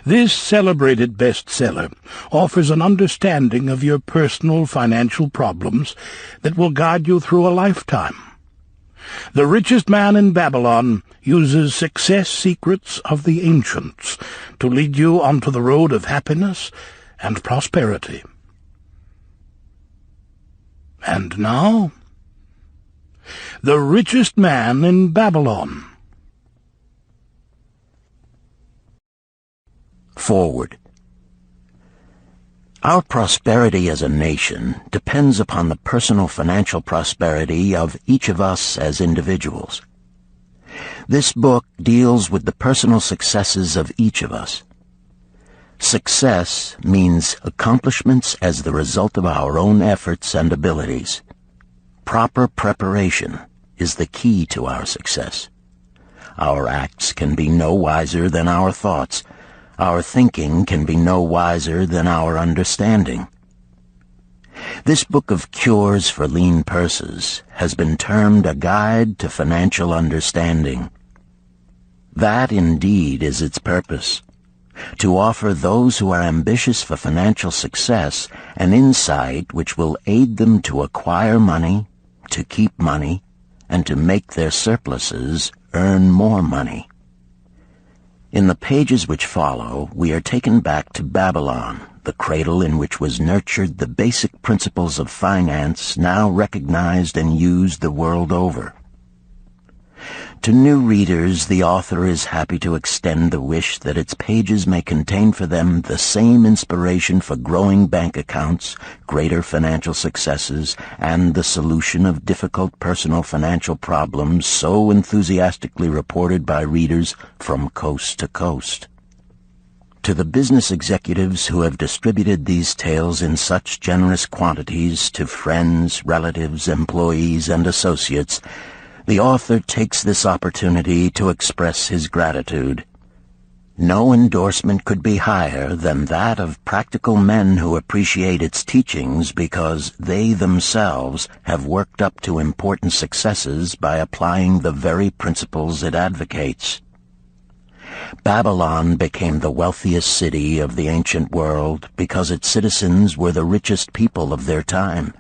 This celebrated bestseller offers an understanding of your personal financial problems that will guide you through a lifetime. The Richest Man in Babylon uses success secrets of the ancients to lead you onto the road of happiness and prosperity. And now, The Richest Man in Babylon. Forward. Our prosperity as a nation depends upon the personal financial prosperity of each of us as individuals. This book deals with the personal successes of each of us. Success means accomplishments as the result of our own efforts and abilities. Proper preparation is the key to our success. Our acts can be no wiser than our thoughts. Our thinking can be no wiser than our understanding. This book of cures for lean purses has been termed a guide to financial understanding. That indeed is its purpose, to offer those who are ambitious for financial success an insight which will aid them to acquire money, to keep money, and to make their surpluses earn more money. In the pages which follow, we are taken back to Babylon, the cradle in which was nurtured the basic principles of finance now recognized and used the world over. To new readers, the author is happy to extend the wish that its pages may contain for them the same inspiration for growing bank accounts, greater financial successes, and the solution of difficult personal financial problems so enthusiastically reported by readers from coast to coast. To the business executives who have distributed these tales in such generous quantities to friends, relatives, employees, and associates, the author takes this opportunity to express his gratitude. No endorsement could be higher than that of practical men who appreciate its teachings because they themselves have worked up to important successes by applying the very principles it advocates. Babylon became the wealthiest city of the ancient world because its citizens were the richest people of their time.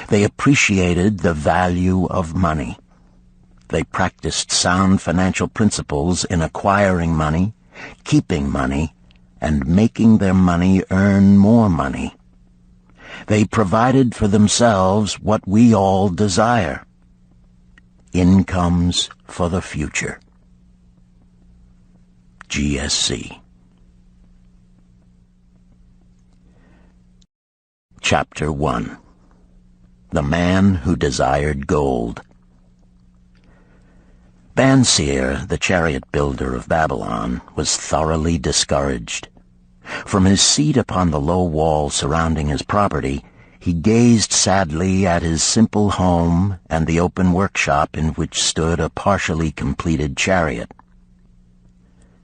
They appreciated the value of money. They practiced sound financial principles in acquiring money, keeping money, and making their money earn more money. They provided for themselves what we all desire: incomes for the future. GSC. Chapter 1. The Man Who Desired Gold. Banseer, the chariot builder of Babylon, was thoroughly discouraged. From his seat upon the low wall surrounding his property, he gazed sadly at his simple home and the open workshop in which stood a partially completed chariot.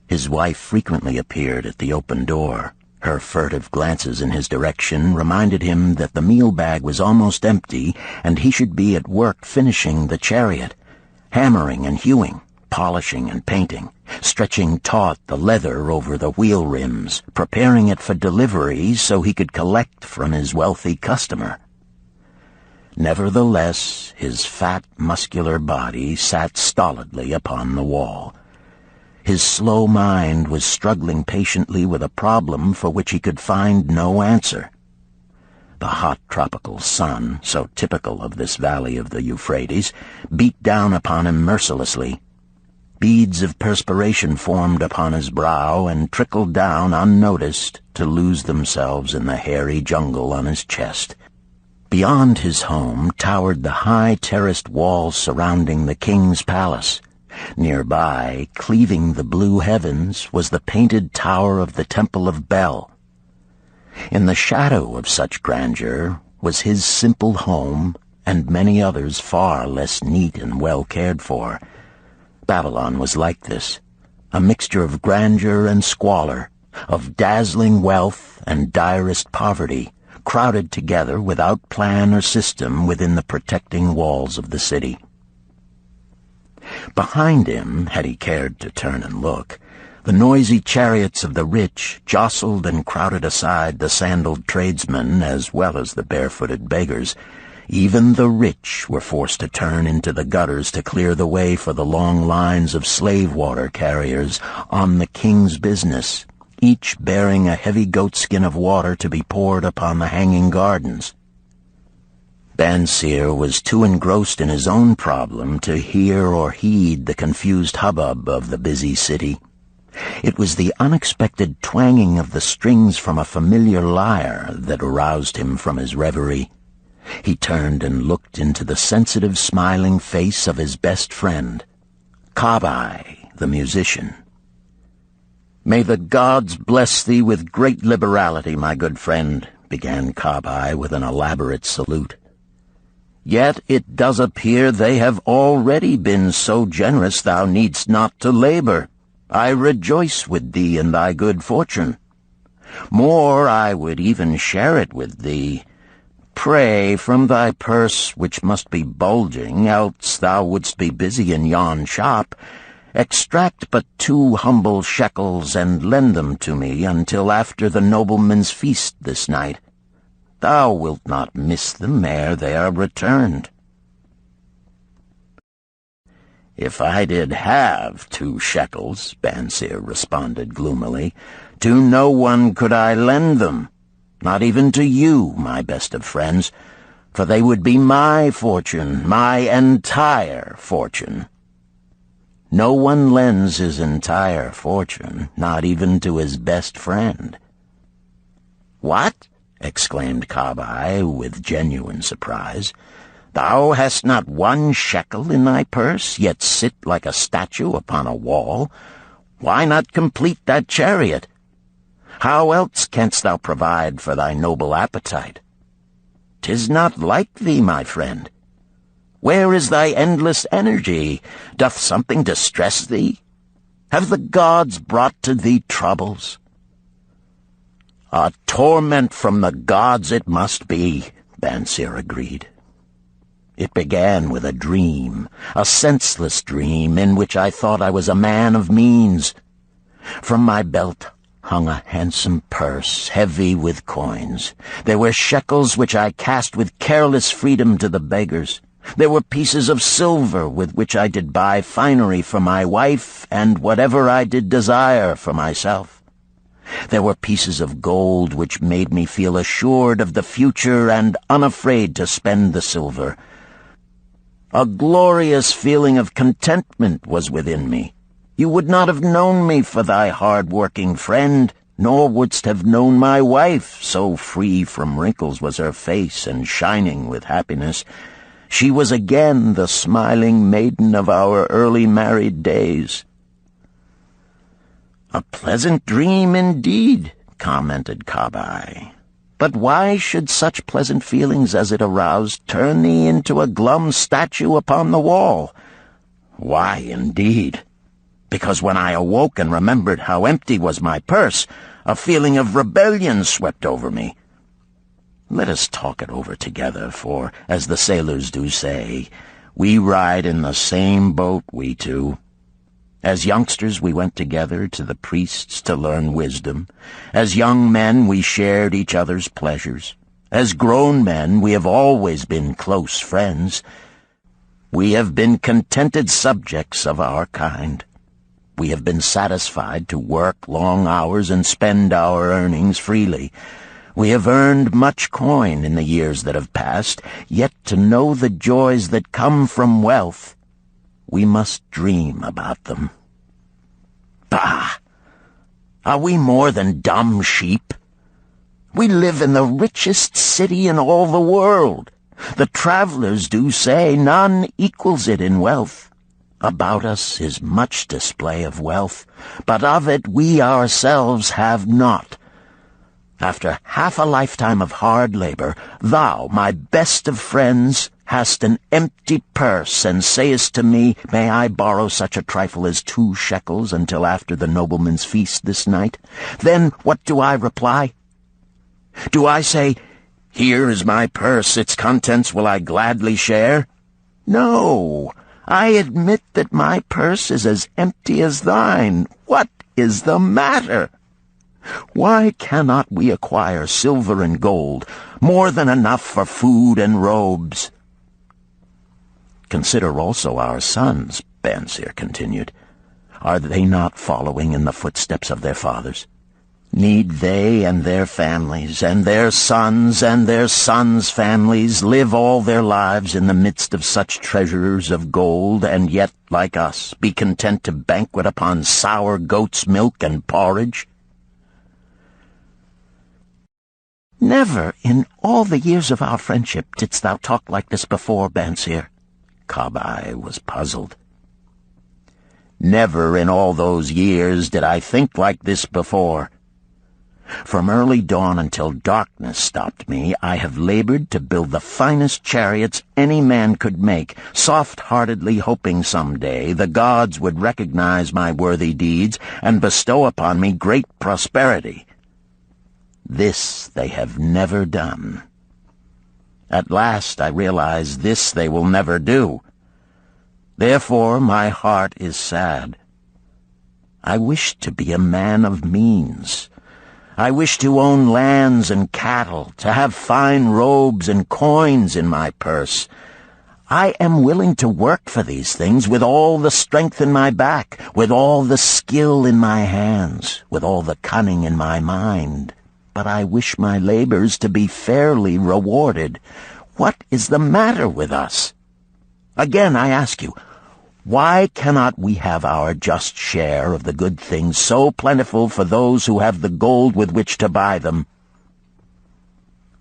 His wife frequently appeared at the open door. Her furtive glances in his direction reminded him that the meal bag was almost empty and he should be at work finishing the chariot, hammering and hewing, polishing and painting, stretching taut the leather over the wheel rims, preparing it for delivery so he could collect from his wealthy customer. Nevertheless, his fat, muscular body sat stolidly upon the wall. His slow mind was struggling patiently with a problem for which he could find no answer. The hot tropical sun, so typical of this valley of the Euphrates, beat down upon him mercilessly. Beads of perspiration formed upon his brow and trickled down unnoticed to lose themselves in the hairy jungle on his chest. Beyond his home towered the high terraced walls surrounding the king's palace. Nearby, cleaving the blue heavens, was the painted tower of the Temple of Bel. In the shadow of such grandeur was his simple home and many others far less neat and well cared for. Babylon was like this, a mixture of grandeur and squalor, of dazzling wealth and direst poverty, crowded together without plan or system within the protecting walls of the city. Behind him, had he cared to turn and look, The noisy chariots of the rich jostled and crowded aside the sandaled tradesmen as well as the barefooted beggars. Even the rich were forced to turn into the gutters to clear the way for the long lines of slave water carriers on the king's business, each bearing a heavy goatskin of water to be poured upon the hanging gardens. Bansier was too engrossed in his own problem to hear or heed the confused hubbub of the busy city. It was the unexpected twanging of the strings from a familiar lyre that aroused him from his reverie. He turned and looked into the sensitive, smiling face of his best friend, Kabai, the musician. "May the gods bless thee with great liberality, my good friend," began Kabai with an elaborate salute. "Yet it does appear they have already been so generous thou needst not to labor. I rejoice with thee in thy good fortune. More, I would even share it with thee. Pray, from thy purse, which must be bulging, else thou wouldst be busy in yon shop, extract but 2 humble shekels and lend them to me until after the nobleman's feast this night. Thou wilt not miss them ere they are returned." "If I did have 2 shekels," Bansier responded gloomily, "to no one could I lend them. Not even to you, my best of friends, for they would be my fortune, my entire fortune." No one lends his entire fortune, not even to his best friend. "What?" exclaimed Kabai with genuine surprise. "Thou hast not 1 shekel in thy purse, yet sit like a statue upon a wall. Why not complete that chariot? How else canst thou provide for thy noble appetite? 'Tis not like thee, my friend. Where is thy endless energy? Doth something distress thee? Have the gods brought to thee troubles?" "A torment from the gods it must be," Bansier agreed. "It began with a dream, a senseless dream in which I thought I was a man of means. From my belt hung a handsome purse, heavy with coins. There were shekels which I cast with careless freedom to the beggars. There were pieces of silver with which I did buy finery for my wife and whatever I did desire for myself. There were pieces of gold which made me feel assured of the future and unafraid to spend the silver. A glorious feeling of contentment was within me. You would not have known me for thy hard-working friend, nor wouldst have known my wife, so free from wrinkles was her face and shining with happiness. She was again the smiling maiden of our early married days." "A pleasant dream indeed," commented Kabai. "But why should such pleasant feelings as it aroused turn thee into a glum statue upon the wall?" "Why, indeed? Because when I awoke and remembered how empty was my purse, a feeling of rebellion swept over me. Let us talk it over together, for, as the sailors do say, we ride in the same boat, we two. As youngsters we went together to the priests to learn wisdom. As young men we shared each other's pleasures. As grown men we have always been close friends. We have been contented subjects of our kind. We have been satisfied to work long hours and spend our earnings freely. We have earned much coin in the years that have passed, yet to know the joys that come from wealth, we must dream about them. Bah! Are we more than dumb sheep? We live in the richest city in all the world. The travelers do say none equals it in wealth. About us is much display of wealth, but of it we ourselves have not. After half a lifetime of hard labor, thou, my best of friends, hast an empty purse, and sayest to me, may I borrow such a trifle as 2 shekels until after the nobleman's feast this night? Then what do I reply? Do I say, here is my purse, its contents will I gladly share? No, I admit that my purse is as empty as thine. What is the matter? Why cannot we acquire silver and gold, more than enough for food and robes? Consider also our sons, Bansir continued. Are they not following in the footsteps of their fathers? Need they and their families, and their sons' families, live all their lives in the midst of such treasures of gold, and yet, like us, be content to banquet upon sour goat's milk and porridge? Never in all the years of our friendship didst thou talk like this before, Bansir. Kabai was puzzled. Never in all those years did I think like this before. From early dawn until darkness stopped me, I have labored to build the finest chariots any man could make, soft-heartedly hoping some day the gods would recognize my worthy deeds and bestow upon me great prosperity. This they have never done. At last I realize this they will never do. Therefore my heart is sad. I wish to be a man of means. I wish to own lands and cattle, to have fine robes and coins in my purse. I am willing to work for these things with all the strength in my back, with all the skill in my hands, with all the cunning in my mind. But I wish my labors to be fairly rewarded. What is the matter with us? Again, I ask you, why cannot we have our just share of the good things so plentiful for those who have the gold with which to buy them?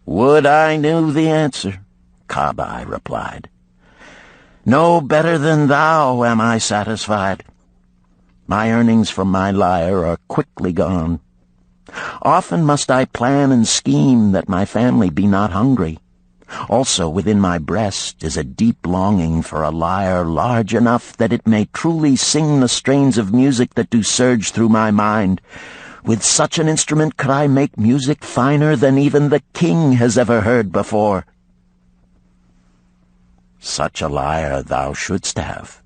Would I knew the answer, Kabai replied. No better than thou am I satisfied. My earnings from my lyre are quickly gone. Often must I plan and scheme that my family be not hungry. Also within my breast is a deep longing for a lyre large enough that it may truly sing the strains of music that do surge through my mind. With such an instrument could I make music finer than even the king has ever heard before. Such a lyre thou shouldst have.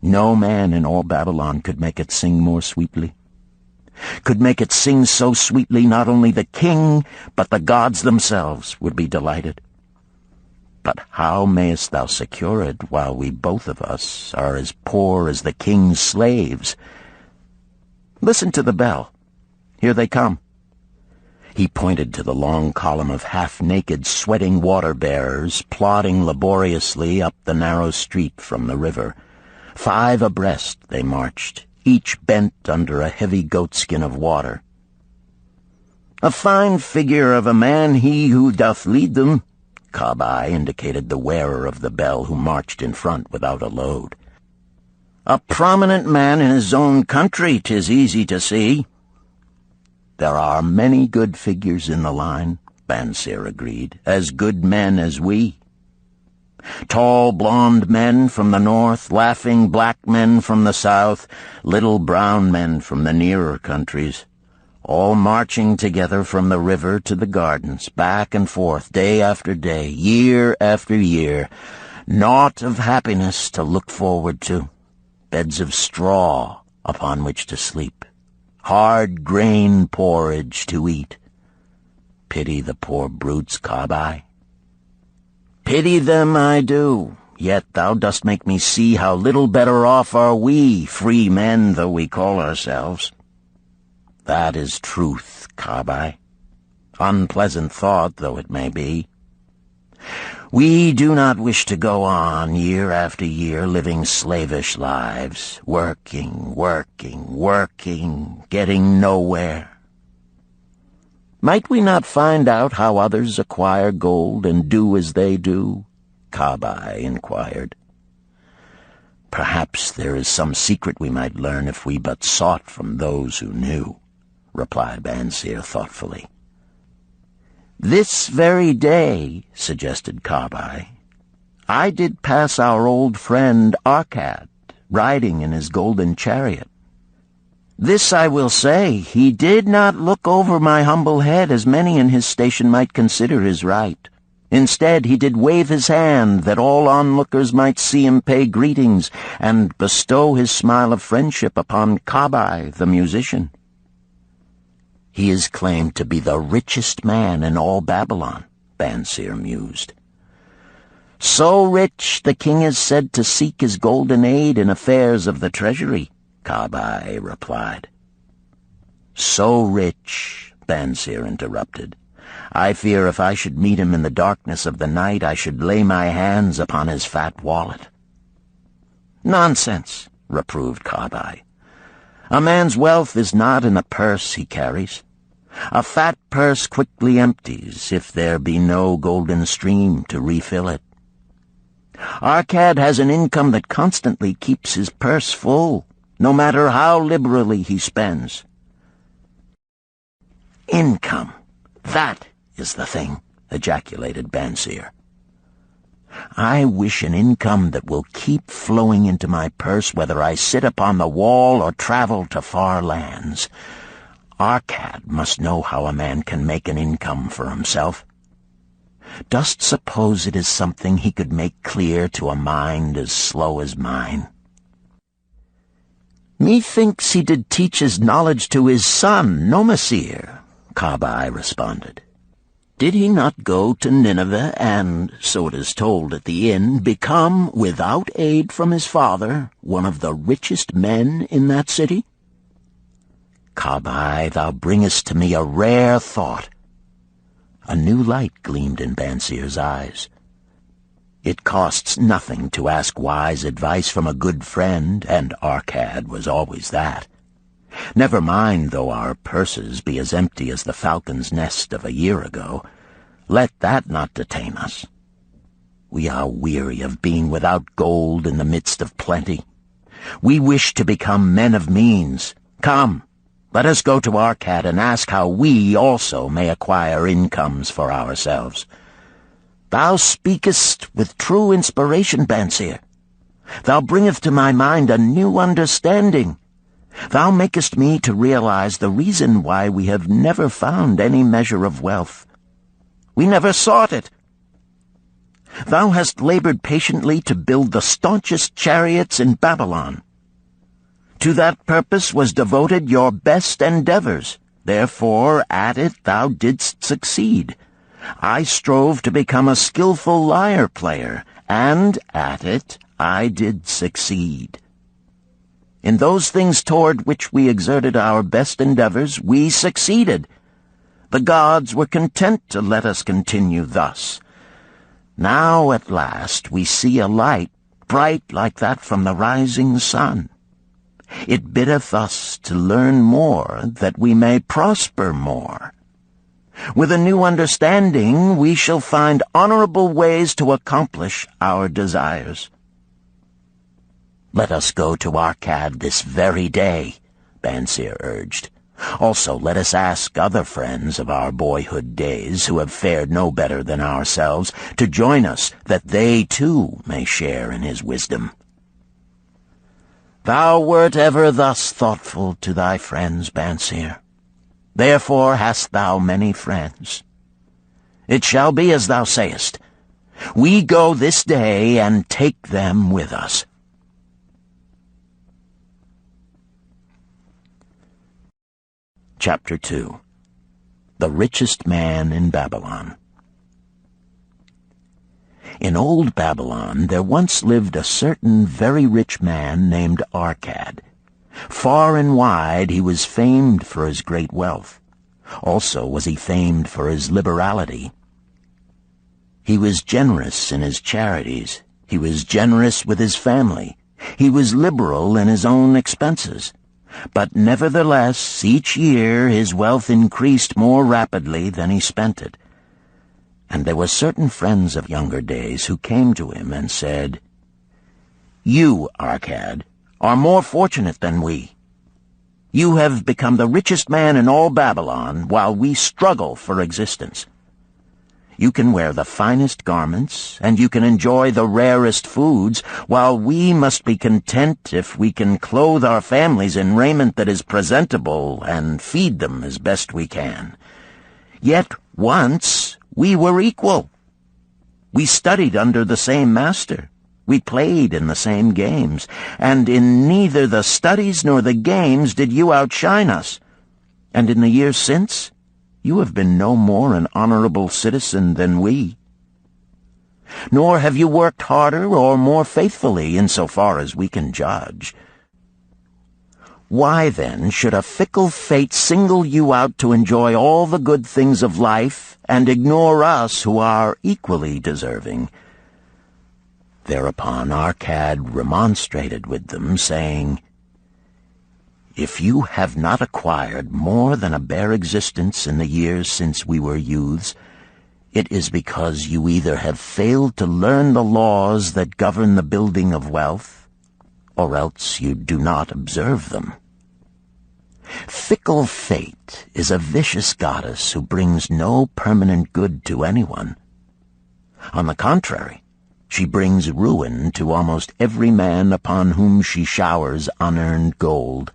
No man in all Babylon could make it sing more sweetly. Could make it sing so sweetly not only the king, but the gods themselves would be delighted. But how mayest thou secure it while we both of us are as poor as the king's slaves? Listen to the bell. Here they come. He pointed to the long column of half-naked, sweating water-bearers plodding laboriously up the narrow street from the river. 5 abreast they marched, each bent under a heavy goatskin of water. A fine figure of a man he who doth lead them, Kabai indicated the wearer of the bell who marched in front without a load. A prominent man in his own country, 'tis easy to see. There are many good figures in the line, Bansir agreed, as good men as we. Tall, blond men from the north, laughing black men from the south, little brown men from the nearer countries, all marching together from the river to the gardens, back and forth, day after day, year after year, naught of happiness to look forward to, beds of straw upon which to sleep, hard grain porridge to eat. Pity the poor brutes, Kabai. Pity them I do, yet thou dost make me see how little better off are we, free men though we call ourselves. That is truth, Kabai, unpleasant thought though it may be. We do not wish to go on year after year living slavish lives, working, getting nowhere. Might we not find out how others acquire gold and do as they do? Kabai inquired. Perhaps there is some secret we might learn if we but sought from those who knew, replied Bansir thoughtfully. This very day, suggested Kabai, I did pass our old friend Arkad, riding in his golden chariot. This I will say, he did not look over my humble head as many in his station might consider his right. Instead, he did wave his hand that all onlookers might see him pay greetings and bestow his smile of friendship upon Kabai, the musician. He is claimed to be the richest man in all Babylon, Bansir mused. So rich, the king is said to seek his golden aid in affairs of the treasury, Kabai replied. So rich, Bansir interrupted. I fear if I should meet him in the darkness of the night, I should lay my hands upon his fat wallet. Nonsense, reproved Kabai. A man's wealth is not in the purse he carries. A fat purse quickly empties if there be no golden stream to refill it. Arkad has an income that constantly keeps his purse full, no matter how liberally he spends. Income, that is the thing, ejaculated Bansir. I wish an income that will keep flowing into my purse whether I sit upon the wall or travel to far lands. Arkad must know how a man can make an income for himself. Dost suppose it is something he could make clear to a mind as slow as mine? Methinks he did teach his knowledge to his son, Nomasir, Kabai responded. Did he not go to Nineveh and, so it is told at the inn, become, without aid from his father, one of the richest men in that city? Kabai, thou bringest to me a rare thought. A new light gleamed in Bansir's eyes. It costs nothing to ask wise advice from a good friend, and Arkad was always that. Never mind though our purses be as empty as the falcon's nest of a year ago. Let that not detain us. We are weary of being without gold in the midst of plenty. We wish to become men of means. Come, let us go to Arkad and ask how we also may acquire incomes for ourselves. Thou speakest with true inspiration, Bansir. Thou bringest to my mind a new understanding. Thou makest me to realize the reason why we have never found any measure of wealth. We never sought it. Thou hast labored patiently to build the staunchest chariots in Babylon. To that purpose was devoted your best endeavors. Therefore, at it thou didst succeed. I strove to become a skillful lyre player, and at it I did succeed. In those things toward which we exerted our best endeavors, we succeeded. The gods were content to let us continue thus. Now at last we see a light, bright like that from the rising sun. It biddeth us to learn more, that we may prosper more. With a new understanding, we shall find honorable ways to accomplish our desires. Let us go to Arkad this very day, Bansir urged. Also, let us ask other friends of our boyhood days who have fared no better than ourselves to join us, that they too may share in his wisdom. Thou wert ever thus thoughtful to thy friends, Bansir. Therefore hast thou many friends. It shall be as thou sayest. We go this day and take them with us. Chapter 2. The Richest Man in Babylon. In old Babylon there once lived a certain very rich man named Arkad. Far and wide he was famed for his great wealth. Also was he famed for his liberality. He was generous in his charities. He was generous with his family. He was liberal in his own expenses. But nevertheless, each year his wealth increased more rapidly than he spent it. And there were certain friends of younger days who came to him and said, You, Arkad, are more fortunate than we. You have become the richest man in all Babylon, while we struggle for existence. You can wear the finest garments, and you can enjoy the rarest foods, while we must be content if we can clothe our families in raiment that is presentable and feed them as best we can. Yet once we were equal. We studied under the same master. We played in the same games, and in neither the studies nor the games did you outshine us. And in the years since, you have been no more an honorable citizen than we. Nor have you worked harder or more faithfully insofar as we can judge. Why, then, should a fickle fate single you out to enjoy all the good things of life and ignore us who are equally deserving? Thereupon Arcad remonstrated with them, saying, If you have not acquired more than a bare existence in the years since we were youths, it is because you either have failed to learn the laws that govern the building of wealth, or else you do not observe them. Fickle fate is a vicious goddess who brings no permanent good to anyone. On the contrary, she brings ruin to almost every man upon whom she showers unearned gold.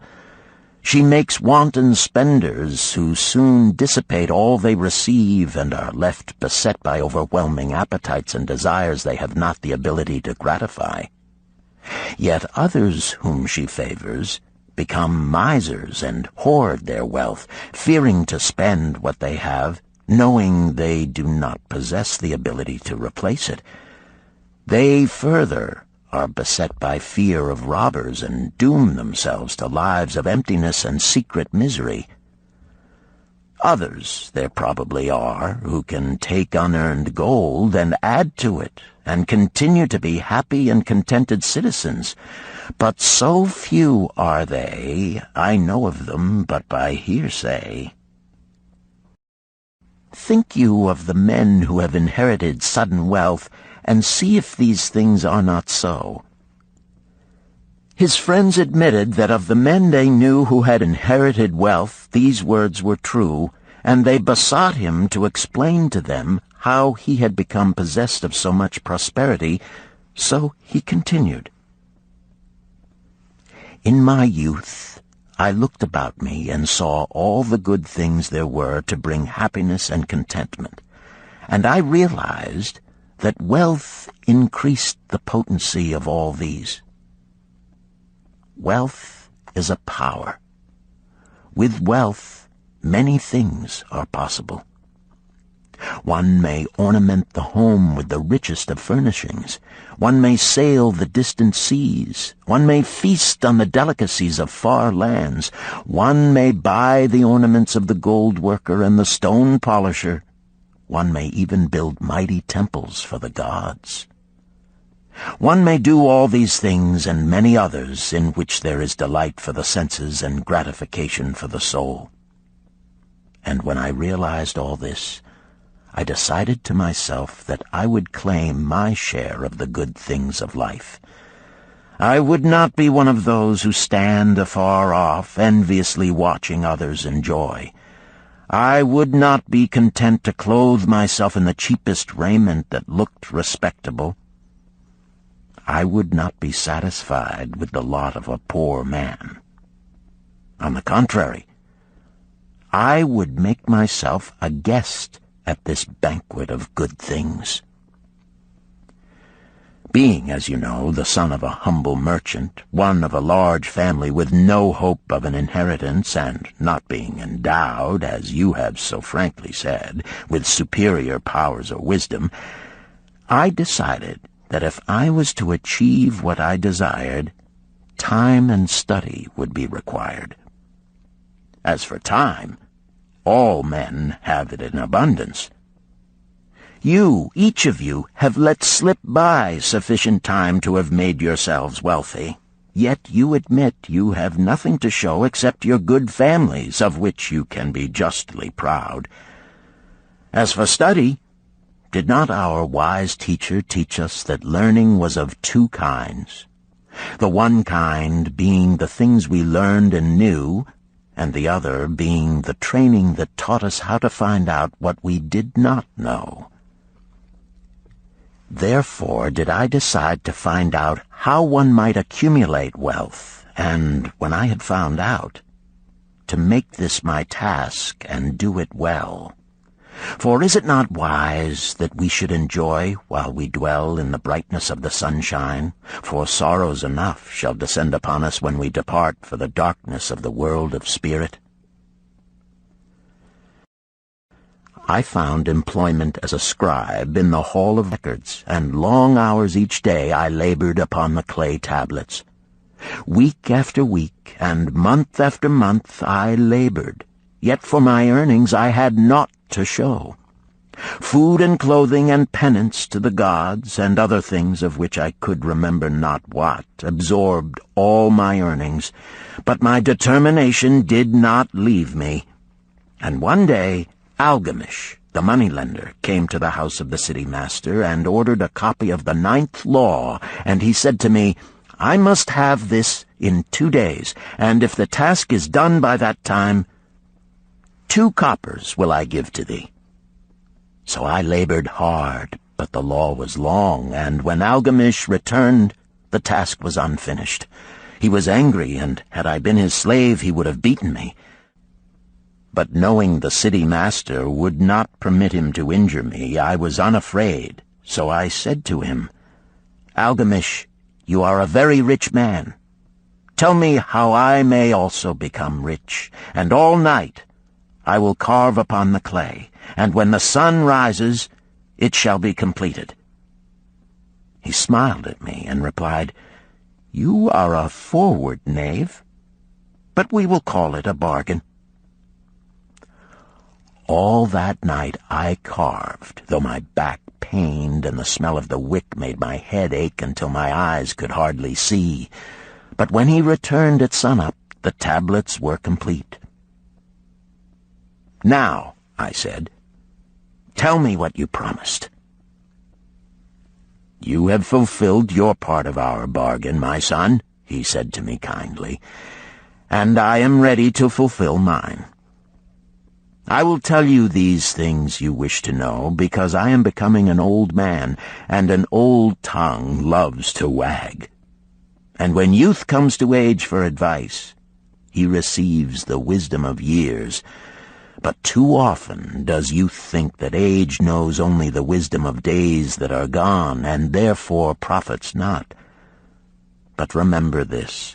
She makes wanton spenders who soon dissipate all they receive and are left beset by overwhelming appetites and desires they have not the ability to gratify. Yet others whom she favors become misers and hoard their wealth, fearing to spend what they have, knowing they do not possess the ability to replace it. They further are beset by fear of robbers and doom themselves to lives of emptiness and secret misery. Others there probably are who can take unearned gold and add to it and continue to be happy and contented citizens. But so few are they, I know of them but by hearsay. Think you of the men who have inherited sudden wealth, and see if these things are not so. His friends admitted that of the men they knew who had inherited wealth, these words were true, and they besought him to explain to them how he had become possessed of so much prosperity. So he continued, In my youth, I looked about me and saw all the good things there were to bring happiness and contentment, and I realized that wealth increased the potency of all these. Wealth is a power. With wealth, many things are possible. One may ornament the home with the richest of furnishings. One may sail the distant seas. One may feast on the delicacies of far lands. One may buy the ornaments of the gold worker and the stone polisher. One may even build mighty temples for the gods. One may do all these things and many others in which there is delight for the senses and gratification for the soul. And when I realized all this, I decided to myself that I would claim my share of the good things of life. I would not be one of those who stand afar off, enviously watching others enjoy. I would not be content to clothe myself in the cheapest raiment that looked respectable. I would not be satisfied with the lot of a poor man. On the contrary, I would make myself a guest at this banquet of good things. Being, as you know, the son of a humble merchant, one of a large family with no hope of an inheritance, and not being endowed, as you have so frankly said, with superior powers or wisdom, I decided that if I was to achieve what I desired, time and study would be required. As for time, all men have it in abundance. You, each of you, have let slip by sufficient time to have made yourselves wealthy. Yet you admit you have nothing to show except your good families, of which you can be justly proud. As for study, did not our wise teacher teach us that learning was of two kinds, the one kind being the things we learned and knew, and the other being the training that taught us how to find out what we did not know? Therefore did I decide to find out how one might accumulate wealth, and, when I had found out, to make this my task and do it well. For is it not wise that we should enjoy while we dwell in the brightness of the sunshine? For sorrows enough shall descend upon us when we depart for the darkness of the world of spirit. I found employment as a scribe in the hall of records, and long hours each day I labored upon the clay tablets. Week after week, and month after month I labored, yet for my earnings I had naught to show. Food and clothing and penance to the gods, and other things of which I could remember not what, absorbed all my earnings, but my determination did not leave me. And one day Algamish, the moneylender, came to the house of the city master and ordered a copy of the 9th law, and he said to me, I must have this in 2 days, and if the task is done by that time, 2 coppers will I give to thee. So I labored hard, but the law was long, and when Algamish returned, the task was unfinished. He was angry, and had I been his slave, he would have beaten me. But knowing the city master would not permit him to injure me, I was unafraid. So I said to him, Algamish, you are a very rich man. Tell me how I may also become rich, and all night I will carve upon the clay, and when the sun rises, it shall be completed. He smiled at me and replied, You are a forward knave, but we will call it a bargain. All that night I carved, though my back pained and the smell of the wick made my head ache until my eyes could hardly see. But when he returned at sunup, the tablets were complete. Now, I said, tell me what you promised. You have fulfilled your part of our bargain, my son, he said to me kindly, and I am ready to fulfill mine. I will tell you these things you wish to know, because I am becoming an old man, and an old tongue loves to wag. And when youth comes to age for advice, he receives the wisdom of years. But too often does youth think that age knows only the wisdom of days that are gone, and therefore profits not. But remember this,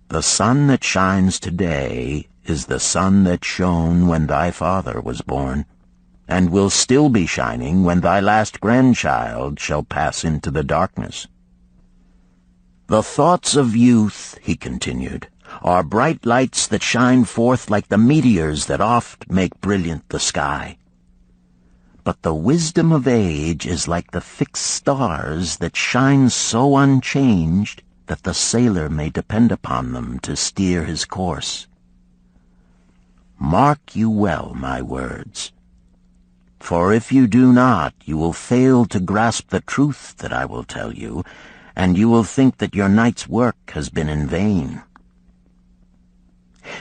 the sun that shines today is the sun that shone when thy father was born, and will still be shining when thy last grandchild shall pass into the darkness. The thoughts of youth, he continued, are bright lights that shine forth like the meteors that oft make brilliant the sky. But the wisdom of age is like the fixed stars that shine so unchanged that the sailor may depend upon them to steer his course. Mark you well my words, for if you do not, you will fail to grasp the truth that I will tell you, and you will think that your night's work has been in vain.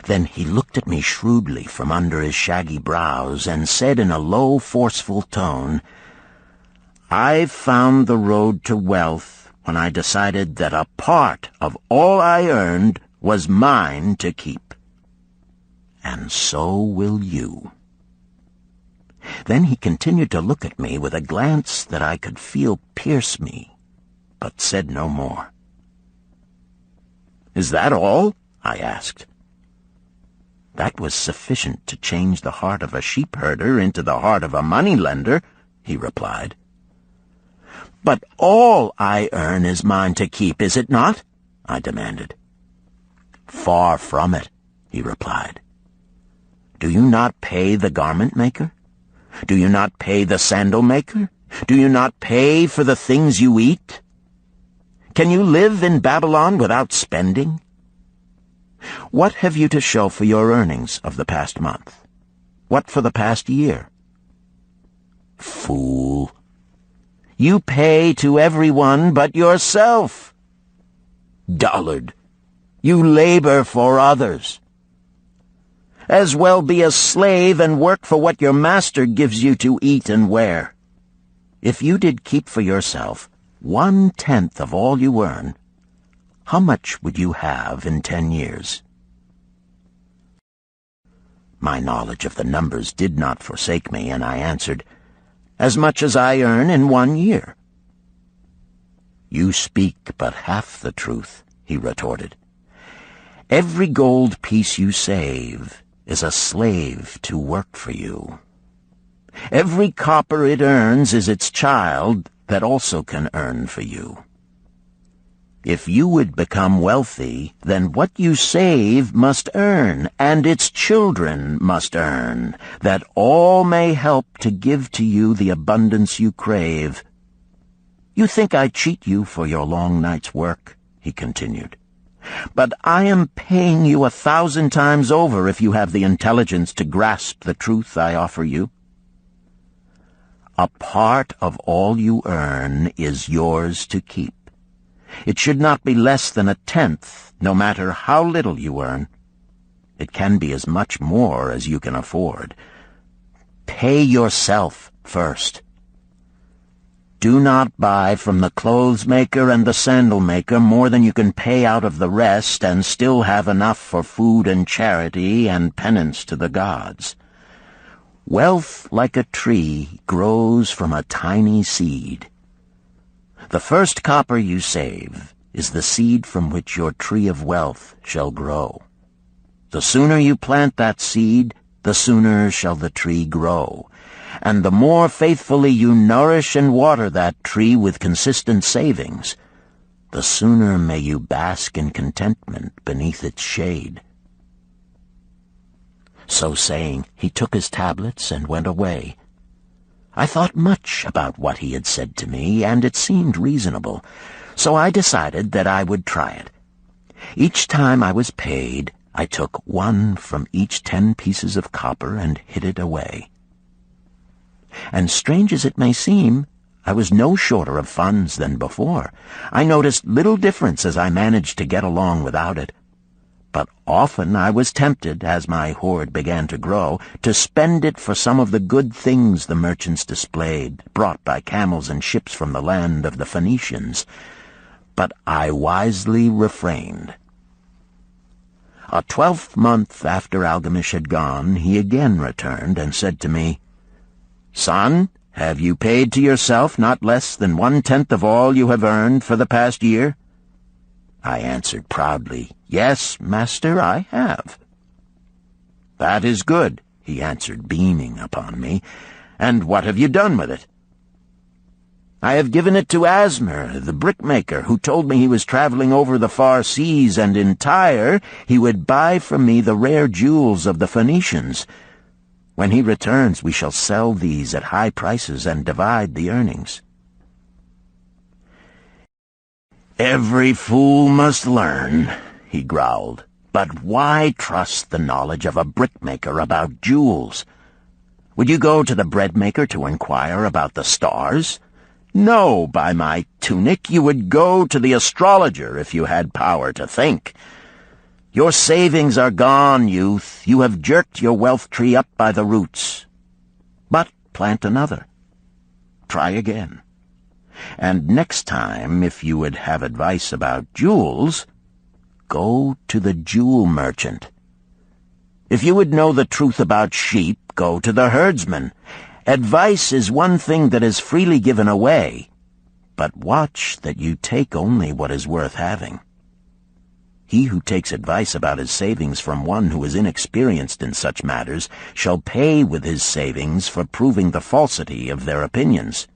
Then he looked at me shrewdly from under his shaggy brows and said in a low, forceful tone, I found the road to wealth when I decided that a part of all I earned was mine to keep. And so will you. Then he continued to look at me with a glance that I could feel pierce me, but said no more. Is that all? I asked. That was sufficient to change the heart of a sheepherder into the heart of a moneylender, he replied. But all I earn is mine to keep, is it not? I demanded. Far from it, he replied. Do you not pay the garment maker? Do you not pay the sandal maker? Do you not pay for the things you eat? Can you live in Babylon without spending? What have you to show for your earnings of the past month? What for the past year? Fool! You pay to everyone but yourself. Dullard! You labor for others. As well be a slave and work for what your master gives you to eat and wear. If you did keep for yourself 1/10 of all you earn, how much would you have in 10 years? My knowledge of the numbers did not forsake me, and I answered, "As much as I earn in 1 year." "You speak but half the truth," he retorted. "Every gold piece you save is a slave to work for you. Every copper it earns is its child that also can earn for you. If you would become wealthy, then what you save must earn, and its children must earn, that all may help to give to you the abundance you crave. You think I cheat you for your long night's work," he continued, "but I am paying you 1,000 times over if you have the intelligence to grasp the truth I offer you. A part of all you earn is yours to keep. It should not be less than 1/10, no matter how little you earn. It can be as much more as you can afford. Pay yourself first. Do not buy from the clothes maker and the sandal maker more than you can pay out of the rest and still have enough for food and charity and penance to the gods. Wealth, like a tree, grows from a tiny seed. The first copper you save is the seed from which your tree of wealth shall grow. The sooner you plant that seed, the sooner shall the tree grow. And the more faithfully you nourish and water that tree with consistent savings, the sooner may you bask in contentment beneath its shade." So saying, he took his tablets and went away. I thought much about what he had said to me, and it seemed reasonable, so I decided that I would try it. Each time I was paid, I took 1 from each 10 pieces of copper and hid it away. And strange as it may seem, I was no shorter of funds than before. I noticed little difference as I managed to get along without it. But often I was tempted, as my hoard began to grow, to spend it for some of the good things the merchants displayed, brought by camels and ships from the land of the Phoenicians. But I wisely refrained. A 12th month after Algamish had gone, he again returned and said to me, "Son, have you paid to yourself not less than 1/10 of all you have earned for the past year?" I answered proudly, "Yes, master, I have." "That is good," he answered, beaming upon me. "And what have you done with it?" "I have given it to Asmer, the brickmaker, who told me he was traveling over the far seas, and in Tyre he would buy from me the rare jewels of the Phoenicians. When he returns, we shall sell these at high prices and divide the earnings." "Every fool must learn," he growled. "But why trust the knowledge of a brickmaker about jewels? Would you go to the breadmaker to inquire about the stars? No, by my tunic, you would go to the astrologer if you had power to think. Your savings are gone, youth. You have jerked your wealth tree up by the roots. But plant another. Try again. And next time, if you would have advice about jewels, go to the jewel merchant. If you would know the truth about sheep, go to the herdsman. Advice is one thing that is freely given away, but watch that you take only what is worth having. He who takes advice about his savings from one who is inexperienced in such matters shall pay with his savings for proving the falsity of their opinions."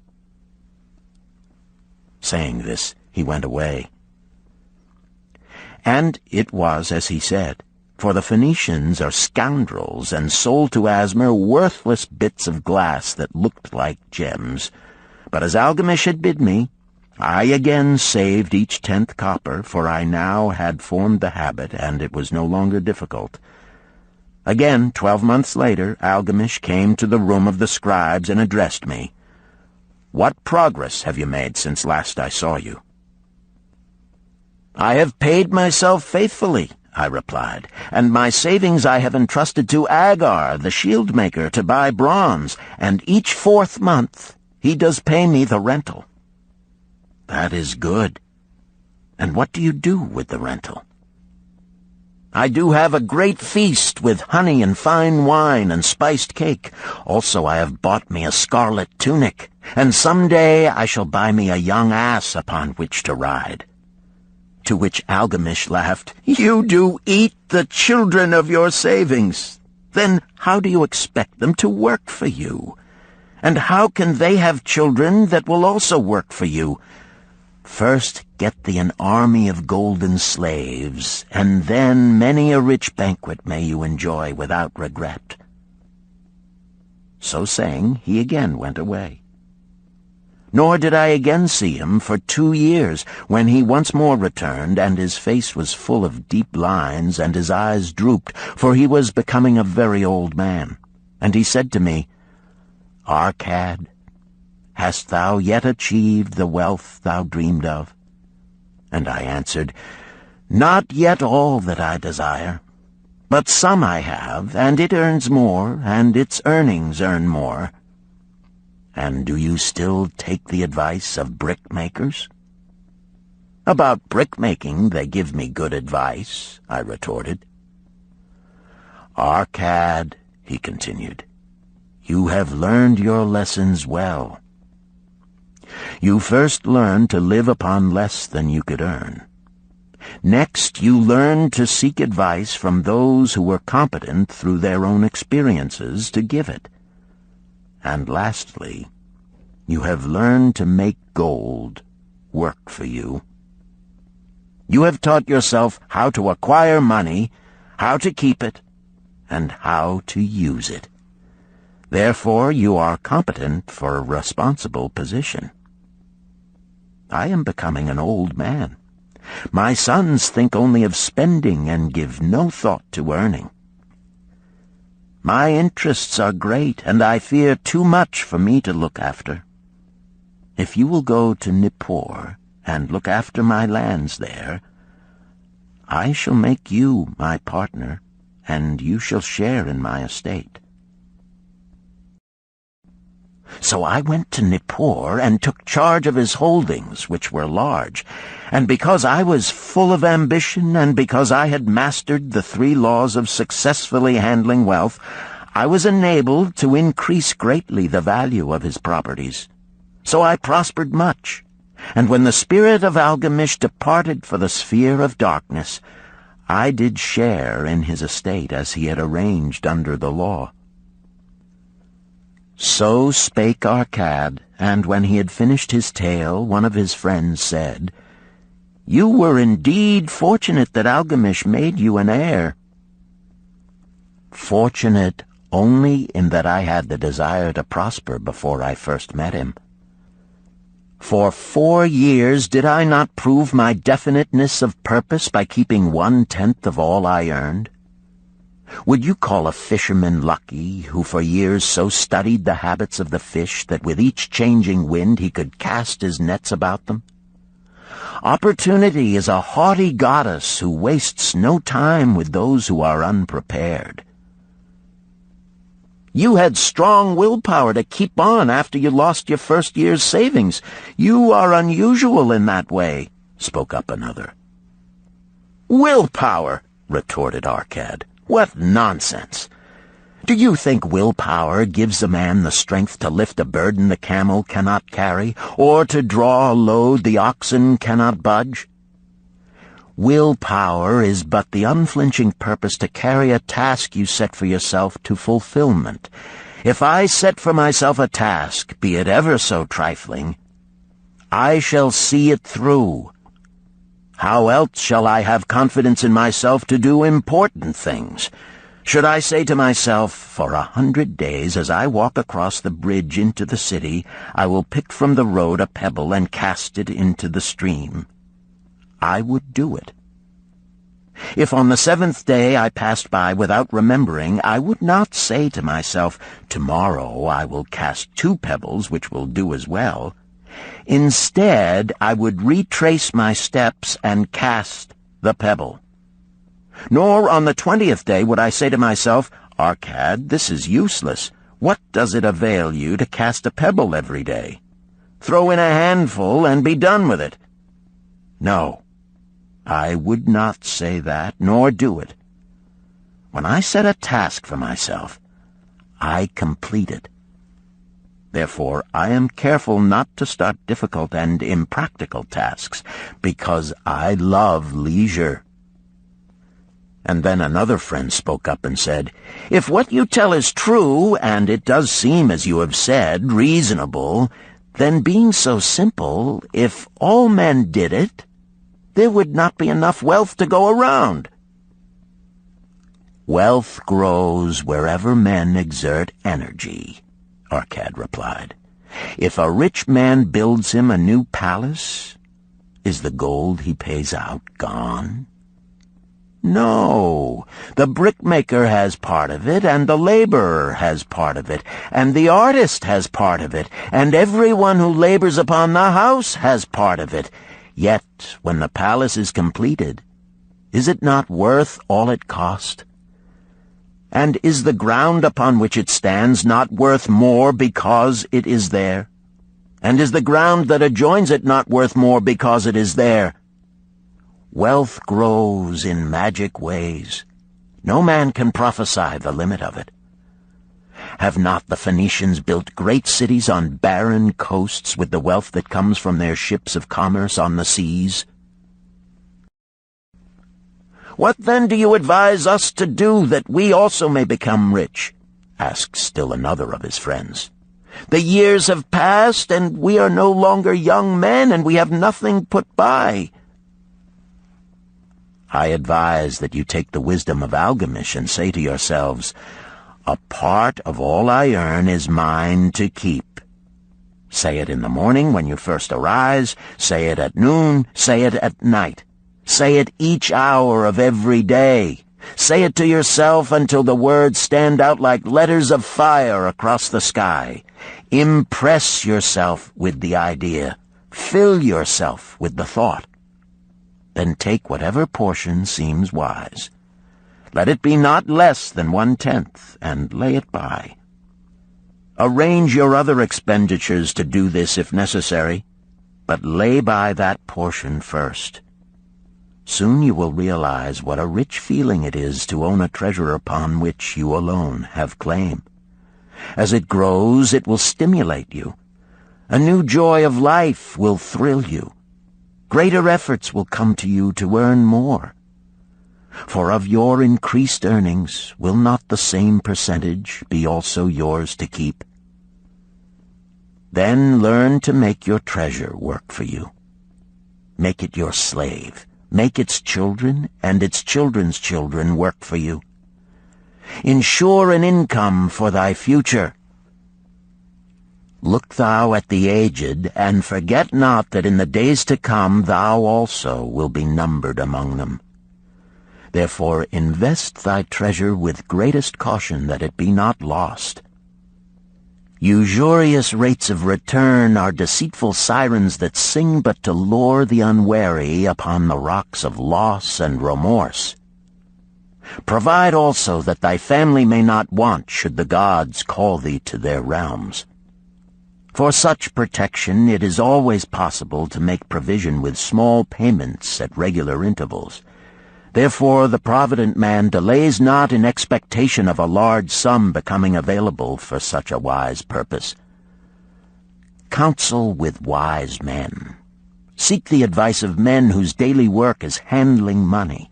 Saying this, he went away. And it was as he said, for the Phoenicians are scoundrels and sold to Asmer worthless bits of glass that looked like gems. But as Algamish had bid me, I again saved each 10th copper, for I now had formed the habit, and it was no longer difficult. Again, 12 months later, Algamish came to the room of the scribes and addressed me. "What progress have you made since last I saw you?" "I have paid myself faithfully," I replied, "and my savings I have entrusted to Agar, the shield-maker, to buy bronze, and each 4th month he does pay me the rental." "That is good. And what do you do with the rental?" I do have a great feast with honey and fine wine and spiced cake. Also I have bought me a scarlet tunic, and some day I shall buy me a young ass upon which to ride." To which Algamish laughed, "You do eat the children of your savings. Then how do you expect them to work for you? And how can they have children that will also work for you? First get thee an army of golden slaves, and then many a rich banquet may you enjoy without regret." So saying, he again went away. Nor did I again see him for 2 years, when he once more returned, and his face was full of deep lines, and his eyes drooped, for he was becoming a very old man. And he said to me, "Arcad, hast thou yet achieved the wealth thou dreamed of?" And I answered, "Not yet all that I desire, but some I have, and it earns more, and its earnings earn more." "And do you still take the advice of brickmakers?" "About brickmaking they give me good advice," I retorted. "Arcad," he continued, "you have learned your lessons well. You first learned to live upon less than you could earn. Next, you learned to seek advice from those who were competent through their own experiences to give it. And lastly, you have learned to make gold work for you. You have taught yourself how to acquire money, how to keep it, and how to use it. Therefore, you are competent for a responsible position. I am becoming an old man. My sons think only of spending and give no thought to earning. My interests are great, and I fear too much for me to look after. If you will go to Nippur and look after my lands there, I shall make you my partner, and you shall share in my estate." So I went to Nippur and took charge of his holdings, which were large, and because I was full of ambition and because I had mastered the 3 laws of successfully handling wealth, I was enabled to increase greatly the value of his properties. So I prospered much, and when the spirit of Algamish departed for the sphere of darkness, I did share in his estate as he had arranged under the law. So spake Arcad, and when he had finished his tale, one of his friends said, "You were indeed fortunate that Algamish made you an heir." "Fortunate only in that I had the desire to prosper before I first met him. For 4 years did I not prove my definiteness of purpose by keeping 1/10 of all I earned? Would you call a fisherman lucky who for years so studied the habits of the fish that with each changing wind he could cast his nets about them? Opportunity is a haughty goddess who wastes no time with those who are unprepared. You had strong willpower to keep on after you lost your first year's savings. You are unusual in that way," spoke up another. "Willpower," retorted Arcad. "What nonsense! Do you think willpower gives a man the strength to lift a burden the camel cannot carry, or to draw a load the oxen cannot budge? Willpower is but the unflinching purpose to carry a task you set for yourself to fulfillment. If I set for myself a task, be it ever so trifling, I shall see it through. How else shall I have confidence in myself to do important things? Should I say to myself, for 100 days as I walk across the bridge into the city, I will pick from the road a pebble and cast it into the stream? I would do it. If on the 7th day I passed by without remembering, I would not say to myself, tomorrow I will cast 2 pebbles which will do as well. Instead, I would retrace my steps and cast the pebble. Nor on the 20th day would I say to myself, Arcad, this is useless. What does it avail you to cast a pebble every day? Throw in a handful and be done with it. No, I would not say that, nor do it, When I set a task for myself, I complete it. Therefore, I am careful not to start difficult and impractical tasks, because I love leisure." And then another friend spoke up and said, "If what you tell is true, and it does seem, as you have said, reasonable, then being so simple, if all men did it, there would not be enough wealth to go around." "Wealth grows wherever men exert energy," Arcad replied. "If a rich man builds him a new palace, is the gold he pays out gone? No, the brickmaker has part of it, and the laborer has part of it, and the artist has part of it, and everyone who labors upon the house has part of it. Yet, when the palace is completed, is it not worth all it cost? And is the ground upon which it stands not worth more because it is there? And is the ground that adjoins it not worth more because it is there? Wealth grows in magic ways. No man can prophesy the limit of it. Have not the Phoenicians built great cities on barren coasts with the wealth that comes from their ships of commerce on the seas? What then do you advise us to do that we also may become rich?" asked still another of his friends. "The years have passed, and we are no longer young men, and we have nothing put by." "I advise that you take the wisdom of Algamish and say to yourselves, 'A part of all I earn is mine to keep.' Say it in the morning when you first arise, say it at noon, say it at night. Say it each hour of every day. Say it to yourself until the words stand out like letters of fire across the sky. Impress yourself with the idea. Fill yourself with the thought. Then take whatever portion seems wise. Let it be not less than 1/10, and lay it by. Arrange your other expenditures to do this if necessary, but lay by that portion first. Soon you will realize what a rich feeling it is to own a treasure upon which you alone have claim. As it grows, it will stimulate you. A new joy of life will thrill you. Greater efforts will come to you to earn more. For of your increased earnings, will not the same percentage be also yours to keep? Then learn to make your treasure work for you. Make it your slave. Make its children and its children's children work for you. Ensure an income for thy future. Look thou at the aged, and forget not that in the days to come thou also will be numbered among them. Therefore invest thy treasure with greatest caution that it be not lost. Usurious rates of return are deceitful sirens that sing but to lure the unwary upon the rocks of loss and remorse. Provide also that thy family may not want should the gods call thee to their realms. For such protection it is always possible to make provision with small payments at regular intervals. Therefore the provident man delays not in expectation of a large sum becoming available for such a wise purpose. Counsel with wise men. Seek the advice of men whose daily work is handling money.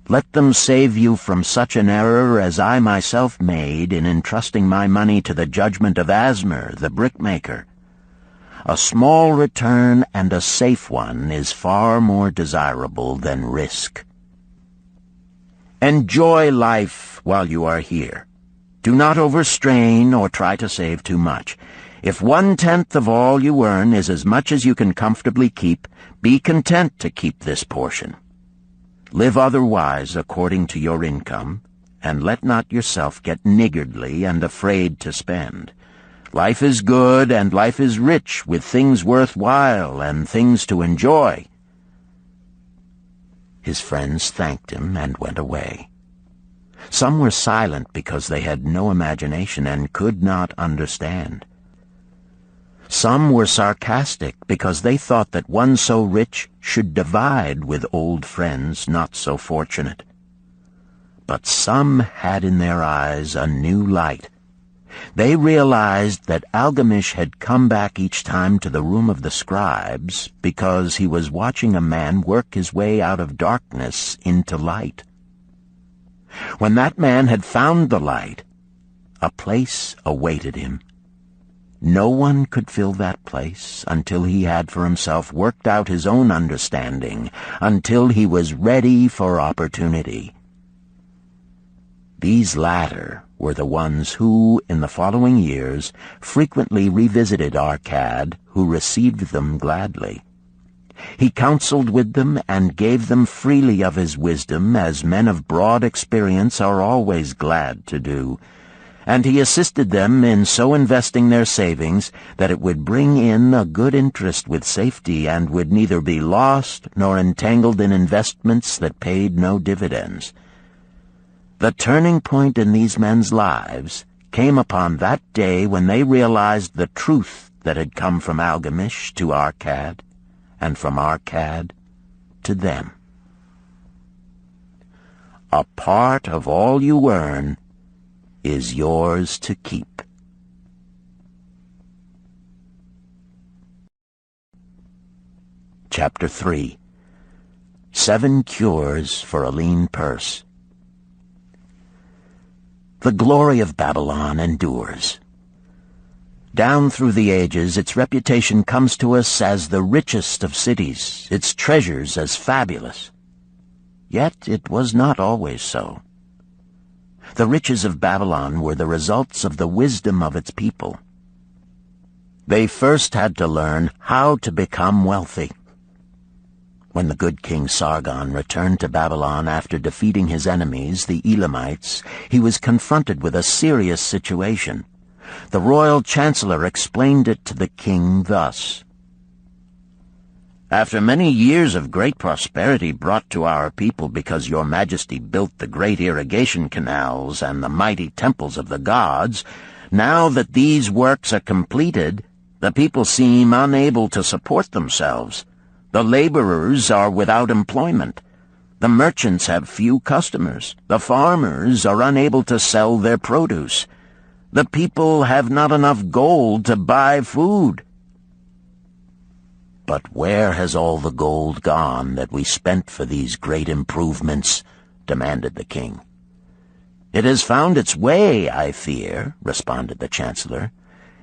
Let them save you from such an error as I myself made in entrusting my money to the judgment of Asmer, the brickmaker. A small return and a safe one is far more desirable than risk. Enjoy life while you are here. Do not overstrain or try to save too much. If 1/10 of all you earn is as much as you can comfortably keep, be content to keep this portion. Live otherwise according to your income, and let not yourself get niggardly and afraid to spend. Life is good, and life is rich with things worthwhile and things to enjoy. His friends thanked him and went away. Some were silent because they had no imagination and could not understand. Some were sarcastic because they thought that one so rich should divide with old friends not so fortunate. But some had in their eyes a new light. They realized that Algamish had come back each time to the room of the scribes because he was watching a man work his way out of darkness into light. When that man had found the light, a place awaited him. No one could fill that place until he had for himself worked out his own understanding, until he was ready for opportunity. These latter were the ones who, in the following years, frequently revisited Arcad, who received them gladly. He counseled with them and gave them freely of his wisdom, as men of broad experience are always glad to do, and he assisted them in so investing their savings that it would bring in a good interest with safety and would neither be lost nor entangled in investments that paid no dividends. The turning point in these men's lives came upon that day when they realized the truth that had come from Algamish to Arcad, and from Arcad to them. A part of all you earn is yours to keep. Chapter 3. 7 Cures for a Lean Purse. The glory of Babylon endures. Down through the ages, its reputation comes to us as the richest of cities, its treasures as fabulous. Yet it was not always so. The riches of Babylon were the results of the wisdom of its people. They first had to learn how to become wealthy. When the good King Sargon returned to Babylon after defeating his enemies, the Elamites, he was confronted with a serious situation. The royal chancellor explained it to the king thus: "After many years of great prosperity brought to our people because your majesty built the great irrigation canals and the mighty temples of the gods, now that these works are completed, the people seem unable to support themselves. The laborers are without employment. The merchants have few customers. The farmers are unable to sell their produce. The people have not enough gold to buy food." "But where has all the gold gone that we spent for these great improvements?" demanded the king. "It has found its way, I fear," responded the chancellor,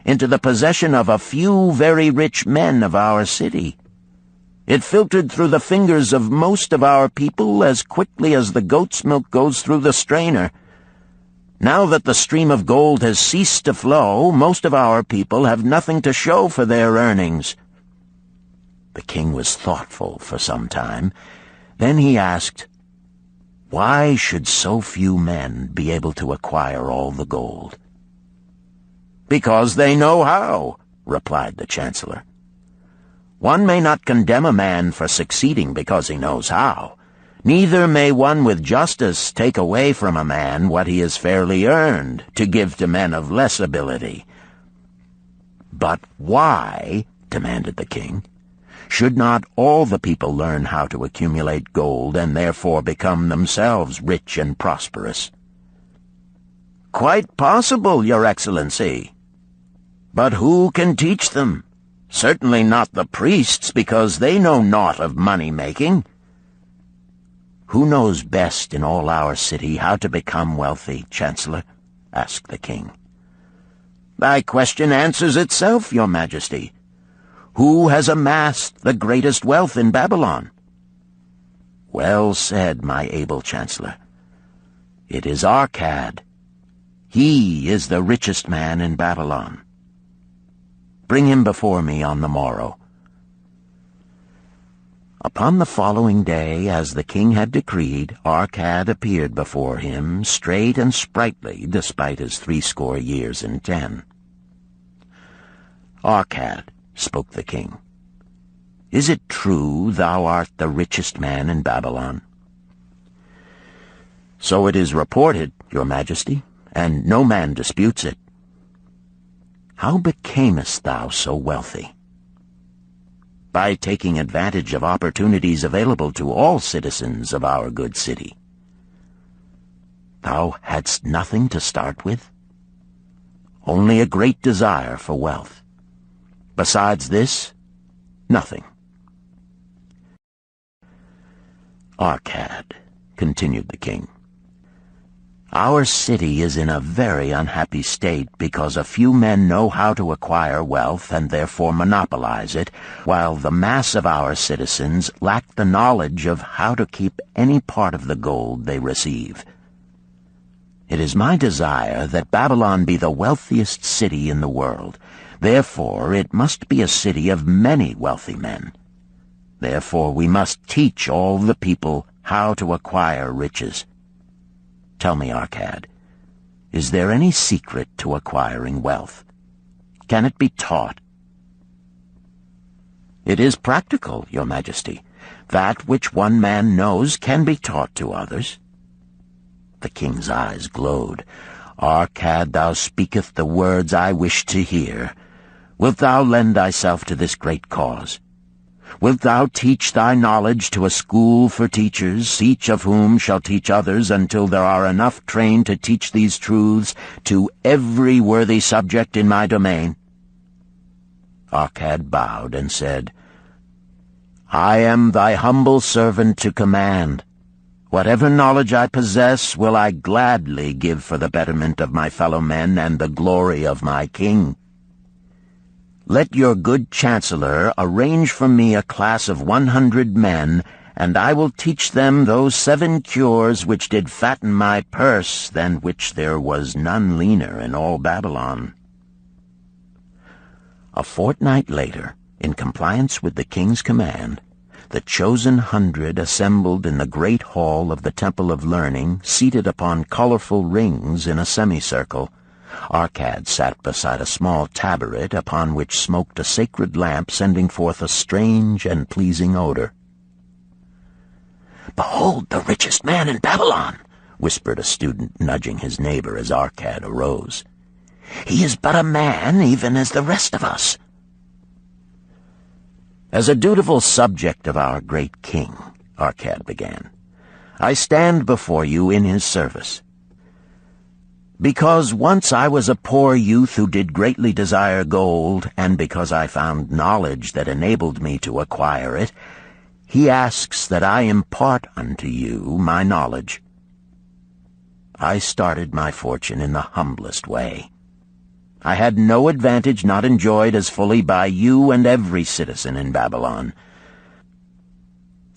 "into the possession of a few very rich men of our city. It filtered through the fingers of most of our people as quickly as the goat's milk goes through the strainer. Now that the stream of gold has ceased to flow, most of our people have nothing to show for their earnings." The king was thoughtful for some time. Then he asked, "Why should so few men be able to acquire all the gold?" "Because they know how," replied the chancellor. "One may not condemn a man for succeeding because he knows how. Neither may one with justice take away from a man what he has fairly earned to give to men of less ability." "But why," demanded the king, "should not all the people learn how to accumulate gold and therefore become themselves rich and prosperous?" "Quite possible, Your Excellency. But who can teach them? Certainly not the priests, because they know naught of money-making." "Who knows best in all our city how to become wealthy, Chancellor?" asked the king. "Thy question answers itself, Your Majesty. Who has amassed the greatest wealth in Babylon?" "Well said, my able Chancellor. It is Arcad. He is the richest man in Babylon. Bring him before me on the morrow." Upon the following day, as the king had decreed, Arcad appeared before him, straight and sprightly, despite his 80 years and 10. "Arcad," spoke the king, "is it true thou art the richest man in Babylon?" "So it is reported, Your Majesty, and no man disputes it." "How becamest thou so wealthy?" "By taking advantage of opportunities available to all citizens of our good city." Thou hadst nothing to start with? Only a great desire for wealth. Besides this, nothing. Arcad, continued the king, our city is in a very unhappy state because a few men know how to acquire wealth and therefore monopolize it, while the mass of our citizens lack the knowledge of how to keep any part of the gold they receive. It is my desire that Babylon be the wealthiest city in the world. Therefore it must be a city of many wealthy men. Therefore we must teach all the people how to acquire riches. Tell me, Arcad, is there any secret to acquiring wealth? Can it be taught? It is practical, Your Majesty. That which one man knows can be taught to others. The king's eyes glowed. Arcad, thou speakest the words I wish to hear. Wilt thou lend thyself to this great cause? Wilt thou teach thy knowledge to a school for teachers, each of whom shall teach others until there are enough trained to teach these truths to every worthy subject in my domain? Arcad bowed and said, I am thy humble servant to command. Whatever knowledge I possess will I gladly give for the betterment of my fellow men and the glory of my king. Let your good chancellor arrange for me a class of 100 men, and I will teach them those 7 cures which did fatten my purse, than which there was none leaner in all Babylon. A fortnight later, in compliance with the king's command, the chosen 100 assembled in the great hall of the Temple of Learning, seated upon colorful rings in a semicircle. Arcad sat beside a small tabaret upon which smoked a sacred lamp sending forth a strange and pleasing odor. "Behold the richest man in Babylon," whispered a student, nudging his neighbor as Arcad arose. "He is but a man, even as the rest of us." "As a dutiful subject of our great king," Arcad began, "I stand before you in his service. Because once I was a poor youth who did greatly desire gold, and because I found knowledge that enabled me to acquire it, he asks that I impart unto you my knowledge. I started my fortune in the humblest way. I had no advantage not enjoyed as fully by you and every citizen in Babylon.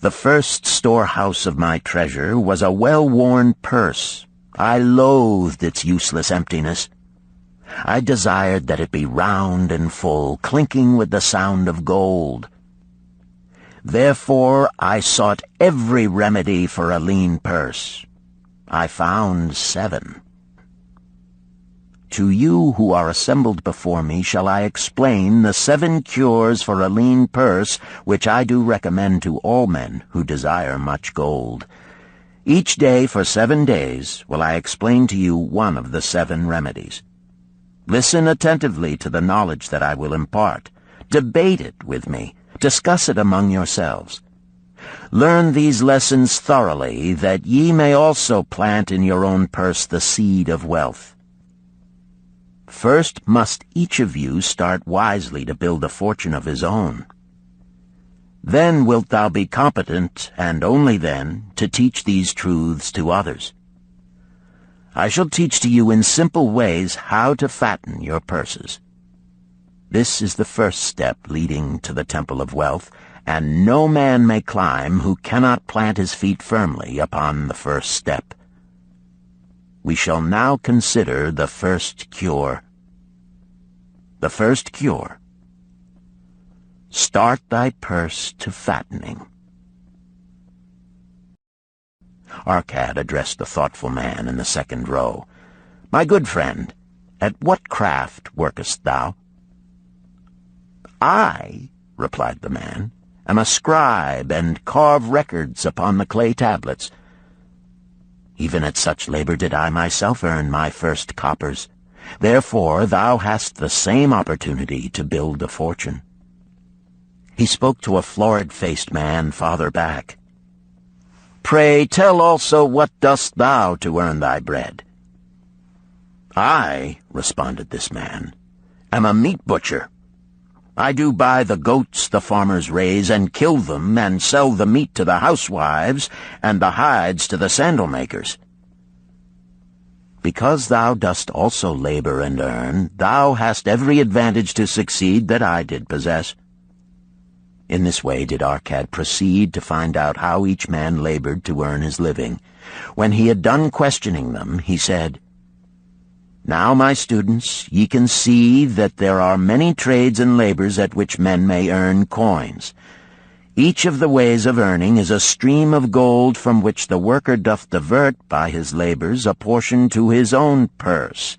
The first storehouse of my treasure was a well-worn purse. I loathed its useless emptiness. I desired that it be round and full, clinking with the sound of gold. Therefore I sought every remedy for a lean purse. I found 7. To you who are assembled before me shall I explain the 7 cures for a lean purse, which I do recommend to all men who desire much gold. Each day for 7 days will I explain to you one of the 7 remedies. Listen attentively to the knowledge that I will impart. Debate it with me. Discuss it among yourselves. Learn these lessons thoroughly, that ye may also plant in your own purse the seed of wealth. First must each of you start wisely to build a fortune of his own. Then wilt thou be competent, and only then, to teach these truths to others. I shall teach to you in simple ways how to fatten your purses. This is the first step leading to the Temple of Wealth, and no man may climb who cannot plant his feet firmly upon the first step. We shall now consider the first cure. The first cure. Start thy purse to fattening. Arcad addressed the thoughtful man in the second row. My good friend, at what craft workest thou? I, replied the man, am a scribe and carve records upon the clay tablets. Even at such labor did I myself earn my first coppers. Therefore thou hast the same opportunity to build a fortune. He spoke to a florid-faced man farther back. Pray tell also what dost thou to earn thy bread? I, responded this man, am a meat butcher. I do buy the goats the farmers raise and kill them and sell the meat to the housewives and the hides to the sandal makers. Because thou dost also labor and earn, thou hast every advantage to succeed that I did possess. In this way did Arcad proceed to find out how each man labored to earn his living. When he had done questioning them, he said, Now, my students, ye can see that there are many trades and labors at which men may earn coins. Each of the ways of earning is a stream of gold from which the worker doth divert by his labors a portion to his own purse.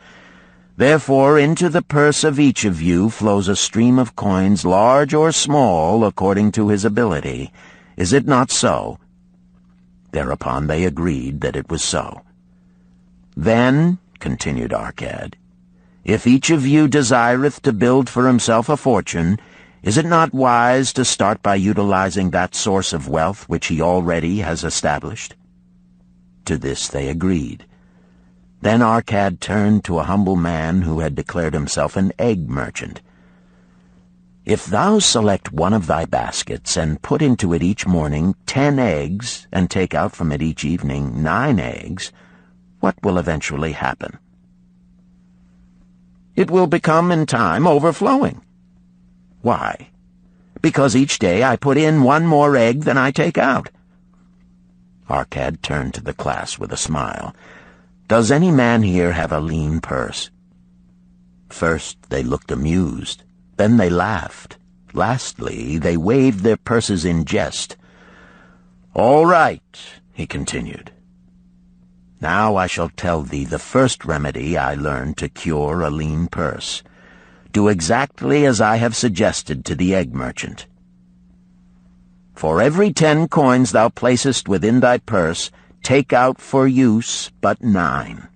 Therefore into the purse of each of you flows a stream of coins, large or small, according to his ability. Is it not so? Thereupon they agreed that it was so. Then, continued Arcad, if each of you desireth to build for himself a fortune, is it not wise to start by utilizing that source of wealth which he already has established? To this they agreed. Then Arcad turned to a humble man who had declared himself an egg merchant. If thou select one of thy baskets and put into it each morning 10 eggs, and take out from it each evening 9 eggs, what will eventually happen? It will become in time overflowing. Why? Because each day I put in 1 more egg than I take out. Arcad turned to the class with a smile. Does any man here have a lean purse? First they looked amused, then they laughed. Lastly, they waved their purses in jest. All right, he continued. Now I shall tell thee the first remedy I learned to cure a lean purse. Do exactly as I have suggested to the egg merchant. For every 10 coins thou placest within thy purse, take out for use but 9.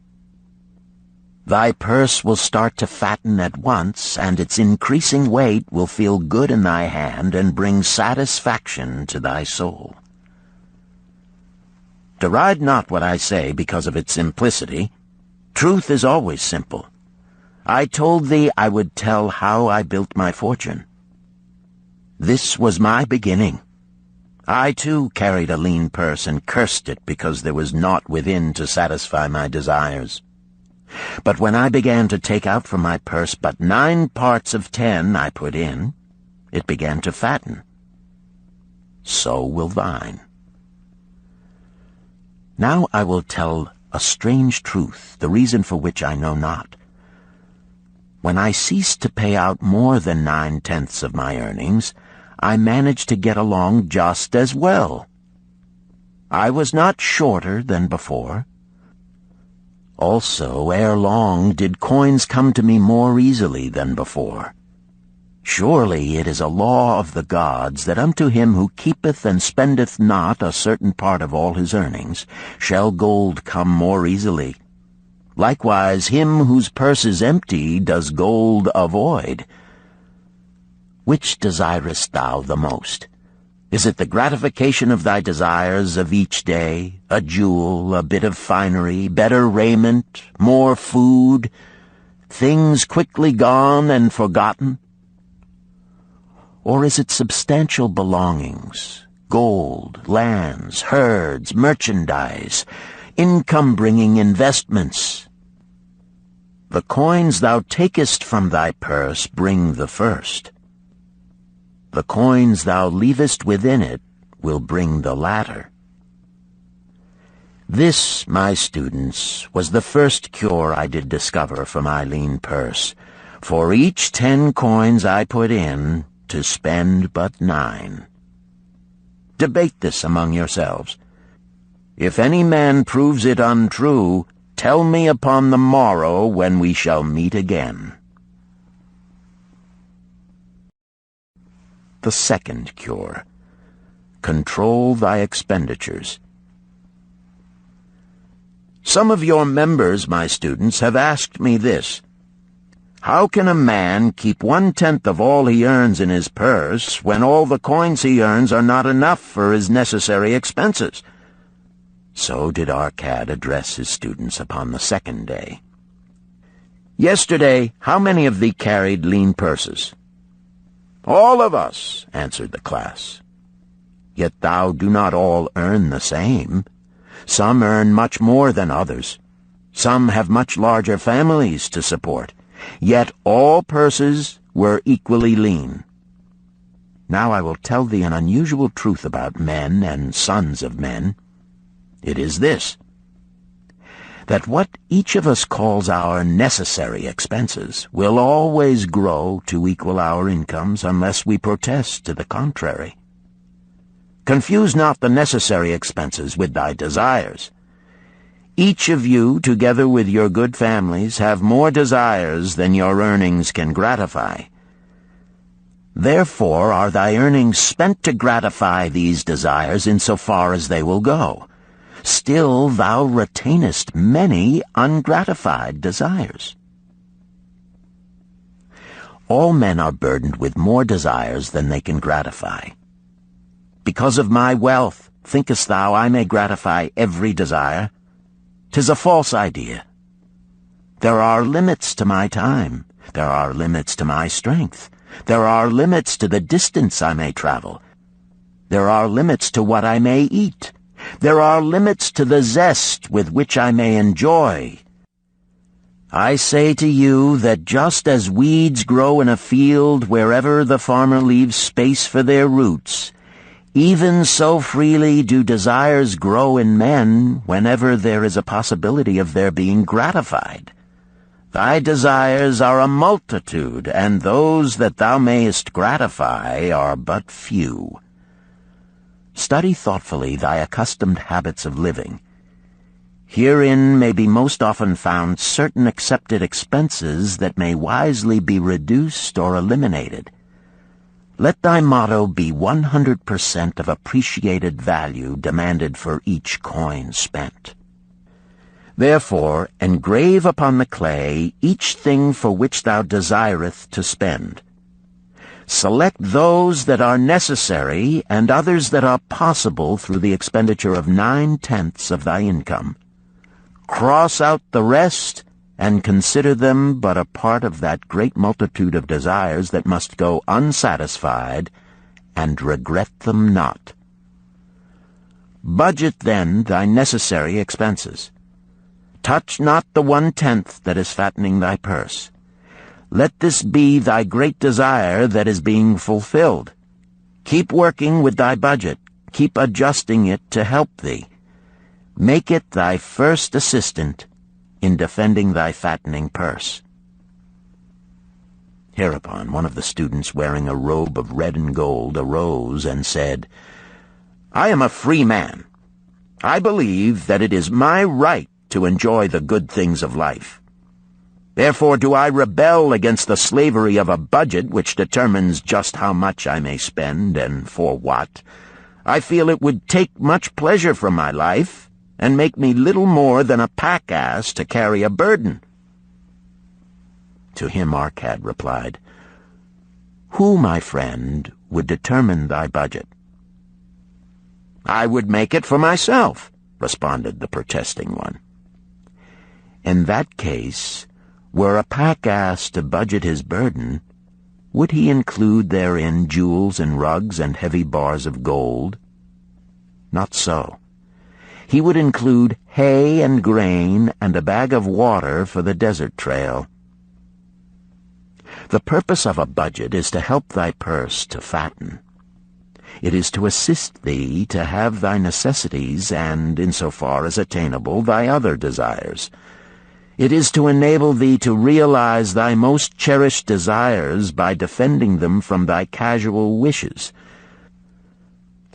Thy purse will start to fatten at once, and its increasing weight will feel good in thy hand and bring satisfaction to thy soul. Deride not what I say because of its simplicity. Truth is always simple. I told thee I would tell how I built my fortune. This was my beginning. I, too, carried a lean purse and cursed it because there was naught within to satisfy my desires. But when I began to take out from my purse but 9 parts of 10 I put in, it began to fatten. So will thine. Now I will tell a strange truth, the reason for which I know not. When I ceased to pay out more than 9/10 of my earnings, I managed to get along just as well. I was not shorter than before. Also, ere long did coins come to me more easily than before. Surely it is a law of the gods that unto him who keepeth and spendeth not a certain part of all his earnings shall gold come more easily. Likewise him whose purse is empty does gold avoid. Which desirest thou the most? Is it the gratification of thy desires of each day, a jewel, a bit of finery, better raiment, more food, things quickly gone and forgotten? Or is it substantial belongings, gold, lands, herds, merchandise, income-bringing investments? The coins thou takest from thy purse bring the first. The coins thou leavest within it will bring the latter. This, my students, was the first cure I did discover for my lean purse. For each 10 coins I put in, to spend but 9. Debate this among yourselves. If any man proves it untrue, tell me upon the morrow when we shall meet again. The second cure. Control thy expenditures. Some of your members, my students, have asked me this. How can a man keep 1/10 of all he earns in his purse when all the coins he earns are not enough for his necessary expenses? So did Arcad address his students upon the second day. "Yesterday, how many of thee carried lean purses?" "All of us," answered the class. "Yet thou do not all earn the same. Some earn much more than others. Some have much larger families to support. Yet all purses were equally lean. Now I will tell thee an unusual truth about men and sons of men. It is this: that what each of us calls our necessary expenses will always grow to equal our incomes unless we protest to the contrary. Confuse not the necessary expenses with thy desires. Each of you, together with your good families, have more desires than your earnings can gratify. Therefore are thy earnings spent to gratify these desires in so far as they will go. Still thou retainest many ungratified desires. All men are burdened with more desires than they can gratify. Because of my wealth, thinkest thou I may gratify every desire? 'Tis a false idea. There are limits to my time. There are limits to my strength. There are limits to the distance I may travel. There are limits to what I may eat. There are limits to the zest with which I may enjoy. I say to you that just as weeds grow in a field wherever the farmer leaves space for their roots, even so freely do desires grow in men whenever there is a possibility of their being gratified. Thy desires are a multitude, and those that thou mayest gratify are but few. Study thoughtfully thy accustomed habits of living. Herein may be most often found certain accepted expenses that may wisely be reduced or eliminated. Let thy motto be 100% of appreciated value demanded for each coin spent. Therefore, engrave upon the clay each thing for which thou desireth to spend. Select those that are necessary and others that are possible through the expenditure of 9/10 of thy income. Cross out the rest, and consider them but a part of that great multitude of desires that must go unsatisfied, and regret them not. Budget then thy necessary expenses. Touch not the 1/10 that is fattening thy purse. Let this be thy great desire that is being fulfilled. Keep working with thy budget. Keep adjusting it to help thee. Make it thy first assistant in defending thy fattening purse. Hereupon one of the students, wearing a robe of red and gold, arose and said, "I am a free man. I believe that it is my right to enjoy the good things of life. Therefore do I rebel against the slavery of a budget which determines just how much I may spend and for what. I feel it would take much pleasure from my life and make me little more than a pack-ass to carry a burden." To him Arcad replied, "Who, my friend, would determine thy budget?" "I would make it for myself," responded the protesting one. "In that case, were a pack-ass to budget his burden, would he include therein jewels and rugs and heavy bars of gold? Not so. He would include hay and grain and a bag of water for the desert trail. The purpose of a budget is to help thy purse to fatten. It is to assist thee to have thy necessities and, insofar as attainable, thy other desires. It is to enable thee to realize thy most cherished desires by defending them from thy casual wishes.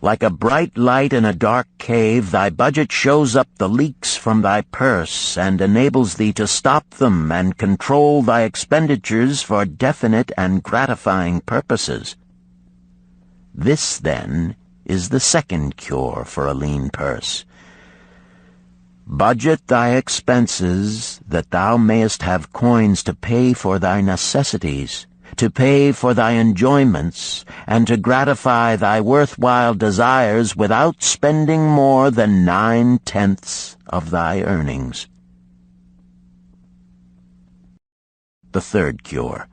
Like a bright light in a dark cave, thy budget shows up the leaks from thy purse and enables thee to stop them and control thy expenditures for definite and gratifying purposes. This, then, is the second cure for a lean purse. Budget thy expenses, that thou mayest have coins to pay for thy necessities, to pay for thy enjoyments, and to gratify thy worthwhile desires without spending more than 9/10 of thy earnings. The third cure: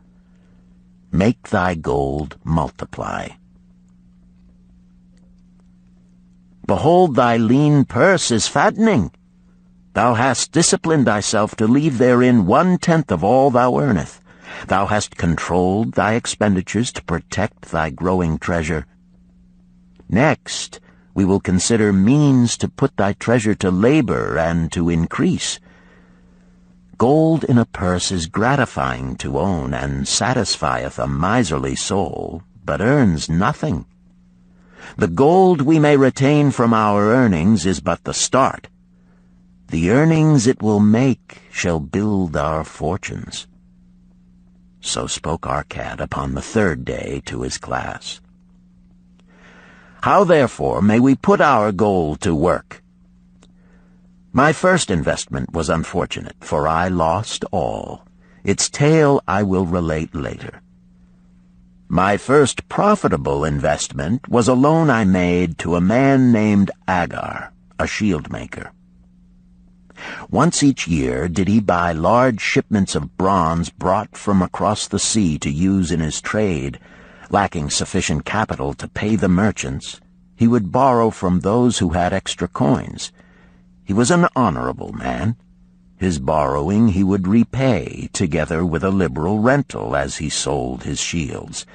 make thy gold multiply. Behold, thy lean purse is fattening. Thou hast disciplined thyself to leave therein 1/10 of all thou earnest. Thou hast controlled thy expenditures to protect thy growing treasure. Next, we will consider means to put thy treasure to labor and to increase. Gold in a purse is gratifying to own, and satisfieth a miserly soul, but earns nothing. The gold we may retain from our earnings is but the start. The earnings it will make shall build our fortunes. So spoke Arcad upon the third day to his class. How, therefore, may we put our gold to work? My first investment was unfortunate, for I lost all. Its tale I will relate later. My first profitable investment was a loan I made to a man named Agar, a shield maker. Once each year did he buy large shipments of bronze brought from across the sea to use in his trade. Lacking sufficient capital to pay the merchants, he would borrow from those who had extra coins. He was an honorable man. His borrowing he would repay, together with a liberal rental as he sold his shields.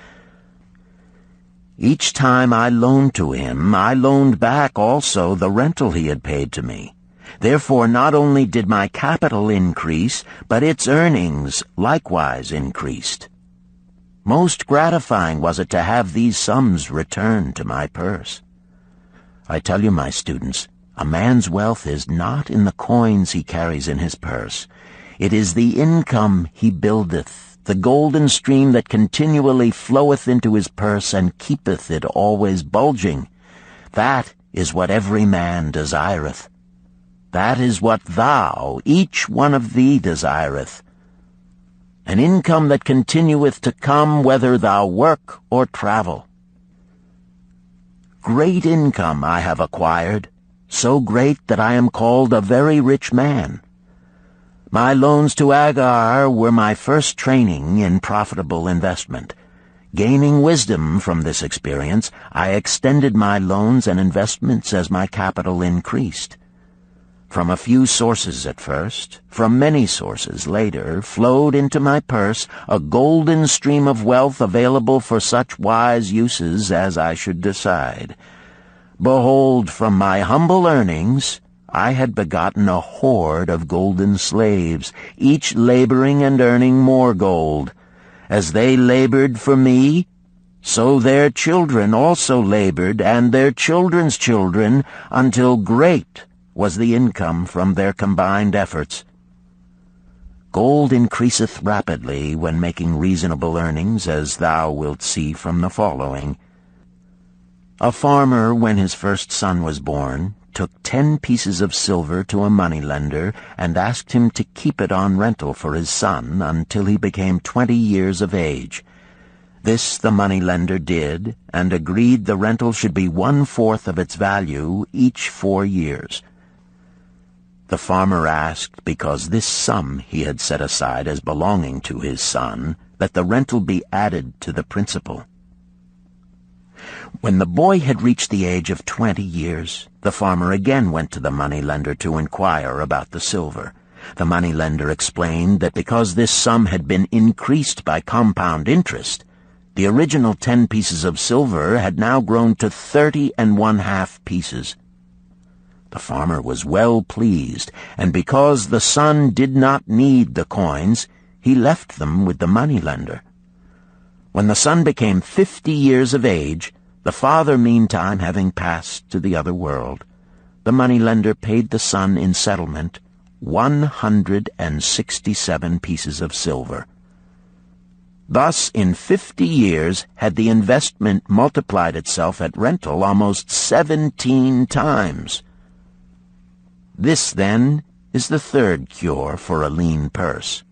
Each time I loaned to him, I loaned back also the rental he had paid to me. Therefore not only did my capital increase, but its earnings likewise increased. Most gratifying was it to have these sums returned to my purse. I tell you, my students, a man's wealth is not in the coins he carries in his purse. It is the income he buildeth, the golden stream that continually floweth into his purse and keepeth it always bulging. That is what every man desireth. That is what thou, each one of thee, desireth. An income that continueth to come whether thou work or travel. Great income I have acquired, so great that I am called a very rich man. My loans to Agar were my first training in profitable investment. Gaining wisdom from this experience, I extended my loans and investments as my capital increased. From a few sources at first, from many sources later, flowed into my purse a golden stream of wealth available for such wise uses as I should decide. Behold, from my humble earnings, I had begotten a horde of golden slaves, each laboring and earning more gold. As they labored for me, so their children also labored, and their children's children, until great was the income from their combined efforts. Gold increaseth rapidly when making reasonable earnings, as thou wilt see from the following. A farmer, when his first son was born, took 10 pieces of silver to a moneylender and asked him to keep it on rental for his son until he became 20 years of age. This the moneylender did, and agreed the rental should be 1/4 of its value each 4 years. The farmer asked, because this sum he had set aside as belonging to his son, that the rental be added to the principal. When the boy had reached the age of 20 years, the farmer again went to the moneylender to inquire about the silver. The moneylender explained that because this sum had been increased by compound interest, the original 10 pieces of silver had now grown to 30 1/2 pieces. The farmer was well pleased, and because the son did not need the coins, he left them with the moneylender. When the son became 50 years of age, the father meantime having passed to the other world, the moneylender paid the son in settlement 167 pieces of silver. Thus, in 50 years, had the investment multiplied itself at rental almost 17 times. This, then, is the third cure for a lean purse.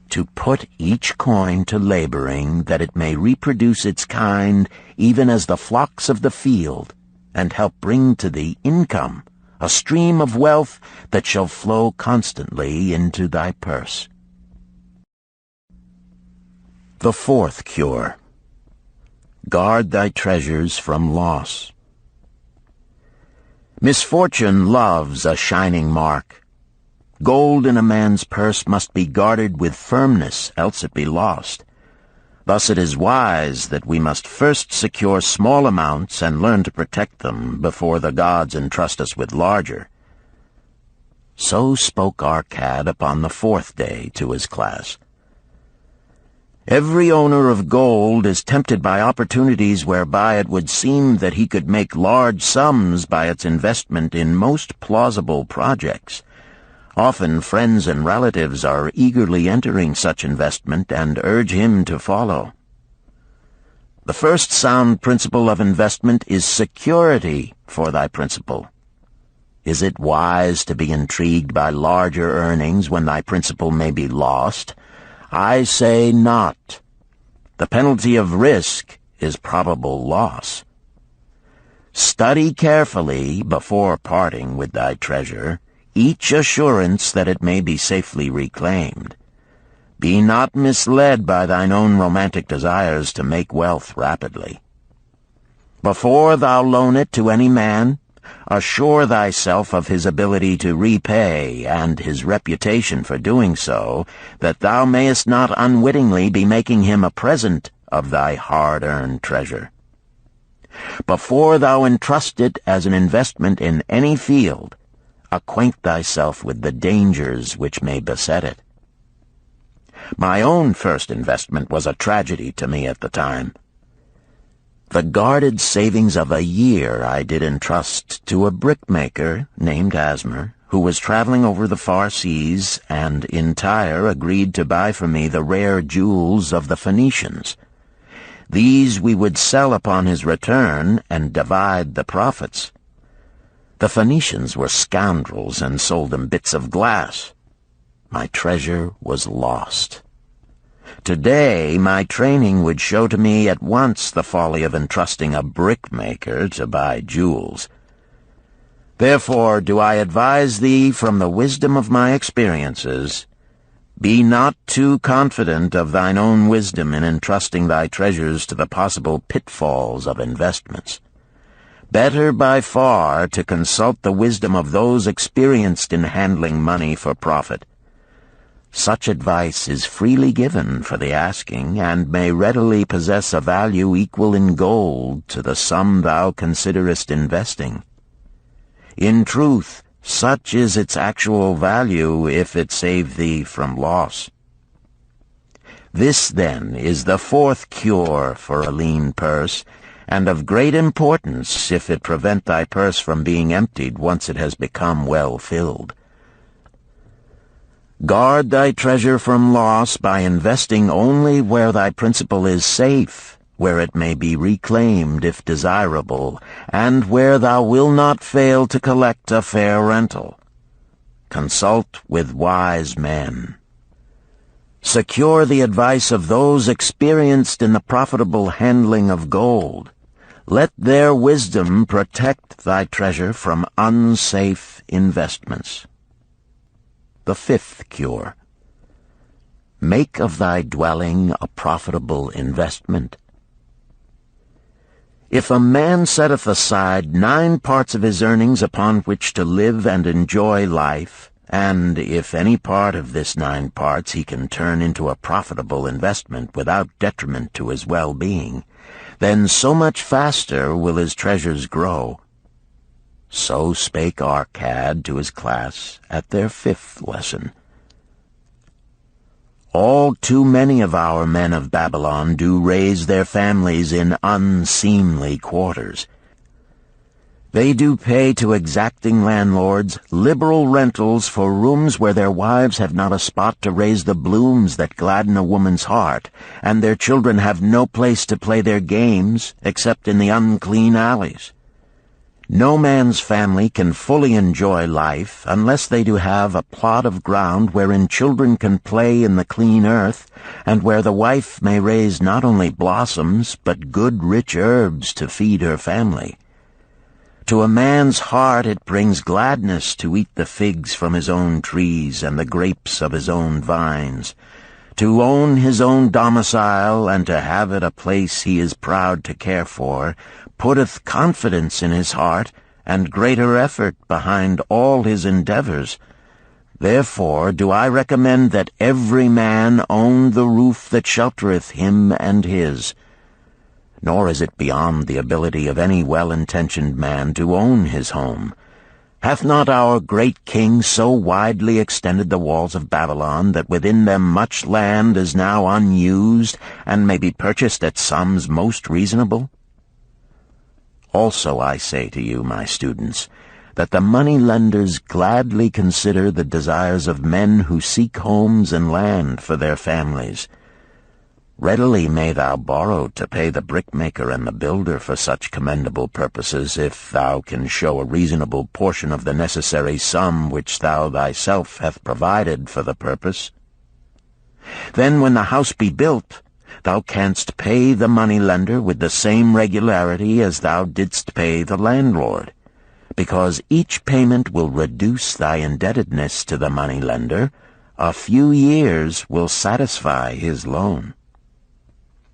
to put each coin to laboring, that it may reproduce its kind, even as the flocks of the field, and help bring to thee income, a stream of wealth that shall flow constantly into thy purse. The fourth cure. Guard thy treasures from loss. Misfortune loves a shining mark. Gold in a man's purse must be guarded with firmness, else it be lost. Thus it is wise that we must first secure small amounts and learn to protect them before the gods entrust us with larger. So spoke Arcad upon the fourth day to his class. Every owner of gold is tempted by opportunities whereby it would seem that he could make large sums by its investment in most plausible projects. Often friends and relatives are eagerly entering such investment and urge him to follow. The first sound principle of investment is security for thy principal. Is it wise to be intrigued by larger earnings when thy principal may be lost? I say not. The penalty of risk is probable loss. Study carefully, before parting with thy treasure, each assurance that it may be safely reclaimed. Be not misled by thine own romantic desires to make wealth rapidly. Before thou loan it to any man, assure thyself of his ability to repay and his reputation for doing so, that thou mayest not unwittingly be making him a present of thy hard-earned treasure. Before thou entrust it as an investment in any field, acquaint thyself with the dangers which may beset it. My own first investment was a tragedy to me at the time. The guarded savings of a year I did entrust to a brickmaker named Asmer, who was traveling over the far seas, and in Tyre agreed to buy for me the rare jewels of the Phoenicians. These we would sell upon his return and divide the profits. The Phoenicians were scoundrels and sold them bits of glass. My treasure was lost. Today, my training would show to me at once the folly of entrusting a brickmaker to buy jewels. Therefore do I advise thee from the wisdom of my experiences, be not too confident of thine own wisdom in entrusting thy treasures to the possible pitfalls of investments. Better by far to consult the wisdom of those experienced in handling money for profit. Such advice is freely given for the asking, and may readily possess a value equal in gold to the sum thou considerest investing. In truth, such is its actual value if it save thee from loss. This, then, is the fourth cure for a lean purse, and of great importance if it prevent thy purse from being emptied once it has become well filled. Guard thy treasure from loss by investing only where thy principal is safe, where it may be reclaimed if desirable, and where thou wilt not fail to collect a fair rental. Consult with wise men. Secure the advice of those experienced in the profitable handling of gold. Let their wisdom protect thy treasure from unsafe investments. The fifth cure. Make of thy dwelling a profitable investment. If a man setteth aside 9 parts of his earnings upon which to live and enjoy life, and if any part of this 9 parts he can turn into a profitable investment without detriment to his well-being, then so much faster will his treasures grow. So spake Arcad to his class at their 5th lesson. All too many of our men of Babylon do raise their families in unseemly quarters. They do pay to exacting landlords liberal rentals for rooms where their wives have not a spot to raise the blooms that gladden a woman's heart, and their children have no place to play their games except in the unclean alleys. No man's family can fully enjoy life unless they do have a plot of ground wherein children can play in the clean earth, and where the wife may raise not only blossoms, but good rich herbs to feed her family. To a man's heart it brings gladness to eat the figs from his own trees and the grapes of his own vines, to own his own domicile and to have it a place he is proud to care for, putteth confidence in his heart and greater effort behind all his endeavors. Therefore do I recommend that every man own the roof that sheltereth him and his. Nor is it beyond the ability of any well-intentioned man to own his home. Hath not our great king so widely extended the walls of Babylon that within them much land is now unused, and may be purchased at sums most reasonable? Also I say to you, my students, that the money-lenders gladly consider the desires of men who seek homes and land for their families. Readily may thou borrow to pay the brickmaker and the builder for such commendable purposes, if thou can show a reasonable portion of the necessary sum which thou thyself hast provided for the purpose. Then when the house be built, thou canst pay the money-lender with the same regularity as thou didst pay the landlord, because each payment will reduce thy indebtedness to the money-lender. A few years will satisfy his loan.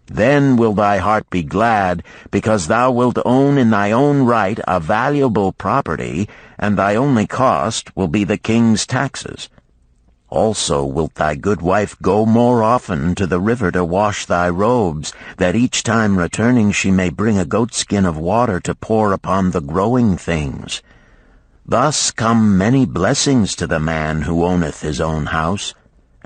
Then will thy heart be glad, because thou wilt own in thy own right a valuable property, and thy only cost will be the king's taxes. Also wilt thy good wife go more often to the river to wash thy robes, that each time returning she may bring a goatskin of water to pour upon the growing things. Thus come many blessings to the man who owneth his own house,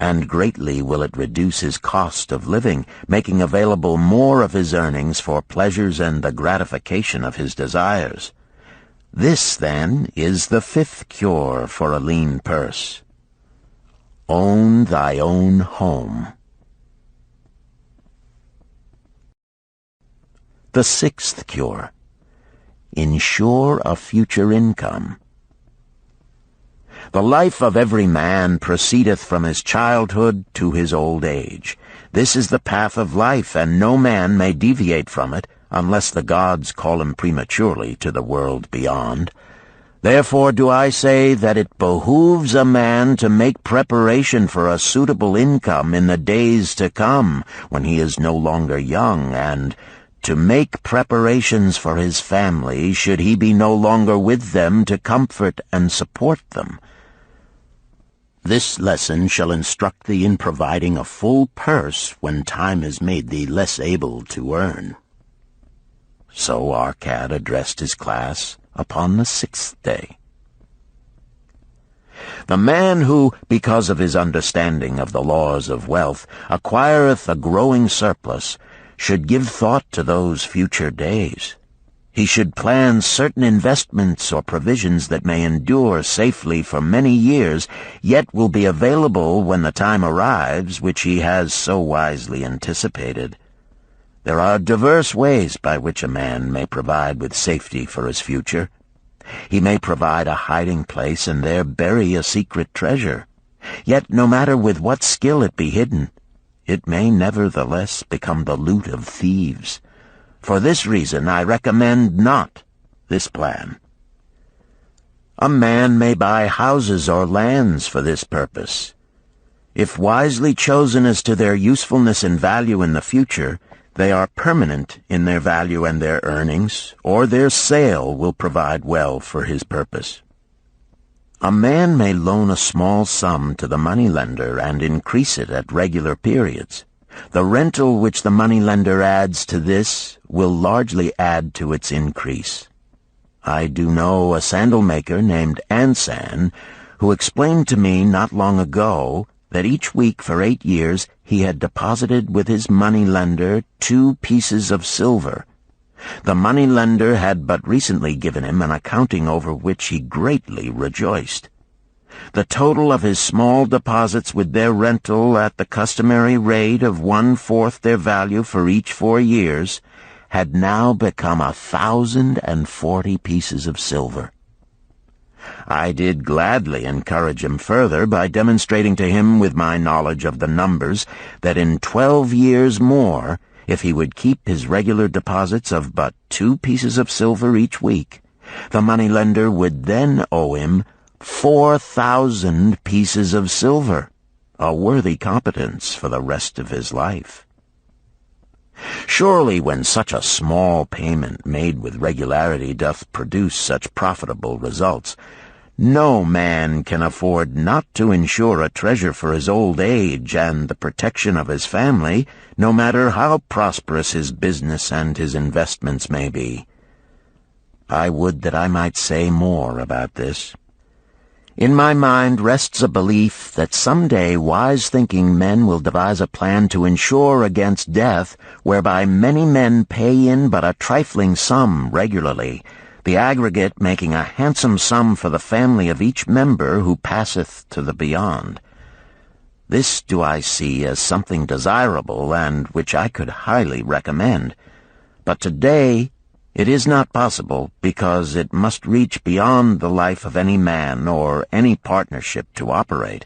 and greatly will it reduce his cost of living, making available more of his earnings for pleasures and the gratification of his desires. This, then, is the fifth cure for a lean purse. Own thy own home. The sixth cure. Ensure a future income. The life of every man proceedeth from his childhood to his old age. This is the path of life, and no man may deviate from it, unless the gods call him prematurely to the world beyond. Therefore do I say that it behooves a man to make preparation for a suitable income in the days to come, when he is no longer young, and to make preparations for his family, should he be no longer with them to comfort and support them. This lesson shall instruct thee in providing a full purse when time has made thee less able to earn. So Arcad addressed his class upon the sixth day. The man who, because of his understanding of the laws of wealth, acquireth a growing surplus, should give thought to those future days. He should plan certain investments or provisions that may endure safely for many years, yet will be available when the time arrives which he has so wisely anticipated. There are diverse ways by which a man may provide with safety for his future. He may provide a hiding place and there bury a secret treasure. Yet no matter with what skill it be hidden, it may nevertheless become the loot of thieves. For this reason I recommend not this plan. A man may buy houses or lands for this purpose. If wisely chosen as to their usefulness and value in the future, they are permanent in their value and their earnings, or their sale will provide well for his purpose. A man may loan a small sum to the moneylender and increase it at regular periods. The rental which the moneylender adds to this will largely add to its increase. I do know a sandal-maker named Ansan, who explained to me not long ago that each week for 8 years he had deposited with his moneylender 2 pieces of silver. The moneylender had but recently given him an accounting over which he greatly rejoiced. The total of his small deposits with their rental at the customary rate of 1/4 their value for each 4 years had now become 1,040 pieces of silver. I did gladly encourage him further by demonstrating to him with my knowledge of the numbers that in 12 years more, if he would keep his regular deposits of but 2 pieces of silver each week, the moneylender would then owe him 4,000 pieces of silver, a worthy competence for the rest of his life. Surely when such a small payment made with regularity doth produce such profitable results, no man can afford not to insure a treasure for his old age and the protection of his family, no matter how prosperous his business and his investments may be. I would that I might say more about this. In my mind rests a belief that someday wise-thinking men will devise a plan to insure against death, whereby many men pay in but a trifling sum regularly, the aggregate making a handsome sum for the family of each member who passeth to the beyond. This do I see as something desirable, and which I could highly recommend. But today it is not possible, because it must reach beyond the life of any man or any partnership to operate.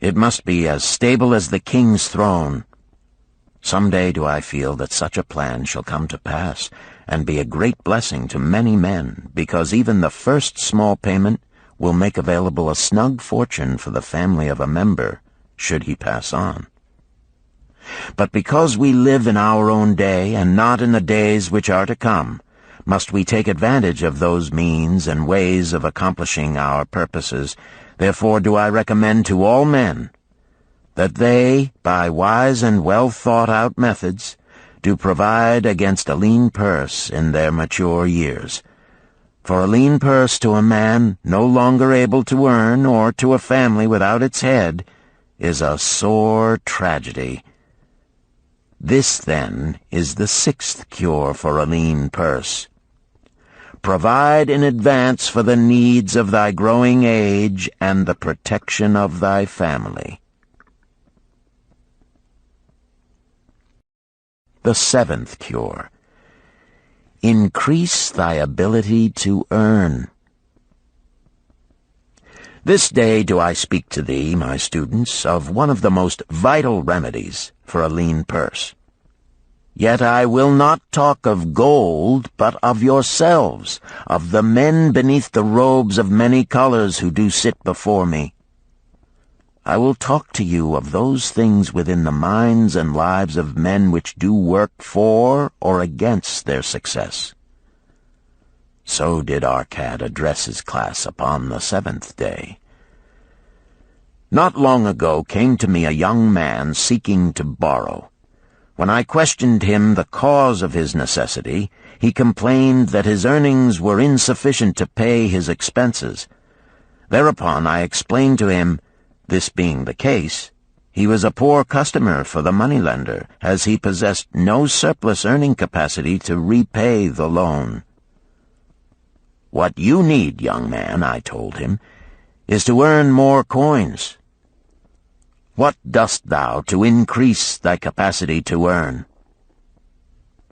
It must be as stable as the king's throne. Some day do I feel that such a plan shall come to pass, and be a great blessing to many men, because even the first small payment will make available a snug fortune for the family of a member, should he pass on. But because we live in our own day, and not in the days which are to come, must we take advantage of those means and ways of accomplishing our purposes. Therefore do I recommend to all men that they, by wise and well-thought-out methods, do provide against a lean purse in their mature years. For a lean purse to a man no longer able to earn, or to a family without its head, is a sore tragedy. This, then, is the 6th cure for a lean purse. Provide in advance for the needs of thy growing age and the protection of thy family. The 7th cure. Increase thy ability to earn. This day do I speak to thee, my students, of one of the most vital remedies for a lean purse. Yet I will not talk of gold, but of yourselves, of the men beneath the robes of many colors who do sit before me. I will talk to you of those things within the minds and lives of men which do work for or against their success. So did Arcad address his class upon the 7th day. Not long ago came to me a young man seeking to borrow. When I questioned him the cause of his necessity, he complained that his earnings were insufficient to pay his expenses. Thereupon I explained to him, this being the case, he was a poor customer for the moneylender, as he possessed no surplus earning capacity to repay the loan. What you need, young man, I told him, is to earn more coins. What dost thou to increase thy capacity to earn?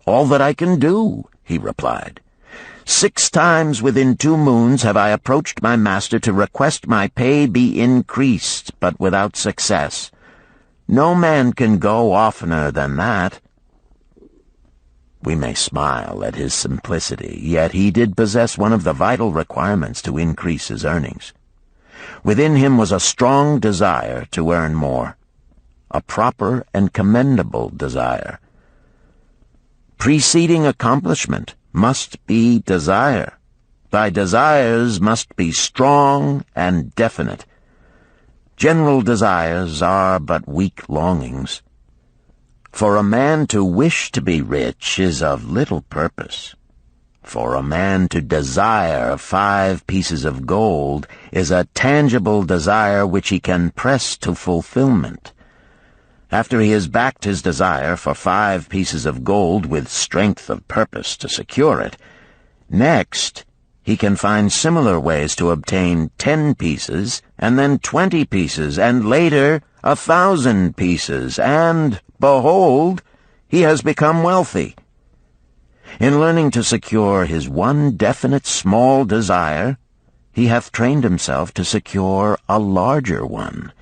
All that I can do, he replied. 6 times within 2 moons have I approached my master to request my pay be increased, but without success. No man can go oftener than that. We may smile at his simplicity, yet he did possess one of the vital requirements to increase his earnings. Within him was a strong desire to earn more, a proper and commendable desire. Preceding accomplishment must be desire. Thy desires must be strong and definite. General desires are but weak longings. For a man to wish to be rich is of little purpose. For a man to desire 5 pieces of gold is a tangible desire which he can press to fulfillment. After he has backed his desire for 5 pieces of gold with strength of purpose to secure it, next he can find similar ways to obtain 10 pieces, and then 20 pieces, and later 1,000 pieces, and, behold, he has become wealthy. In learning to secure his one definite small desire, he hath trained himself to secure a larger one.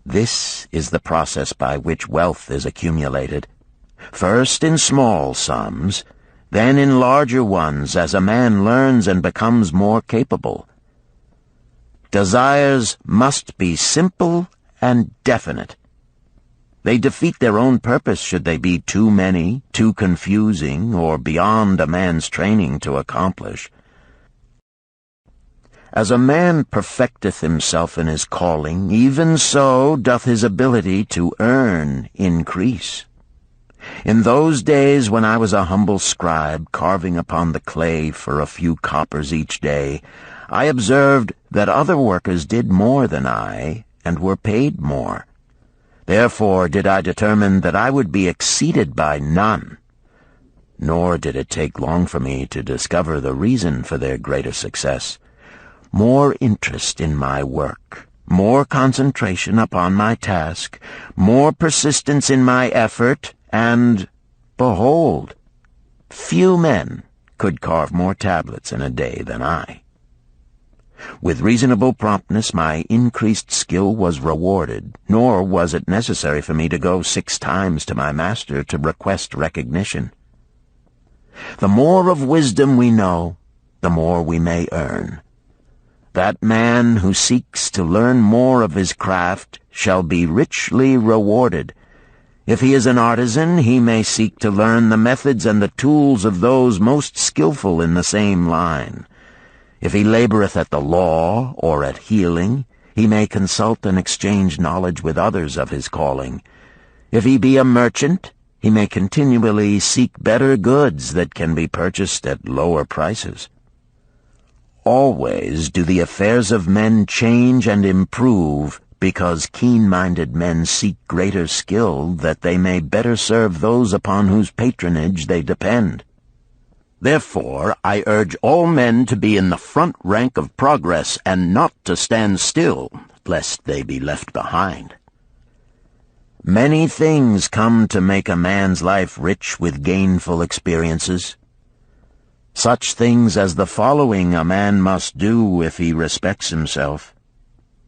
This is the process by which wealth is accumulated, first in small sums, then in larger ones as a man learns and becomes more capable. Desires must be simple and definite. They defeat their own purpose should they be too many, too confusing, or beyond a man's training to accomplish. As a man perfecteth himself in his calling, even so doth his ability to earn increase. In those days when I was a humble scribe carving upon the clay for a few coppers each day, I observed that other workers did more than I, and were paid more. Therefore did I determine that I would be exceeded by none. Nor did it take long for me to discover the reason for their greater success. More interest in my work, more concentration upon my task, more persistence in my effort, and, behold, few men could carve more tablets in a day than I. With reasonable promptness my increased skill was rewarded, nor was it necessary for me to go 6 times to my master to request recognition. The more of wisdom we know, the more we may earn. That man who seeks to learn more of his craft shall be richly rewarded. If he is an artisan, he may seek to learn the methods and the tools of those most skillful in the same line. If he laboreth at the law or at healing, he may consult and exchange knowledge with others of his calling. If he be a merchant, he may continually seek better goods that can be purchased at lower prices. Always do the affairs of men change and improve, because keen-minded men seek greater skill that they may better serve those upon whose patronage they depend. Therefore, I urge all men to be in the front rank of progress and not to stand still, lest they be left behind. Many things come to make a man's life rich with gainful experiences. Such things as the following a man must do if he respects himself.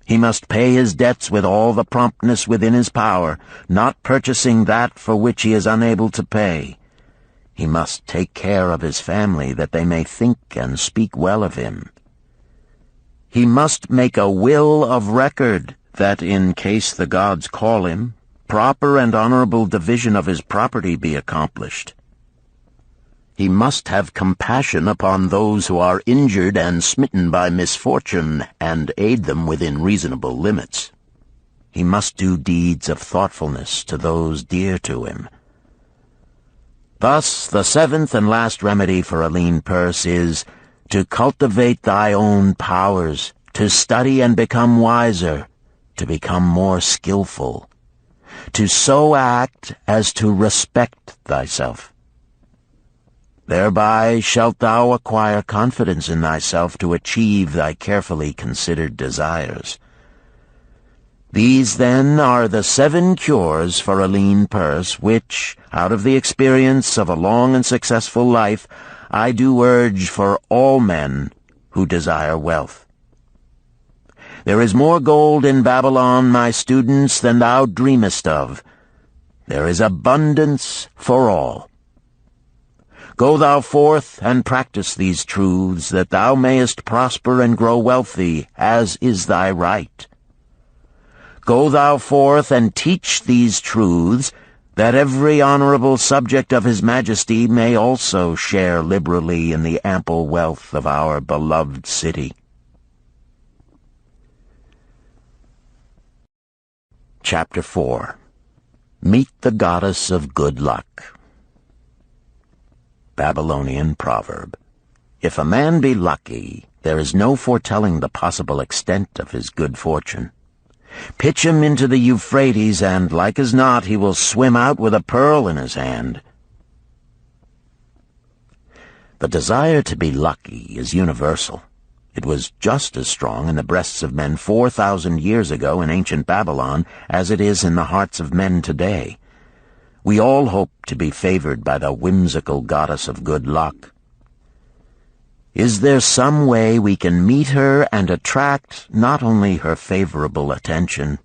He must pay his debts with all the promptness within his power, not purchasing that for which he is unable to pay. He must take care of his family that they may think and speak well of him. He must make a will of record that, in case the gods call him, proper and honorable division of his property be accomplished. He must have compassion upon those who are injured and smitten by misfortune, and aid them within reasonable limits. He must do deeds of thoughtfulness to those dear to him. Thus, the 7th and last remedy for a lean purse is to cultivate thy own powers, to study and become wiser, to become more skillful, to so act as to respect thyself. Thereby shalt thou acquire confidence in thyself to achieve thy carefully considered desires. These, then, are the 7 cures for a lean purse, which, out of the experience of a long and successful life, I do urge for all men who desire wealth. There is more gold in Babylon, my students, than thou dreamest of. There is abundance for all. Go thou forth and practice these truths, that thou mayest prosper and grow wealthy, as is thy right. Go thou forth and teach these truths, that every honorable subject of his majesty may also share liberally in the ample wealth of our beloved city. Chapter 4. Meet the Goddess of Good Luck. Babylonian Proverb. If a man be lucky, there is no foretelling the possible extent of his good fortune. Pitch him into the Euphrates, and, like as not, he will swim out with a pearl in his hand. The desire to be lucky is universal. It was just as strong in the breasts of men 4,000 years ago in ancient Babylon as it is in the hearts of men today. We all hope to be favored by the whimsical goddess of good luck. Is there some way we can meet her and attract not only her favorable attention,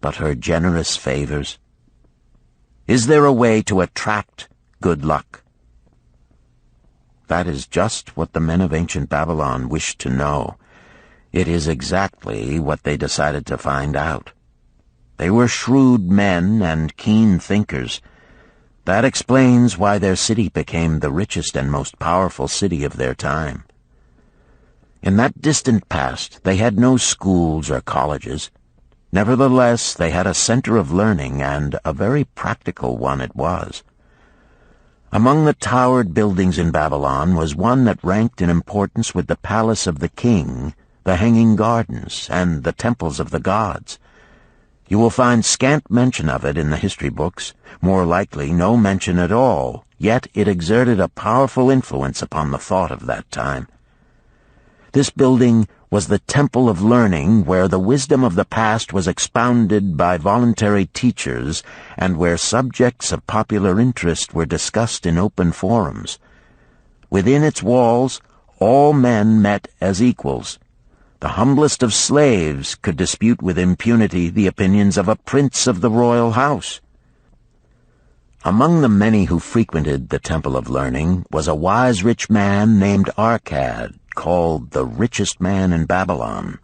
but her generous favors? Is there a way to attract good luck? That is just what the men of ancient Babylon wished to know. It is exactly what they decided to find out. They were shrewd men and keen thinkers. That explains why their city became the richest and most powerful city of their time. In that distant past, they had no schools or colleges. Nevertheless, they had a center of learning, and a very practical one it was. Among the towered buildings in Babylon was one that ranked in importance with the palace of the king, the hanging gardens, and the temples of the gods. You will find scant mention of it in the history books, more likely no mention at all, yet it exerted a powerful influence upon the thought of that time. This building was the temple of learning, where the wisdom of the past was expounded by voluntary teachers and where subjects of popular interest were discussed in open forums. Within its walls, all men met as equals. The humblest of slaves could dispute with impunity the opinions of a prince of the royal house. Among the many who frequented the Temple of Learning was a wise rich man named Arcad, called the richest man in Babylon.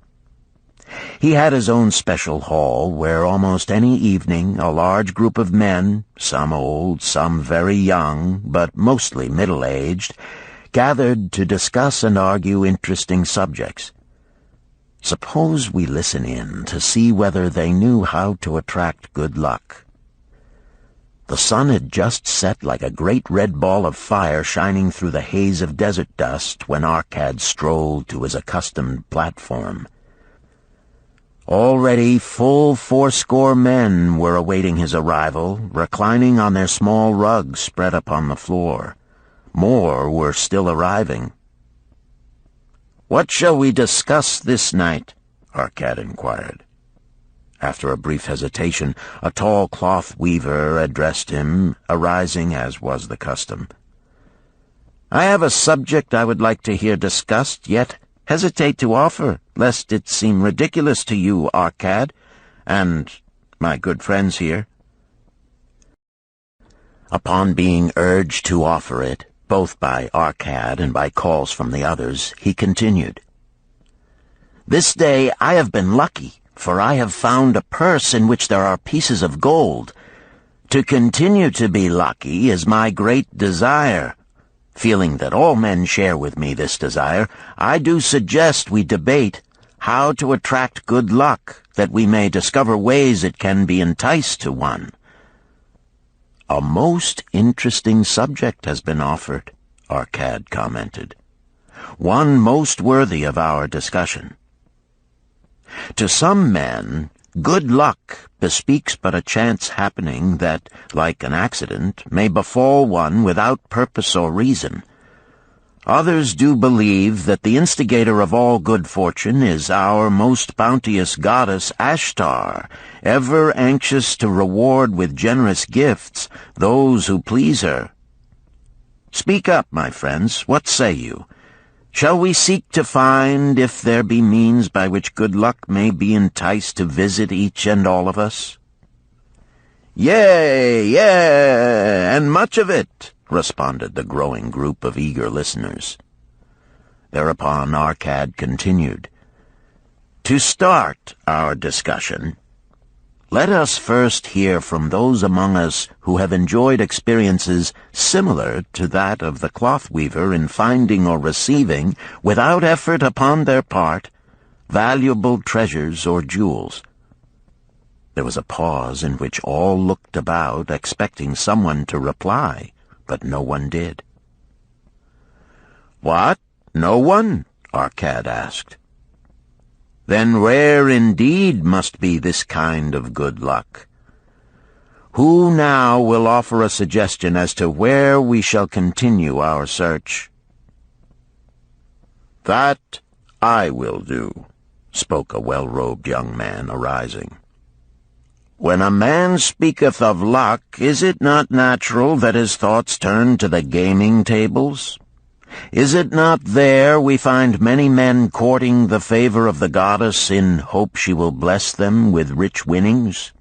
He had his own special hall where almost any evening a large group of men, some old, some very young, but mostly middle-aged, gathered to discuss and argue interesting subjects. Suppose we listen in to see whether they knew how to attract good luck. The sun had just set like a great red ball of fire shining through the haze of desert dust when Arcad strolled to his accustomed platform. Already full 80 men were awaiting his arrival, reclining on their small rugs spread upon the floor. More were still arriving. "What shall we discuss this night?" Arcad inquired. After a brief hesitation, a tall cloth weaver addressed him, arising as was the custom. "I have a subject I would like to hear discussed, yet hesitate to offer, lest it seem ridiculous to you, Arcad, and my good friends here." Upon being urged to offer it, both by Arcad and by calls from the others, he continued, "This day I have been lucky, for I have found a purse in which there are pieces of gold. To continue to be lucky is my great desire. Feeling that all men share with me this desire, I do suggest we debate how to attract good luck, that we may discover ways it can be enticed to one." "A most interesting subject has been offered," Arcad commented. "One most worthy of our discussion. To some men, good luck bespeaks but a chance happening that, like an accident, may befall one without purpose or reason. Others do believe that the instigator of all good fortune is our most bounteous goddess Ashtar, ever anxious to reward with generous gifts those who please her. Speak up, my friends, what say you? Shall we seek to find if there be means by which good luck may be enticed to visit each and all of us?" "Yea, and much of it," responded the growing group of eager listeners. Thereupon Arcad continued, "To start our discussion, let us first hear from those among us who have enjoyed experiences similar to that of the cloth weaver in finding or receiving, without effort upon their part, valuable treasures or jewels." There was a pause in which all looked about, expecting someone to reply, but no one did. "What? No one?" Arcad asked. "Then rare indeed must be this kind of good luck. Who now will offer a suggestion as to where we shall continue our search?" "That I will do," spoke a well-robed young man, arising. When a man speaketh of luck, is it not natural that his thoughts turn to the gaming tables? Is it not there we find many men courting the favor of the goddess in hope she will bless them with rich winnings?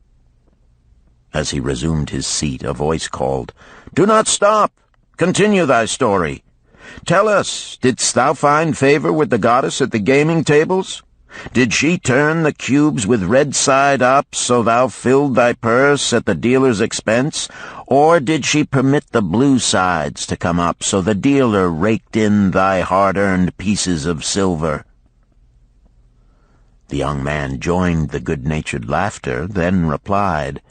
As he resumed his seat, a voice called, "Do not stop! Continue thy story. Tell us, didst thou find favor with the goddess at the gaming tables? Did she turn the cubes with red side up, so thou filled thy purse at the dealer's expense? Or did she permit the blue sides to come up, so the dealer raked in thy hard-earned pieces of silver?" The young man joined the good-natured laughter, then replied,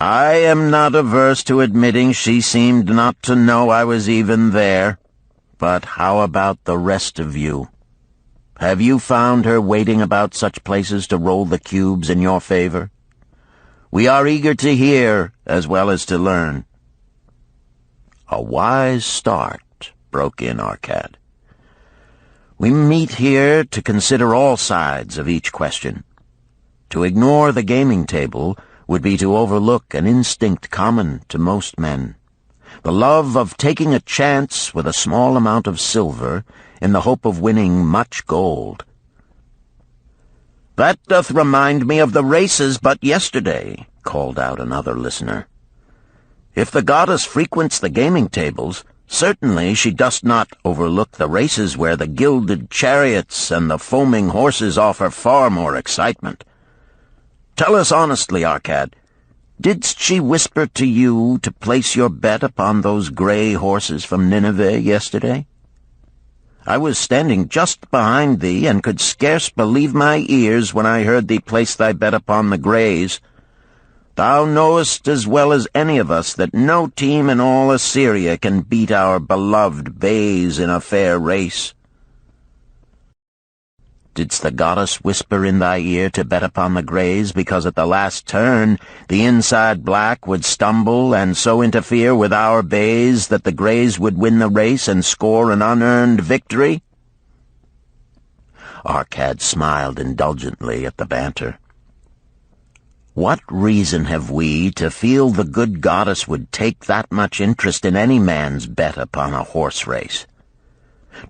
"I am not averse to admitting she seemed not to know I was even there. But how about the rest of you? Have you found her waiting about such places to roll the cubes in your favor? We are eager to hear as well as to learn." "A wise start," broke in Arcad. "We meet here to consider all sides of each question. To ignore the gaming table would be to overlook an instinct common to most men, the love of taking a chance with a small amount of silver in the hope of winning much gold." "That doth remind me of the races but yesterday," called out another listener. "If the goddess frequents the gaming tables, certainly she does not overlook the races where the gilded chariots and the foaming horses offer far more excitement. Tell us honestly, Arcad, didst she whisper to you to place your bet upon those gray horses from Nineveh yesterday? I was standing just behind thee, and could scarce believe my ears when I heard thee place thy bet upon the grays. Thou knowest as well as any of us that no team in all Assyria can beat our beloved bays in a fair race. Didst the goddess whisper in thy ear to bet upon the grays, because at the last turn the inside black would stumble and so interfere with our bays that the grays would win the race and score an unearned victory?" Arcad smiled indulgently at the banter. "What reason have we to feel the good goddess would take that much interest in any man's bet upon a horse race?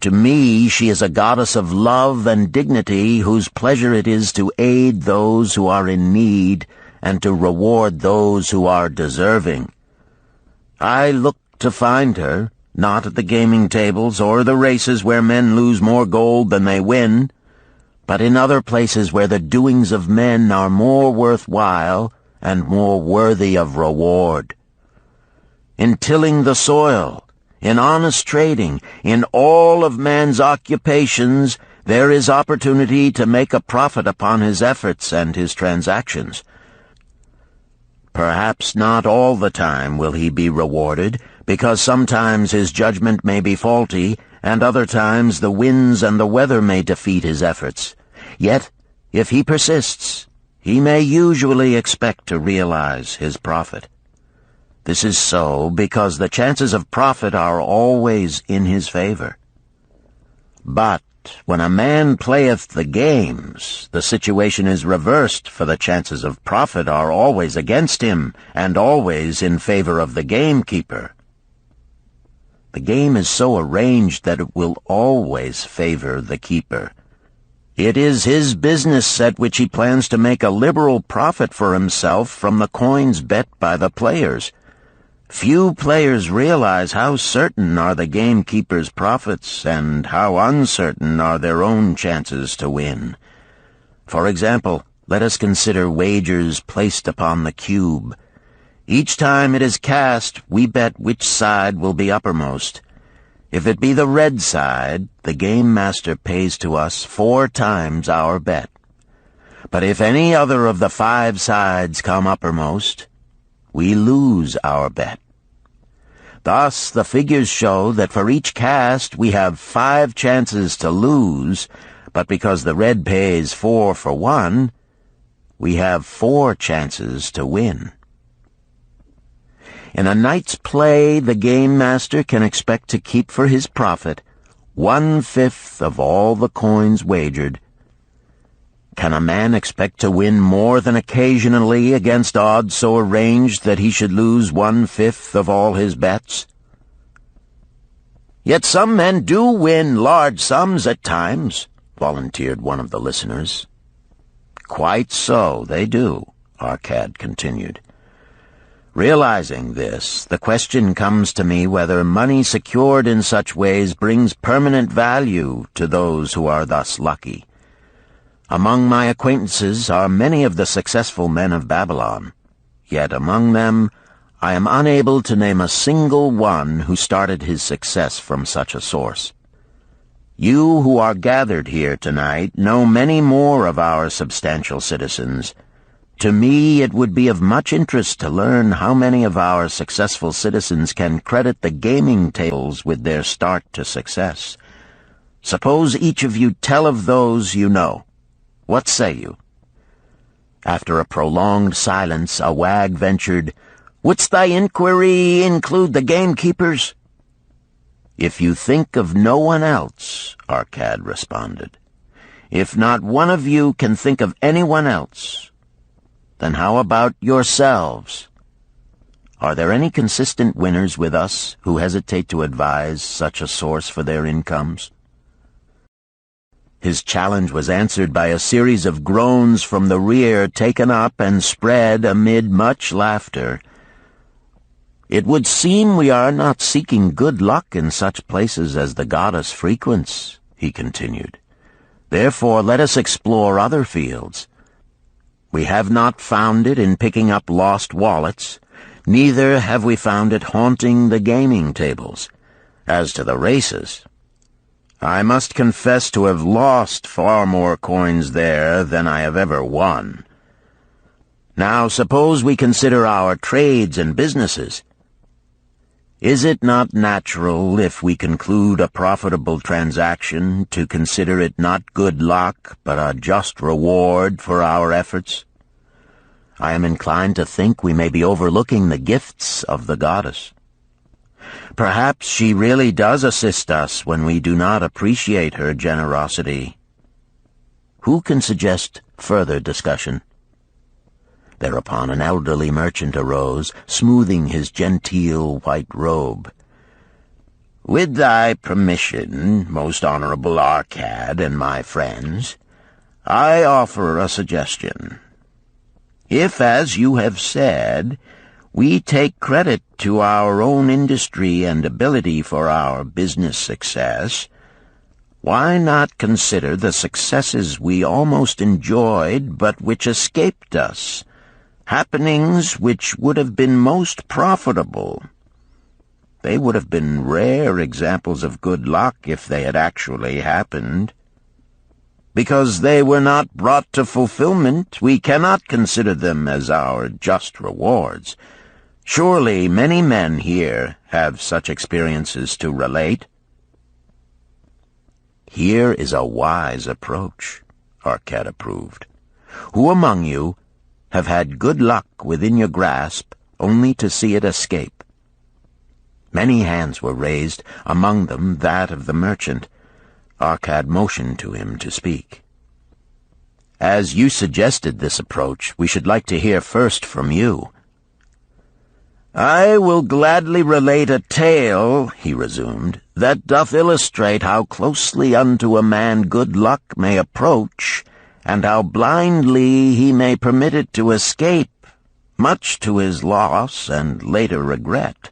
To me, she is a goddess of love and dignity, whose pleasure it is to aid those who are in need and to reward those who are deserving. I look to find her, not at the gaming tables or the races where men lose more gold than they win, but in other places where the doings of men are more worthwhile and more worthy of reward. In tilling the soil, in honest trading, in all of man's occupations, there is opportunity to make a profit upon his efforts and his transactions. Perhaps not all the time will he be rewarded, because sometimes his judgment may be faulty, and other times the winds and the weather may defeat his efforts. Yet, if he persists, he may usually expect to realize his profit. This is so because the chances of profit are always in his favor. But when a man playeth the games, the situation is reversed, for the chances of profit are always against him, and always in favor of the gamekeeper. The game is so arranged that it will always favor the keeper. It is his business at which he plans to make a liberal profit for himself from the coins bet by the players. Few players realize how certain are the gamekeeper's profits and how uncertain are their own chances to win. For example, let us consider wagers placed upon the cube. Each time it is cast, we bet which side will be uppermost. If it be the red side, the game master pays to us 4 times our bet. But if any other of the 5 sides come uppermost, we lose our bet. Thus, the figures show that for each cast we have 5 chances to lose, but because the red pays 4 for 1, we have 4 chances to win. In a night's play, the game master can expect to keep for his profit 1/5 of all the coins wagered. Can a man expect to win more than occasionally against odds so arranged that he should lose 1/5 of all his bets? Yet some men do win large sums at times, volunteered one of the listeners. Quite so, they do, Arcad continued. Realizing this, the question comes to me whether money secured in such ways brings permanent value to those who are thus lucky. Among my acquaintances are many of the successful men of Babylon, yet among them I am unable to name a single one who started his success from such a source. You who are gathered here tonight know many more of our substantial citizens. To me, it would be of much interest to learn how many of our successful citizens can credit the gaming tables with their start to success. Suppose each of you tell of those you know. What say you? After a prolonged silence, a wag ventured, "Wouldst thy inquiry include the gamekeepers?" "If you think of no one else," Arcad responded. "If not one of you can think of anyone else, then how about yourselves? Are there any consistent winners with us who hesitate to advise such a source for their incomes?" His challenge was answered by a series of groans from the rear, taken up and spread amid much laughter. "It would seem we are not seeking good luck in such places as the goddess frequents," he continued. "Therefore let us explore other fields. We have not found it in picking up lost wallets, neither have we found it haunting the gaming tables. As to the races, I must confess to have lost far more coins there than I have ever won. Now suppose we consider our trades and businesses. Is it not natural, if we conclude a profitable transaction, to consider it not good luck, but a just reward for our efforts? I am inclined to think we may be overlooking the gifts of the goddess. Perhaps she really does assist us when we do not appreciate her generosity. Who can suggest further discussion?" Thereupon an elderly merchant arose, smoothing his genteel white robe. "With thy permission, most honorable Arcad and my friends, I offer a suggestion. If, as you have said, we take credit to our own industry and ability for our business success, why not consider the successes we almost enjoyed but which escaped us, happenings which would have been most profitable? They would have been rare examples of good luck if they had actually happened. Because they were not brought to fulfillment, we cannot consider them as our just rewards. Surely many men here have such experiences to relate." "Here is a wise approach," Arcad approved. "Who among you have had good luck within your grasp only to see it escape?" Many hands were raised, among them that of the merchant. Arcad motioned to him to speak. "As you suggested this approach, we should like to hear first from you." "I will gladly relate a tale," he resumed, "that doth illustrate how closely unto a man good luck may approach, and how blindly he may permit it to escape, much to his loss and later regret.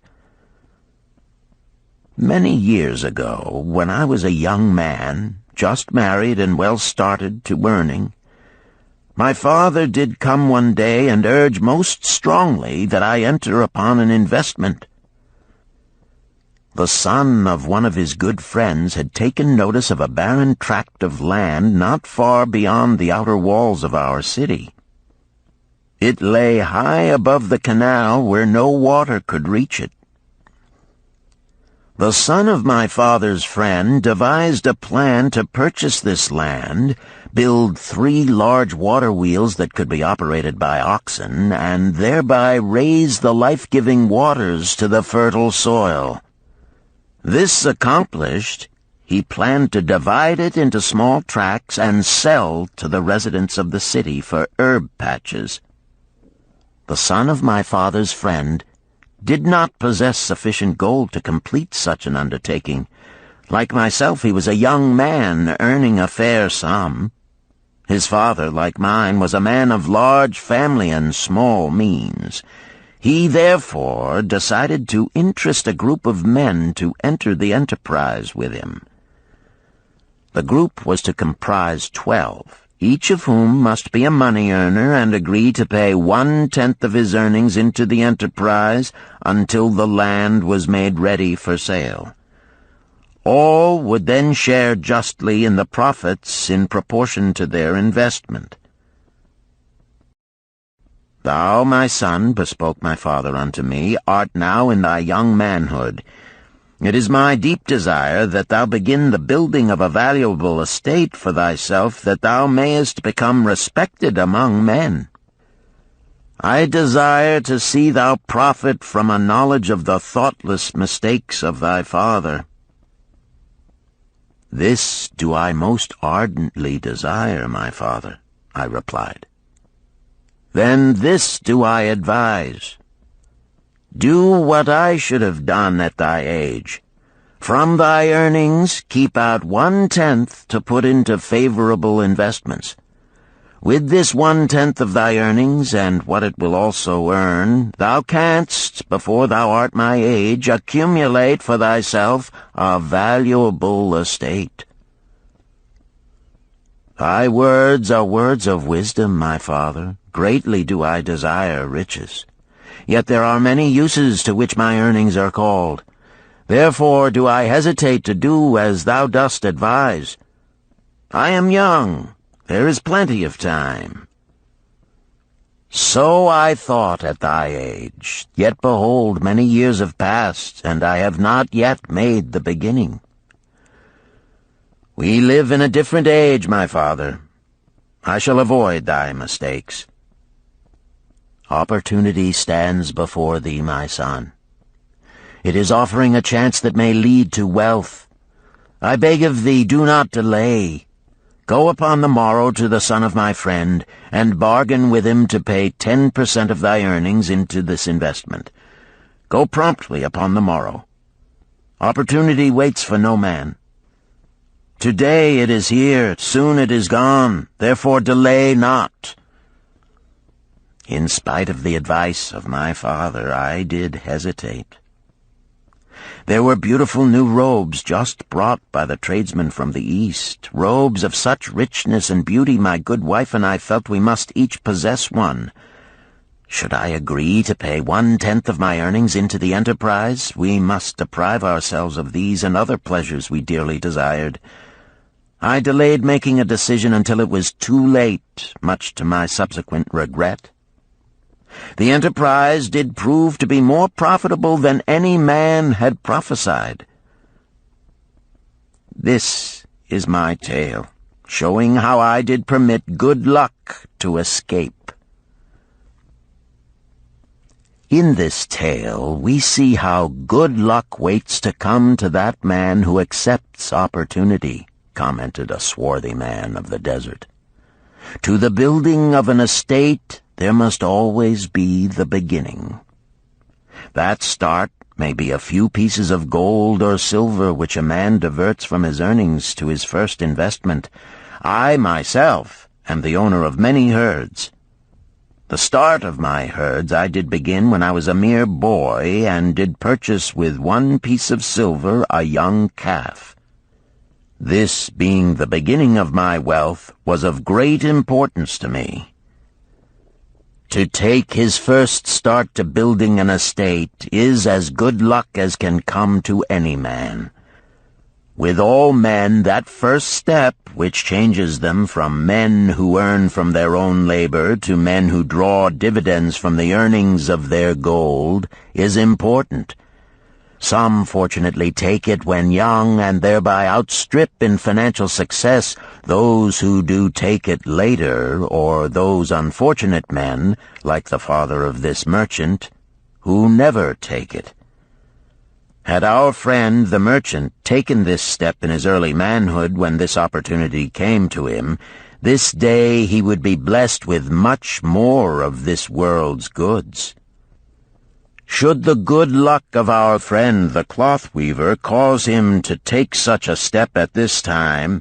Many years ago, when I was a young man, just married and well started to earning, my father did come one day and urge most strongly that I enter upon an investment. The son of one of his good friends had taken notice of a barren tract of land not far beyond the outer walls of our city. It lay high above the canal where no water could reach it. The son of my father's friend devised a plan to purchase this land, build 3 large water wheels that could be operated by oxen, and thereby raise the life-giving waters to the fertile soil. This accomplished, he planned to divide it into small tracts and sell to the residents of the city for herb patches. The son of my father's friend did not possess sufficient gold to complete such an undertaking. Like myself, he was a young man earning a fair sum. His father, like mine, was a man of large family and small means. He therefore decided to interest a group of men to enter the enterprise with him. The group was to comprise 12, each of whom must be a money earner and agree to pay 1/10 of his earnings into the enterprise until the land was made ready for sale. All would then share justly in the profits in proportion to their investment. "Thou, my son," bespoke my father unto me, "art now in thy young manhood. It is my deep desire that thou begin the building of a valuable estate for thyself, that thou mayest become respected among men. I desire to see thou profit from a knowledge of the thoughtless mistakes of thy father." "This do I most ardently desire, my father," I replied. "Then this do I advise. Do what I should have done at thy age. From thy earnings keep out 1/10 to put into favorable investments. With this 1/10 of thy earnings, and what it will also earn, thou canst, before thou art my age, accumulate for thyself a valuable estate." "Thy words are words of wisdom, my father. Greatly do I desire riches. Yet there are many uses to which my earnings are called. Therefore do I hesitate to do as thou dost advise. I am young. There is plenty of time." "So I thought at thy age. Yet behold, many years have passed, and I have not yet made the beginning." "We live in a different age, my father. I shall avoid thy mistakes." "Opportunity stands before thee, my son. It is offering a chance that may lead to wealth. I beg of thee, do not delay. Go upon the morrow to the son of my friend, and bargain with him to pay 10% of thy earnings into this investment. Go promptly upon the morrow. Opportunity waits for no man. Today it is here, soon it is gone, therefore delay not." In spite of the advice of my father, I did hesitate. There were beautiful new robes just brought by the tradesmen from the East, robes of such richness and beauty my good wife and I felt we must each possess one. Should I agree to pay 1/10 of my earnings into the enterprise, we must deprive ourselves of these and other pleasures we dearly desired. I delayed making a decision until it was too late, much to my subsequent regret. The enterprise did prove to be more profitable than any man had prophesied. This is my tale, showing how I did permit good luck to escape. In this tale, we see how good luck waits to come to that man who accepts opportunity, commented a swarthy man of the desert. To the building of an estate, there must always be the beginning. That start may be a few pieces of gold or silver which a man diverts from his earnings to his first investment. I, myself, am the owner of many herds. The start of my herds I did begin when I was a mere boy, and did purchase with 1 piece of silver a young calf. This, being the beginning of my wealth, was of great importance to me. To take his first start to building an estate is as good luck as can come to any man. With all men, that first step, which changes them from men who earn from their own labor to men who draw dividends from the earnings of their gold, is important. Some fortunately take it when young and thereby outstrip in financial success those who do take it later, or those unfortunate men, like the father of this merchant, who never take it. Had our friend, the merchant, taken this step in his early manhood when this opportunity came to him, this day he would be blessed with much more of this world's goods. Should the good luck of our friend the cloth weaver cause him to take such a step at this time,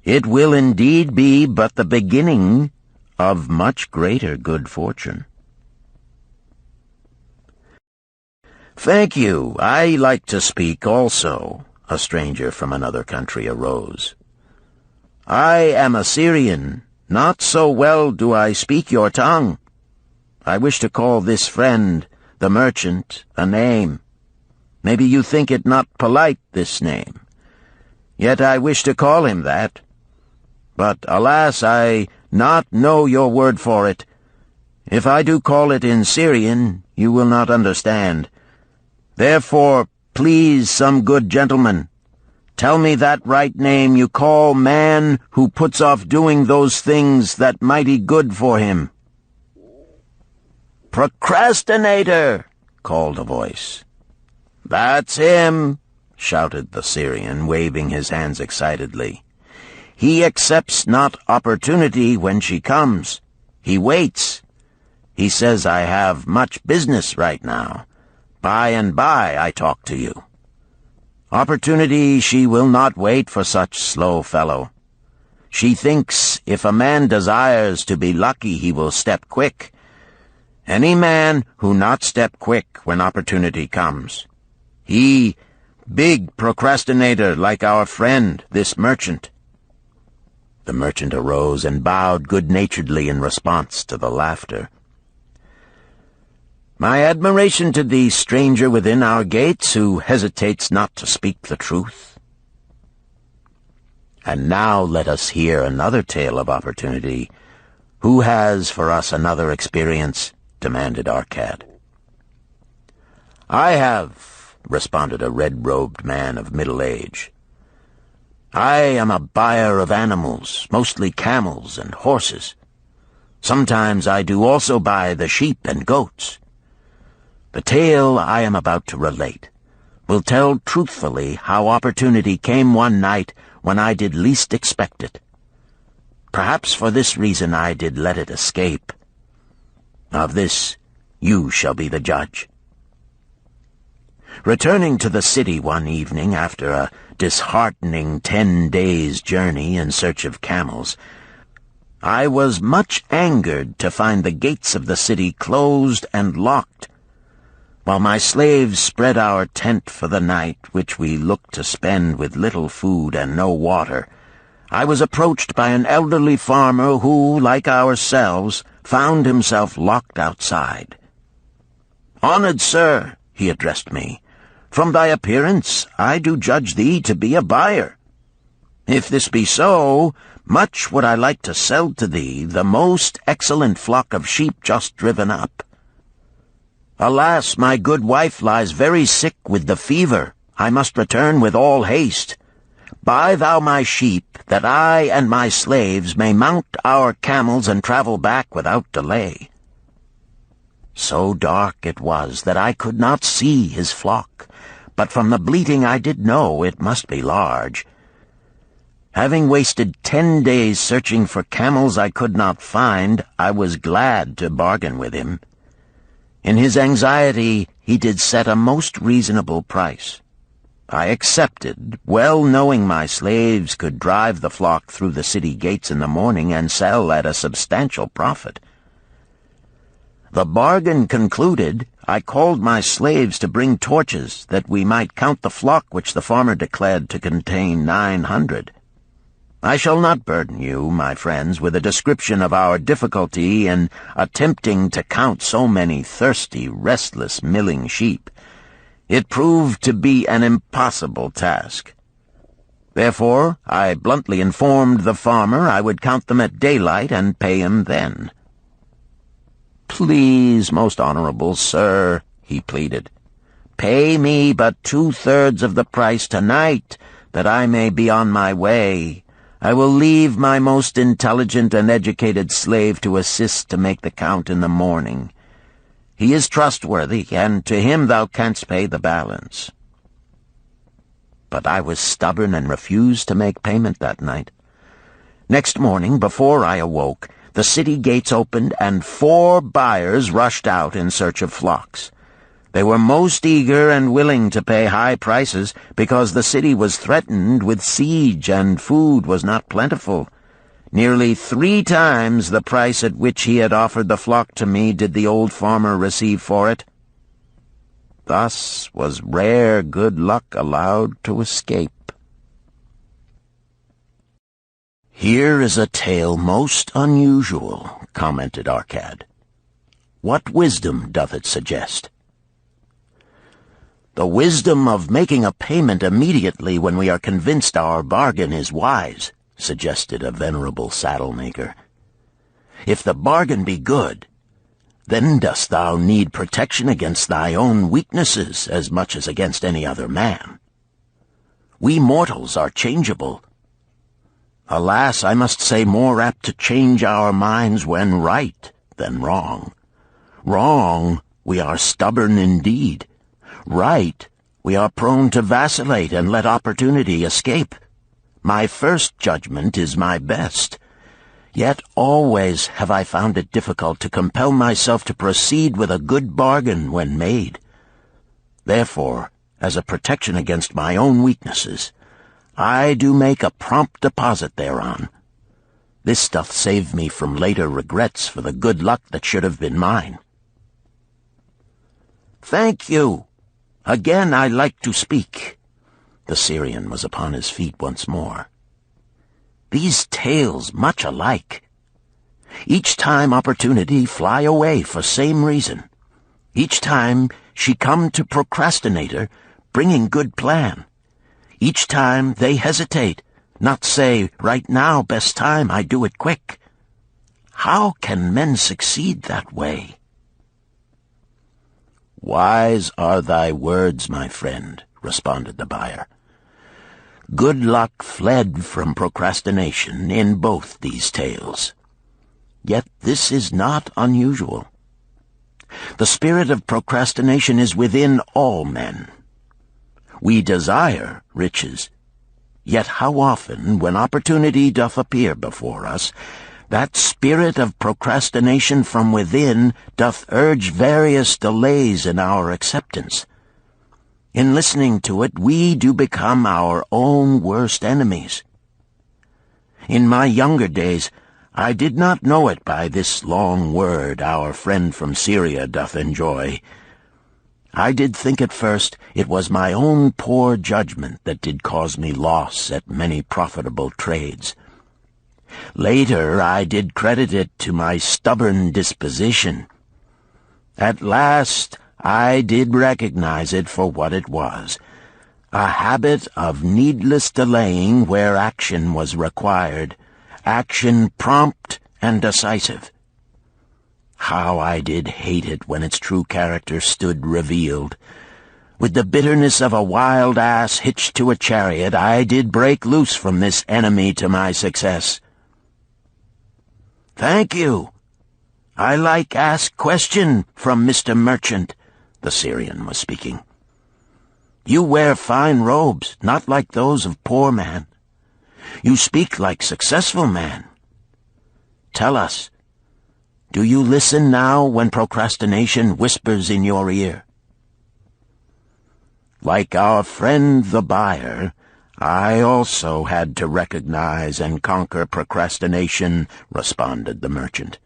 it will indeed be but the beginning of much greater good fortune. "Thank you. I like to speak also," a stranger from another country arose. "I am a Syrian. Not so well do I speak your tongue. I wish to call this friend, the merchant, a name. Maybe you think it not polite, this name. Yet I wish to call him that. But, alas, I not know your word for it. If I do call it in Syrian, you will not understand. Therefore, please, some good gentleman, tell me that right name you call man who puts off doing those things that mighty good for him." "Procrastinator!" called a voice. "That's him!" shouted the Syrian, waving his hands excitedly. "He accepts not opportunity when she comes. He waits. He says I have much business right now. By and by I talk to you. Opportunity she will not wait for such slow fellow. She thinks if a man desires to be lucky he will step quick. Any man who not step quick when opportunity comes. He, big procrastinator like our friend, this merchant." The merchant arose and bowed good-naturedly in response to the laughter. "My admiration to thee, stranger within our gates, who hesitates not to speak the truth." And now let us hear another tale of opportunity. "Who has for us another experience?" demanded Arcad. "I have," responded a red-robed man of middle age. "I am a buyer of animals, mostly camels and horses. Sometimes I do also buy the sheep and goats. The tale I am about to relate will tell truthfully how opportunity came one night when I did least expect it. Perhaps for this reason I did let it escape. Of this you shall be the judge. Returning to the city one evening after a disheartening 10 days' journey in search of camels, I was much angered to find the gates of the city closed and locked. While my slaves spread our tent for the night, which we looked to spend with little food and no water, I was approached by an elderly farmer who, like ourselves, found himself locked outside. "Honored sir," he addressed me, "from thy appearance I do judge thee to be a buyer. If this be so, much would I like to sell to thee the most excellent flock of sheep just driven up. Alas, my good wife lies very sick with the fever. I must return with all haste. Buy thou my sheep, that I and my slaves may mount our camels and travel back without delay." So dark it was that I could not see his flock, but from the bleating I did know it must be large. Having wasted 10 days searching for camels I could not find, I was glad to bargain with him. In his anxiety he did set a most reasonable price. I accepted, well knowing my slaves could drive the flock through the city gates in the morning and sell at a substantial profit. The bargain concluded, I called my slaves to bring torches that we might count the flock which the farmer declared to contain 900. I shall not burden you, my friends, with a description of our difficulty in attempting to count so many thirsty, restless, milling sheep. It proved to be an impossible task. Therefore, I bluntly informed the farmer I would count them at daylight and pay him then. "Please, most honorable sir," he pleaded, "pay me but 2/3 of the price tonight, that I may be on my way. I will leave my most intelligent and educated slave to assist to make the count in the morning. He is trustworthy, and to him thou canst pay the balance." but I was stubborn and refused to make payment that night. Next morning, before I awoke, the city gates opened and 4 buyers rushed out in search of flocks. They were most eager and willing to pay high prices because the city was threatened with siege and food was not plentiful. Nearly 3 times the price at which he had offered the flock to me did the old farmer receive for it. Thus was rare good luck allowed to escape. "Here is a tale most unusual," commented Arcad. "What wisdom doth it suggest?" "The wisdom of making a payment immediately when we are convinced our bargain is wise," suggested a venerable saddle-maker. "If the bargain be good, then dost thou need protection against thy own weaknesses as much as against any other man. We mortals are changeable. Alas, I must say more apt to change our minds when right than wrong. Wrong, we are stubborn indeed. Right, we are prone to vacillate and let opportunity escape. My first judgment is my best. Yet always have I found it difficult to compel myself to proceed with a good bargain when made. Therefore, as a protection against my own weaknesses, I do make a prompt deposit thereon. This doth save me from later regrets for the good luck that should have been mine." "Thank you. Again I like to speak." The Syrian was upon his feet once more. "These tales much alike. Each time opportunity fly away for same reason. Each time she come to procrastinator, bringing good plan. Each time they hesitate, not say, right now, best time, I do it quick. How can men succeed that way?" "Wise are thy words, my friend," responded the buyer. "Good luck fled from procrastination in both these tales. Yet this is not unusual. The spirit of procrastination is within all men. We desire riches, yet how often, when opportunity doth appear before us, that spirit of procrastination from within doth urge various delays in our acceptance. In listening to it, we do become our own worst enemies. In my younger days, I did not know it by this long word our friend from Syria doth enjoy. I did think at first it was my own poor judgment that did cause me loss at many profitable trades. Later I did credit it to my stubborn disposition. At last I did recognize it for what it was, a habit of needless delaying where action was required, action prompt and decisive. How I did hate it when its true character stood revealed. With the bitterness of a wild ass hitched to a chariot, I did break loose from this enemy to my success. "Thank you. I like ask question from Mr. Merchant," the Syrian was speaking. "You wear fine robes, not like those of poor man. You speak like successful man. Tell us, do you listen now when procrastination whispers in your ear?" "Like our friend the buyer, I also had to recognize and conquer procrastination," responded the merchant.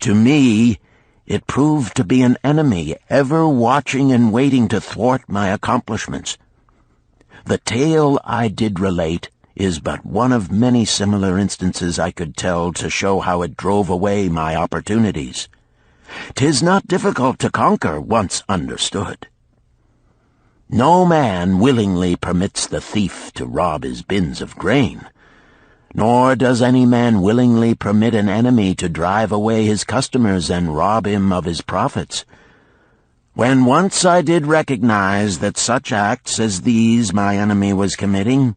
"To me, it proved to be an enemy ever watching and waiting to thwart my accomplishments. The tale I did relate is but one of many similar instances I could tell to show how it drove away my opportunities. 'Tis not difficult to conquer once understood. No man willingly permits the thief to rob his bins of grain, nor does any man willingly permit an enemy to drive away his customers and rob him of his profits. When once I did recognize that such acts as these my enemy was committing,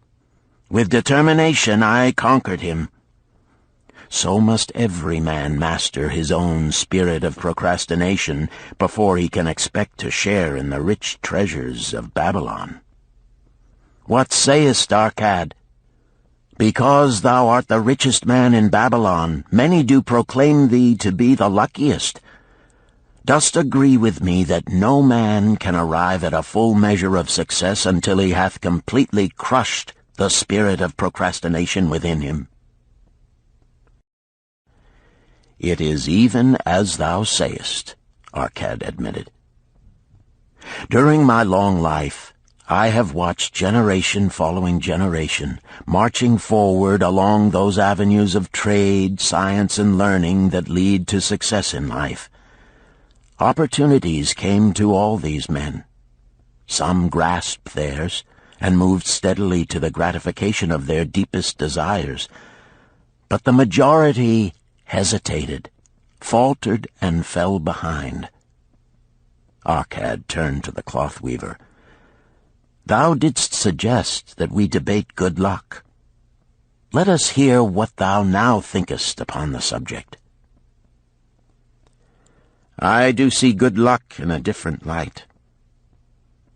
with determination I conquered him. So must every man master his own spirit of procrastination before he can expect to share in the rich treasures of Babylon. What sayest, Arcad? Because thou art the richest man in Babylon, many do proclaim thee to be the luckiest. Dost agree with me that no man can arrive at a full measure of success until he hath completely crushed the spirit of procrastination within him? It is even as thou sayest, Arcad admitted. During my long life, I have watched generation following generation, marching forward along those avenues of trade, science, and learning that lead to success in life. Opportunities came to all these men. Some grasped theirs and moved steadily to the gratification of their deepest desires, but the majority hesitated, faltered, and fell behind. Arcad turned to the cloth weaver. Thou didst suggest that we debate good luck. Let us hear what thou now thinkest upon the subject. I do see good luck in a different light.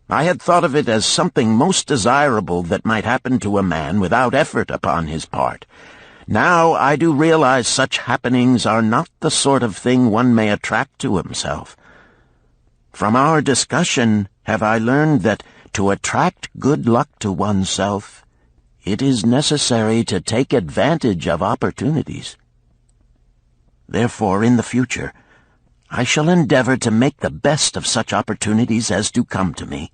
I had thought of it as something most desirable that might happen to a man without effort upon his part. Now I do realize such happenings are not the sort of thing one may attract to himself. From our discussion have I learned that to attract good luck to oneself, it is necessary to take advantage of opportunities. Therefore, in the future, I shall endeavor to make the best of such opportunities as do come to me.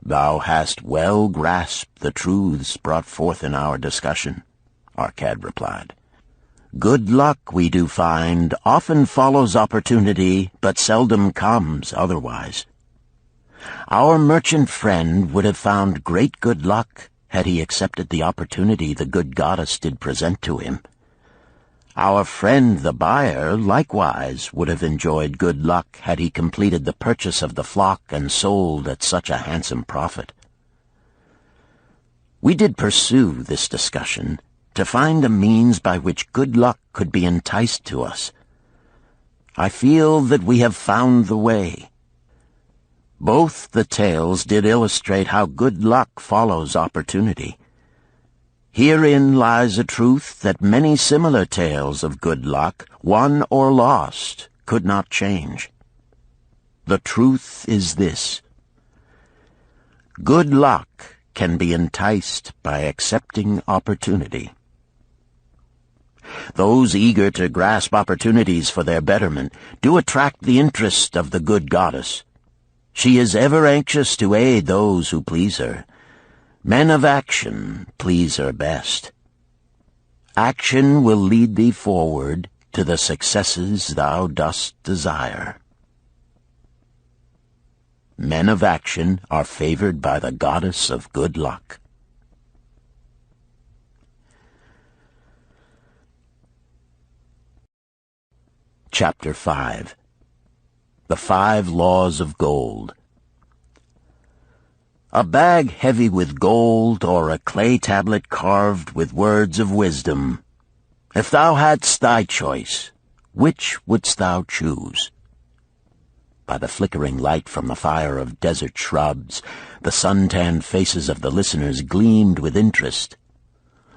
Thou hast well grasped the truths brought forth in our discussion, Arcad replied. Good luck, we do find, often follows opportunity, but seldom comes otherwise. Our merchant friend would have found great good luck had he accepted the opportunity the good goddess did present to him. Our friend the buyer likewise would have enjoyed good luck had he completed the purchase of the flock and sold at such a handsome profit. We did pursue this discussion to find a means by which good luck could be enticed to us. I feel that we have found the way. Both the tales did illustrate how good luck follows opportunity. Herein lies a truth that many similar tales of good luck, won or lost, could not change. The truth is this: good luck can be enticed by accepting opportunity. Those eager to grasp opportunities for their betterment do attract the interest of the good goddess. She is ever anxious to aid those who please her. Men of action please her best. Action will lead thee forward to the successes thou dost desire. Men of action are favored by the goddess of good luck. Chapter 5. The 5 Laws of Gold. A bag heavy with gold, or a clay tablet carved with words of wisdom. If thou hadst thy choice, which wouldst thou choose? By the flickering light from the fire of desert shrubs, the sun-tanned faces of the listeners gleamed with interest.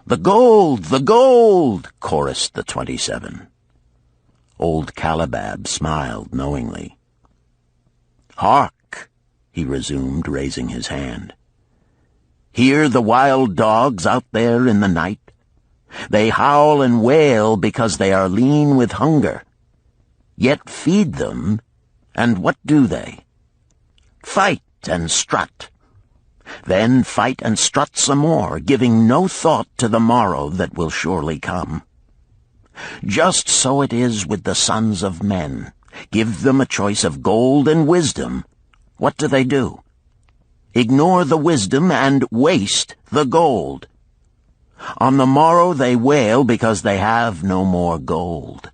"The gold! The gold!" chorused the 27. Old Calibab smiled knowingly. "Hark!" he resumed, raising his hand. "Hear the wild dogs out there in the night? They howl and wail because they are lean with hunger. Yet feed them, and what do they? Fight and strut. Then fight and strut some more, giving no thought to the morrow that will surely come. Just so it is with the sons of men. Give them a choice of gold and wisdom. What do? Ignore the wisdom and waste the gold. On the morrow they wail because they have no more gold.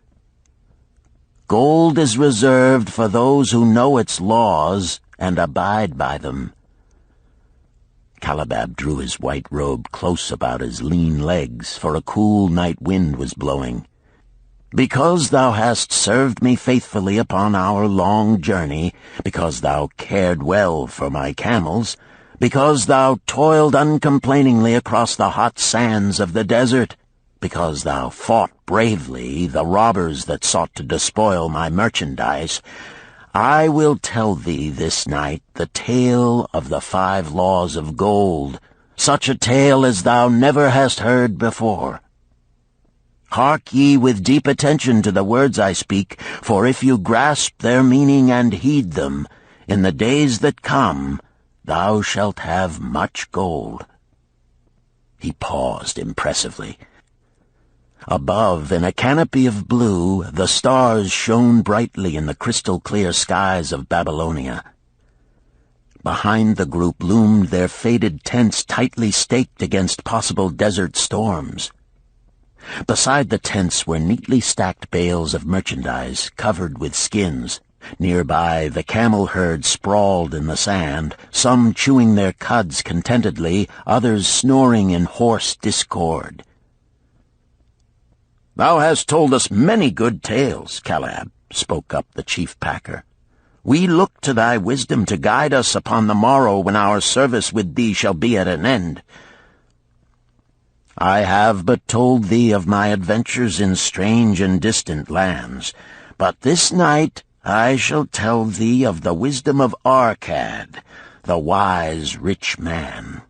Gold is reserved for those who know its laws and abide by them." Calibab drew his white robe close about his lean legs, for a cool night wind was blowing. "Because thou hast served me faithfully upon our long journey, because thou cared well for my camels, because thou toiled uncomplainingly across the hot sands of the desert, because thou fought bravely the robbers that sought to despoil my merchandise, I will tell thee this night the tale of the 5 laws of gold, such a tale as thou never hast heard before. Hark ye with deep attention to the words I speak, for if you grasp their meaning and heed them, in the days that come thou shalt have much gold." He paused impressively. Above, in a canopy of blue, the stars shone brightly in the crystal-clear skies of Babylonia. Behind the group loomed their faded tents tightly staked against possible desert storms. Beside the tents were neatly stacked bales of merchandise covered with skins. Nearby, the camel herd sprawled in the sand, some chewing their cuds contentedly, others snoring in hoarse discord. "Thou hast told us many good tales, Caleb," spoke up the chief packer. "We look to thy wisdom to guide us upon the morrow when our service with thee shall be at an end. I have but told thee of my adventures in strange and distant lands, but this night I shall tell thee of the wisdom of Arkad, the wise rich man."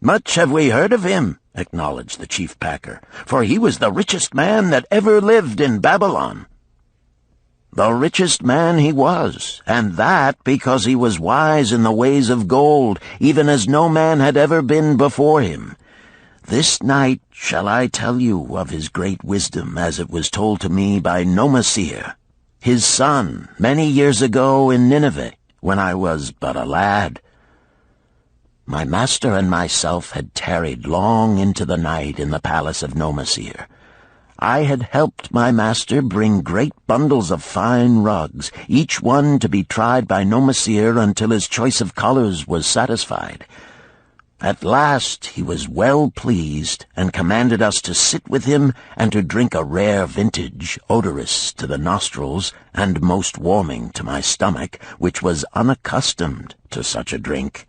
"Much have we heard of him," acknowledged the chief packer, "for he was the richest man that ever lived in Babylon." "The richest man he was, and that because he was wise in the ways of gold, even as no man had ever been before him. This night shall I tell you of his great wisdom as it was told to me by Nomasir, his son, many years ago in Nineveh, when I was but a lad. My master and myself had tarried long into the night in the palace of Nomasir. I had helped my master bring great bundles of fine rugs, each one to be tried by Nomasir until his choice of colors was satisfied. At last he was well pleased, and commanded us to sit with him and to drink a rare vintage, odorous to the nostrils and most warming to my stomach, which was unaccustomed to such a drink.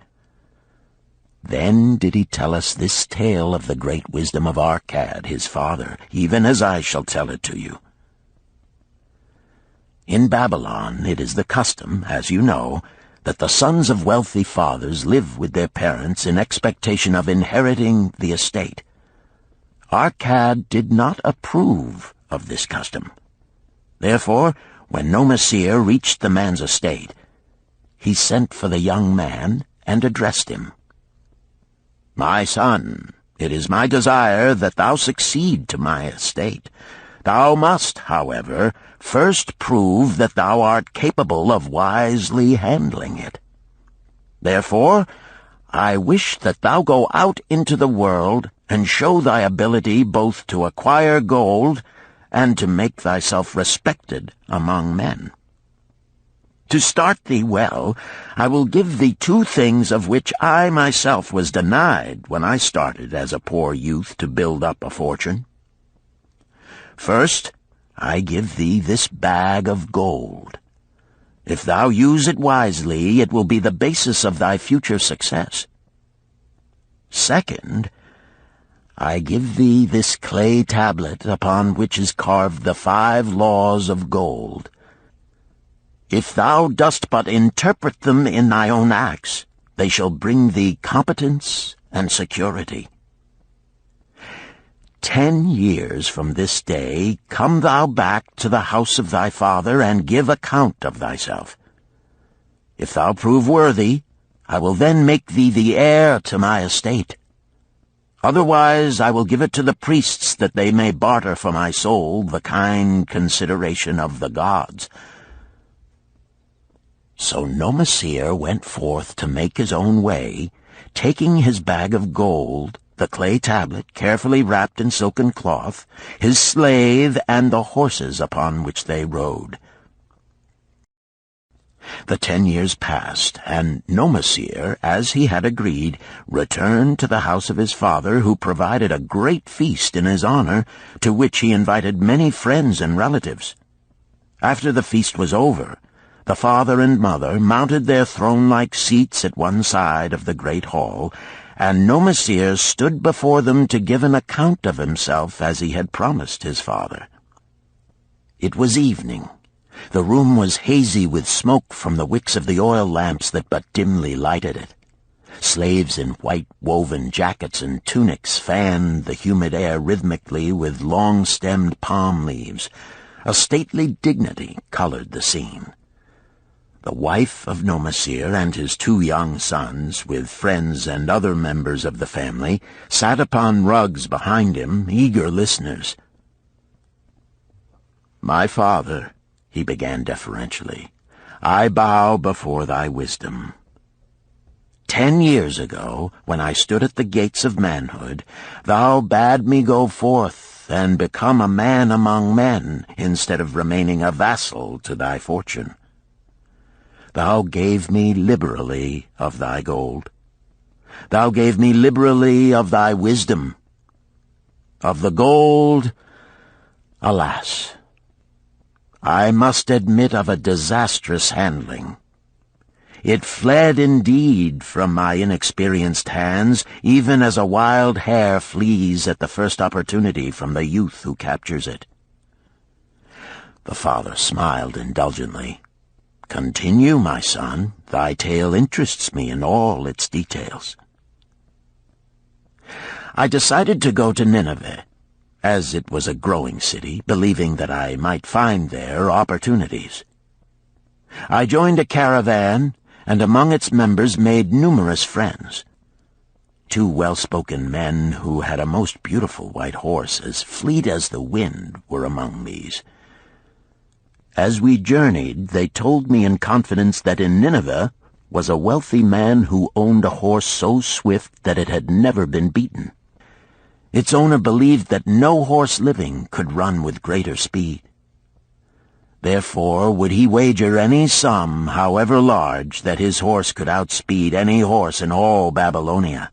Then did he tell us this tale of the great wisdom of Arkad, his father, even as I shall tell it to you. In Babylon it is the custom, as you know, that the sons of wealthy fathers live with their parents in expectation of inheriting the estate. Arkad did not approve of this custom. Therefore, when Nomasir reached the man's estate, he sent for the young man and addressed him. "My son, it is my desire that thou succeed to my estate. Thou must, however, first prove that thou art capable of wisely handling it. Therefore, I wish that thou go out into the world and show thy ability both to acquire gold and to make thyself respected among men. To start thee well, I will give thee 2 things of which I myself was denied when I started as a poor youth to build up a fortune. First, I give thee this bag of gold. If thou use it wisely, it will be the basis of thy future success. Second, I give thee this clay tablet upon which is carved the 5 laws of gold. If thou dost but interpret them in thy own acts, they shall bring thee competence and security. 10 years from this day come thou back to the house of thy father and give account of thyself. If thou prove worthy, I will then make thee the heir to my estate. Otherwise I will give it to the priests that they may barter for my soul the kind consideration of the gods." So Nomasir went forth to make his own way, taking his bag of gold, the clay tablet carefully wrapped in silken cloth, his slave, and the horses upon which they rode. The 10 years passed, and Nomasir, as he had agreed, returned to the house of his father, who provided a great feast in his honor, to which he invited many friends and relatives. After the feast was over, The father and mother mounted their throne-like seats at one side of the great hall, and Nomasir stood before them to give an account of himself as he had promised his father. It was evening. The room was hazy with smoke from the wicks of the oil lamps that but dimly lighted it. Slaves in white woven jackets and tunics fanned the humid air rhythmically with long-stemmed palm leaves. A stately dignity colored the scene. The wife of Nomasir and his 2 young sons, with friends and other members of the family, sat upon rugs behind him, eager listeners. "My father," he began deferentially, "I bow before thy wisdom. 10 years ago, when I stood at the gates of manhood, thou bade me go forth and become a man among men, instead of remaining a vassal to thy fortune. Thou gave me liberally of thy gold. Thou gave me liberally of thy wisdom. Of the gold, alas, I must admit of a disastrous handling. It fled indeed from my inexperienced hands, even as a wild hare flees at the first opportunity from the youth who captures it." The father smiled indulgently. "Continue, my son. Thy tale interests me in all its details." I decided to go to Nineveh, as it was a growing city, believing that I might find there opportunities. I joined a caravan, and among its members made numerous friends. 2 well-spoken men who had a most beautiful white horse, as fleet as the wind, were among these. As we journeyed, they told me in confidence that in Nineveh was a wealthy man who owned a horse so swift that it had never been beaten. Its owner believed that no horse living could run with greater speed. Therefore would he wager any sum, however large, that his horse could outspeed any horse in all Babylonia.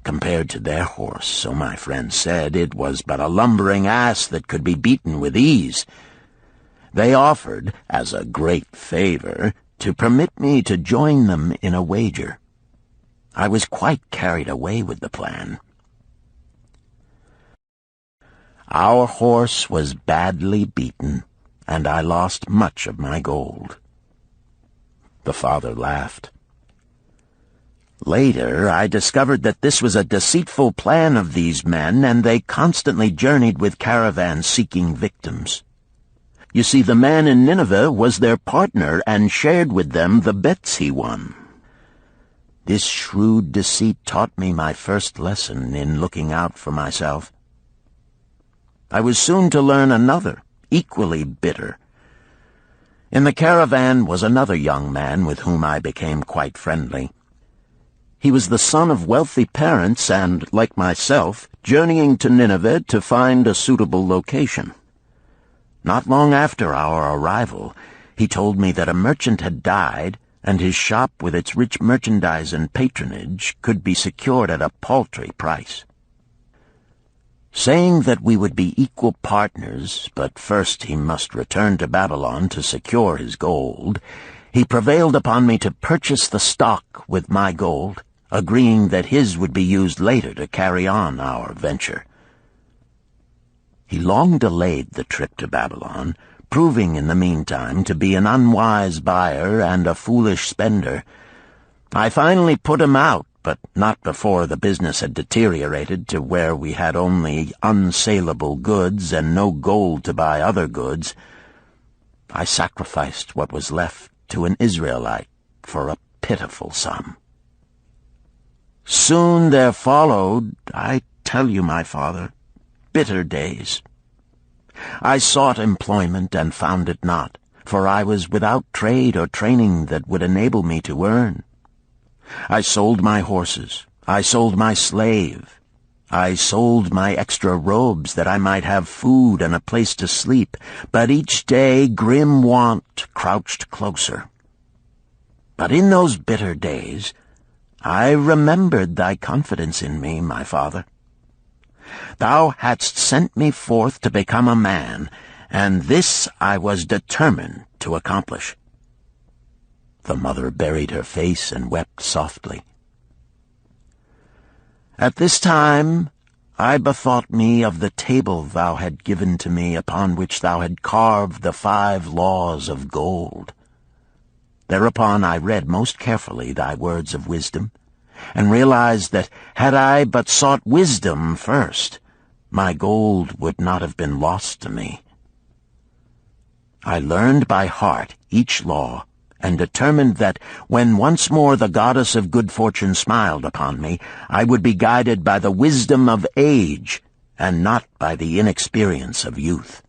Compared to their horse, so my friend said, it was but a lumbering ass that could be beaten with ease. They offered, as a great favor, to permit me to join them in a wager. I was quite carried away with the plan. Our horse was badly beaten, and I lost much of my gold. The father laughed. Later, I discovered that this was a deceitful plan of these men, and they constantly journeyed with caravans seeking victims. You see, the man in Nineveh was their partner and shared with them the bets he won. This shrewd deceit taught me my first lesson in looking out for myself. I was soon to learn another, equally bitter. In the caravan was another young man with whom I became quite friendly. He was the son of wealthy parents and, like myself, journeying to Nineveh to find a suitable location. Not long after our arrival, he told me that a merchant had died, and his shop with its rich merchandise and patronage could be secured at a paltry price. Saying that we would be equal partners, but first he must return to Babylon to secure his gold, he prevailed upon me to purchase the stock with my gold, agreeing that his would be used later to carry on our venture. He long delayed the trip to Babylon, proving in the meantime to be an unwise buyer and a foolish spender. I finally put him out, but not before the business had deteriorated to where we had only unsaleable goods and no gold to buy other goods. I sacrificed what was left to an Israelite for a pitiful sum. Soon there followed, I tell you, my father, bitter days. I sought employment and found it not, for I was without trade or training that would enable me to earn. I sold my horses, I sold my slave, I sold my extra robes that I might have food and a place to sleep, but each day grim want crouched closer. But in those bitter days I remembered thy confidence in me, my father. Thou hadst sent me forth to become a man, and this I was determined to to accomplish." The mother buried her face and wept softly. "At this time I bethought me of the table thou had given to me, upon which thou had carved the 5 laws of gold. Thereupon I read most carefully thy words of wisdom, and realized that had I but sought wisdom first, my gold would not have been lost to me. I learned by heart each law, and determined that when once more the goddess of good fortune smiled upon me, I would be guided by the wisdom of age, and not by the inexperience of youth.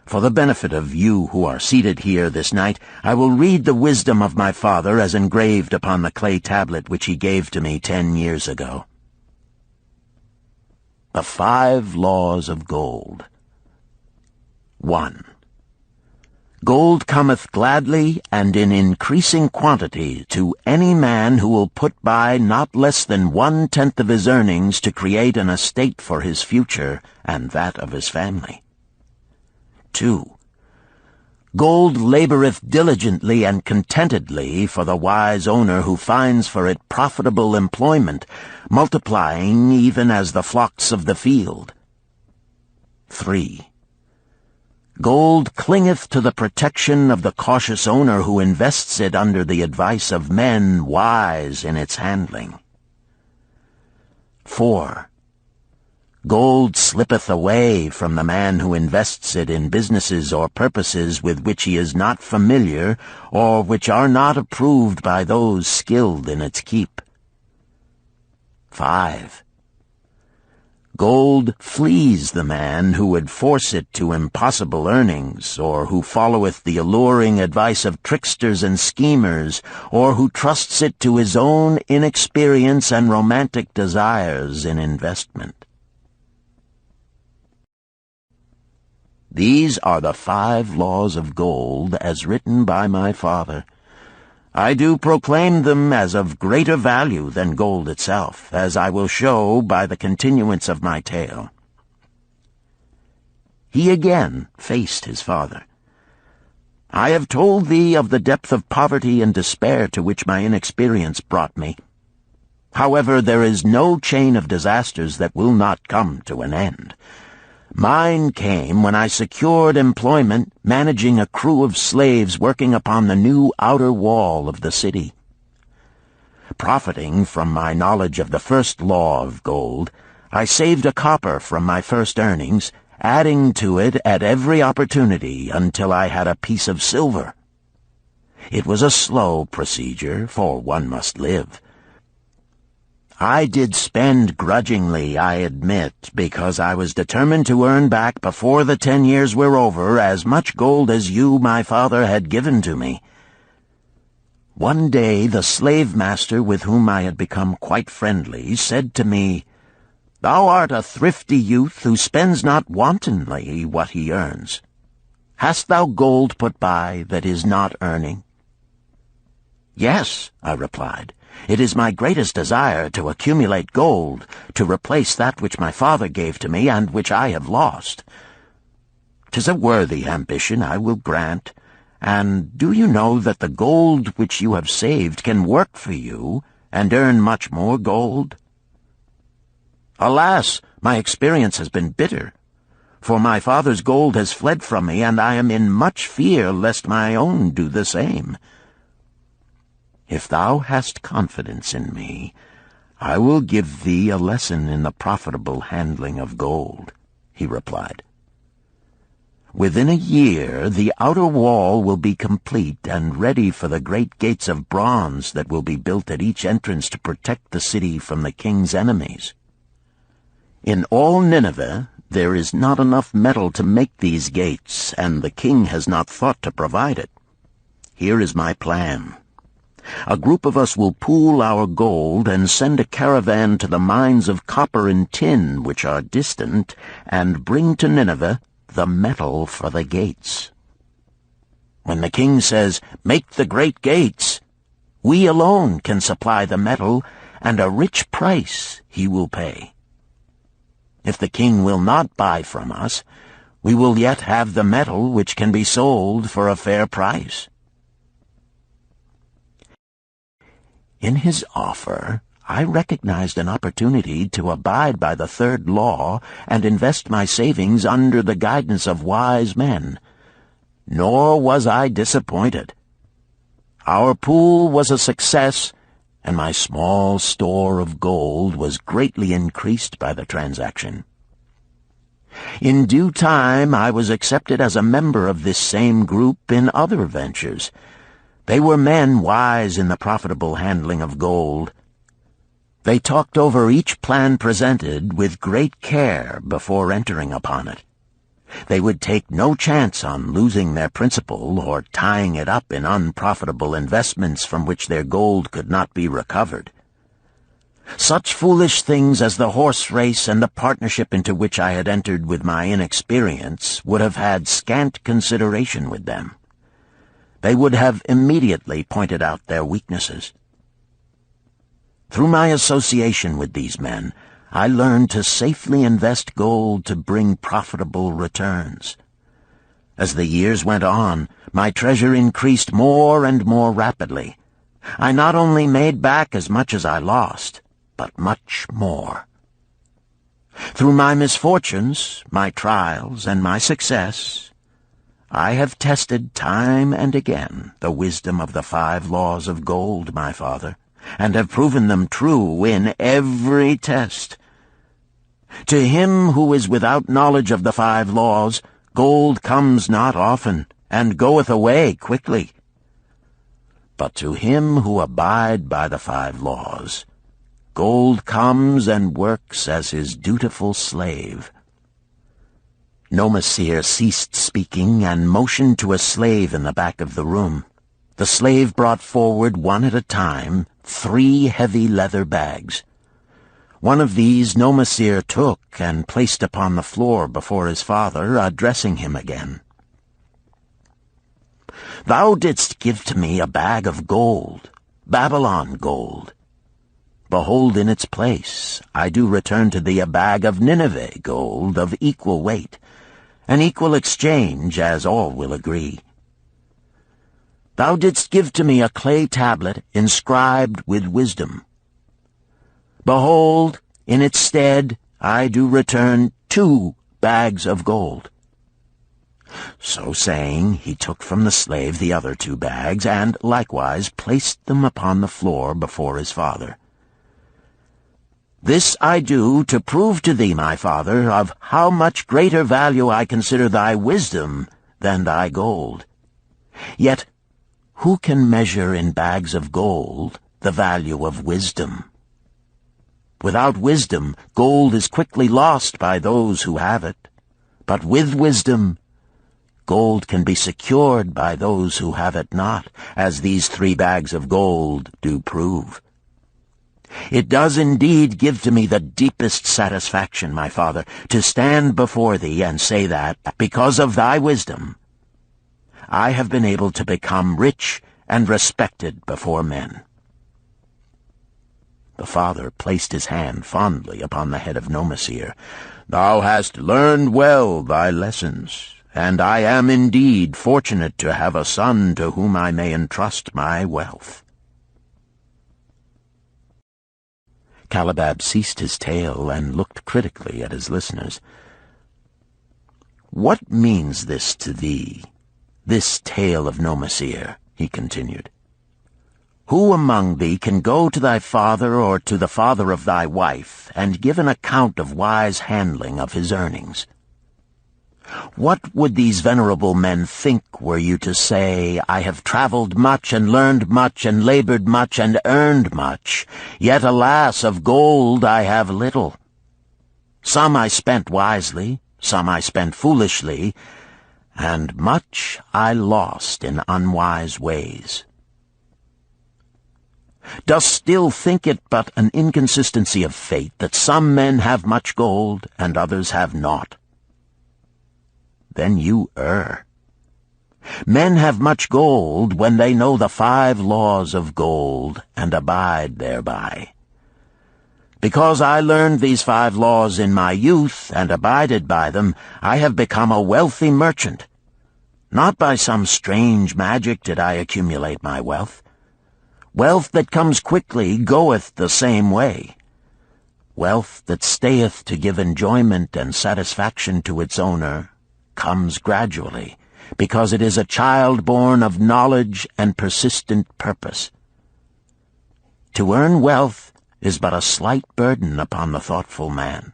For the benefit of you who are seated here this night, I will read the wisdom of my father as engraved upon the clay tablet which he gave to me 10 years ago. The 5 laws of gold. 1. Gold cometh gladly and in increasing quantity to any man who will put by not less than 1/10 of his earnings to create an estate for his future and that of his family. 2. Gold laboreth diligently and contentedly for the wise owner who finds for it profitable employment, multiplying even as the flocks of the field. 3. Gold clingeth to the protection of the cautious owner who invests it under the advice of men wise in its handling. 4. Gold slippeth away from the man who invests it in businesses or purposes with which he is not familiar or which are not approved by those skilled in its keep. 5. Gold flees the man who would force it to impossible earnings, or who followeth the alluring advice of tricksters and schemers, or who trusts it to his own inexperience and romantic desires in investment. These are the 5 laws of gold as written by my father. I do proclaim them as of greater value than gold itself, as I will show by the continuance of my tale. He again faced his father. I have told thee of the depth of poverty and despair to which my inexperience brought me. However, there is no chain of disasters that will not come to an end. Mine came when I secured employment managing a crew of slaves working upon the new outer wall of the city. Profiting from my knowledge of the first law of gold, I saved a copper from my first earnings, adding to it at every opportunity until I had a piece of silver. It was a slow procedure, for one must live. I did spend grudgingly, I admit, because I was determined to earn back before the 10 years were over as much gold as you, my father, had given to me. One day the slave-master with whom I had become quite friendly said to me, "Thou art a thrifty youth who spends not wantonly what he earns. Hast thou gold put by that is not earning?" "Yes," I replied. "It is my greatest desire to accumulate gold, to replace that which my father gave to me and which I have lost. 'Tis a worthy ambition, I will grant. And do you know that the gold which you have saved can work for you and earn much more gold?" "Alas, my experience has been bitter, for my father's gold has fled from me, and I am in much fear lest my own do the same." "If thou hast confidence in me, I will give thee a lesson in the profitable handling of gold," he replied. "Within a year the outer wall will be complete and ready for the great gates of bronze that will be built at each entrance to protect the city from the king's enemies. In all Nineveh there is not enough metal to make these gates, and the king has not thought to provide it. Here is my plan. A group of us will pool our gold and send a caravan to the mines of copper and tin which are distant, and bring to Nineveh the metal for the gates. When the king says, 'Make the great gates,' we alone can supply the metal, and a rich price he will pay. If the king will not buy from us, we will yet have the metal which can be sold for a fair price." In his offer, I recognized an opportunity to abide by the third law and invest my savings under the guidance of wise men. Nor was I disappointed. Our pool was a success, and my small store of gold was greatly increased by the transaction. In due time, I was accepted as a member of this same group in other ventures. They were men wise in the profitable handling of gold. They talked over each plan presented with great care before entering upon it. They would take no chance on losing their principal or tying it up in unprofitable investments from which their gold could not be recovered. Such foolish things as the horse race and the partnership into which I had entered with my inexperience would have had scant consideration with them. They would have immediately pointed out their weaknesses. Through my association with these men, I learned to safely invest gold to bring profitable returns. As the years went on, my treasure increased more and more rapidly. I not only made back as much as I lost, but much more. Through my misfortunes, my trials, and my success, I have tested time and again the wisdom of the 5 laws of gold, my father, and have proven them true in every test. To him who is without knowledge of the 5 laws, gold comes not often, and goeth away quickly. But to him who abide by the 5 laws, gold comes and works as his dutiful slave. Nomasir ceased speaking and motioned to a slave in the back of the room. The slave brought forward, one at a time, 3 heavy leather bags. One of these Nomasir took and placed upon the floor before his father, addressing him again. "Thou didst give to me a bag of gold, Babylon gold. Behold, in its place I do return to thee a bag of Nineveh gold of equal weight, an equal exchange, as all will agree. Thou didst give to me a clay tablet inscribed with wisdom. Behold, in its stead I do return 2 bags of gold." So saying, he took from the slave the other 2 bags, and likewise placed them upon the floor before his father. "This I do to prove to thee, my father, of how much greater value I consider thy wisdom than thy gold. Yet who can measure in bags of gold the value of wisdom? Without wisdom, gold is quickly lost by those who have it. But with wisdom, gold can be secured by those who have it not, as these 3 bags of gold do prove. It does indeed give to me the deepest satisfaction, my father, to stand before thee and say that, because of thy wisdom, I have been able to become rich and respected before men." The father placed his hand fondly upon the head of Nomasir. "Thou hast learned well thy lessons, and I am indeed fortunate to have a son to whom I may entrust my wealth." Calibab ceased his tale and looked critically at his listeners. "What means this to thee, this tale of Nomasir?" he continued. "Who among thee can go to thy father or to the father of thy wife and give an account of wise handling of his earnings? What would these venerable men think were you to say, 'I have traveled much and learned much and labored much and earned much, yet alas, of gold I have little. Some I spent wisely, some I spent foolishly, and much I lost in unwise ways'? Dost still think it but an inconsistency of fate that some men have much gold and others have naught? Then you err. Men have much gold when they know the 5 laws of gold and abide thereby. Because I learned these 5 laws in my youth and abided by them, I have become a wealthy merchant. Not by some strange magic did I accumulate my wealth. Wealth that comes quickly goeth the same way. Wealth that stayeth to give enjoyment and satisfaction to its owner comes gradually, because it is a child born of knowledge and persistent purpose. To earn wealth is but a slight burden upon the thoughtful man.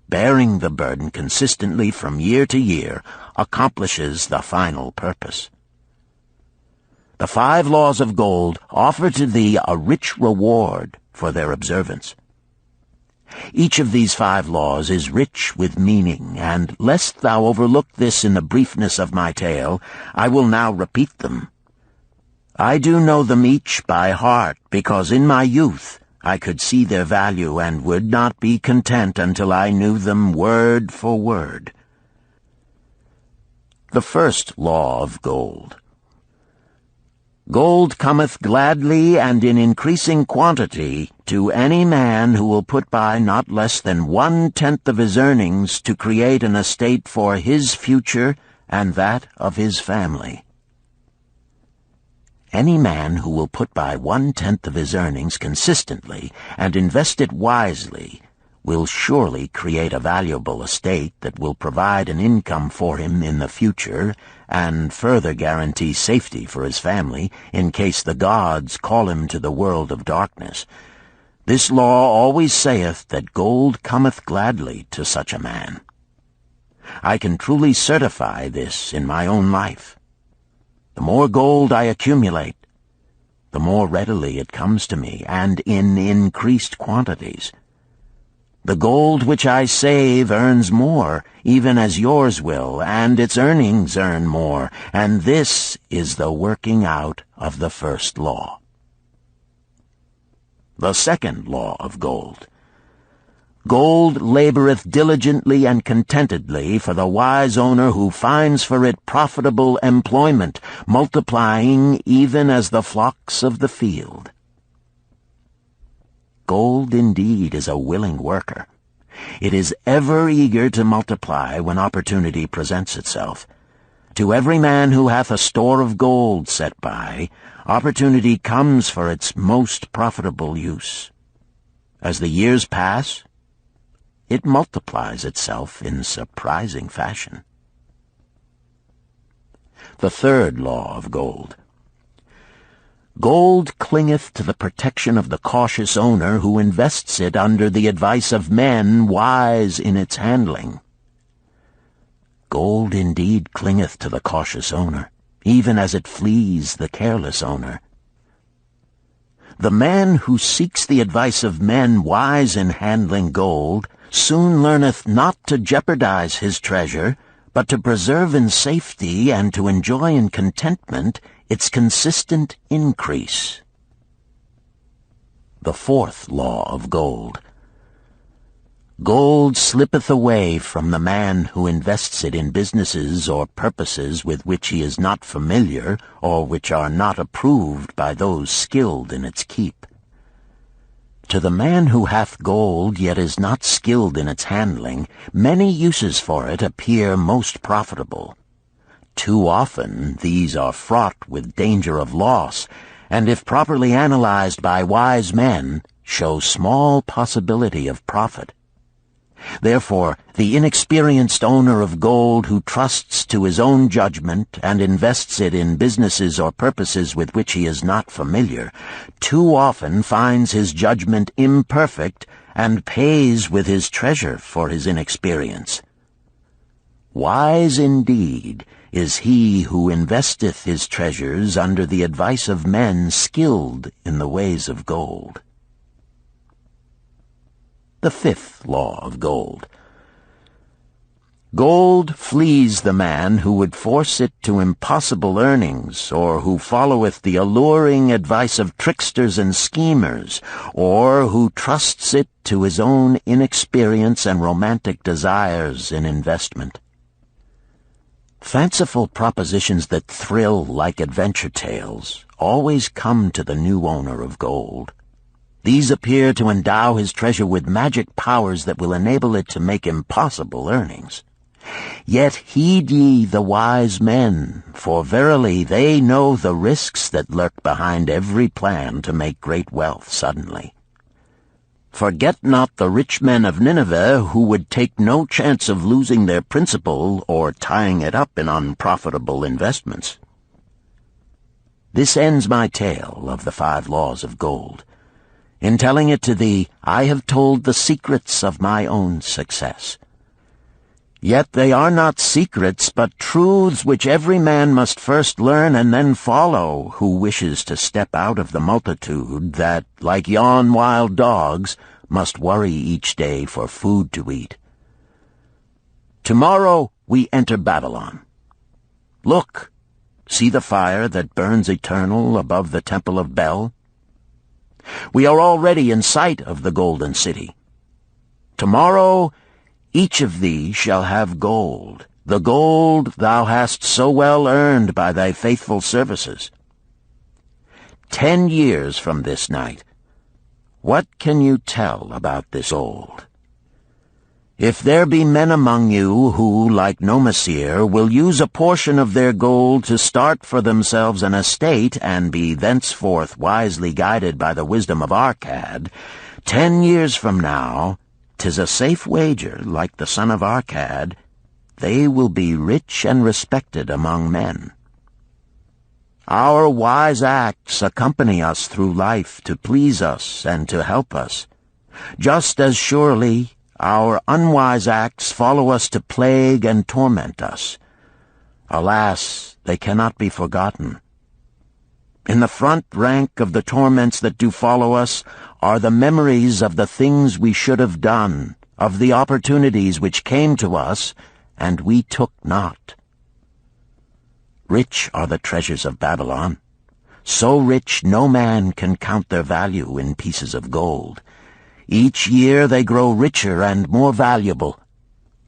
Bearing the burden consistently from year to year accomplishes the final purpose. The 5 laws of gold offer to thee a rich reward for their observance. Each of these 5 laws is rich with meaning, and lest thou overlook this in the briefness of my tale, I will now repeat them. I do know them each by heart, because in my youth I could see their value and would not be content until I knew them word for word. The first law of gold. Gold cometh gladly and in increasing quantity to any man who will put by not less than 1/10 of his earnings to create an estate for his future and that of his family. Any man who will put by 1/10 of his earnings consistently and invest it wisely will surely create a valuable estate that will provide an income for him in the future and further guarantee safety for his family in case the gods call him to the world of darkness. This law always saith that gold cometh gladly to such a man. I can truly certify this in my own life. The more gold I accumulate, the more readily it comes to me, and in increased quantities. The gold which I save earns more, even as yours will, and its earnings earn more, and this is the working out of the first law. The second law of gold. Gold laboreth diligently and contentedly for the wise owner who finds for it profitable employment, multiplying even as the flocks of the field. Gold indeed is a willing worker. It is ever eager to multiply when opportunity presents itself. To every man who hath a store of gold set by, opportunity comes for its most profitable use. As the years pass, it multiplies itself in surprising fashion. The third law of gold. Gold clingeth to the protection of the cautious owner who invests it under the advice of men wise in its handling. Gold indeed clingeth to the cautious owner, even as it flees the careless owner. The man who seeks the advice of men wise in handling gold soon learneth not to jeopardize his treasure, but to preserve in safety and to enjoy in contentment its consistent increase. The fourth law of gold. Gold slippeth away from the man who invests it in businesses or purposes with which he is not familiar or which are not approved by those skilled in its keep. To the man who hath gold yet is not skilled in its handling, many uses for it appear most profitable. Too often these are fraught with danger of loss, and if properly analyzed by wise men, show small possibility of profit. Therefore, the inexperienced owner of gold who trusts to his own judgment and invests it in businesses or purposes with which he is not familiar, too often finds his judgment imperfect and pays with his treasure for his inexperience. Wise indeed is he who investeth his treasures under the advice of men skilled in the ways of gold. The fifth law of gold. Gold flees the man who would force it to impossible earnings, or who followeth the alluring advice of tricksters and schemers, or who trusts it to his own inexperience and romantic desires in investment. Fanciful propositions that thrill like adventure tales always come to the new owner of gold. These appear to endow his treasure with magic powers that will enable it to make impossible earnings. Yet heed ye the wise men, for verily they know the risks that lurk behind every plan to make great wealth suddenly. Forget not the rich men of Nineveh, who would take no chance of losing their principal or tying it up in unprofitable investments. This ends my tale of the 5 laws of gold. In telling it to thee, I have told the secrets of my own success. Yet they are not secrets, but truths which every man must first learn and then follow, who wishes to step out of the multitude that, like yon wild dogs, must worry each day for food to eat. Tomorrow we enter Babylon. Look, see the fire that burns eternal above the temple of Bel? We are already in sight of the golden city. Tomorrow each of thee shall have gold, the gold thou hast so well earned by thy faithful services. 10 years from this night, what can you tell about this gold? If there be men among you who, like Nomasir, will use a portion of their gold to start for themselves an estate and be thenceforth wisely guided by the wisdom of Arkad, 10 years from now, 'tis a safe wager, like the son of Arkad, they will be rich and respected among men. Our wise acts accompany us through life to please us and to help us. Just as surely our unwise acts follow us to plague and torment us. Alas, they cannot be forgotten. In the front rank of the torments that do follow us are the memories of the things we should have done, of the opportunities which came to us, and we took not. Rich are the treasures of Babylon, so rich no man can count their value in pieces of gold. Each year they grow richer and more valuable.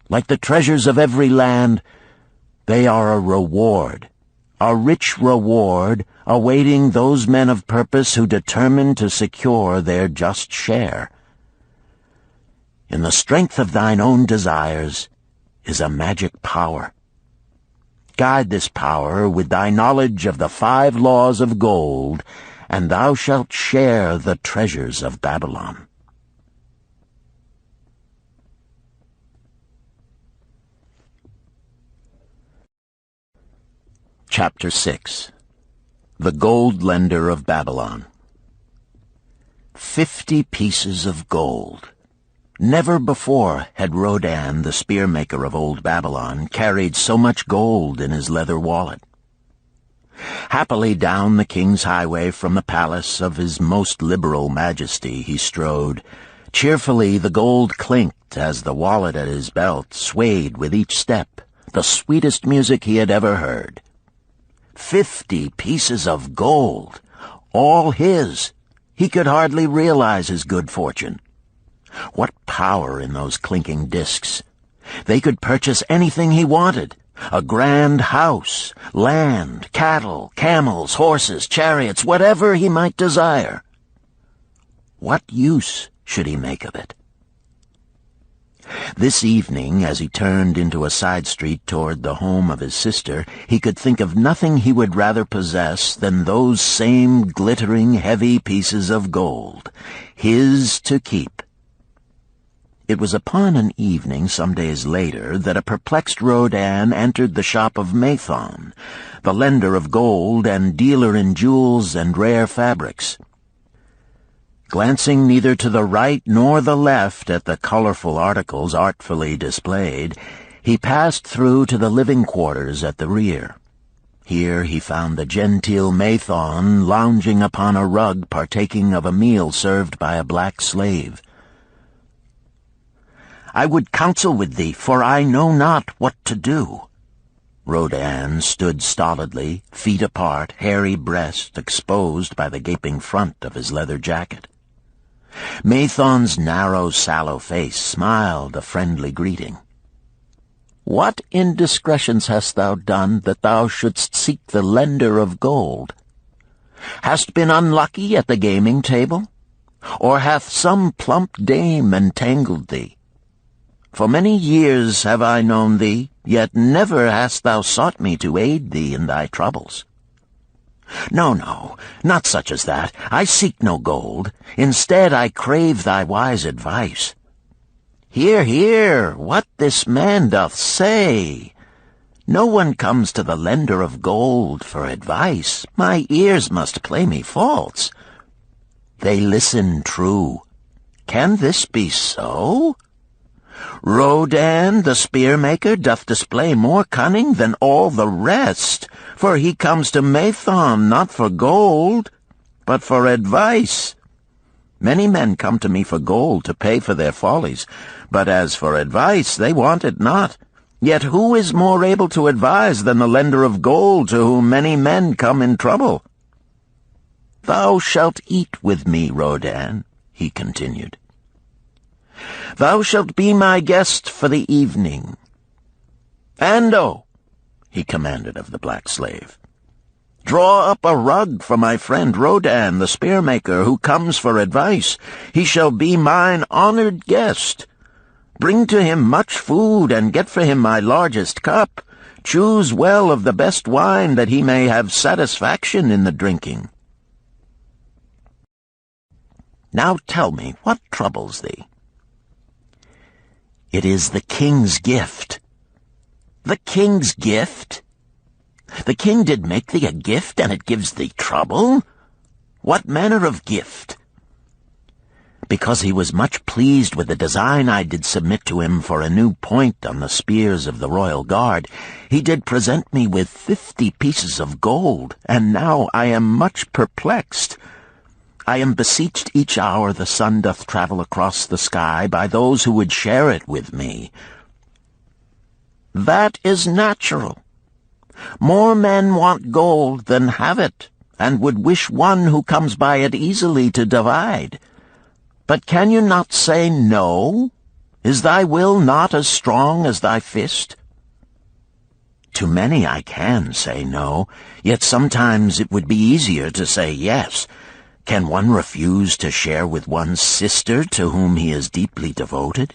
Like the treasures of every land, they are a reward, a rich reward, awaiting those men of purpose who determine to secure their just share. In the strength of thine own desires is a magic power. Guide this power with thy knowledge of the 5 laws of gold, and thou shalt share the treasures of Babylon. Chapter 6. The Gold Lender of Babylon. 50 pieces of gold. Never before had Rodan, the spearmaker of old Babylon, carried so much gold in his leather wallet. Happily down the king's highway from the palace of his most liberal majesty he strode. Cheerfully the gold clinked as the wallet at his belt swayed with each step, the sweetest music he had ever heard. 50 pieces of gold, all his. He could hardly realize his good fortune. What power in those clinking discs! They could purchase anything he wanted. A grand house, land, cattle, camels, horses, chariots, whatever he might desire. What use should he make of it? This evening, as he turned into a side street toward the home of his sister, he could think of nothing he would rather possess than those same glittering, heavy pieces of gold, his to keep. It was upon an evening some days later that a perplexed Rodan entered the shop of Mathon, the lender of gold and dealer in jewels and rare fabrics. Glancing neither to the right nor the left at the colorful articles artfully displayed, he passed through to the living quarters at the rear. Here he found the genteel Mathon lounging upon a rug partaking of a meal served by a black slave. "I would counsel with thee, for I know not what to do." Rodan stood stolidly, feet apart, hairy breast exposed by the gaping front of his leather jacket. Mathon's narrow, sallow face smiled a friendly greeting. "What indiscretions hast thou done that thou shouldst seek the lender of gold? Hast been unlucky at the gaming table? Or hath some plump dame entangled thee? For many years have I known thee, yet never hast thou sought me to aid thee in thy troubles. No, no, not such as that. I seek no gold. Instead I crave thy wise advice. Hear, hear, what this man doth say. No one comes to the lender of gold for advice. My ears must play me false. They listen true. Can this be so? Rodan, the spear-maker, doth display more cunning than all the rest, for he comes to Mathon not for gold, but for advice. Many men come to me for gold to pay for their follies, but as for advice, they want it not. Yet who is more able to advise than the lender of gold to whom many men come in trouble? Thou shalt eat with me, Rodan, he continued. Thou shalt be my guest for the evening. Ando, he commanded of the black slave, draw up a rug for my friend Rodan, the spear-maker, who comes for advice. He shall be mine honored guest. Bring to him much food, and get for him my largest cup. Choose well of the best wine, that he may have satisfaction in the drinking. Now tell me, what troubles thee? It is the king's gift. The king's gift? The king did make thee a gift, and it gives thee trouble? What manner of gift? Because he was much pleased with the design I did submit to him for a new point on the spears of the royal guard, he did present me with 50 pieces of gold, and now I am much perplexed. I am beseeched each hour the sun doth travel across the sky by those who would share it with me. That is natural. More men want gold than have it, and would wish one who comes by it easily to divide. But can you not say no? Is thy will not as strong as thy fist? To many I can say no, yet sometimes it would be easier to say yes. Can one refuse to share with one's sister to whom he is deeply devoted?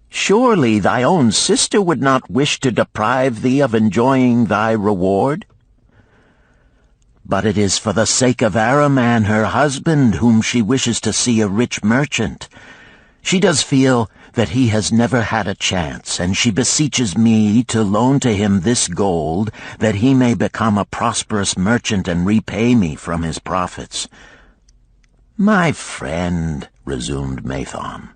Surely thy own sister would not wish to deprive thee of enjoying thy reward? But it is for the sake of Araman, her husband, whom she wishes to see a rich merchant. She does feel that he has never had a chance, and she beseeches me to loan to him this gold, that he may become a prosperous merchant and repay me from his profits. My friend, resumed Mathon,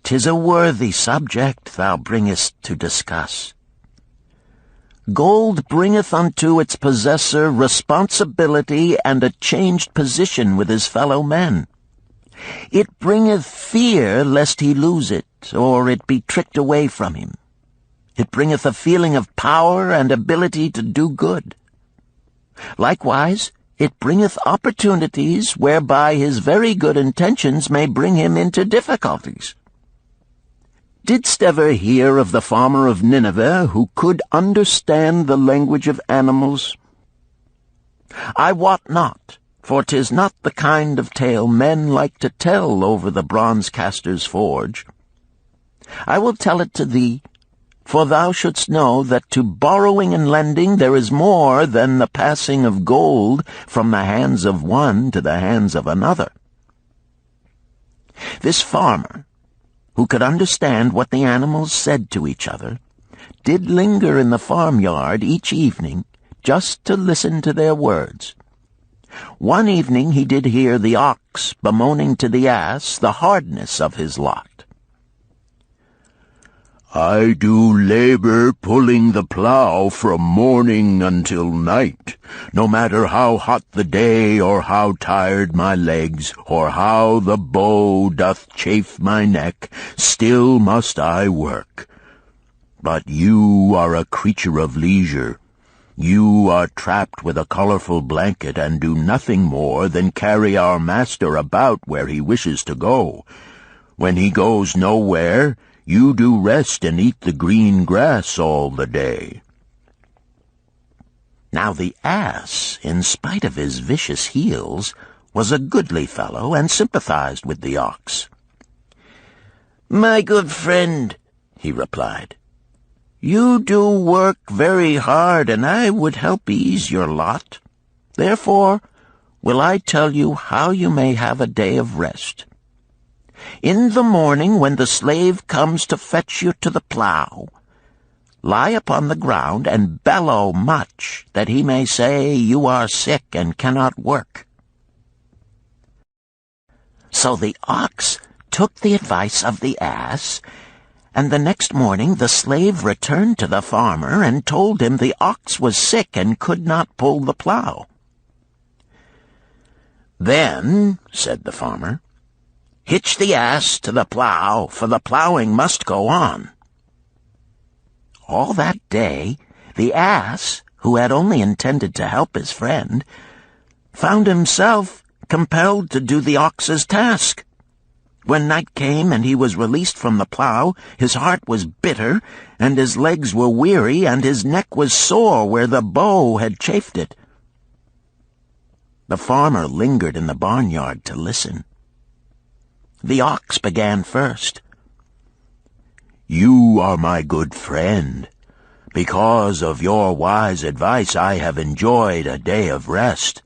'tis a worthy subject thou bringest to discuss. Gold bringeth unto its possessor responsibility and a changed position with his fellow men. It bringeth fear lest he lose it, or it be tricked away from him. It bringeth a feeling of power and ability to do good. Likewise, it bringeth opportunities whereby his very good intentions may bring him into difficulties. Didst ever hear of the farmer of Nineveh who could understand the language of animals? I wot not, for 'tis not the kind of tale men like to tell over the bronze-caster's forge. I will tell it to thee, for thou shouldst know that to borrowing and lending there is more than the passing of gold from the hands of one to the hands of another. This farmer, who could understand what the animals said to each other, did linger in the farmyard each evening just to listen to their words. One evening he did hear the ox bemoaning to the ass the hardness of his lot. I do labor pulling the plow from morning until night, no matter how hot the day, or how tired my legs, or how the bow doth chafe my neck, still must I work. But you are a creature of leisure. You are trapped with a colorful blanket and do nothing more than carry our master about where he wishes to go. When he goes nowhere, you do rest and eat the green grass all the day. Now the ass, in spite of his vicious heels, was a goodly fellow and sympathized with the ox. "My good friend," he replied, "you do work very hard, and I would help ease your lot. Therefore will I tell you how you may have a day of rest. In the morning, when the slave comes to fetch you to the plow, lie upon the ground and bellow much, that he may say you are sick and cannot work." So the ox took the advice of the ass, and the next morning the slave returned to the farmer and told him the ox was sick and could not pull the plow. "Then," said the farmer, "hitch the ass to the plow, for the plowing must go on." All that day, the ass, who had only intended to help his friend, found himself compelled to do the ox's task. When night came and he was released from the plow, his heart was bitter, and his legs were weary, and his neck was sore where the bow had chafed it. The farmer lingered in the barnyard to listen. The ox began first. "You are my good friend. Because of your wise advice, I have enjoyed a day of rest."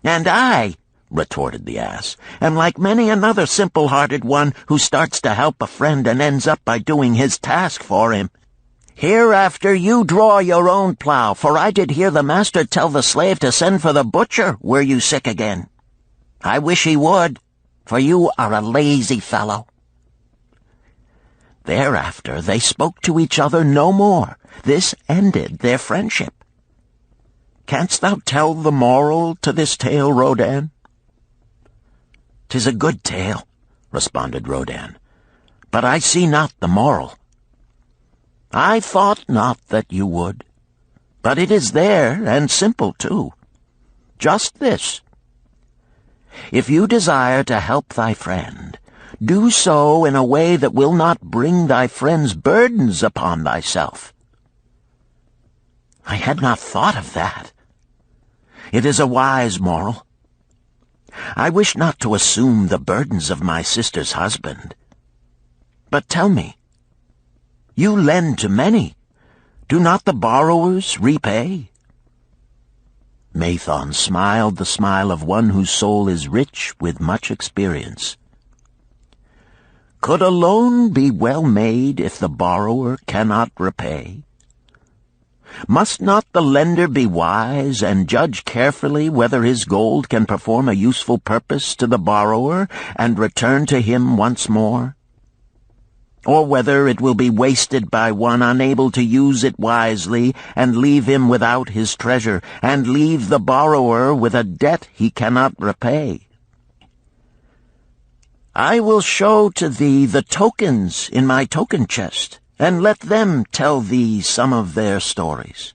"And I," retorted the ass, "am like many another simple-hearted one who starts to help a friend and ends up by doing his task for him. Hereafter you draw your own plow, for I did hear the master tell the slave to send for the butcher were you sick again. I wish he would, for you are a lazy fellow." Thereafter they spoke to each other no more. This ended their friendship. Canst thou tell the moral to this tale, Rodan? "'Tis a good tale," responded Rodan, "but I see not the moral." "I thought not that you would, but it is there, and simple too. Just this: if you desire to help thy friend, do so in a way that will not bring thy friend's burdens upon thyself." "I had not thought of that. It is a wise moral. I wish not to assume the burdens of my sister's husband. But tell me, you lend to many. Do not the borrowers repay?" Mathon smiled the smile of one whose soul is rich with much experience. "Could a loan be well made if the borrower cannot repay? Must not the lender be wise and judge carefully whether his gold can perform a useful purpose to the borrower and return to him once more? Or whether it will be wasted by one unable to use it wisely and leave him without his treasure, and leave the borrower with a debt he cannot repay? I will show to thee the tokens in my token chest, and let them tell thee some of their stories."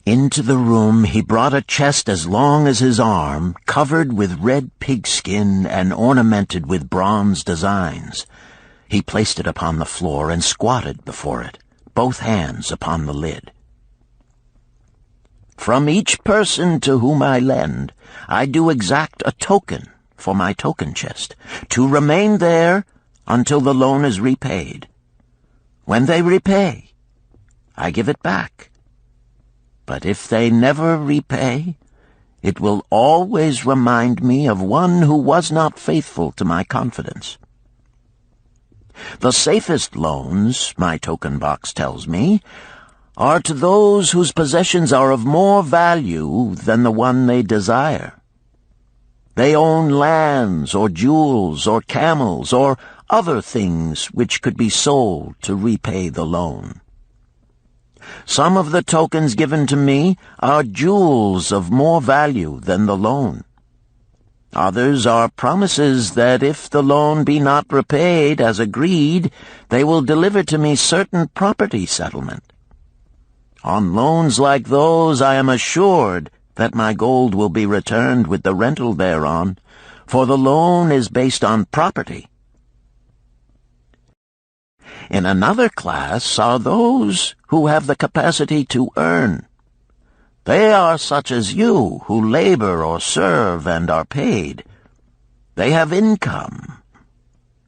Into the room he brought a chest as long as his arm, covered with red pigskin and ornamented with bronze designs. He placed it upon the floor and squatted before it, both hands upon the lid. "From each person to whom I lend, I do exact a token for my token chest, to remain there until the loan is repaid. When they repay, I give it back. But if they never repay, it will always remind me of one who was not faithful to my confidence. The safest loans, my token box tells me, are to those whose possessions are of more value than the one they desire. They own lands or jewels or camels or other things which could be sold to repay the loan. Some of the tokens given to me are jewels of more value than the loan. Others are promises that if the loan be not repaid as agreed, they will deliver to me certain property settlement. On loans like those I am assured that my gold will be returned with the rental thereon, for the loan is based on property. In another class are those who have the capacity to earn. They are such as you, who labor or serve and are paid. They have income.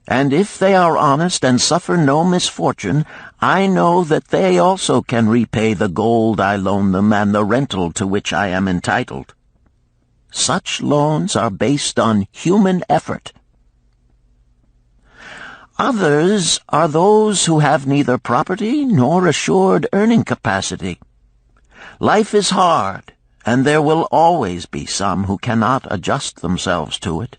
And if they are honest and suffer no misfortune, I know that they also can repay the gold I loan them and the rental to which I am entitled. Such loans are based on human effort. Others are those who have neither property nor assured earning capacity. Life is hard, and there will always be some who cannot adjust themselves to it.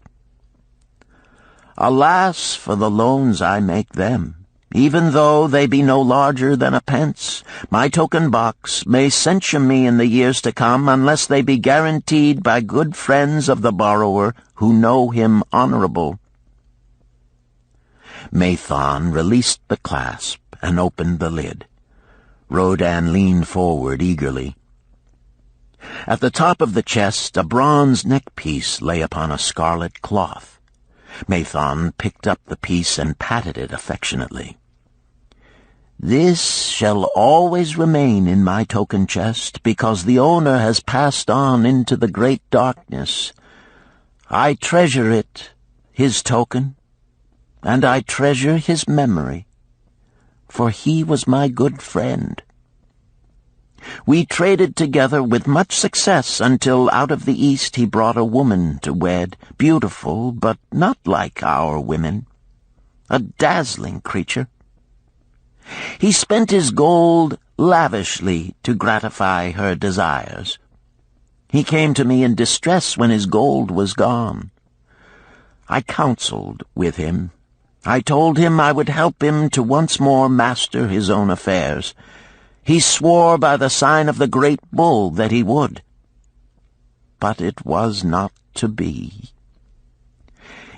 Alas for the loans I make them! Even though they be no larger than a pence, my token box may censure me in the years to come unless they be guaranteed by good friends of the borrower who know him honorable. Mathon released the clasp and opened the lid. Rodan leaned forward eagerly. At the top of the chest, a bronze neckpiece lay upon a scarlet cloth. Mathon picked up the piece and patted it affectionately. "This shall always remain in my token chest, because the owner has passed on into the great darkness. I treasure it, his token, and I treasure his memory, for he was my good friend. We traded together with much success until out of the East he brought a woman to wed, beautiful, but not like our women, a dazzling creature. He spent his gold lavishly to gratify her desires. He came to me in distress when his gold was gone. I counseled with him. I told him I would help him to once more master his own affairs. He swore by the sign of the great bull that he would. But it was not to be.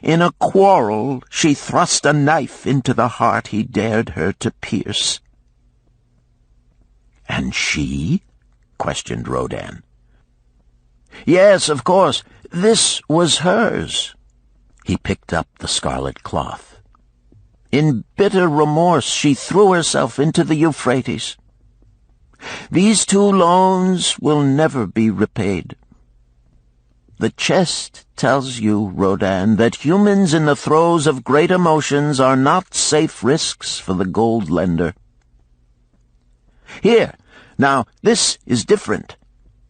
In a quarrel, she thrust a knife into the heart he dared her to pierce." "And she?" questioned Rodan. "Yes, of course. This was hers." He picked up the scarlet cloth. "In bitter remorse, she threw herself into the Euphrates. These 2 loans will never be repaid. The chest tells you, Rodan, that humans in the throes of great emotions are not safe risks for the gold lender. Here, now, this is different."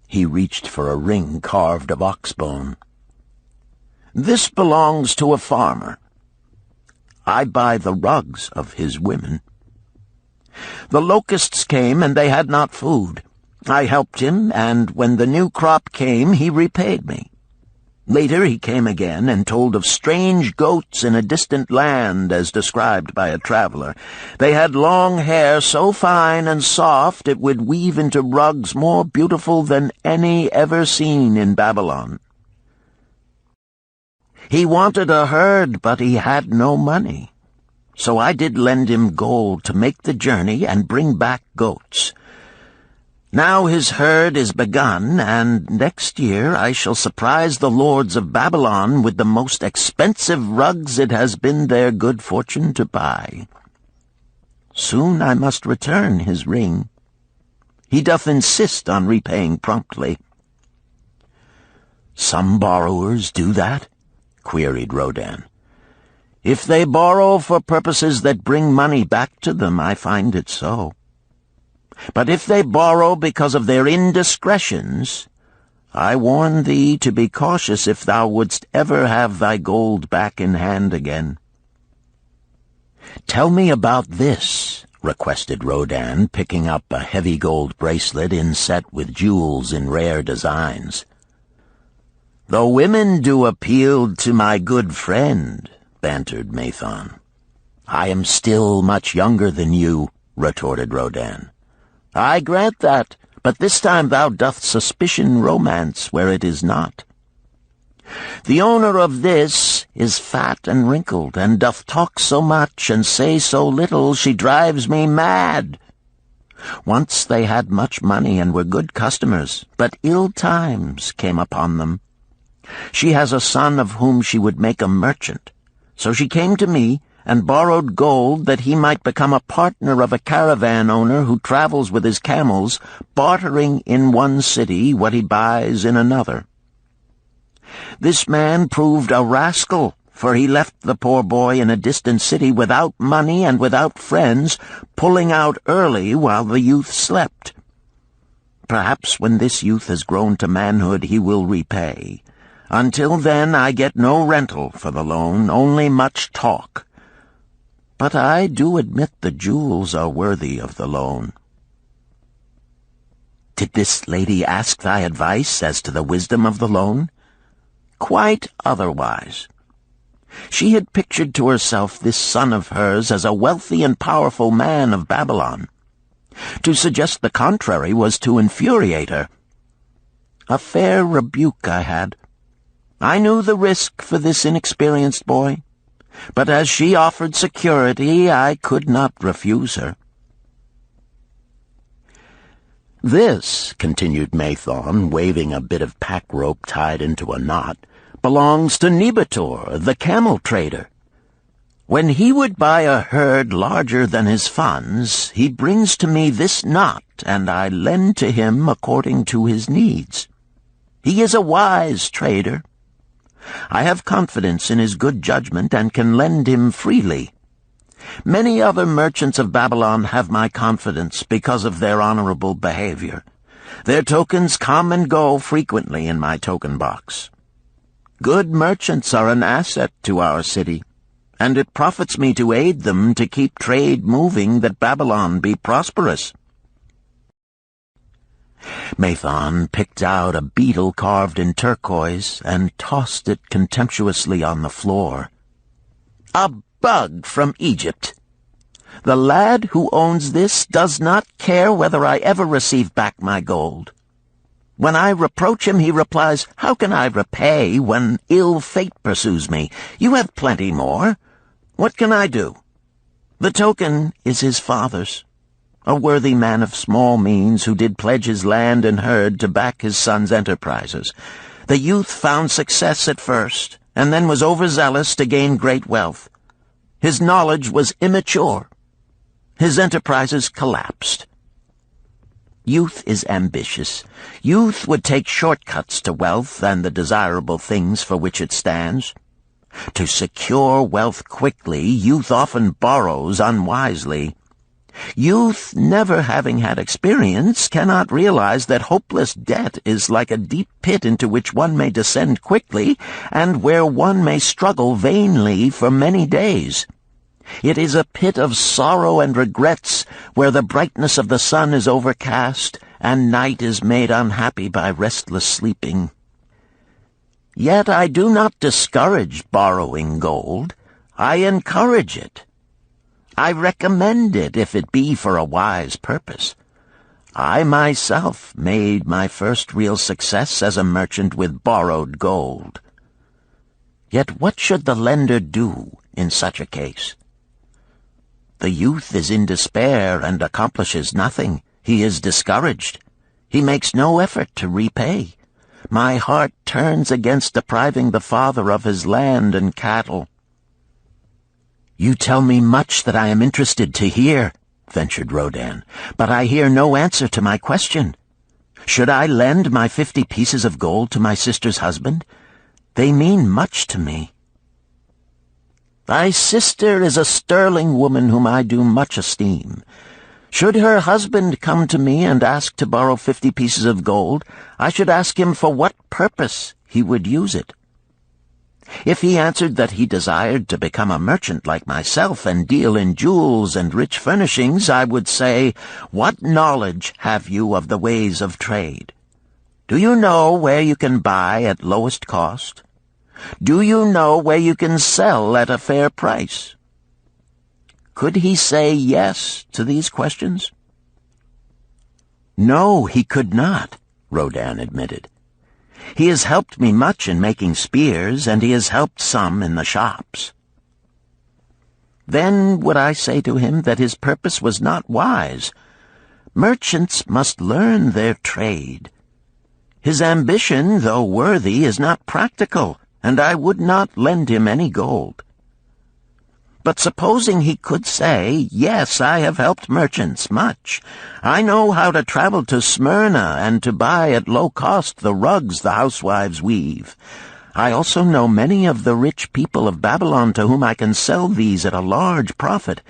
He reached for a ring carved of oxbone. "This belongs to a farmer. I buy the rugs of his women. The locusts came, and they had not food. I helped him, and when the new crop came, he repaid me. Later he came again and told of strange goats in a distant land, as described by a traveler. They had long hair so fine and soft it would weave into rugs more beautiful than any ever seen in Babylon. He wanted a herd, but he had no money. So I did lend him gold to make the journey and bring back goats. Now his herd is begun, and next year I shall surprise the lords of Babylon with the most expensive rugs it has been their good fortune to buy. Soon I must return his ring. He doth insist on repaying promptly." "Some borrowers do that?" queried Rodan. "If they borrow for purposes that bring money back to them, I find it so. But if they borrow because of their indiscretions, I warn thee to be cautious if thou wouldst ever have thy gold back in hand again." "Tell me about this," requested Rodan, picking up a heavy gold bracelet inset with jewels in rare designs. "The women do appeal to my good friend," bantered Mathon. "I am still much younger than you," retorted Rodan. "I grant that, but this time thou doth suspicion romance where it is not. The owner of this is fat and wrinkled, and doth talk so much and say so little she drives me mad. Once they had much money and were good customers, but ill times came upon them. She has a son of whom she would make a merchant. So she came to me, and borrowed gold that he might become a partner of a caravan owner who travels with his camels, bartering in one city what he buys in another. This man proved a rascal, for he left the poor boy in a distant city without money and without friends, pulling out early while the youth slept. Perhaps when this youth has grown to manhood he will repay. Until then I get no rental for the loan, only much talk. But I do admit the jewels are worthy of the loan. Did this lady ask thy advice as to the wisdom of the loan? Quite otherwise. She had pictured to herself this son of hers as a wealthy and powerful man of Babylon. To suggest the contrary was to infuriate her. A fair rebuke I had. I knew the risk for this inexperienced boy, but as she offered security, I could not refuse her. "This," continued Mathon, waving a bit of pack rope tied into a knot, "belongs to Nebator, the camel trader. When he would buy a herd larger than his funds, he brings to me this knot, and I lend to him according to his needs. He is a wise trader. I have confidence in his good judgment and can lend him freely. Many other merchants of Babylon have my confidence because of their honorable behavior. Their tokens come and go frequently in my token box. Good merchants are an asset to our city, and it profits me to aid them to keep trade moving that Babylon be prosperous." Mathon picked out a beetle carved in turquoise and tossed it contemptuously on the floor. "A bug from Egypt. The lad who owns this does not care whether I ever receive back my gold. When I reproach him, he replies, 'How can I repay when ill fate pursues me? You have plenty more. What can I do?' The token is his father's, a worthy man of small means who did pledge his land and herd to back his son's enterprises. The youth found success at first, and then was overzealous to gain great wealth. His knowledge was immature. His enterprises collapsed. Youth is ambitious. Youth would take shortcuts to wealth and the desirable things for which it stands. To secure wealth quickly, youth often borrows unwisely. Youth, never having had experience, cannot realize that hopeless debt is like a deep pit into which one may descend quickly, and where one may struggle vainly for many days. It is a pit of sorrow and regrets, where the brightness of the sun is overcast, and night is made unhappy by restless sleeping. Yet I do not discourage borrowing gold. I encourage it. I recommend it if it be for a wise purpose. I myself made my first real success as a merchant with borrowed gold. Yet what should the lender do in such a case? The youth is in despair and accomplishes nothing. He is discouraged. He makes no effort to repay. My heart turns against depriving the father of his land and cattle." "You tell me much that I am interested to hear," ventured Rodan, "but I hear no answer to my question. Should I lend my 50 pieces of gold to my sister's husband? They mean much to me." "Thy sister is a sterling woman whom I do much esteem. Should her husband come to me and ask to borrow 50 pieces of gold, I should ask him for what purpose he would use it. If he answered that he desired to become a merchant like myself and deal in jewels and rich furnishings, I would say, 'What knowledge have you of the ways of trade? Do you know where you can buy at lowest cost? Do you know where you can sell at a fair price?' Could he say yes to these questions?" "No, he could not," Rodan admitted. "He has helped me much in making spears, and he has helped some in the shops." Then would I say to him that his purpose was not wise. Merchants must learn their trade. His ambition, though worthy, is not practical, and I would not lend him any gold. But supposing he could say, yes, I have helped merchants much. I know how to travel to Smyrna and to buy at low cost the rugs the housewives weave. I also know many of the rich people of Babylon to whom I can sell these at a large profit.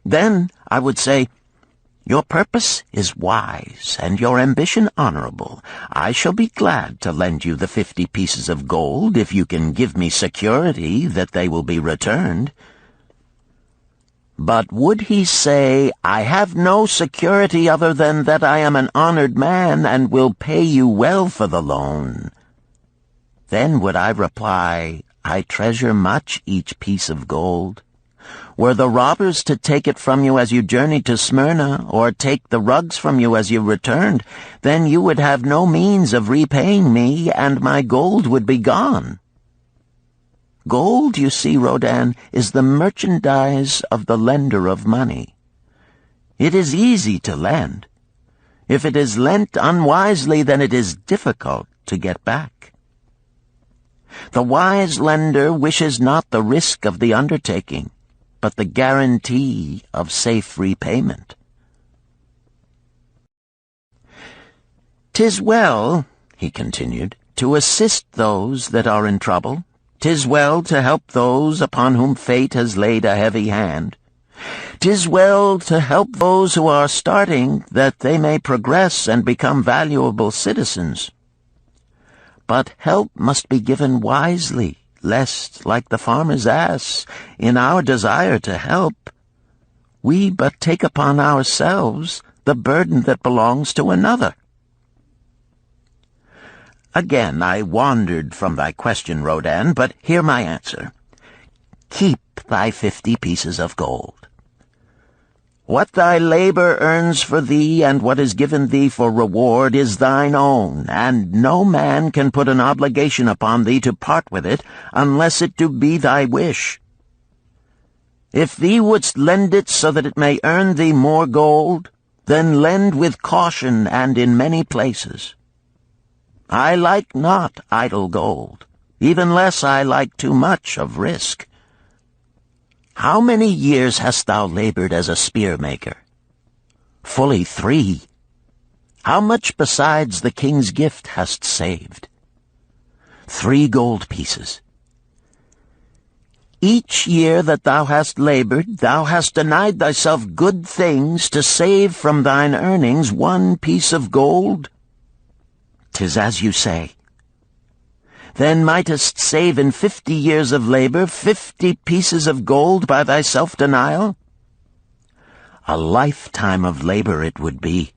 Then I would say, your purpose is wise and your ambition honorable. I shall be glad to lend you the 50 pieces of gold if you can give me security that they will be returned. But would he say, I have no security other than that I am an honored man and will pay you well for the loan? Then would I reply, I treasure much each piece of gold. Were the robbers to take it from you as you journeyed to Smyrna, or take the rugs from you as you returned, then you would have no means of repaying me, and my gold would be gone. Gold, you see, Rodan, is the merchandise of the lender of money. It is easy to lend. If it is lent unwisely, then it is difficult to get back. The wise lender wishes not the risk of the undertaking, but the guarantee of safe repayment. "'Tis well," he continued, "to assist those that are in trouble. 'Tis well to help those upon whom fate has laid a heavy hand. 'Tis well to help those who are starting, that they may progress and become valuable citizens. But help must be given wisely, lest, like the farmer's ass, in our desire to help, we but take upon ourselves the burden that belongs to another." Again I wandered from thy question, Rodan, but hear my answer. Keep thy 50 pieces of gold. What thy labor earns for thee and what is given thee for reward is thine own, and no man can put an obligation upon thee to part with it unless it do be thy wish. If thee wouldst lend it so that it may earn thee more gold, then lend with caution and in many places. I like not idle gold, even less I like too much of risk. How many years hast thou labored as a spear-maker? Fully 3. How much besides the king's gift hast saved? 3 gold pieces. Each year that thou hast labored, thou hast denied thyself good things to save from thine earnings 1 piece of gold? 'Tis as you say. Then mightest save in 50 years of labor 50 pieces of gold by thy self-denial? A lifetime of labor it would be.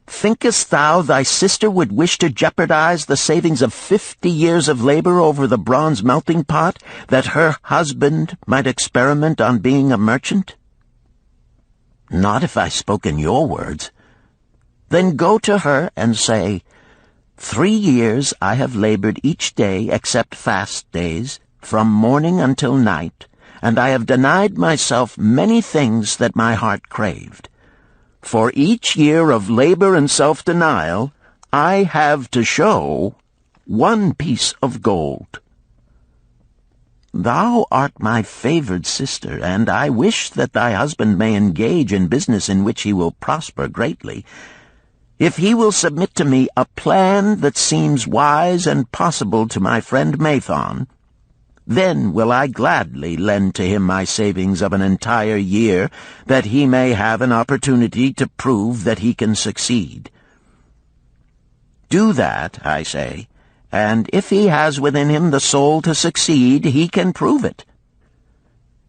Thinkest thou thy sister would wish to jeopardize the savings of 50 years of labor over the bronze melting pot, that her husband might experiment on being a merchant? Not if I spoke in your words. Then go to her and say, 3 years I have labored each day except fast days, from morning until night, and I have denied myself many things that my heart craved. For each year of labor and self-denial, I have to show 1 piece of gold. Thou art my favored sister, and I wish that thy husband may engage in business in which he will prosper greatly. If he will submit to me a plan that seems wise and possible to my friend Mathon, then will I gladly lend to him my savings of an entire year, that he may have an opportunity to prove that he can succeed. Do that, I say, and if he has within him the soul to succeed, he can prove it.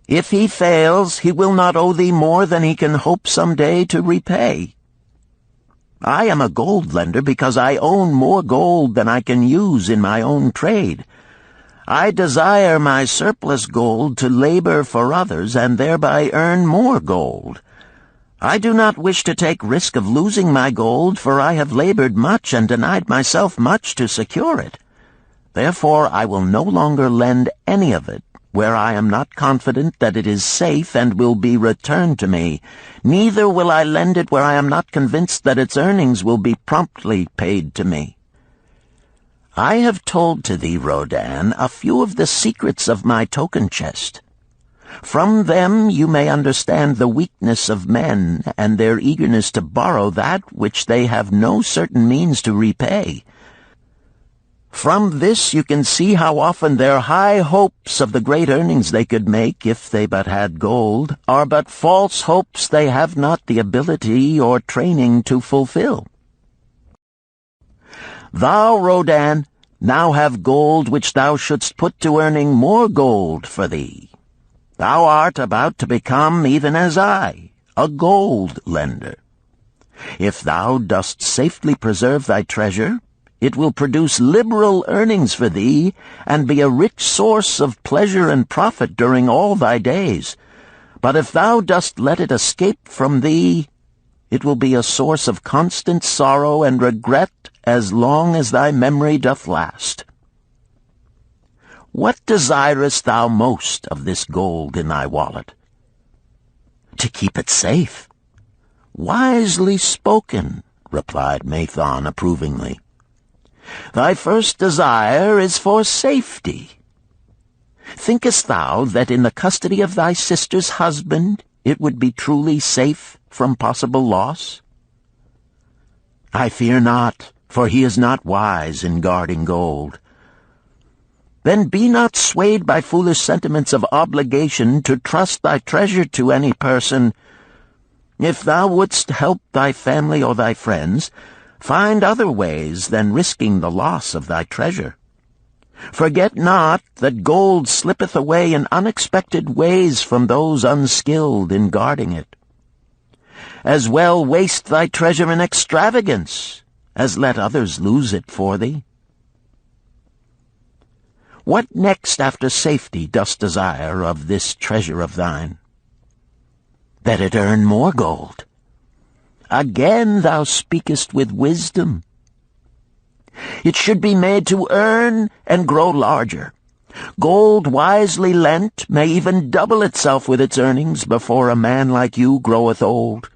If he fails, he will not owe thee more than he can hope some day to repay. I am a gold lender because I own more gold than I can use in my own trade. I desire my surplus gold to labor for others and thereby earn more gold. I do not wish to take risk of losing my gold, for I have labored much and denied myself much to secure it. Therefore I will no longer lend any of it where I am not confident that it is safe and will be returned to me. Neither will I lend it where I am not convinced that its earnings will be promptly paid to me. I have told to thee, Rodan, a few of the secrets of my token chest. From them you may understand the weakness of men and their eagerness to borrow that which they have no certain means to repay. From this you can see how often their high hopes of the great earnings they could make if they but had gold are but false hopes they have not the ability or training to fulfill. Thou, Rodan, now have gold which thou shouldst put to earning more gold for thee. Thou art about to become, even as I, a gold lender. If thou dost safely preserve thy treasure, it will produce liberal earnings for thee, and be a rich source of pleasure and profit during all thy days. But if thou dost let it escape from thee, it will be a source of constant sorrow and regret as long as thy memory doth last. What desirest thou most of this gold in thy wallet? To keep it safe. Wisely spoken, replied Mathon approvingly. Thy first desire is for safety. Thinkest thou that in the custody of thy sister's husband it would be truly safe from possible loss? I fear not, for he is not wise in guarding gold. Then be not swayed by foolish sentiments of obligation to trust thy treasure to any person. If thou wouldst help thy family or thy friends, find other ways than risking the loss of thy treasure. Forget not that gold slippeth away in unexpected ways from those unskilled in guarding it. As well waste thy treasure in extravagance as let others lose it for thee. What next after safety dost desire of this treasure of thine? That it earn more gold. Again thou speakest with wisdom. It should be made to earn and grow larger. Gold wisely lent may even double itself with its earnings before a man like you groweth old.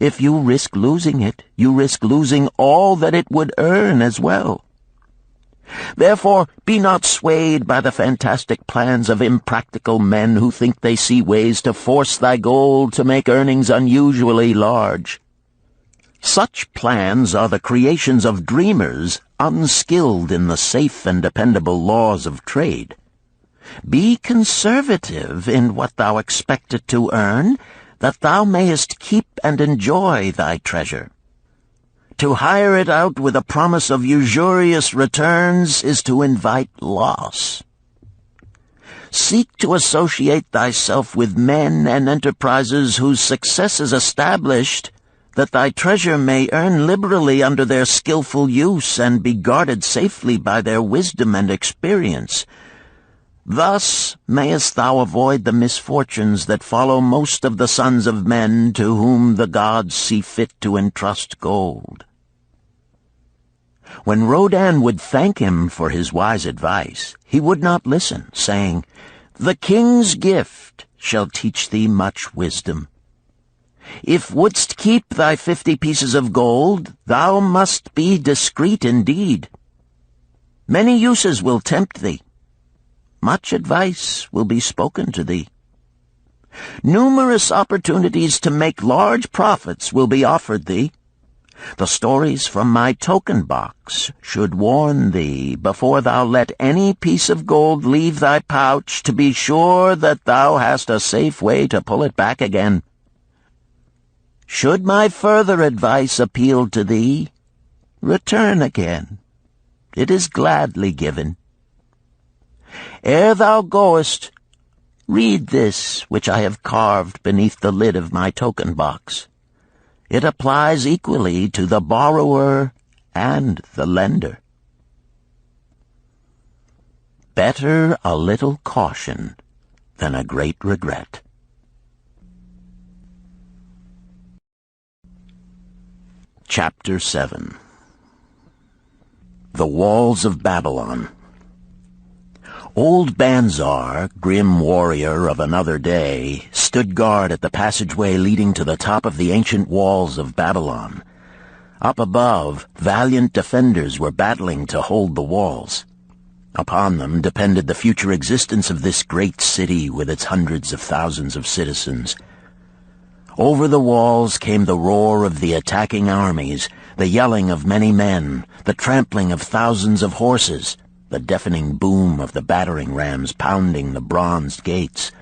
If you risk losing it, you risk losing all that it would earn as well. Therefore, be not swayed by the fantastic plans of impractical men who think they see ways to force thy gold to make earnings unusually large. Such plans are the creations of dreamers unskilled in the safe and dependable laws of trade. Be conservative in what thou expectest to earn, that thou mayest keep and enjoy thy treasure. To hire it out with a promise of usurious returns is to invite loss. Seek to associate thyself with men and enterprises whose success is established, that thy treasure may earn liberally under their skillful use and be guarded safely by their wisdom and experience. Thus mayest thou avoid the misfortunes that follow most of the sons of men to whom the gods see fit to entrust gold. When Rodan would thank him for his wise advice, he would not listen, saying, The king's gift shall teach thee much wisdom. If wouldst keep thy 50 pieces of gold, thou must be discreet indeed. Many uses will tempt thee. Much advice will be spoken to thee. Numerous opportunities to make large profits will be offered thee. The stories from my token box should warn thee, before thou let any piece of gold leave thy pouch, to be sure that thou hast a safe way to pull it back again. Should my further advice appeal to thee, return again. It is gladly given. Ere thou goest, read this which I have carved beneath the lid of my token box. It applies equally to the borrower and the lender. Better a little caution than a great regret. Chapter 7. The Walls of Babylon. Old Banzar, grim warrior of another day, stood guard at the passageway leading to the top of the ancient walls of Babylon. Up above, valiant defenders were battling to hold the walls. Upon them depended the future existence of this great city with its hundreds of thousands of citizens. Over the walls came the roar of the attacking armies, the yelling of many men, the trampling of thousands of horses, the deafening boom of the battering rams pounding the bronzed gates.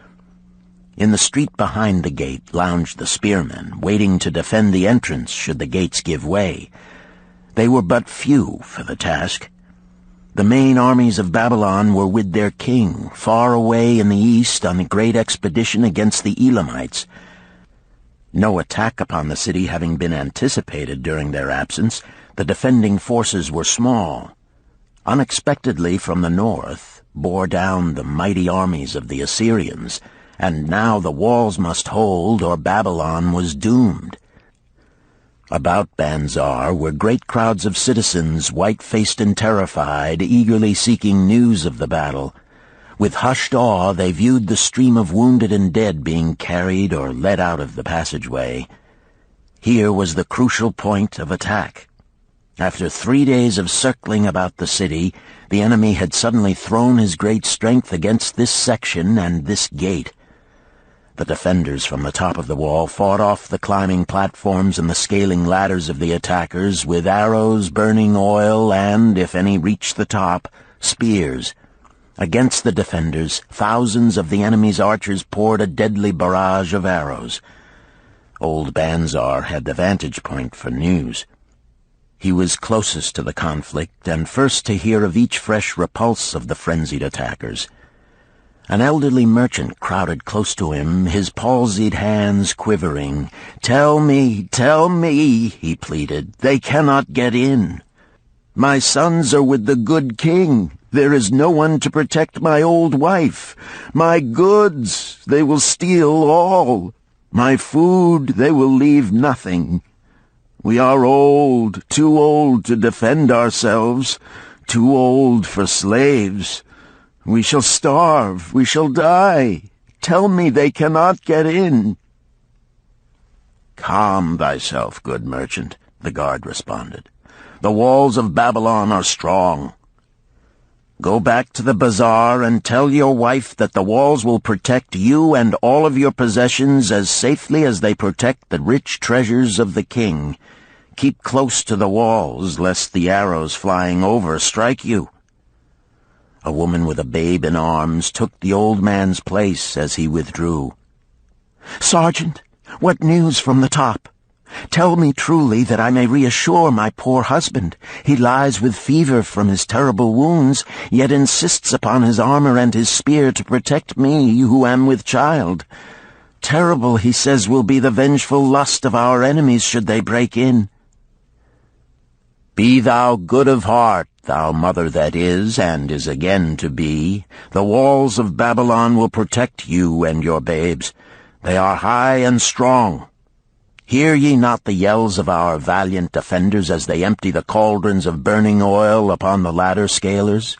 In the street behind the gate lounged the spearmen, waiting to defend the entrance should the gates give way. They were but few for the task. The main armies of Babylon were with their king, far away in the east on a great expedition against the Elamites. No attack upon the city having been anticipated during their absence, the defending forces were small. Unexpectedly from the north bore down the mighty armies of the Assyrians, and now the walls must hold or Babylon was doomed. About Banzar were great crowds of citizens, white-faced and terrified, eagerly seeking news of the battle. With hushed awe they viewed the stream of wounded and dead being carried or led out of the passageway. Here was the crucial point of attack. After 3 days of circling about the city, the enemy had suddenly thrown his great strength against this section and this gate. The defenders from the top of the wall fought off the climbing platforms and the scaling ladders of the attackers with arrows, burning oil, and, if any reached the top, spears. Against the defenders, thousands of the enemy's archers poured a deadly barrage of arrows. Old Banzar had the vantage point for news. He was closest to the conflict and first to hear of each fresh repulse of the frenzied attackers. An elderly merchant crowded close to him, his palsied hands quivering. tell me," he pleaded. "They cannot get in. My sons are with the good king. There is no one to protect my old wife. My goods, they will steal all. My food, they will leave nothing. We are old, too old to defend ourselves, too old for slaves. We shall starve, we shall die. Tell me they cannot get in." "Calm thyself, good merchant," the guard responded. "The walls of Babylon are strong. Go back to the bazaar and tell your wife that the walls will protect you and all of your possessions as safely as they protect the rich treasures of the king. Keep close to the walls, lest the arrows flying over strike you." A woman with a babe in arms took the old man's place as he withdrew. "Sergeant, what news from the top? Tell me truly that I may reassure my poor husband. He lies with fever from his terrible wounds, yet insists upon his armor and his spear to protect me who am with child. Terrible, he says, will be the vengeful lust of our enemies should they break in." "Be thou good of heart, thou mother that is and is again to be. The walls of Babylon will protect you and your babes. They are high and strong. Hear ye not the yells of our valiant defenders as they empty the cauldrons of burning oil upon the ladder scalers?"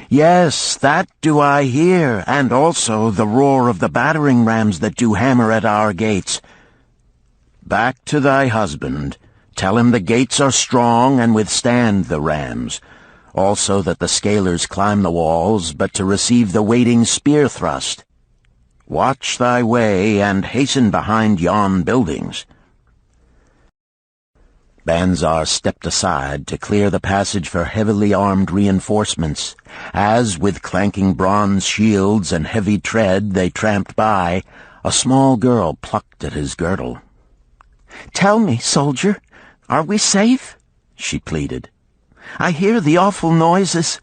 "Yes, that do I hear, and also the roar of the battering rams that do hammer at our gates." "Back to thy husband. Tell him the gates are strong and withstand the rams. Also that the scalers climb the walls, but to receive the waiting spear thrust. Watch thy way, and hasten behind yon buildings." Banzar stepped aside to clear the passage for heavily armed reinforcements. As, with clanking bronze shields and heavy tread, they tramped by, a small girl plucked at his girdle. "Tell me, soldier, are we safe?" she pleaded. "I hear the awful noises.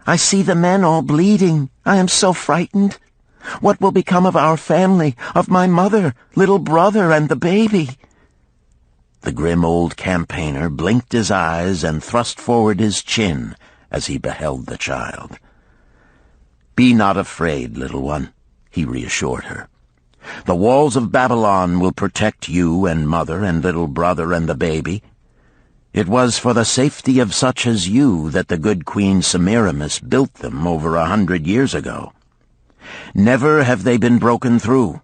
I see the men all bleeding. I am so frightened. What will become of our family, of my mother, little brother, and the baby?" The grim old campaigner blinked his eyes and thrust forward his chin as he beheld the child. "Be not afraid, little one," he reassured her. "The walls of Babylon will protect you and mother and little brother and the baby. It was for the safety of such as you that the good Queen Semiramis built them over 100 years ago. Never have they been broken through.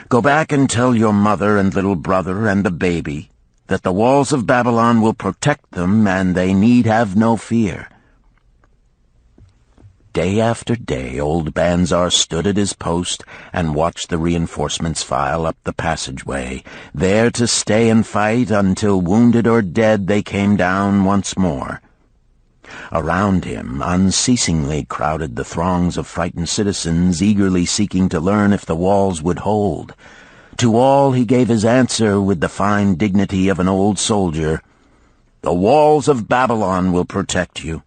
Go back and tell your mother and little brother and the baby that the walls of Babylon will protect them and they need have no fear. Day after day, old Banzar stood at his post and watched the reinforcements file up the passageway, there to stay and fight until, wounded or dead, they came down once more. Around him unceasingly crowded the throngs of frightened citizens, eagerly seeking to learn if the walls would hold. To all he gave his answer with the fine dignity of an old soldier: "The walls of Babylon will protect you."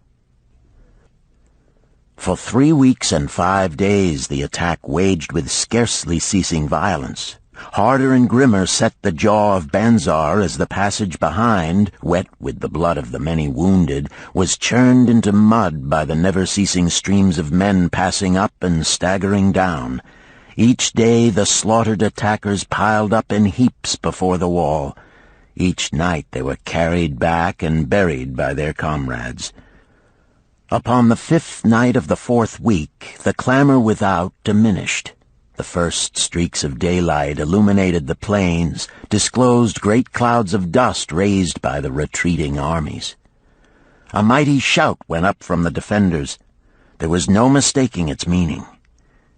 For 3 weeks and 5 days the attack waged with scarcely ceasing violence. Harder and grimmer set the jaw of Banzar as the passage behind, wet with the blood of the many wounded, was churned into mud by the never-ceasing streams of men passing up and staggering down. Each day the slaughtered attackers piled up in heaps before the wall. Each night they were carried back and buried by their comrades. Upon the 5th night of the 4th week, the clamor without diminished. The first streaks of daylight illuminated the plains, disclosed great clouds of dust raised by the retreating armies. A mighty shout went up from the defenders. There was no mistaking its meaning.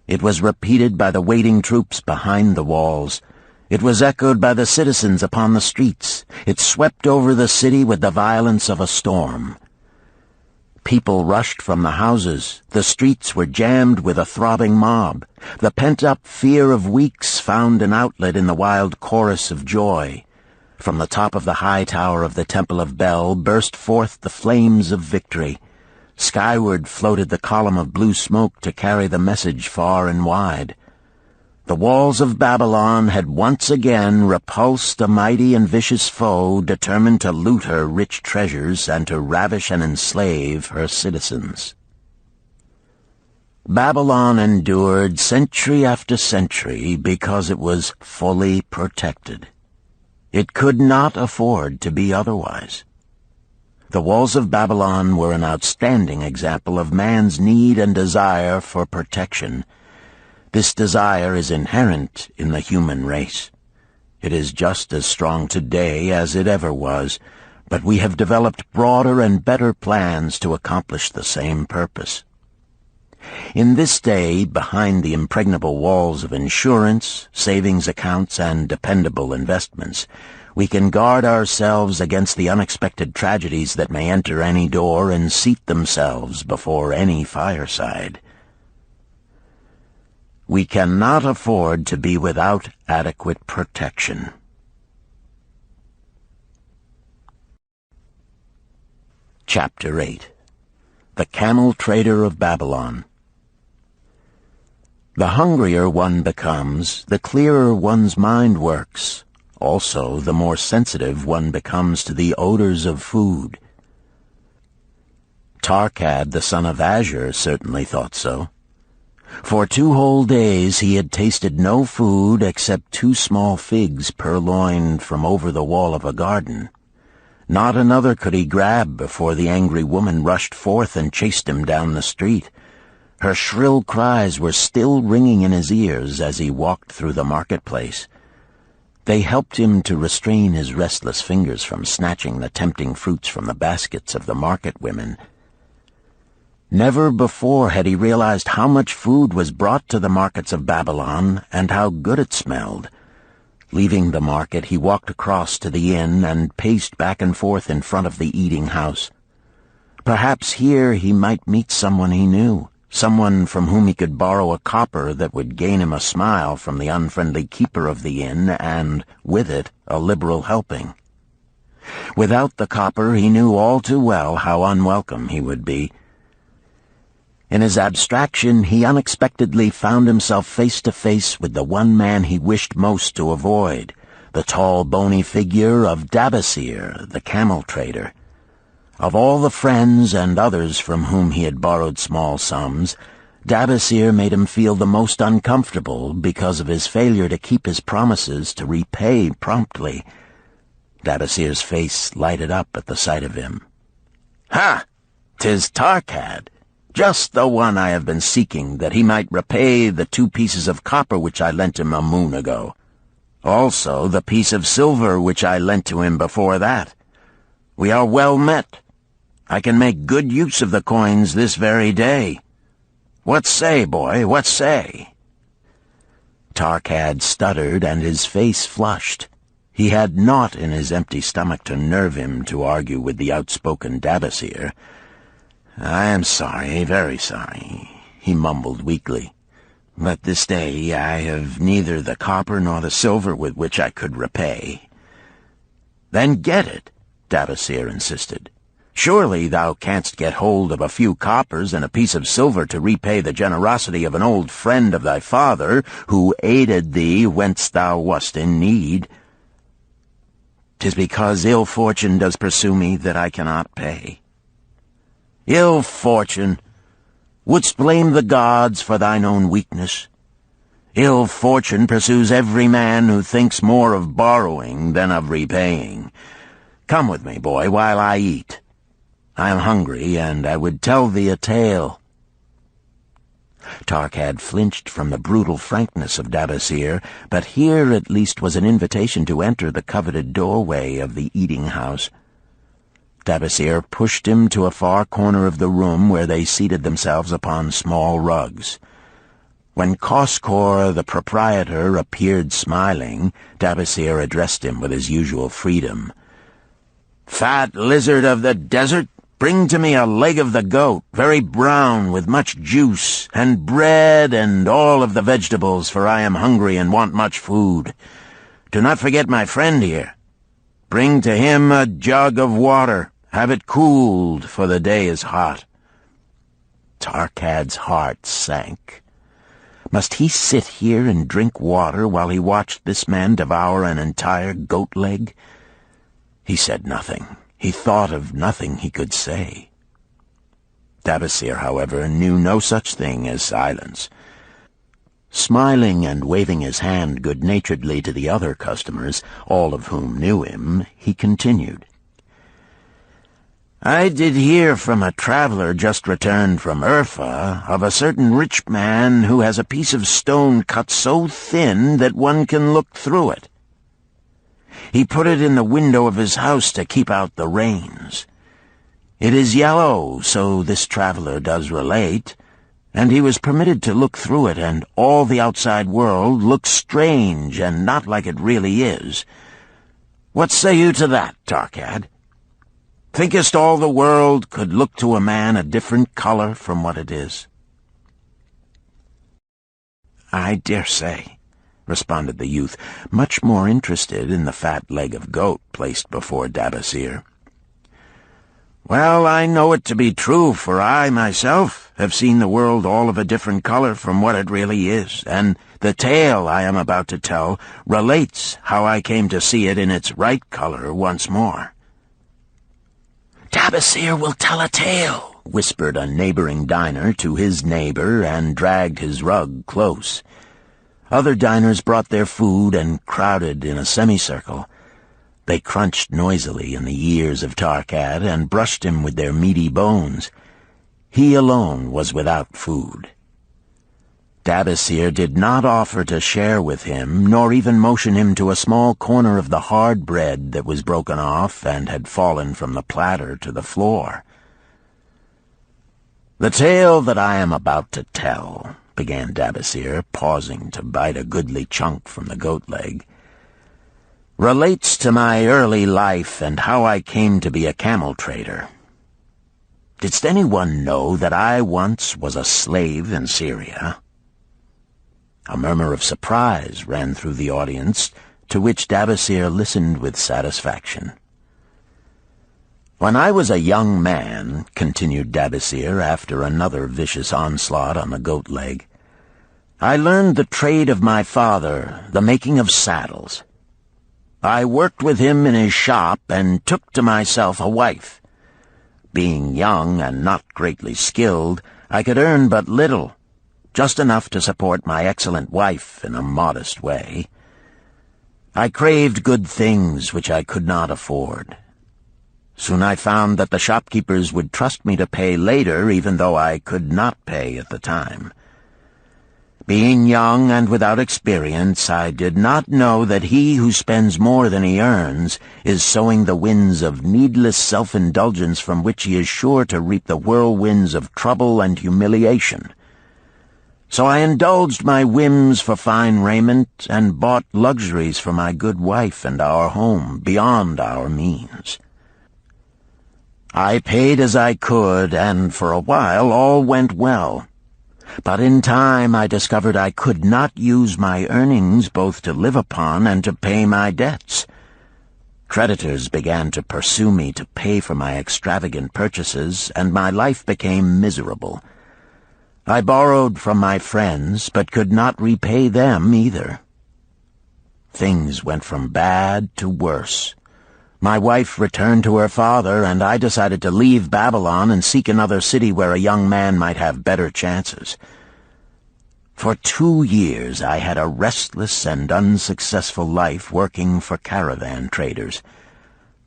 It was repeated by the waiting troops behind the walls. It was echoed by the citizens upon the streets. It swept over the city with the violence of a storm. People rushed from the houses. The streets were jammed with a throbbing mob. The pent-up fear of weeks found an outlet in the wild chorus of joy. From the top of the high tower of the Temple of Bel burst forth the flames of victory. Skyward floated the column of blue smoke to carry the message far and wide. The walls of Babylon had once again repulsed a mighty and vicious foe determined to loot her rich treasures and to ravish and enslave her citizens. Babylon endured century after century because it was fully protected. It could not afford to be otherwise. The walls of Babylon were an outstanding example of man's need and desire for protection. This desire is inherent in the human race. It is just as strong today as it ever was, but we have developed broader and better plans to accomplish the same purpose. In this day, behind the impregnable walls of insurance, savings accounts, and dependable investments, we can guard ourselves against the unexpected tragedies that may enter any door and seat themselves before any fireside. We cannot afford to be without adequate protection. Chapter 8. The Camel Trader of Babylon. The hungrier one becomes, the clearer one's mind works. Also, the more sensitive one becomes to the odors of food. Tarkad, the son of Azure, certainly thought so. For 2 whole days he had tasted no food except 2 small figs purloined from over the wall of a garden. Not another could he grab before the angry woman rushed forth and chased him down the street. Her shrill cries were still ringing in his ears as he walked through the marketplace. They helped him to restrain his restless fingers from snatching the tempting fruits from the baskets of the market women. Never before had he realized how much food was brought to the markets of Babylon and how good it smelled. Leaving the market, he walked across to the inn and paced back and forth in front of the eating house. Perhaps here he might meet someone he knew, someone from whom he could borrow a copper that would gain him a smile from the unfriendly keeper of the inn and, with it, a liberal helping. Without the copper, he knew all too well how unwelcome he would be. In his abstraction, he unexpectedly found himself face to face with the one man he wished most to avoid, the tall, bony figure of Dabasir, the camel trader. Of all the friends and others from whom he had borrowed small sums, Dabasir made him feel the most uncomfortable because of his failure to keep his promises to repay promptly. Dabasir's face lighted up at the sight of him. "Ha! 'Tis Tarkad! Just the one I have been seeking, that he might repay the 2 pieces of copper which I lent him a moon ago. Also the piece of silver which I lent to him before that. We are well met. I can make good use of the coins this very day. What say, boy, what say?" Tarkad stuttered, and his face flushed. He had naught in his empty stomach to nerve him to argue with the outspoken Dabasir. "I am sorry, very sorry," he mumbled weakly. "But this day I have neither the copper nor the silver with which I could repay." "Then get it," Dabasir insisted. "Surely thou canst get hold of a few coppers and a piece of silver to repay the generosity of an old friend of thy father, who aided thee whence thou wast in need." "'Tis because ill fortune does pursue me that I cannot pay." "Ill fortune? Wouldst blame the gods for thine own weakness? Ill fortune pursues every man who thinks more of borrowing than of repaying. Come with me, boy, while I eat. I am hungry, and I would tell thee a tale." Tarkad flinched from the brutal frankness of Dabasir, but here at least was an invitation to enter the coveted doorway of the eating-house. Dabasir pushed him to a far corner of the room where they seated themselves upon small rugs. When Koskor, the proprietor, appeared smiling, Dabasir addressed him with his usual freedom. "Fat lizard of the desert, bring to me a leg of the goat, very brown, with much juice, and bread and all of the vegetables, for I am hungry and want much food. Do not forget my friend here. Bring to him a jug of water. Have it cooled, for the day is hot." Tarkad's heart sank. Must he sit here and drink water while he watched this man devour an entire goat leg? He said nothing. He thought of nothing he could say. Dabasir, however, knew no such thing as silence. Smiling and waving his hand good-naturedly to the other customers, all of whom knew him, he continued. "I did hear from a traveler just returned from Urfa of a certain rich man who has a piece of stone cut so thin that one can look through it. He put it in the window of his house to keep out the rains. It is yellow, so this traveler does relate, and he was permitted to look through it, and all the outside world looks strange and not like it really is. What say you to that, Tarkad? Thinkest all the world could look to a man a different color from what it is?" "I dare say," responded the youth, much more interested in the fat leg of goat placed before Dabasir. "Well, I know it to be true, for I, myself, have seen the world all of a different color from what it really is, and the tale I am about to tell relates how I came to see it in its right color once more." "Dabasir will tell a tale," whispered a neighboring diner to his neighbor, and dragged his rug close. Other diners brought their food and crowded in a semicircle. They crunched noisily in the ears of Tarkad and brushed him with their meaty bones. He alone was without food. Dabasir did not offer to share with him, nor even motion him to a small corner of the hard bread that was broken off and had fallen from the platter to the floor. "The tale that I am about to tell," began Dabasir, pausing to bite a goodly chunk from the goat leg, "relates to my early life and how I came to be a camel trader. Didst anyone know that I once was a slave in Syria?" A murmur of surprise ran through the audience, to which Dabasir listened with satisfaction. "When I was a young man," continued Dabasir after another vicious onslaught on the goat leg, "I learned the trade of my father, the making of saddles. I worked with him in his shop and took to myself a wife. Being young and not greatly skilled, I could earn but little, just enough to support my excellent wife in a modest way. I craved good things which I could not afford. Soon I found that the shopkeepers would trust me to pay later, even though I could not pay at the time. Being young and without experience, I did not know that he who spends more than he earns is sowing the winds of needless self-indulgence from which he is sure to reap the whirlwinds of trouble and humiliation. So I indulged my whims for fine raiment and bought luxuries for my good wife and our home beyond our means. I paid as I could, and for a while all went well. But in time I discovered I could not use my earnings both to live upon and to pay my debts. Creditors began to pursue me to pay for my extravagant purchases, and my life became miserable. I borrowed from my friends, but could not repay them either. Things went from bad to worse. My wife returned to her father, and I decided to leave Babylon and seek another city where a young man might have better chances. For 2 years I had a restless and unsuccessful life working for caravan traders.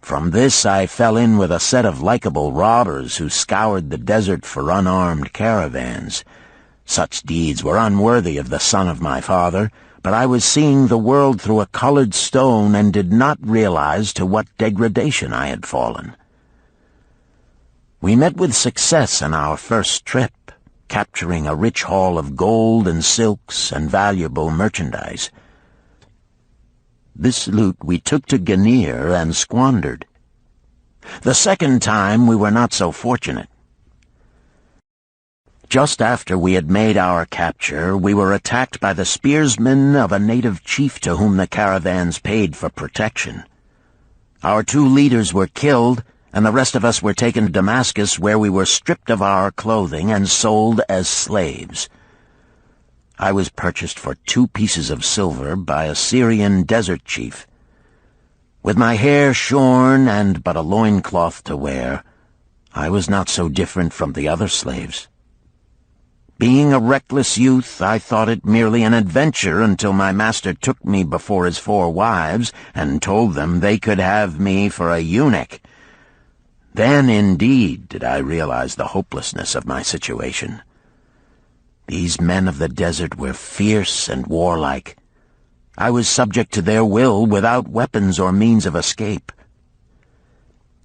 From this I fell in with a set of likable robbers who scoured the desert for unarmed caravans. Such deeds were unworthy of the son of my father, but I was seeing the world through a colored stone and did not realize to what degradation I had fallen. We met with success on our first trip, capturing a rich haul of gold and silks and valuable merchandise. This loot we took to Ganir and squandered. The second time we were not so fortunate. Just after we had made our capture, we were attacked by the spearsmen of a native chief to whom the caravans paid for protection. Our 2 leaders were killed, and the rest of us were taken to Damascus, where we were stripped of our clothing and sold as slaves. I was purchased for 2 pieces of silver by a Syrian desert chief. With my hair shorn and but a loincloth to wear, I was not so different from the other slaves. Being a reckless youth, I thought it merely an adventure until my master took me before his 4 wives and told them they could have me for a eunuch. Then, indeed, did I realize the hopelessness of my situation. These men of the desert were fierce and warlike. I was subject to their will without weapons or means of escape.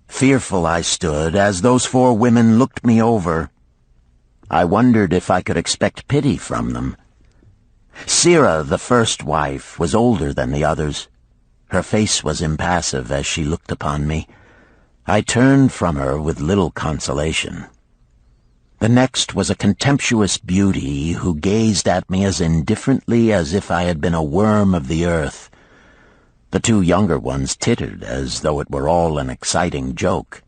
Fearful I stood as those 4 women looked me over. I wondered if I could expect pity from them. Sirah, the first wife, was older than the others. Her face was impassive as she looked upon me. I turned from her with little consolation. The next was a contemptuous beauty who gazed at me as indifferently as if I had been a worm of the earth. The 2 younger ones tittered as though it were all an exciting joke.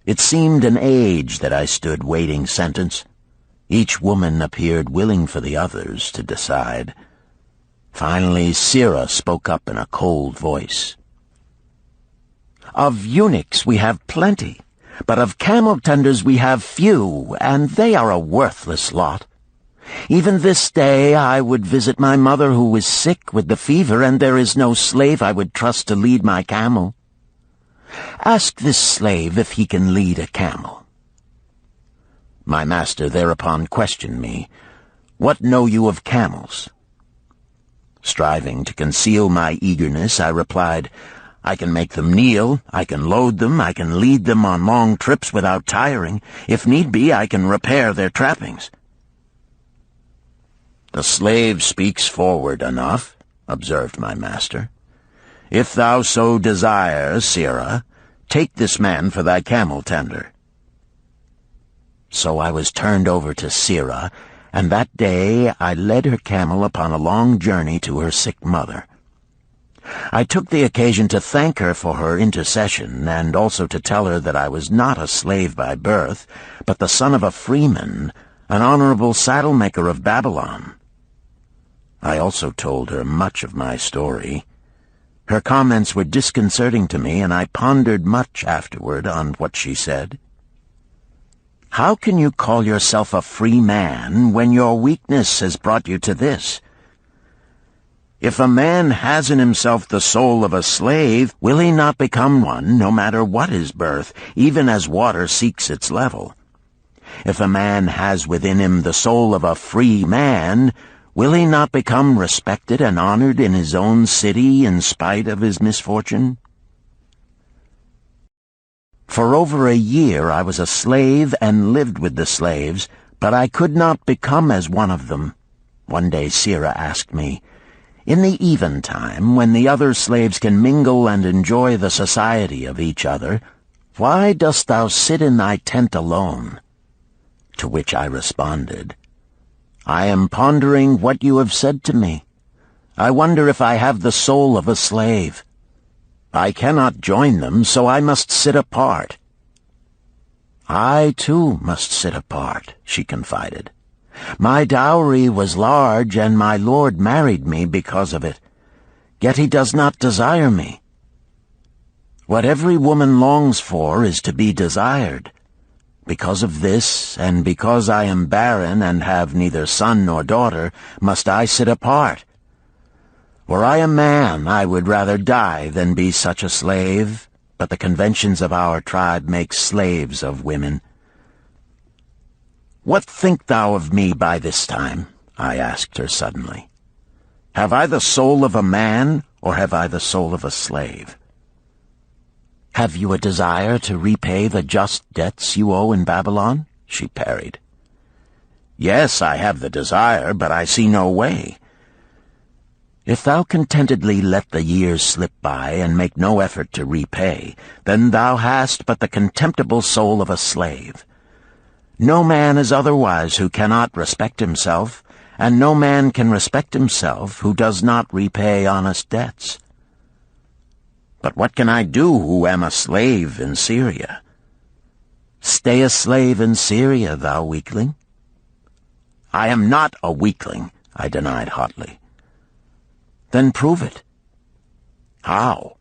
It seemed an age that I stood waiting sentence. Each woman appeared willing for the others to decide. Finally, Sirah spoke up in a cold voice. "Of eunuchs we have plenty, but of camel-tenders we have few, and they are a worthless lot. Even this day I would visit my mother who is sick with the fever, and there is no slave I would trust to lead my camel. Ask this slave if he can lead a camel." My master thereupon questioned me, "What know you of camels?" Striving to conceal my eagerness, I replied, "I can make them kneel, I can load them, I can lead them on long trips without tiring. If need be, I can repair their trappings." "The slave speaks forward enough," observed my master. "If thou so desire, Sirah, take this man for thy camel-tender." So I was turned over to Sirah, and that day I led her camel upon a long journey to her sick mother. I took the occasion to thank her for her intercession, and also to tell her that I was not a slave by birth, but the son of a freeman, an honorable saddle-maker of Babylon. I also told her much of my story. Her comments were disconcerting to me, and I pondered much afterward on what she said. "How can you call yourself a free man when your weakness has brought you to this? If a man has in himself the soul of a slave, will he not become one, no matter what his birth, even as water seeks its level? If a man has within him the soul of a free man, will he not become respected and honored in his own city in spite of his misfortune?" For over a year I was a slave and lived with the slaves, But I could not become as one of them. One day Sira asked me, "In the eventime, when the other slaves can mingle and enjoy the society of each other, why dost thou sit in thy tent alone?" To which I responded, "I am pondering what you have said to me. I wonder if I have the soul of a slave. I cannot join them, so I must sit apart." "I, too, must sit apart," she confided. "My dowry was large, and my lord married me because of it. Yet he does not desire me. What every woman longs for is to be desired. Because of this, and because I am barren and have neither son nor daughter, must I sit apart. Were I a man, I would rather die than be such a slave, but the conventions of our tribe make slaves of women." "What think thou of me by this time?" I asked her suddenly. "Have I the soul of a man, or have I the soul of a slave?" "Have you a desire to repay the just debts you owe in Babylon?" she parried. "Yes, I have the desire, but I see no way." "If thou contentedly let the years slip by and make no effort to repay, then thou hast but the contemptible soul of a slave. No man is otherwise who cannot respect himself, and no man can respect himself who does not repay honest debts." "But what can I do who am a slave in Syria?" "Stay a slave in Syria, thou weakling." "I am not a weakling," I denied hotly. "Then prove it." "How?"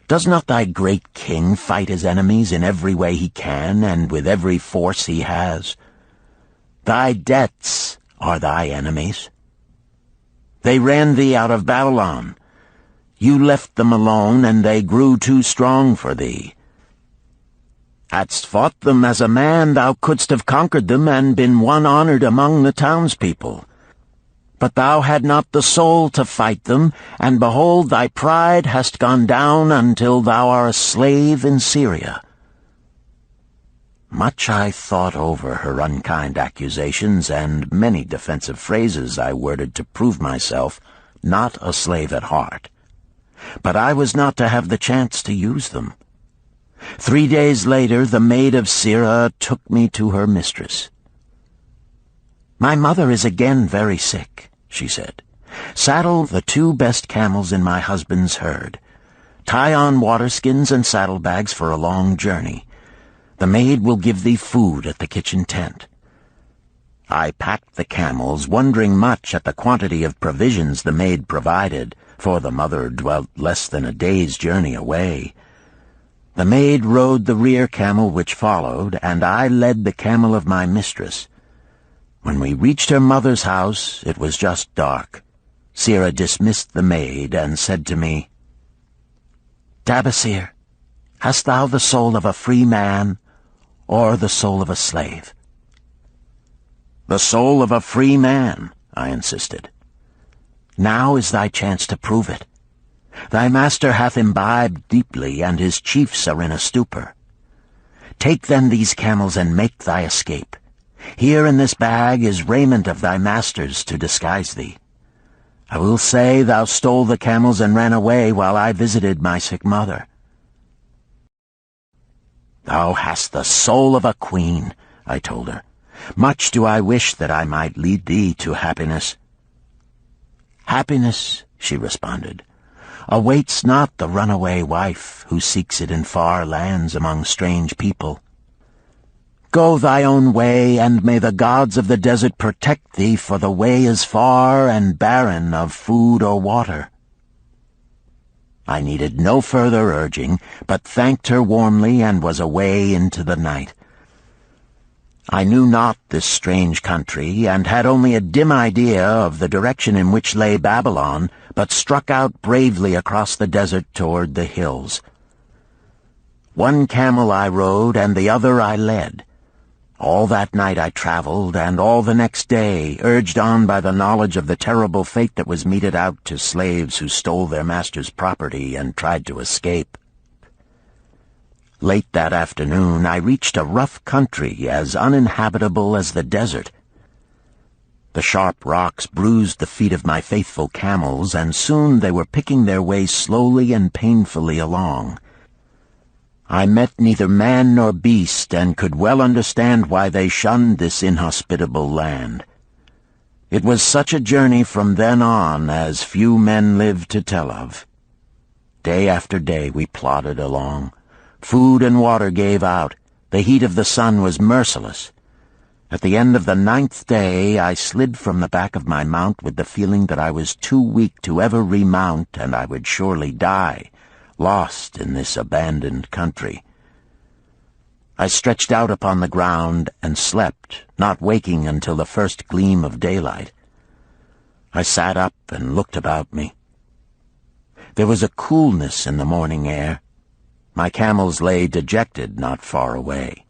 "Does not thy great king fight his enemies in every way he can and with every force he has? Thy debts are thy enemies. They ran thee out of Babylon. You left them alone, and they grew too strong for thee. Hadst fought them as a man, thou couldst have conquered them and been one honored among the townspeople. But thou had not the soul to fight them, and behold, thy pride hast gone down until thou art a slave in Syria." Much I thought over her unkind accusations, and many defensive phrases I worded to prove myself not a slave at heart. But I was not to have the chance to use them. 3 days later, the maid of Sira took me to her mistress. "My mother is again very sick," she said. "Saddle the 2 best camels in my husband's herd. Tie on waterskins and saddlebags for a long journey. The maid will give thee food at the kitchen tent." I packed the camels, wondering much at the quantity of provisions the maid provided, for the mother dwelt less than a day's journey away. The maid rode the rear camel which followed, and I led the camel of my mistress. When we reached her mother's house, it was just dark. Sira dismissed the maid and said to me, "Tabasir, hast thou the soul of a free man, or the soul of a slave?" "The soul of a free man," I insisted. "Now is thy chance to prove it. Thy master hath imbibed deeply, and his chiefs are in a stupor. Take then these camels and make thy escape. Here in this bag is raiment of thy master's to disguise thee. I will say thou stole the camels and ran away while I visited my sick mother." "Thou hast the soul of a queen," I told her. "Much do I wish that I might lead thee to happiness." "Happiness," she responded, "awaits not the runaway wife who seeks it in far lands among strange people. Go thy own way, and may the gods of the desert protect thee, for the way is far and barren of food or water." I needed no further urging, but thanked her warmly and was away into the night. I knew not this strange country, and had only a dim idea of the direction in which lay Babylon, but struck out bravely across the desert toward the hills. One camel I rode, and the other I led. All that night I traveled, and all the next day, urged on by the knowledge of the terrible fate that was meted out to slaves who stole their master's property and tried to escape. Late that afternoon, I reached a rough country as uninhabitable as the desert. The sharp rocks bruised the feet of my faithful camels, and soon they were picking their way slowly and painfully along. I met neither man nor beast, and could well understand why they shunned this inhospitable land. It was such a journey from then on as few men lived to tell of. Day after day we plodded along. Food and water gave out. The heat of the sun was merciless. At the end of the 9th day, I slid from the back of my mount with the feeling that I was too weak to ever remount, and I would surely die, lost in this abandoned country. I stretched out upon the ground and slept, not waking until the first gleam of daylight. I sat up and looked about me. There was a coolness in the morning air. My camels lay dejected not far away.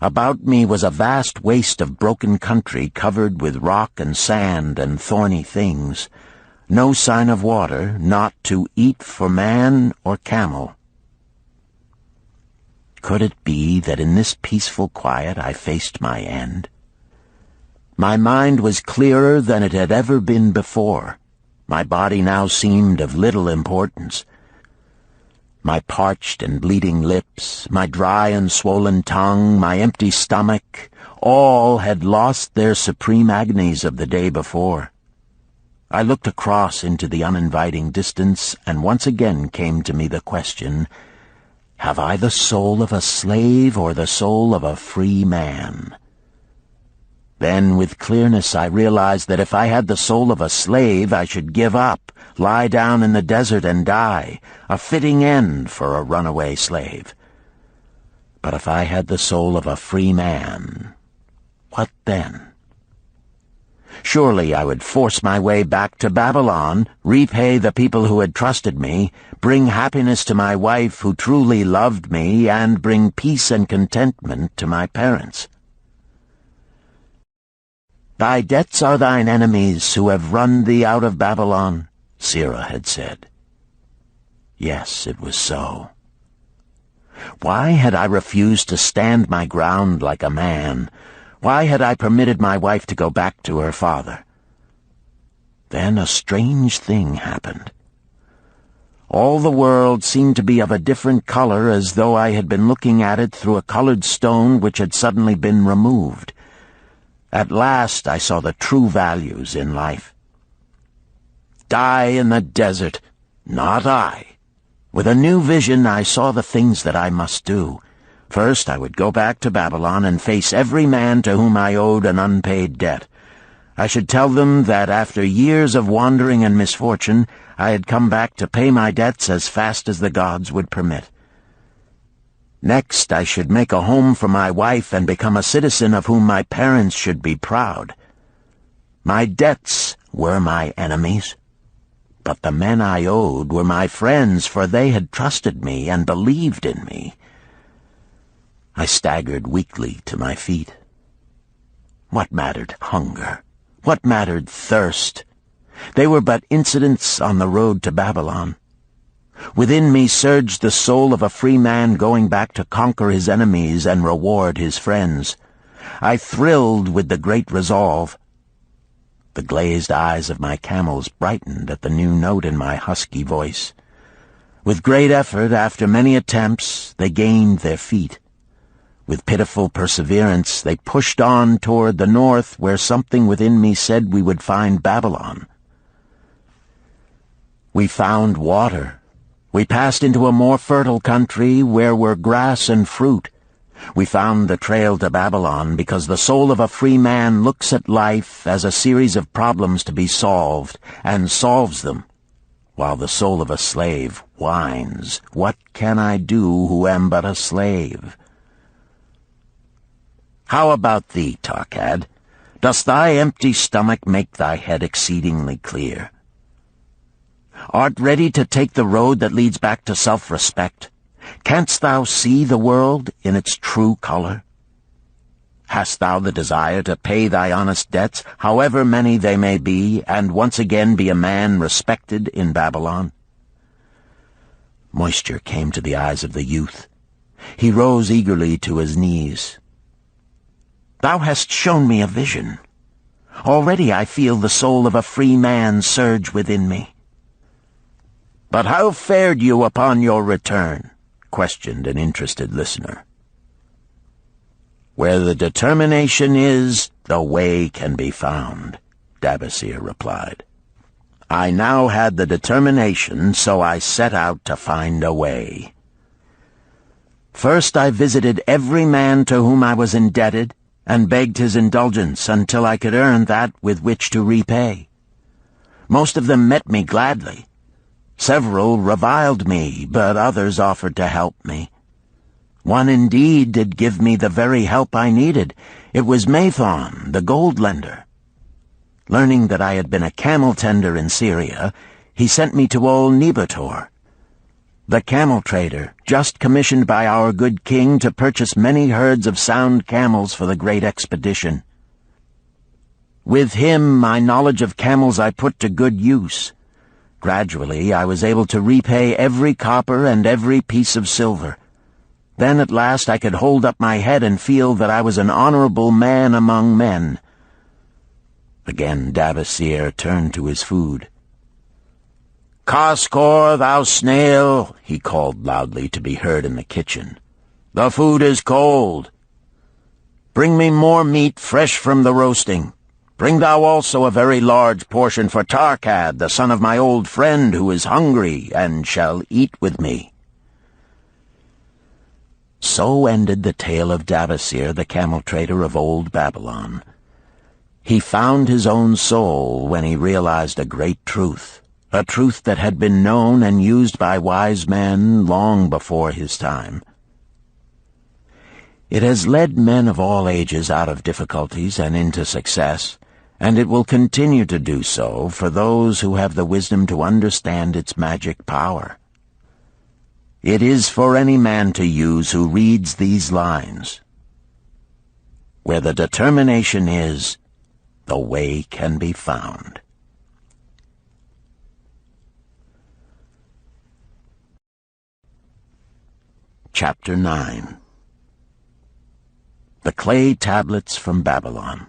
About me was a vast waste of broken country covered with rock and sand and thorny things. No sign of water, not to eat for man or camel. Could it be that in this peaceful quiet I faced my end? My mind was clearer than it had ever been before. My body now seemed of little importance. My parched and bleeding lips, my dry and swollen tongue, my empty stomach, all had lost their supreme agonies of the day before. I looked across into the uninviting distance, and once again came to me the question, have I the soul of a slave or the soul of a free man? Then, with clearness, I realized that if I had the soul of a slave, I should give up, lie down in the desert and die, a fitting end for a runaway slave. But if I had the soul of a free man, what then? Surely I would force my way back to Babylon, repay the people who had trusted me, bring happiness to my wife who truly loved me, and bring peace and contentment to my parents. Thy debts are thine enemies who have run thee out of Babylon, Sirrah had said. Yes, it was so. Why had I refused to stand my ground like a man? Why had I permitted my wife to go back to her father? Then a strange thing happened. All the world seemed to be of a different color, as though I had been looking at it through a colored stone which had suddenly been removed. At last I saw the true values in life. Die in the desert, not I. With a new vision I saw the things that I must do. First, I would go back to Babylon and face every man to whom I owed an unpaid debt. I should tell them that after years of wandering and misfortune, I had come back to pay my debts as fast as the gods would permit. Next, I should make a home for my wife and become a citizen of whom my parents should be proud. My debts were my enemies, but the men I owed were my friends, for they had trusted me and believed in me. I staggered weakly to my feet. What mattered hunger? What mattered thirst? They were but incidents on the road to Babylon. Within me surged the soul of a free man going back to conquer his enemies and reward his friends. I thrilled with the great resolve. The glazed eyes of my camels brightened at the new note in my husky voice. With great effort, after many attempts, they gained their feet. With pitiful perseverance, they pushed on toward the north, where something within me said we would find Babylon. We found water. We passed into a more fertile country where were grass and fruit. We found the trail to Babylon because the soul of a free man looks at life as a series of problems to be solved, and solves them, while the soul of a slave whines, "What can I do who am but a slave?" How about thee, Tarkad? Does thy empty stomach make thy head exceedingly clear? Art ready to take the road that leads back to self-respect? Canst thou see the world in its true color? Hast thou the desire to pay thy honest debts, however many they may be, and once again be a man respected in Babylon? Moisture came to the eyes of the youth. He rose eagerly to his knees. "Thou hast shown me a vision. Already I feel the soul of a free man surge within me." "But how fared you upon your return?" questioned an interested listener. "Where the determination is, the way can be found," Dabasir replied. "I now had the determination, so I set out to find a way. First I visited every man to whom I was indebted, and begged his indulgence until I could earn that with which to repay. Most of them met me gladly. Several reviled me, but others offered to help me. One indeed did give me the very help I needed. It was Mathon, the gold lender. Learning that I had been a camel tender in Syria, he sent me to old Nebator, the camel trader, just commissioned by our good king to purchase many herds of sound camels for the great expedition. With him, my knowledge of camels I put to good use. Gradually, I was able to repay every copper and every piece of silver. Then at last I could hold up my head and feel that I was an honorable man among men." Again Dabasir turned to his food. "Kaskor, thou snail," he called loudly to be heard in the kitchen. "The food is cold. Bring me more meat fresh from the roasting. Bring thou also a very large portion for Tarkad, the son of my old friend, who is hungry and shall eat with me." So ended the tale of Dabasir, the camel trader of old Babylon. He found his own soul when he realized a great truth, a truth that had been known and used by wise men long before his time. It has led men of all ages out of difficulties and into success, and it will continue to do so for those who have the wisdom to understand its magic power. It is for any man to use who reads these lines. Where the determination is, the way can be found. Chapter 9. The Clay Tablets from Babylon.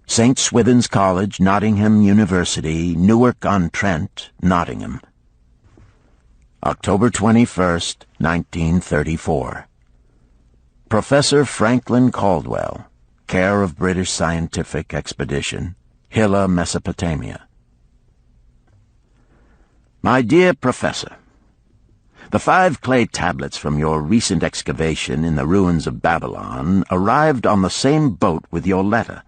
St. Swithin's College, Nottingham University, Newark-on-Trent, Nottingham. October 21st, 1934. Professor Franklin Caldwell, care of British Scientific Expedition, Hilla, Mesopotamia. My dear Professor, the 5 clay tablets from your recent excavation in the ruins of Babylon arrived on the same boat with your letter.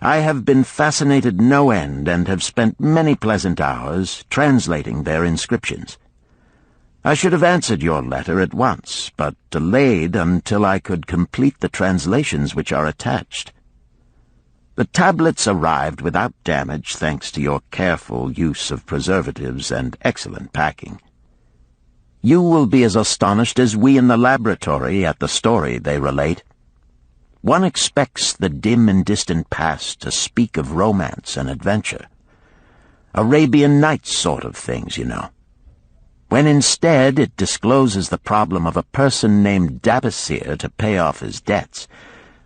I have been fascinated no end and have spent many pleasant hours translating their inscriptions. I should have answered your letter at once, but delayed until I could complete the translations which are attached. The tablets arrived without damage thanks to your careful use of preservatives and excellent packing. You will be as astonished as we in the laboratory at the story they relate. One expects the dim and distant past to speak of romance and adventure. Arabian Nights sort of things, you know. When instead it discloses the problem of a person named Dabasir to pay off his debts,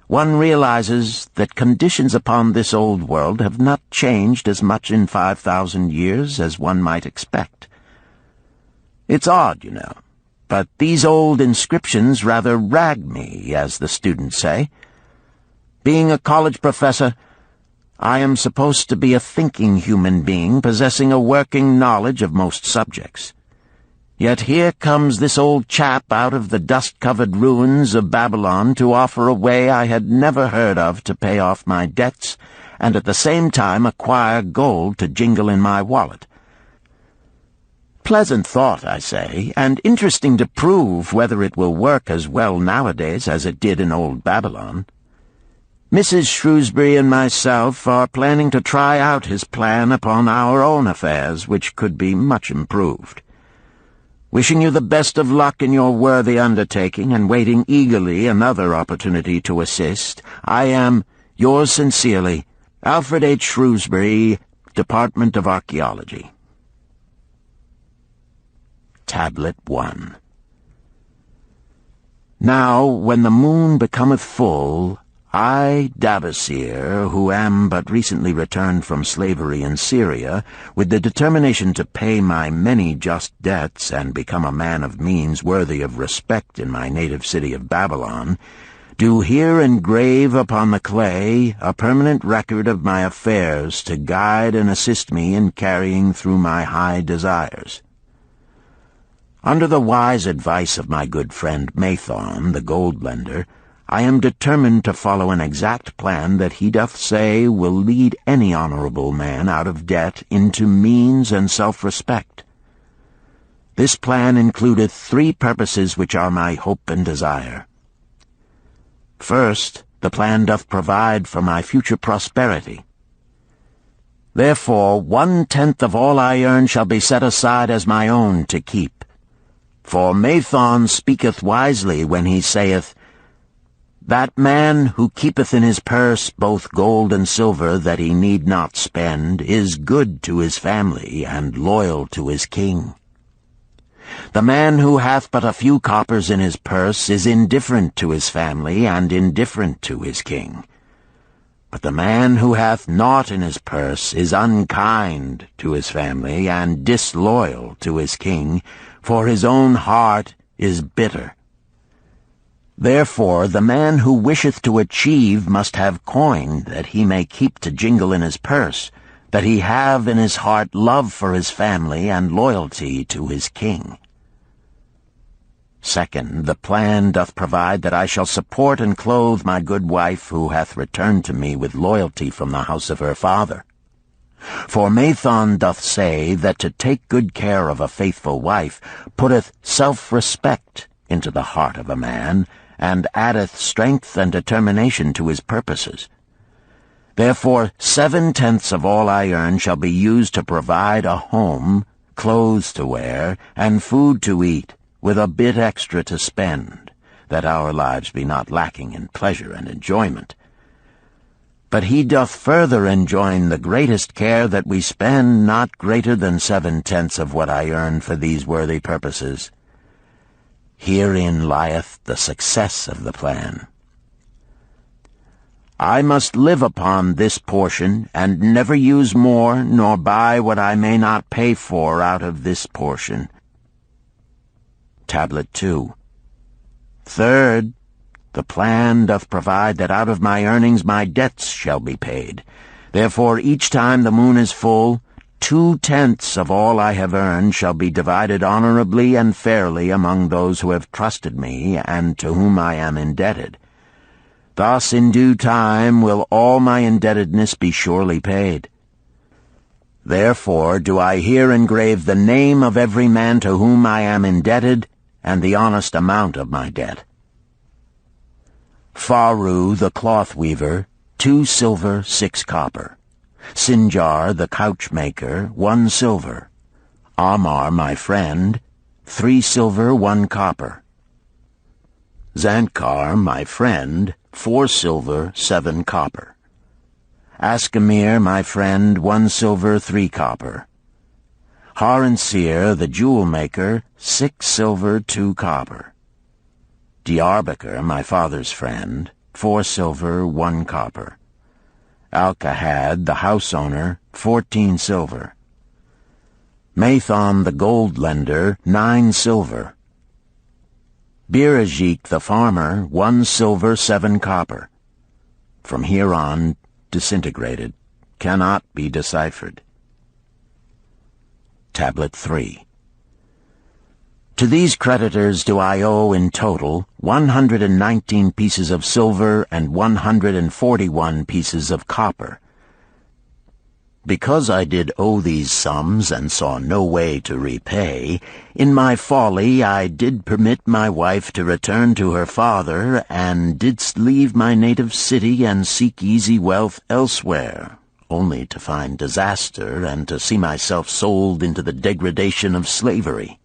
one realizes that conditions upon this old world have not changed as much in 5,000 years as one might expect. It's odd, you know, but these old inscriptions rather rag me, as the students say. Being a college professor, I am supposed to be a thinking human being possessing a working knowledge of most subjects. Yet here comes this old chap out of the dust-covered ruins of Babylon to offer a way I had never heard of to pay off my debts, and at the same time acquire gold to jingle in my wallet. Pleasant thought, I say, and interesting to prove whether it will work as well nowadays as it did in old Babylon. Mrs. Shrewsbury and myself are planning to try out his plan upon our own affairs, which could be much improved. Wishing you the best of luck in your worthy undertaking and waiting eagerly another opportunity to assist, I am, yours sincerely, Alfred H. Shrewsbury, Department of Archaeology. Tablet 1. Now, when the moon becometh full, I, Dabasir, who am but recently returned from slavery in Syria, with the determination to pay my many just debts and become a man of means worthy of respect in my native city of Babylon, do here engrave upon the clay a permanent record of my affairs to guide and assist me in carrying through my high desires. Under the wise advice of my good friend Mathon, the gold lender, I am determined to follow an exact plan that he doth say will lead any honorable man out of debt into means and self-respect. This plan includeth 3 purposes which are my hope and desire. First, the plan doth provide for my future prosperity. Therefore 1/10 of all I earn shall be set aside as my own to keep. For Mathon speaketh wisely when he saith, That man who keepeth in his purse both gold and silver that he need not spend is good to his family and loyal to his king. The man who hath but a few coppers in his purse is indifferent to his family and indifferent to his king. But the man who hath naught in his purse is unkind to his family and disloyal to his king, for his own heart is bitter. Therefore the man who wisheth to achieve must have coin that he may keep to jingle in his purse, that he have in his heart love for his family and loyalty to his king. Second, the plan doth provide that I shall support and clothe my good wife who hath returned to me with loyalty from the house of her father. For Mathon doth say that to take good care of a faithful wife putteth self-respect into the heart of a man, and addeth strength and determination to his purposes. Therefore 7/10 of all I earn shall be used to provide a home, clothes to wear, and food to eat, with a bit extra to spend, that our lives be not lacking in pleasure and enjoyment. But he doth further enjoin the greatest care that we spend not greater than 7/10 of what I earn for these worthy purposes. Herein lieth the success of the plan. I must live upon this portion, and never use more, nor buy what I may not pay for out of this portion. Tablet 2. Third, the plan doth provide that out of my earnings my debts shall be paid. Therefore each time the moon is full, 2/10 of all I have earned shall be divided honorably and fairly among those who have trusted me and to whom I am indebted. Thus in due time will all my indebtedness be surely paid. Therefore do I here engrave the name of every man to whom I am indebted, and the honest amount of my debt. Faru the cloth weaver, 2 silver, 6 copper. Sinjar the couch maker, 1 silver. Amar my friend, 3 silver, 1 copper. Zankar my friend, 4 silver, 7 copper. Askamir my friend, 1 silver, 3 copper. Haransir the jewel maker, 6 silver, 2 copper. Diarbakir my father's friend, 4 silver, 1 copper. Alkahad the house owner, 14 silver. Mathon the gold lender, 9 silver. Birajik the farmer, 1 silver, 7 copper. From here on, disintegrated, cannot be deciphered. Tablet 3. To these creditors do I owe in total 119 pieces of silver and 141 pieces of copper. Because I did owe these sums and saw no way to repay, in my folly I did permit my wife to return to her father, and didst leave my native city and seek easy wealth elsewhere, only to find disaster and to see myself sold into the degradation of slavery.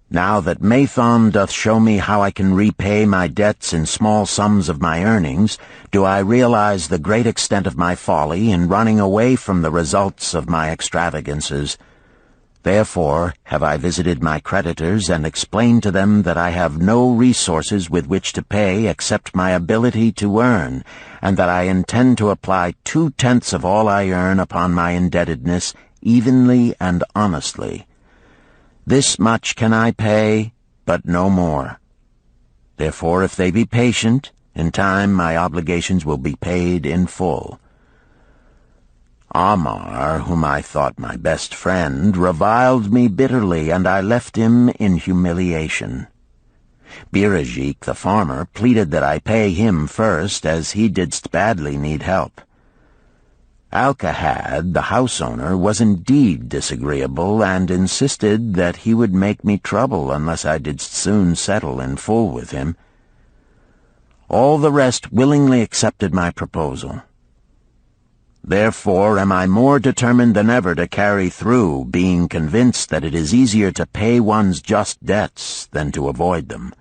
Now that Mathon doth show me how I can repay my debts in small sums of my earnings, do I realize the great extent of my folly in running away from the results of my extravagances. Therefore have I visited my creditors and explained to them that I have no resources with which to pay except my ability to earn, and that I intend to apply 2/10 of all I earn upon my indebtedness evenly and honestly. This much can I pay, but no more. Therefore, if they be patient, in time my obligations will be paid in full. Amar, whom I thought my best friend, reviled me bitterly, and I left him in humiliation. Birajik, the farmer, pleaded that I pay him first, as he didst badly need help. Alcahad, the house owner, was indeed disagreeable, and insisted that he would make me trouble unless I didst soon settle in full with him. All the rest willingly accepted my proposal. Therefore am I more determined than ever to carry through, being convinced that it is easier to pay one's just debts than to avoid them.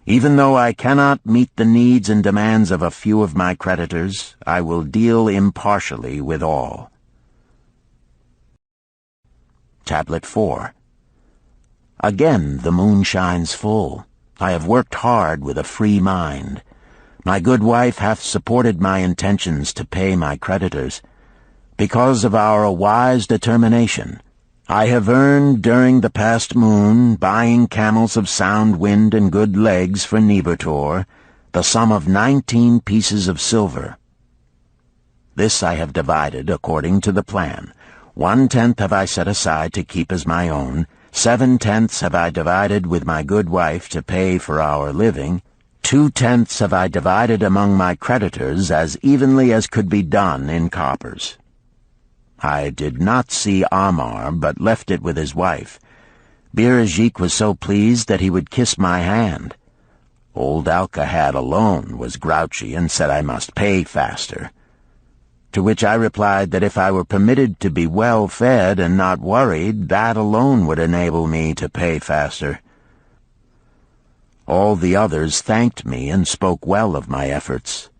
Even though I cannot meet the needs and demands of a few of my creditors, I will deal impartially with all. Tablet 4. Again the moon shines full. I have worked hard with a free mind. My good wife hath supported my intentions to pay my creditors. Because of our wise determination, I have earned during the past moon, buying camels of sound wind and good legs for Nebertor, the sum of 19 pieces of silver. This I have divided according to the plan. 1/10 have I set aside to keep as my own, 7/10 have I divided with my good wife to pay for our living, 2/10 have I divided among my creditors as evenly as could be done in coppers. I did not see Amar, but left it with his wife. Birajik was so pleased that he would kiss my hand. Old Alcahad alone was grouchy and said I must pay faster. To which I replied that if I were permitted to be well fed and not worried, that alone would enable me to pay faster. All the others thanked me and spoke well of my efforts.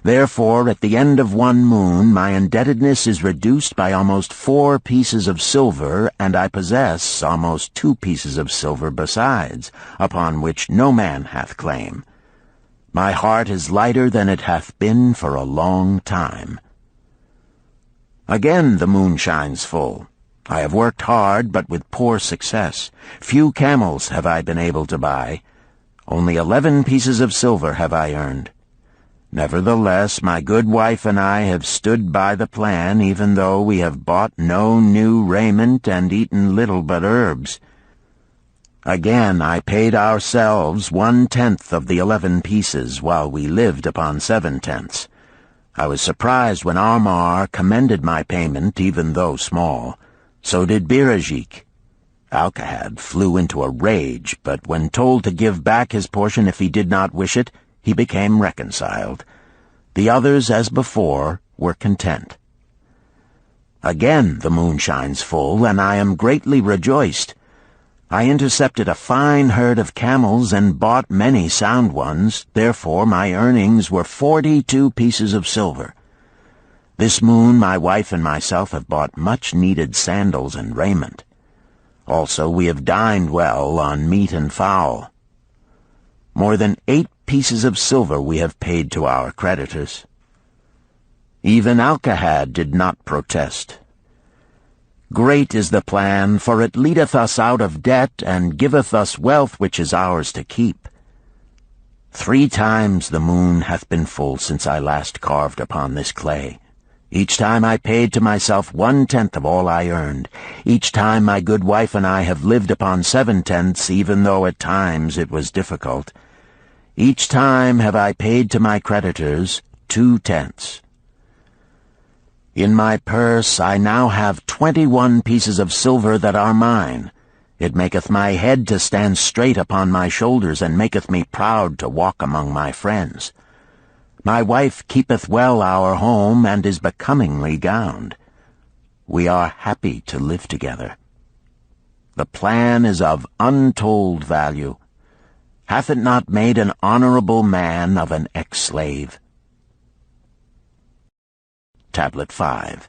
Therefore, at the end of one moon, my indebtedness is reduced by almost 4 pieces of silver, and I possess almost 2 pieces of silver besides, upon which no man hath claim. My heart is lighter than it hath been for a long time. Again the moon shines full. I have worked hard, but with poor success. Few camels have I been able to buy. Only 11 pieces of silver have I earned. Nevertheless, my good wife and I have stood by the plan, even though we have bought no new raiment and eaten little but herbs. Again I paid ourselves 1/10 of the 11 pieces, while we lived upon 7/10. I was surprised when Amar commended my payment, even though small. So did Birajik. Alcahad flew into a rage, but when told to give back his portion if he did not wish it, he became reconciled. The others, as before, were content. Again the moon shines full, and I am greatly rejoiced. I intercepted a fine herd of camels and bought many sound ones, therefore my earnings were 42 pieces of silver. This moon my wife and myself have bought much-needed sandals and raiment. Also we have dined well on meat and fowl. More than 8 pieces of silver we have paid to our creditors. Even Alcahad did not protest. Great is the plan, for it leadeth us out of debt, and giveth us wealth which is ours to keep. 3 times the moon hath been full since I last carved upon this clay. Each time I paid to myself 1/10 of all I earned. Each time my good wife and I have lived upon 7/10, even though at times it was difficult. Each time have I paid to my creditors 2/10. In my purse I now have 21 pieces of silver that are mine. It maketh my head to stand straight upon my shoulders, and maketh me proud to walk among my friends. My wife keepeth well our home, and is becomingly gowned. We are happy to live together. The plan is of untold value. Hath it not made an honorable man of an ex-slave? Tablet 5.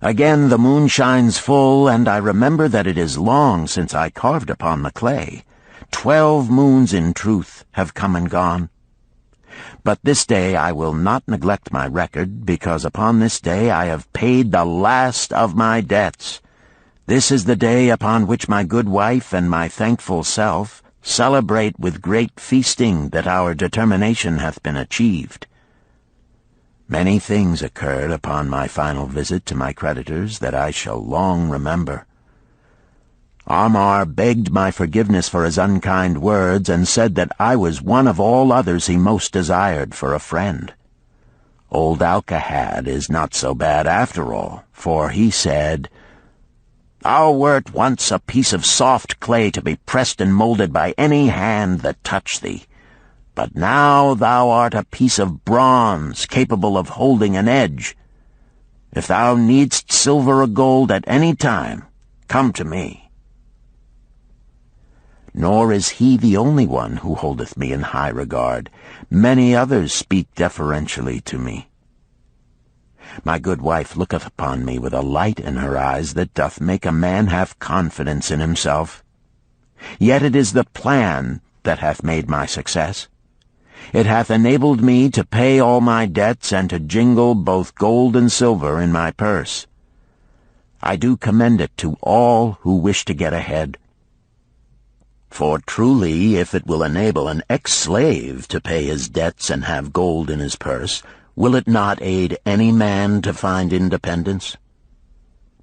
Again the moon shines full, and I remember that it is long since I carved upon the clay. 12 moons in truth have come and gone. But this day I will not neglect my record, because upon this day I have paid the last of my debts. This is the day upon which my good wife and my thankful self celebrate with great feasting that our determination hath been achieved. Many things occurred upon my final visit to my creditors that I shall long remember. Amar begged my forgiveness for his unkind words, and said that I was one of all others he most desired for a friend. Old Alcahad is not so bad after all, for he said, "Thou wert once a piece of soft clay to be pressed and molded by any hand that touched thee. But now thou art a piece of bronze capable of holding an edge. If thou needst silver or gold at any time, come to me." Nor is he the only one who holdeth me in high regard. Many others speak deferentially to me. My good wife looketh upon me with a light in her eyes that doth make a man have confidence in himself. Yet it is the plan that hath made my success. It hath enabled me to pay all my debts and to jingle both gold and silver in my purse. I do commend it to all who wish to get ahead. For truly, if it will enable an ex-slave to pay his debts and have gold in his purse, will it not aid any man to find independence?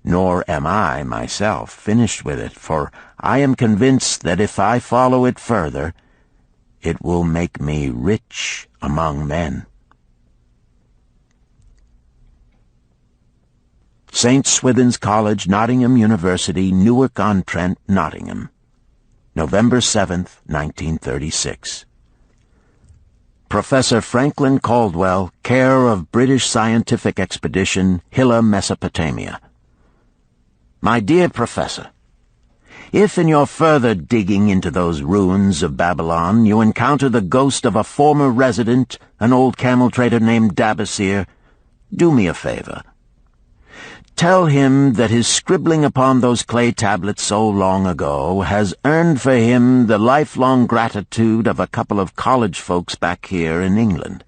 Nor am I, myself, finished with it, for I am convinced that if I follow it further, it will make me rich among men. St. Swithin's College, Nottingham University, Newark-on-Trent, Nottingham, November 7th, 1936. Professor Franklin Caldwell, care of British Scientific Expedition, Hilla, Mesopotamia. My dear Professor, if in your further digging into those ruins of Babylon you encounter the ghost of a former resident, an old camel trader named Dabasir, do me a favor. Tell him that his scribbling upon those clay tablets so long ago has earned for him the lifelong gratitude of a couple of college folks back here in England.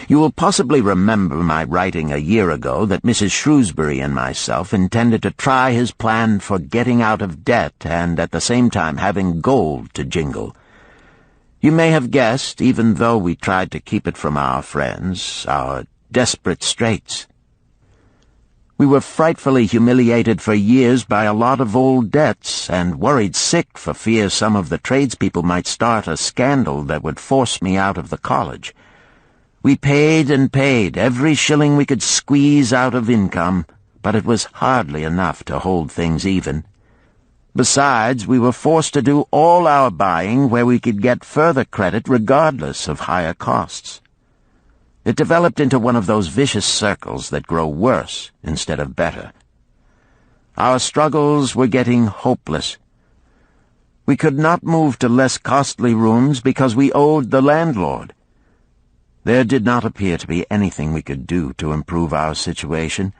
You will possibly remember my writing a year ago that Mrs. Shrewsbury and myself intended to try his plan for getting out of debt and at the same time having gold to jingle. You may have guessed, even though we tried to keep it from our friends, our desperate straits. We were frightfully humiliated for years by a lot of old debts, and worried sick for fear some of the tradespeople might start a scandal that would force me out of the college. We paid and paid, every shilling we could squeeze out of income, but it was hardly enough to hold things even. Besides, we were forced to do all our buying where we could get further credit regardless of higher costs. It developed into one of those vicious circles that grow worse instead of better. Our struggles were getting hopeless. We could not move to less costly rooms because we owed the landlord. There did not appear to be anything we could do to improve our situation.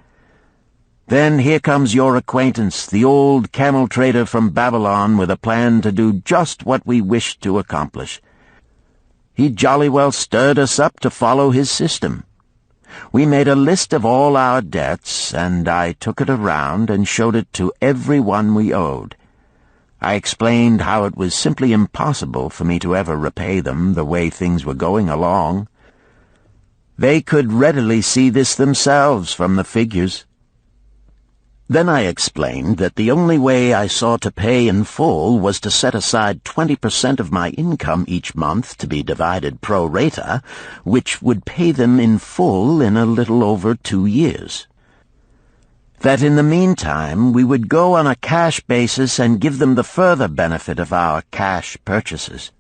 Then here comes your acquaintance, the old camel trader from Babylon, with a plan to do just what we wished to accomplish. He jolly well stirred us up to follow his system. We made a list of all our debts, and I took it around and showed it to every one we owed. I explained how it was simply impossible for me to ever repay them the way things were going along. They could readily see this themselves from the figures. Then I explained that the only way I saw to pay in full was to set aside 20% of my income each month to be divided pro rata, which would pay them in full in a little over 2 years. That in the meantime we would go on a cash basis and give them the further benefit of our cash purchases.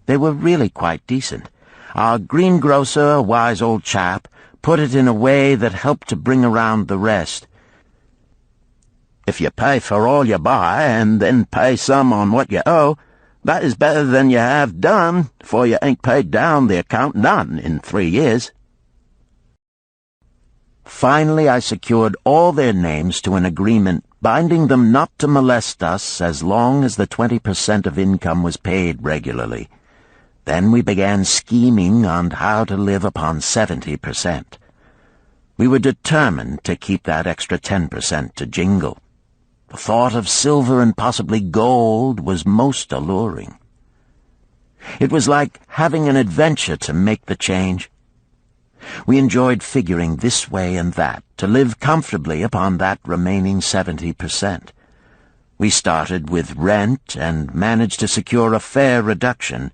They were really quite decent. Our greengrocer, a wise old chap, put it in a way that helped to bring around the rest. If you pay for all you buy, and then pay some on what you owe, that is better than you have done, for you ain't paid down the account none in 3 years. Finally, I secured all their names to an agreement binding them not to molest us as long as the 20% of income was paid regularly. Then we began scheming on how to live upon 70%. We were determined to keep that extra 10% to jingle. The thought of silver and possibly gold was most alluring. It was like having an adventure to make the change. We enjoyed figuring this way and that to live comfortably upon that remaining 70%. We started with rent and managed to secure a fair reduction.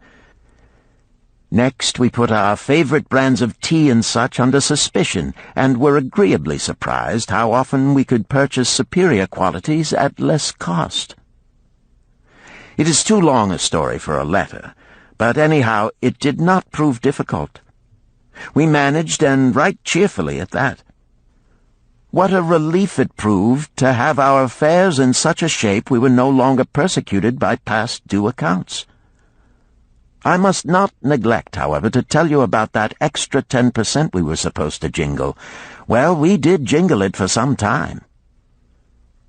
Next, we put our favorite brands of tea and such under suspicion, and were agreeably surprised how often we could purchase superior qualities at less cost. It is too long a story for a letter, but anyhow it did not prove difficult. We managed, and right cheerfully at that. What a relief it proved to have our affairs in such a shape we were no longer persecuted by past due accounts. I must not neglect, however, to tell you about that extra 10% we were supposed to jingle. Well, we did jingle it for some time.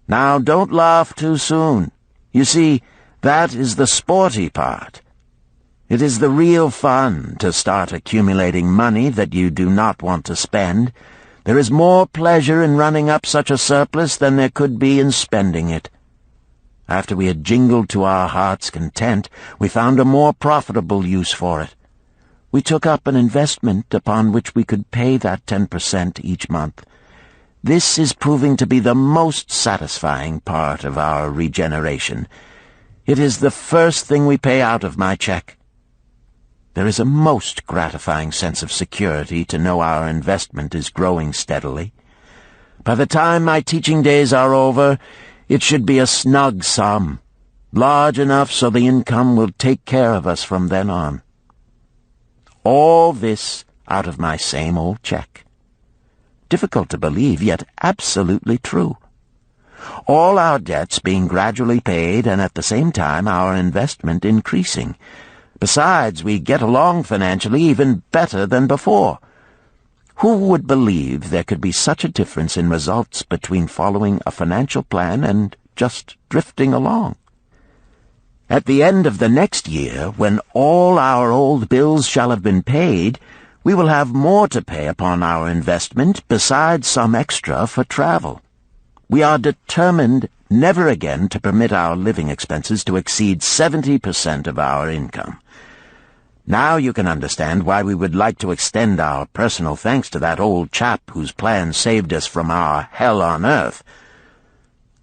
Now, don't laugh too soon. You see, that is the sporty part. It is the real fun to start accumulating money that you do not want to spend. There is more pleasure in running up such a surplus than there could be in spending it. After we had jingled to our heart's content, we found a more profitable use for it. We took up an investment upon which we could pay that 10% each month. This is proving to be the most satisfying part of our regeneration. It is the first thing we pay out of my check. There is a most gratifying sense of security to know our investment is growing steadily. By the time my teaching days are over, it should be a snug sum, large enough so the income will take care of us from then on. All this out of my same old check. Difficult to believe, yet absolutely true. All our debts being gradually paid, and at the same time our investment increasing. Besides, we get along financially even better than before. Who would believe there could be such a difference in results between following a financial plan and just drifting along? At the end of the next year, when all our old bills shall have been paid, we will have more to pay upon our investment besides some extra for travel. We are determined never again to permit our living expenses to exceed 70% of our income. Now you can understand why we would like to extend our personal thanks to that old chap whose plan saved us from our hell on earth.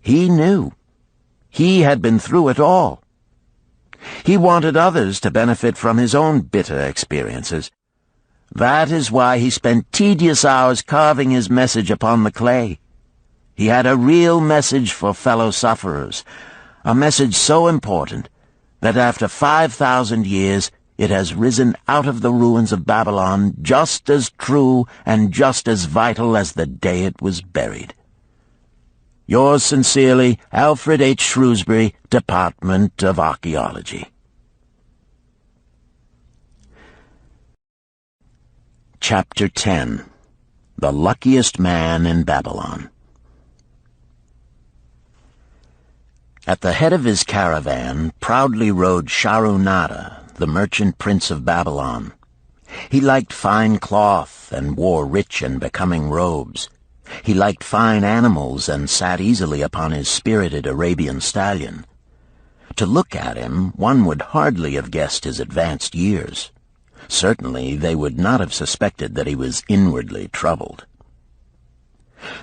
He knew. He had been through it all. He wanted others to benefit from his own bitter experiences. That is why he spent tedious hours carving his message upon the clay. He had a real message for fellow sufferers, a message so important that after 5,000 years it has risen out of the ruins of Babylon just as true and just as vital as the day it was buried. Yours sincerely, Alfred H. Shrewsbury, Department of Archaeology. Chapter 10. The Luckiest Man in Babylon. At the head of his caravan proudly rode Sharu-Nada, the merchant prince of Babylon. He liked fine cloth and wore rich and becoming robes. He liked fine animals and sat easily upon his spirited Arabian stallion. To look at him, one would hardly have guessed his advanced years. Certainly they would not have suspected that he was inwardly troubled.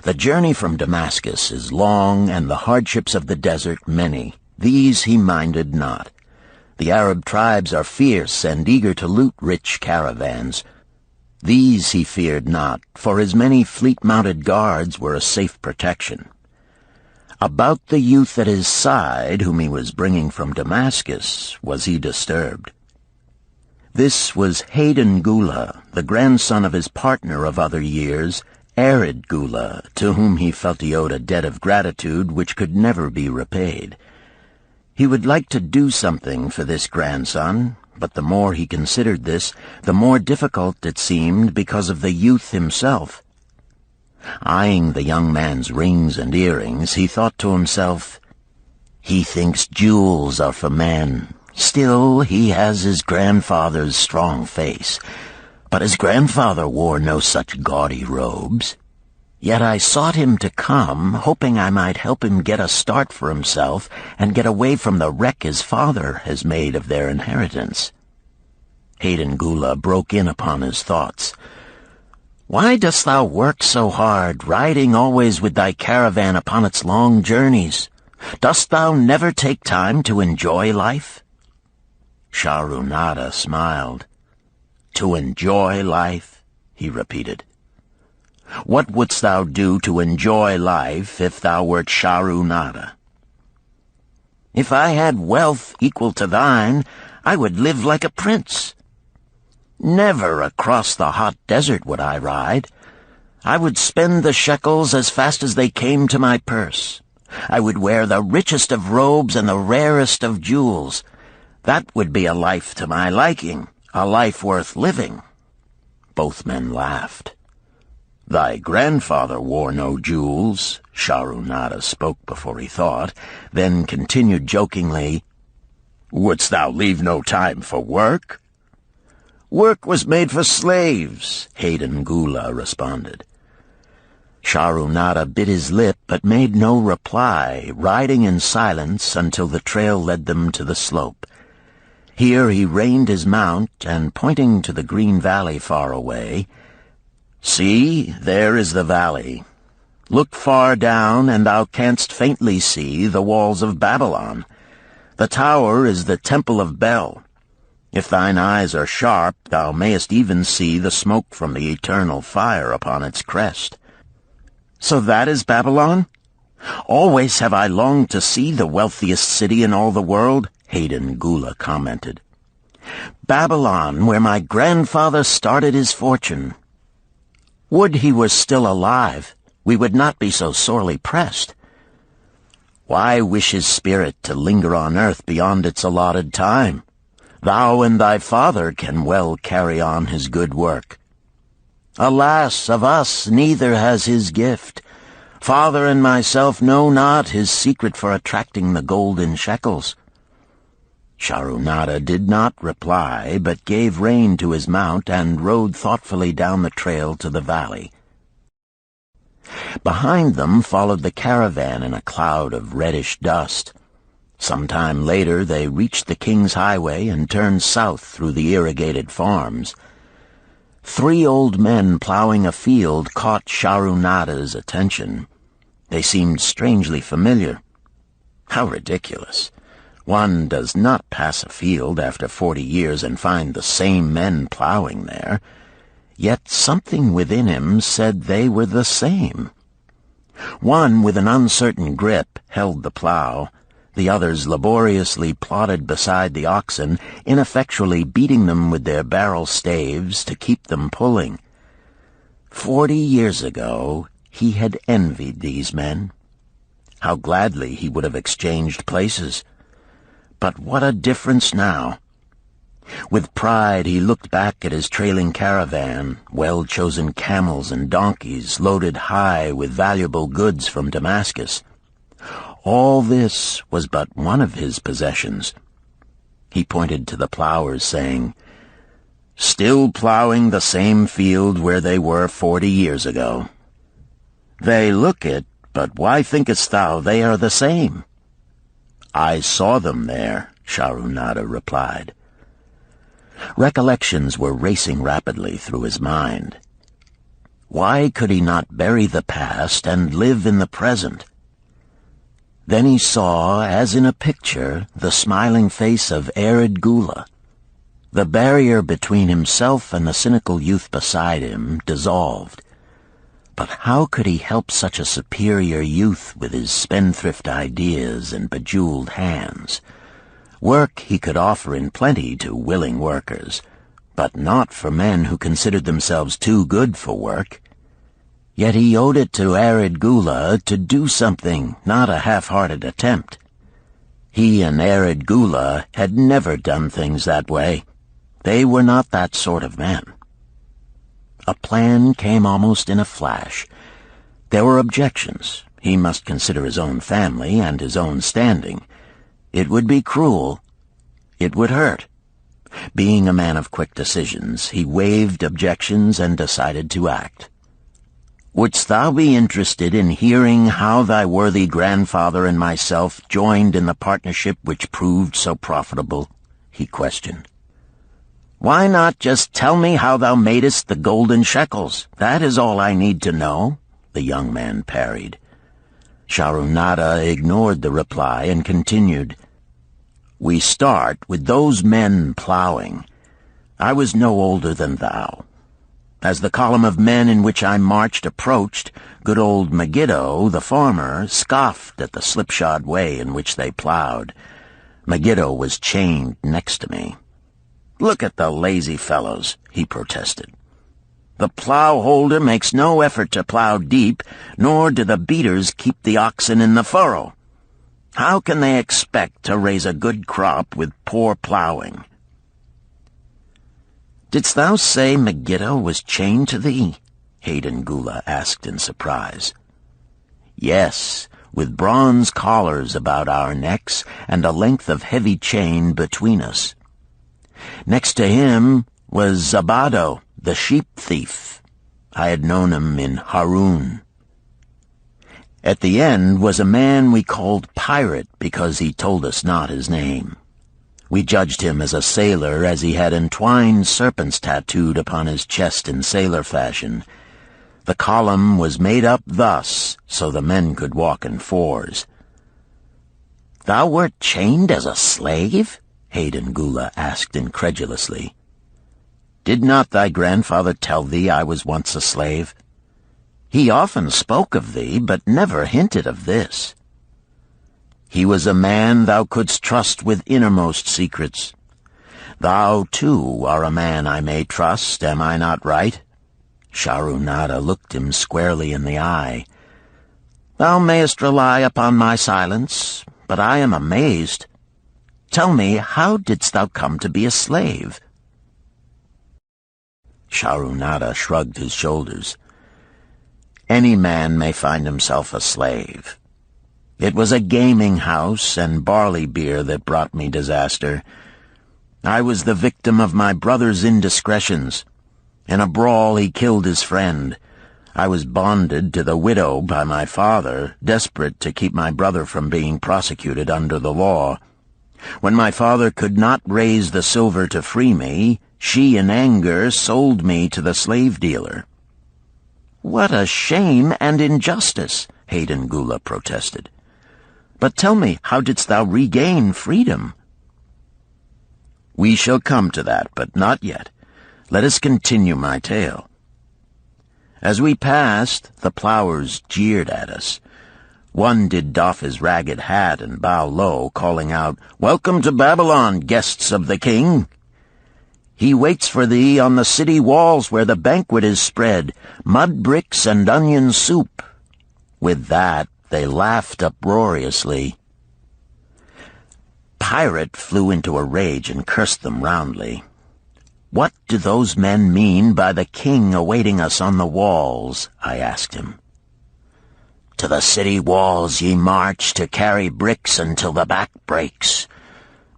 The journey from Damascus is long, and the hardships of the desert many. These he minded not. The Arab tribes are fierce and eager to loot rich caravans. These he feared not, for his many fleet-mounted guards were a safe protection. About the youth at his side, whom he was bringing from Damascus, was he disturbed. This was Hayden Gula, the grandson of his partner of other years, Arid Gula, to whom he felt he owed a debt of gratitude which could never be repaid. He would like to do something for this grandson, but the more he considered this, the more difficult it seemed because of the youth himself. Eyeing the young man's rings and earrings, he thought to himself, "He thinks jewels are for men. Still, he has his grandfather's strong face. But his grandfather wore no such gaudy robes. Yet I sought him to come, hoping I might help him get a start for himself and get away from the wreck his father has made of their inheritance." Hayden Gula broke in upon his thoughts. "Why dost thou work so hard, riding always with thy caravan upon its long journeys? Dost thou never take time to enjoy life?" Sharunada smiled. "To enjoy life?" he repeated. "What wouldst thou do to enjoy life if thou wert Sharunada?" "If I had wealth equal to thine, I would live like a prince. Never across the hot desert would I ride. I would spend the shekels as fast as they came to my purse. I would wear the richest of robes and the rarest of jewels. That would be a life to my liking, a life worth living." Both men laughed. "Thy grandfather wore no jewels," Sharunada spoke before he thought, then continued jokingly, "Wouldst thou leave no time for work?" "Work was made for slaves," Hayden Gula responded. Sharunada bit his lip but made no reply, riding in silence until the trail led them to the slope. Here he reined his mount and, pointing to the green valley far away, "See, there is the valley. Look far down, and thou canst faintly see the walls of Babylon. The tower is the Temple of Bel. If thine eyes are sharp, thou mayest even see the smoke from the eternal fire upon its crest." "So that is Babylon? Always have I longed to see the wealthiest city in all the world," Hayden Gula commented. "Babylon, where my grandfather started his fortune. Would he were still alive, we would not be so sorely pressed. Why wish his spirit to linger on earth beyond its allotted time? Thou and thy father can well carry on his good work. Alas, of us neither has his gift. Father and myself know not his secret for attracting the golden shekels." Sharunada did not reply, but gave rein to his mount and rode thoughtfully down the trail to the valley. Behind them followed the caravan in a cloud of reddish dust. Some time later they reached the King's Highway and turned south through the irrigated farms. 3 old men plowing a field caught Sharunada's attention. They seemed strangely familiar. How ridiculous! One does not pass a field after 40 years and find the same men plowing there. Yet something within him said they were the same. One, with an uncertain grip, held the plow. The others laboriously plodded beside the oxen, ineffectually beating them with their barrel staves to keep them pulling. 40 years ago, he had envied these men. How gladly he would have exchanged places. But what a difference now! With pride he looked back at his trailing caravan, well-chosen camels and donkeys loaded high with valuable goods from Damascus. All this was but one of his possessions. He pointed to the plowers, saying, "Still plowing the same field where they were 40 years ago. They look it, but why thinkest thou they are the same?" "I saw them there," Sharunada replied. Recollections were racing rapidly through his mind. Why could he not bury the past and live in the present? Then he saw, as in a picture, the smiling face of Arid Gula. The barrier between himself and the cynical youth beside him dissolved. But how could he help such a superior youth with his spendthrift ideas and bejeweled hands? Work he could offer in plenty to willing workers, but not for men who considered themselves too good for work. Yet he owed it to Arid Gula to do something, not a half-hearted attempt. He and Arid Gula had never done things that way. They were not that sort of men. A plan came almost in a flash. There were objections. He must consider his own family and his own standing. It would be cruel. It would hurt. Being a man of quick decisions, he waived objections and decided to act. "Wouldst thou be interested in hearing how thy worthy grandfather and myself joined in the partnership which proved so profitable?" he questioned. "Why not just tell me how thou madest the golden shekels? That is all I need to know," the young man parried. Sharunada ignored the reply and continued, "We start with those men plowing. I was no older than thou. As the column of men in which I marched approached, good old Megiddo, the farmer, scoffed at the slipshod way in which they plowed. Megiddo was chained next to me. 'Look at the lazy fellows,' he protested. 'The plow holder makes no effort to plow deep, nor do the beaters keep the oxen in the furrow. How can they expect to raise a good crop with poor plowing?' "'Didst thou say Megiddo was chained to thee?' Hayden Gula asked in surprise. "'Yes, with bronze collars about our necks and a length of heavy chain between us. Next to him was Zabado, the sheep thief. I had known him in Harun. At the end was a man we called Pirate because he told us not his name. We judged him as a sailor as he had entwined serpents tattooed upon his chest in sailor fashion. The column was made up thus, so the men could walk in fours." "Thou wert chained as a slave?" Hayden Gula asked incredulously. "Did not thy grandfather tell thee I was once a slave? He often spoke of thee, but never hinted of this. He was a man thou couldst trust with innermost secrets. Thou, too, are a man I may trust, am I not right?" Sharunada looked him squarely in the eye. "Thou mayest rely upon my silence, but I am amazed. Tell me, how didst thou come to be a slave?" Sharunada shrugged his shoulders. "Any man may find himself a slave. It was a gaming house and barley beer that brought me disaster. I was the victim of my brother's indiscretions. In a brawl he killed his friend. I was bonded to the widow by my father, desperate to keep my brother from being prosecuted under the law. When my father could not raise the silver to free me, she in anger sold me to the slave dealer." "What a shame and injustice," Hayden Gula protested. "But tell me, how didst thou regain freedom?" "We shall come to that, but not yet. Let us continue my tale. As we passed, the plowers jeered at us. One did doff his ragged hat and bow low, calling out, 'Welcome to Babylon, guests of the king! He waits for thee on the city walls where the banquet is spread, mud bricks and onion soup.' With that, they laughed uproariously. Pirate flew into a rage and cursed them roundly. 'What do those men mean by the king awaiting us on the walls?' I asked him. 'To the city walls ye march to carry bricks until the back breaks.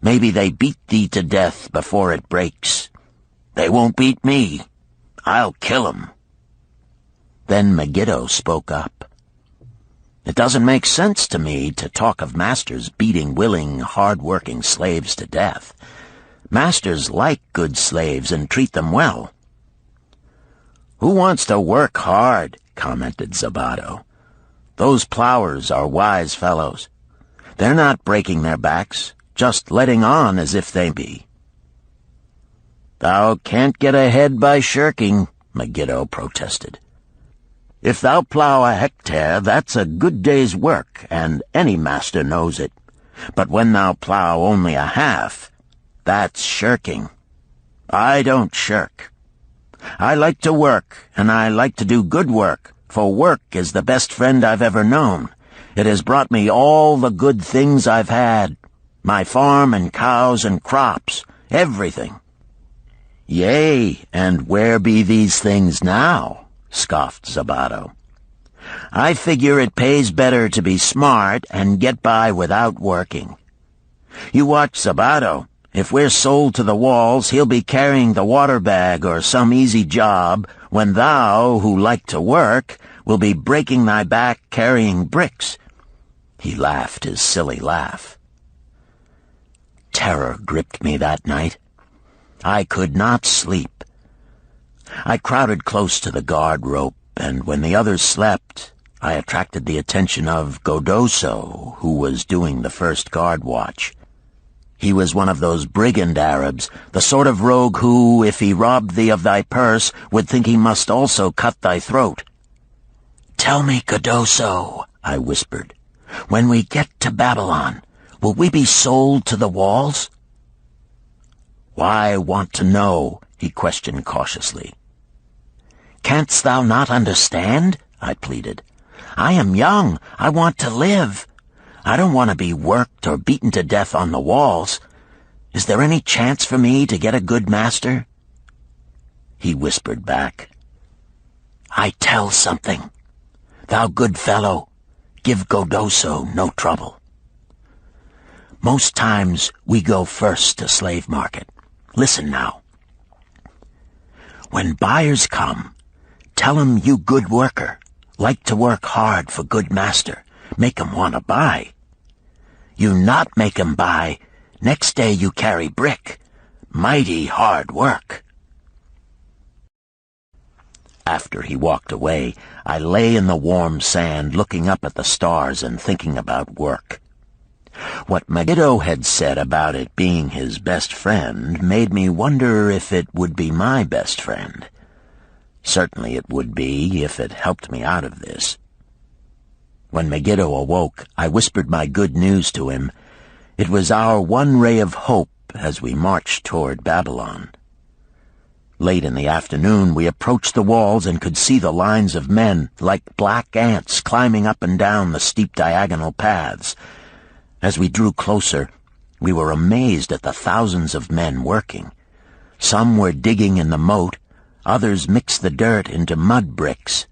Maybe they beat thee to death before it breaks. They won't beat me. I'll kill 'em.' Then Megiddo spoke up. 'It doesn't make sense to me to talk of masters beating willing, hard-working slaves to death. Masters like good slaves and treat them well.' 'Who wants to work hard?' commented Zabado. 'Those plowers are wise fellows. They're not breaking their backs, just letting on as if they be.' 'Thou can't get ahead by shirking,' Megiddo protested. 'If thou plow a hectare, that's a good day's work, and any master knows it. But when thou plow only a half, that's shirking. I don't shirk. I like to work, and I like to do good work, for work is the best friend I've ever known. It has brought me all the good things I've had, my farm and cows and crops, everything.' 'Yea, and where be these things now?' scoffed Zabado. I figure it pays better to be smart and get by without working. You watch Sabato. If we're sold to the walls, he'll be carrying the water bag or some easy job, when thou, who like to work, will be breaking thy back carrying bricks." He laughed his silly laugh. Terror gripped me that night. I could not sleep. I crowded close to the guard rope, and when the others slept, I attracted the attention of Godoso, who was doing the first guard watch. He was one of those brigand Arabs, the sort of rogue who, if he robbed thee of thy purse, would think he must also cut thy throat. "Tell me, Godoso," I whispered, "when we get to Babylon, will we be sold to the walls?" "Why want to know?" he questioned cautiously. "Canst thou not understand?" I pleaded. "I am young. I want to live. I don't want to be worked or beaten to death on the walls. Is there any chance for me to get a good master?" He whispered back, "I tell something. Thou good fellow, give Godoso no trouble. Most times we go first to slave market. Listen now. When buyers come, tell 'em you good worker, like to work hard for good master, make 'em want to buy. You not make 'em buy, next day you carry brick. Mighty hard work." After he walked away, I lay in the warm sand looking up at the stars and thinking about work. What Megiddo had said about it being his best friend made me wonder if it would be my best friend. Certainly it would be if it helped me out of this. When Megiddo awoke, I whispered my good news to him. It was our one ray of hope as we marched toward Babylon. Late in the afternoon, we approached the walls and could see the lines of men, like black ants, climbing up and down the steep diagonal paths. As we drew closer, we were amazed at the thousands of men working. Some were digging in the moat, others mixed the dirt into mud bricks.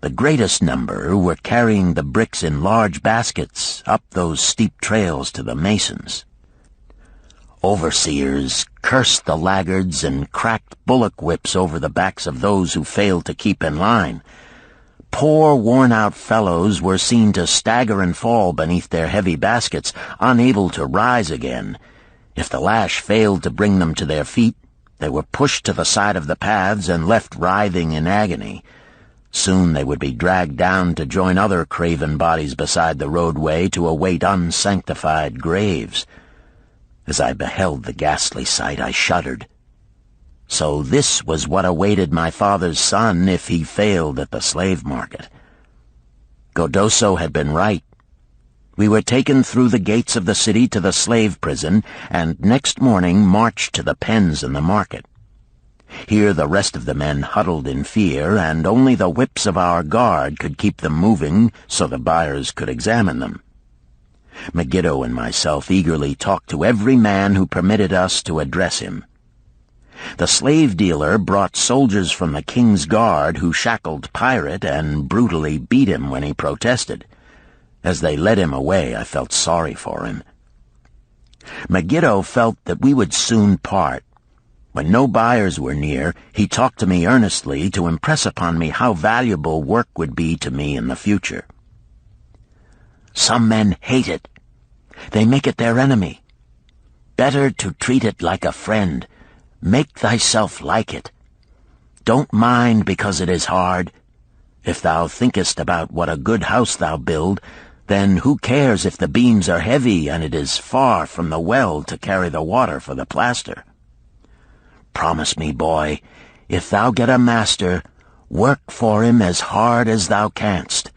The greatest number were carrying the bricks in large baskets up those steep trails to the masons. Overseers cursed the laggards and cracked bullock whips over the backs of those who failed to keep in line. Poor, worn-out fellows were seen to stagger and fall beneath their heavy baskets, unable to rise again. If the lash failed to bring them to their feet, they were pushed to the side of the paths and left writhing in agony. Soon they would be dragged down to join other craven bodies beside the roadway to await unsanctified graves. As I beheld the ghastly sight, I shuddered. So this was what awaited my father's son if he failed at the slave market. Godoso had been right. We were taken through the gates of the city to the slave prison, and next morning marched to the pens in the market. Here the rest of the men huddled in fear, and only the whips of our guard could keep them moving so the buyers could examine them. Megiddo and myself eagerly talked to every man who permitted us to address him. The slave dealer brought soldiers from the king's guard who shackled Pirate and brutally beat him when he protested. As they led him away, I felt sorry for him. Megiddo felt that we would soon part. When no buyers were near, he talked to me earnestly to impress upon me how valuable work would be to me in the future. "Some men hate it. They make it their enemy. Better to treat it like a friend. Make thyself like it. Don't mind because it is hard. If thou thinkest about what a good house thou build, then who cares if the beams are heavy and it is far from the well to carry the water for the plaster? Promise me, boy, if thou get a master, work for him as hard as thou canst.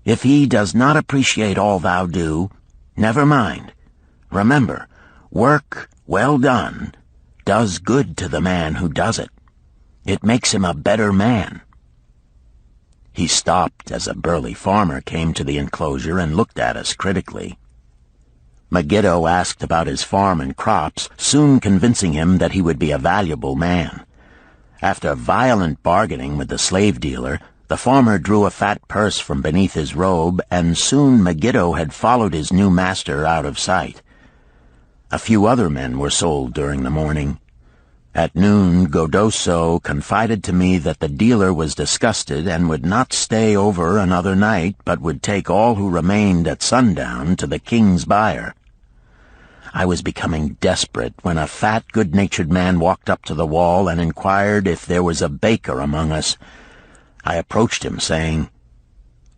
If he does not appreciate all thou do, never mind. Remember, work well done does good to the man who does it. It makes him a better man." He stopped as a burly farmer came to the enclosure and looked at us critically. Megiddo asked about his farm and crops, soon convincing him that he would be a valuable man. After violent bargaining with the slave dealer, The farmer drew a fat purse from beneath his robe, and soon Megiddo had followed his new master out of sight. A few other men were sold during the morning. At noon, Godoso confided to me that the dealer was disgusted and would not stay over another night, but would take all who remained at sundown to the king's buyer. I was becoming desperate when a fat, good-natured man walked up to the wall and inquired if there was a baker among us. I approached him, saying,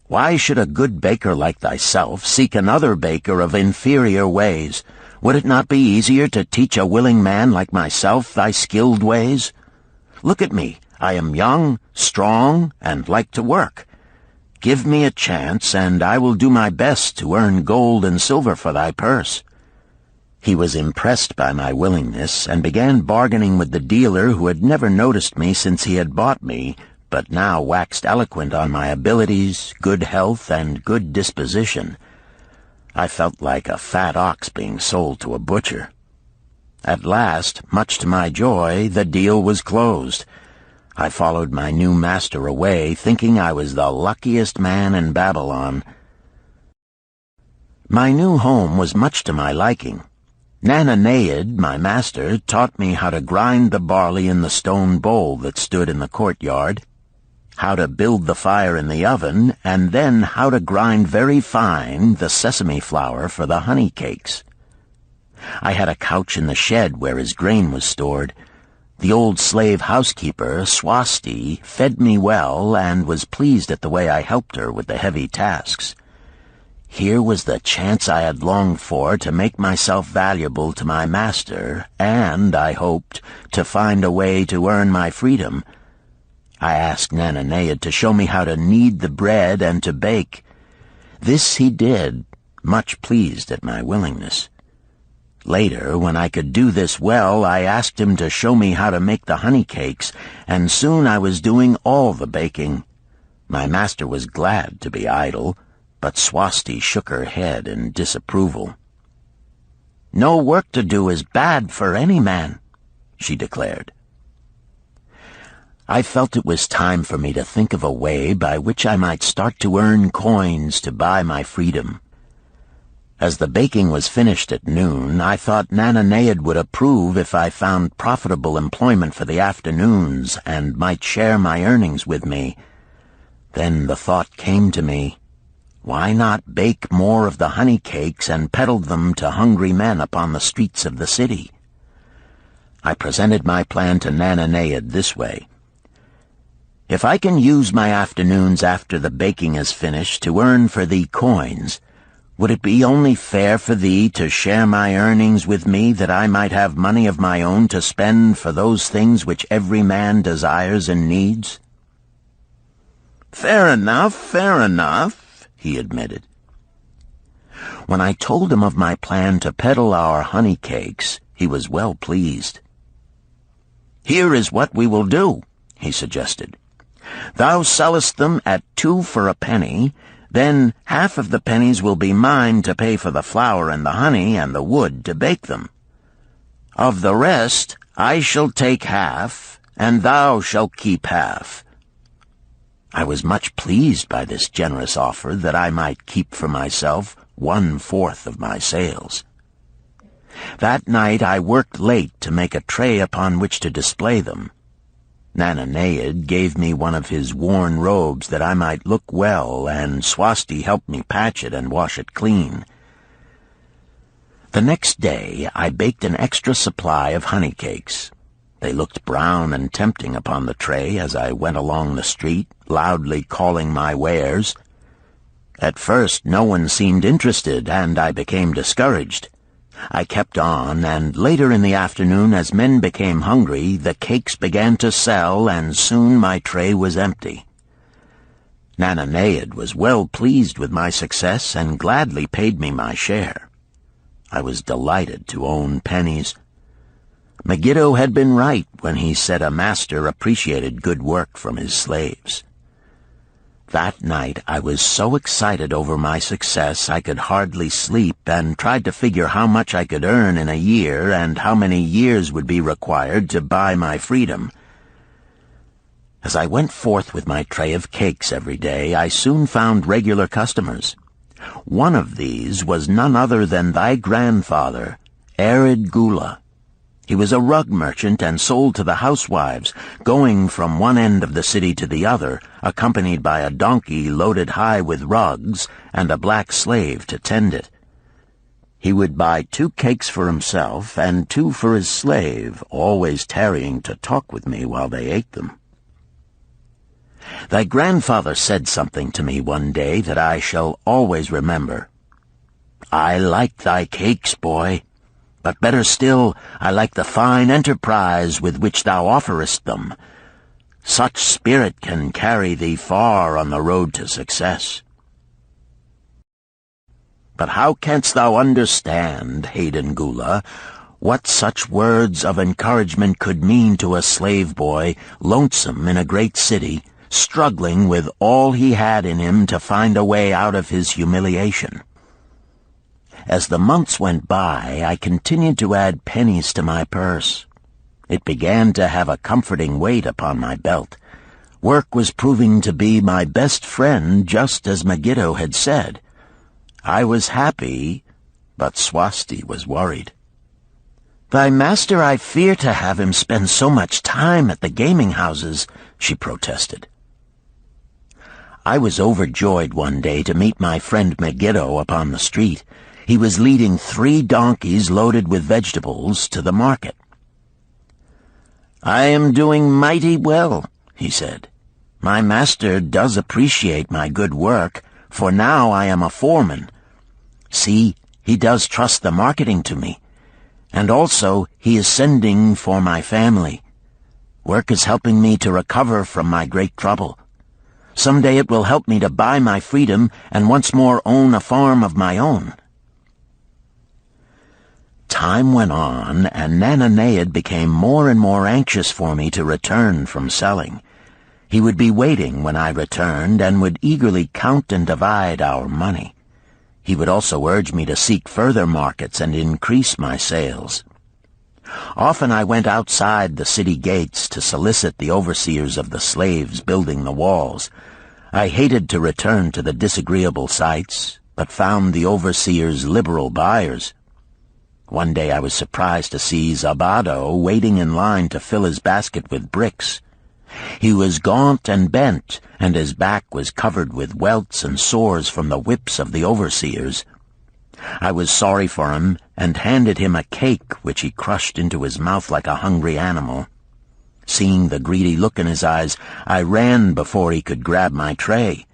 "Why should a good baker like thyself seek another baker of inferior ways? Would it not be easier to teach a willing man like myself thy skilled ways? Look at me. I am young, strong, and like to work. Give me a chance, and I will do my best to earn gold and silver for thy purse." He was impressed by my willingness, and began bargaining with the dealer, who had never noticed me since he had bought me, but now waxed eloquent on my abilities, good health, and good disposition. I felt like a fat ox being sold to a butcher. At last, much to my joy, the deal was closed. I followed my new master away, thinking I was the luckiest man in Babylon. My new home was much to my liking. Nananeid, my master, taught me how to grind the barley in the stone bowl that stood in the courtyard, how to build the fire in the oven, and then how to grind very fine the sesame flour for the honey cakes. I had a couch in the shed where his grain was stored. The old slave housekeeper, Swasti, fed me well and was pleased at the way I helped her with the heavy tasks. Here was the chance I had longed for to make myself valuable to my master, and, I hoped, to find a way to earn my freedom. I asked Nananeid to show me how to knead the bread and to bake. This he did, much pleased at my willingness. Later, when I could do this well, I asked him to show me how to make the honey cakes, and soon I was doing all the baking. My master was glad to be idle, but Swasti shook her head in disapproval. "No work to do is bad for any man," she declared. I felt it was time for me to think of a way by which I might start to earn coins to buy my freedom. As the baking was finished at noon, I thought Nananeid would approve if I found profitable employment for the afternoons and might share my earnings with me. Then the thought came to me, why not bake more of the honey cakes and peddle them to hungry men upon the streets of the city? I presented my plan to Nananeid this way. "If I can use my afternoons after the baking is finished to earn for thee coins, would it be only fair for thee to share my earnings with me, that I might have money of my own to spend for those things which every man desires and needs?" Fair enough," he admitted. When I told him of my plan to peddle our honey cakes, he was well pleased. "Here is what we will do," he suggested. "Thou sellest them at 2 for a penny, then half of the pennies will be mine to pay for the flour and the honey and the wood to bake them. Of the rest I shall take half, and thou shalt keep half." I was much pleased by this generous offer that I might keep for myself 1/4 of my sales. That night I worked late to make a tray upon which to display them. Nananeid gave me one of his worn robes that I might look well, and Swasti helped me patch it and wash it clean. The next day I baked an extra supply of honey cakes. They looked brown and tempting upon the tray as I went along the street, loudly calling my wares. At first no one seemed interested, and I became discouraged. I kept on, and later in the afternoon, as men became hungry, the cakes began to sell, and soon my tray was empty. Nananeid was well pleased with my success and gladly paid me my share. I was delighted to own pennies. Megiddo had been right when he said a master appreciated good work from his slaves. That night I was so excited over my success I could hardly sleep, and tried to figure how much I could earn in a year and how many years would be required to buy my freedom. As I went forth with my tray of cakes every day, I soon found regular customers. One of these was none other than thy grandfather, Arid Gula. He was a rug merchant and sold to the housewives, going from one end of the city to the other, accompanied by a donkey loaded high with rugs and a black slave to tend it. He would buy 2 cakes for himself and 2 for his slave, always tarrying to talk with me while they ate them. Thy grandfather said something to me one day that I shall always remember. "I like thy cakes, boy. But better still, I like the fine enterprise with which thou offerest them. Such spirit can carry thee far on the road to success." But how canst thou understand, Hayden Gula, what such words of encouragement could mean to a slave boy, lonesome in a great city, struggling with all he had in him to find a way out of his humiliation? As the months went by, I continued to add pennies to my purse. It began to have a comforting weight upon my belt. Work was proving to be my best friend, just as Megiddo had said. I was happy, but Swasti was worried. "Thy master, I fear to have him spend so much time at the gaming houses," she protested. I was overjoyed one day to meet my friend Megiddo upon the street. He was leading 3 donkeys loaded with vegetables to the market. "I am doing mighty well," he said. "My master does appreciate my good work, for now I am a foreman. See, he does trust the marketing to me. And also, he is sending for my family. Work is helping me to recover from my great trouble. Someday it will help me to buy my freedom and once more own a farm of my own." Time went on, and Nananead became more and more anxious for me to return from selling. He would be waiting when I returned and would eagerly count and divide our money. He would also urge me to seek further markets and increase my sales. Often I went outside the city gates to solicit the overseers of the slaves building the walls. I hated to return to the disagreeable sights, but found the overseers liberal buyers. One day I was surprised to see Zabado waiting in line to fill his basket with bricks. He was gaunt and bent, and his back was covered with welts and sores from the whips of the overseers. I was sorry for him, and handed him a cake which he crushed into his mouth like a hungry animal. Seeing the greedy look in his eyes, I ran before he could grab my tray.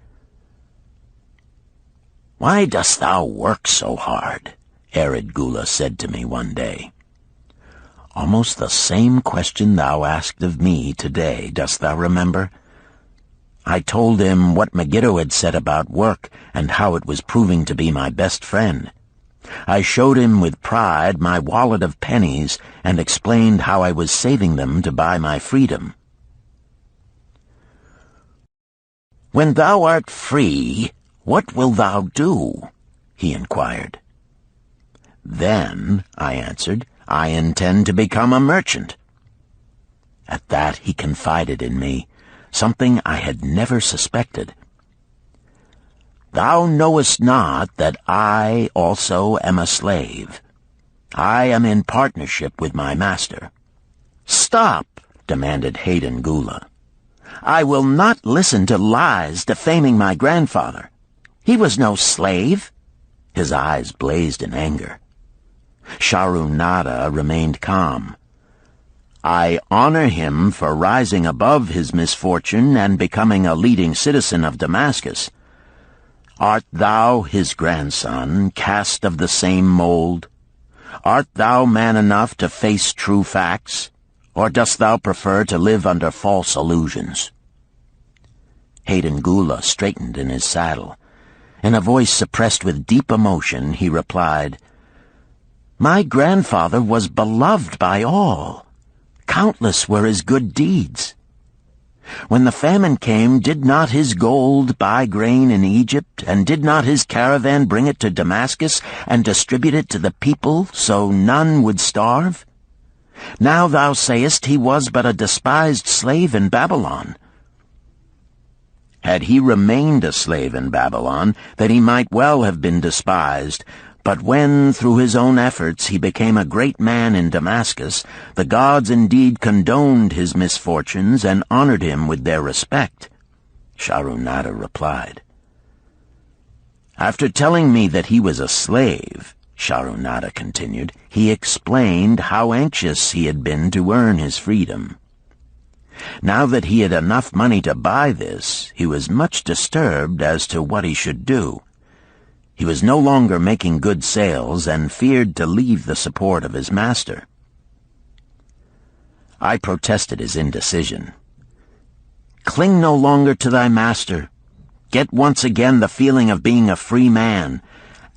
"Why dost thou work so hard?" Arid Gula said to me one day. Almost the same question thou asked of me today, dost thou remember? I told him what Megiddo had said about work and how it was proving to be my best friend. I showed him with pride my wallet of pennies and explained how I was saving them to buy my freedom. "When thou art free, what wilt thou do?" he inquired. "Then," I answered, "I intend to become a merchant." At that he confided in me, something I had never suspected. "Thou knowest not that I also am a slave. I am in partnership with my master." "Stop," demanded Hayden Gula. "I will not listen to lies defaming my grandfather. He was no slave." His eyes blazed in anger. Sharunada remained calm. "I honor him for rising above his misfortune and becoming a leading citizen of Damascus. Art thou his grandson, cast of the same mold? Art thou man enough to face true facts, or dost thou prefer to live under false illusions?" Hayden Gula straightened in his saddle. In a voice suppressed with deep emotion, he replied, "My grandfather was beloved by all. Countless were his good deeds. When the famine came, did not his gold buy grain in Egypt, and did not his caravan bring it to Damascus and distribute it to the people so none would starve? Now thou sayest he was but a despised slave in Babylon. Had he remained a slave in Babylon, that he might well have been despised. But when, through his own efforts, he became a great man in Damascus, the gods indeed condoned his misfortunes and honored him with their respect. Sharonada replied. After telling me that he was a slave, Sharonada continued, he explained how anxious he had been to earn his freedom. Now that he had enough money to buy this, he was much disturbed as to what he should do. He was no longer making good sales and feared to leave the support of his master. I protested his indecision. Cling no longer to thy master. Get once again the feeling of being a free man.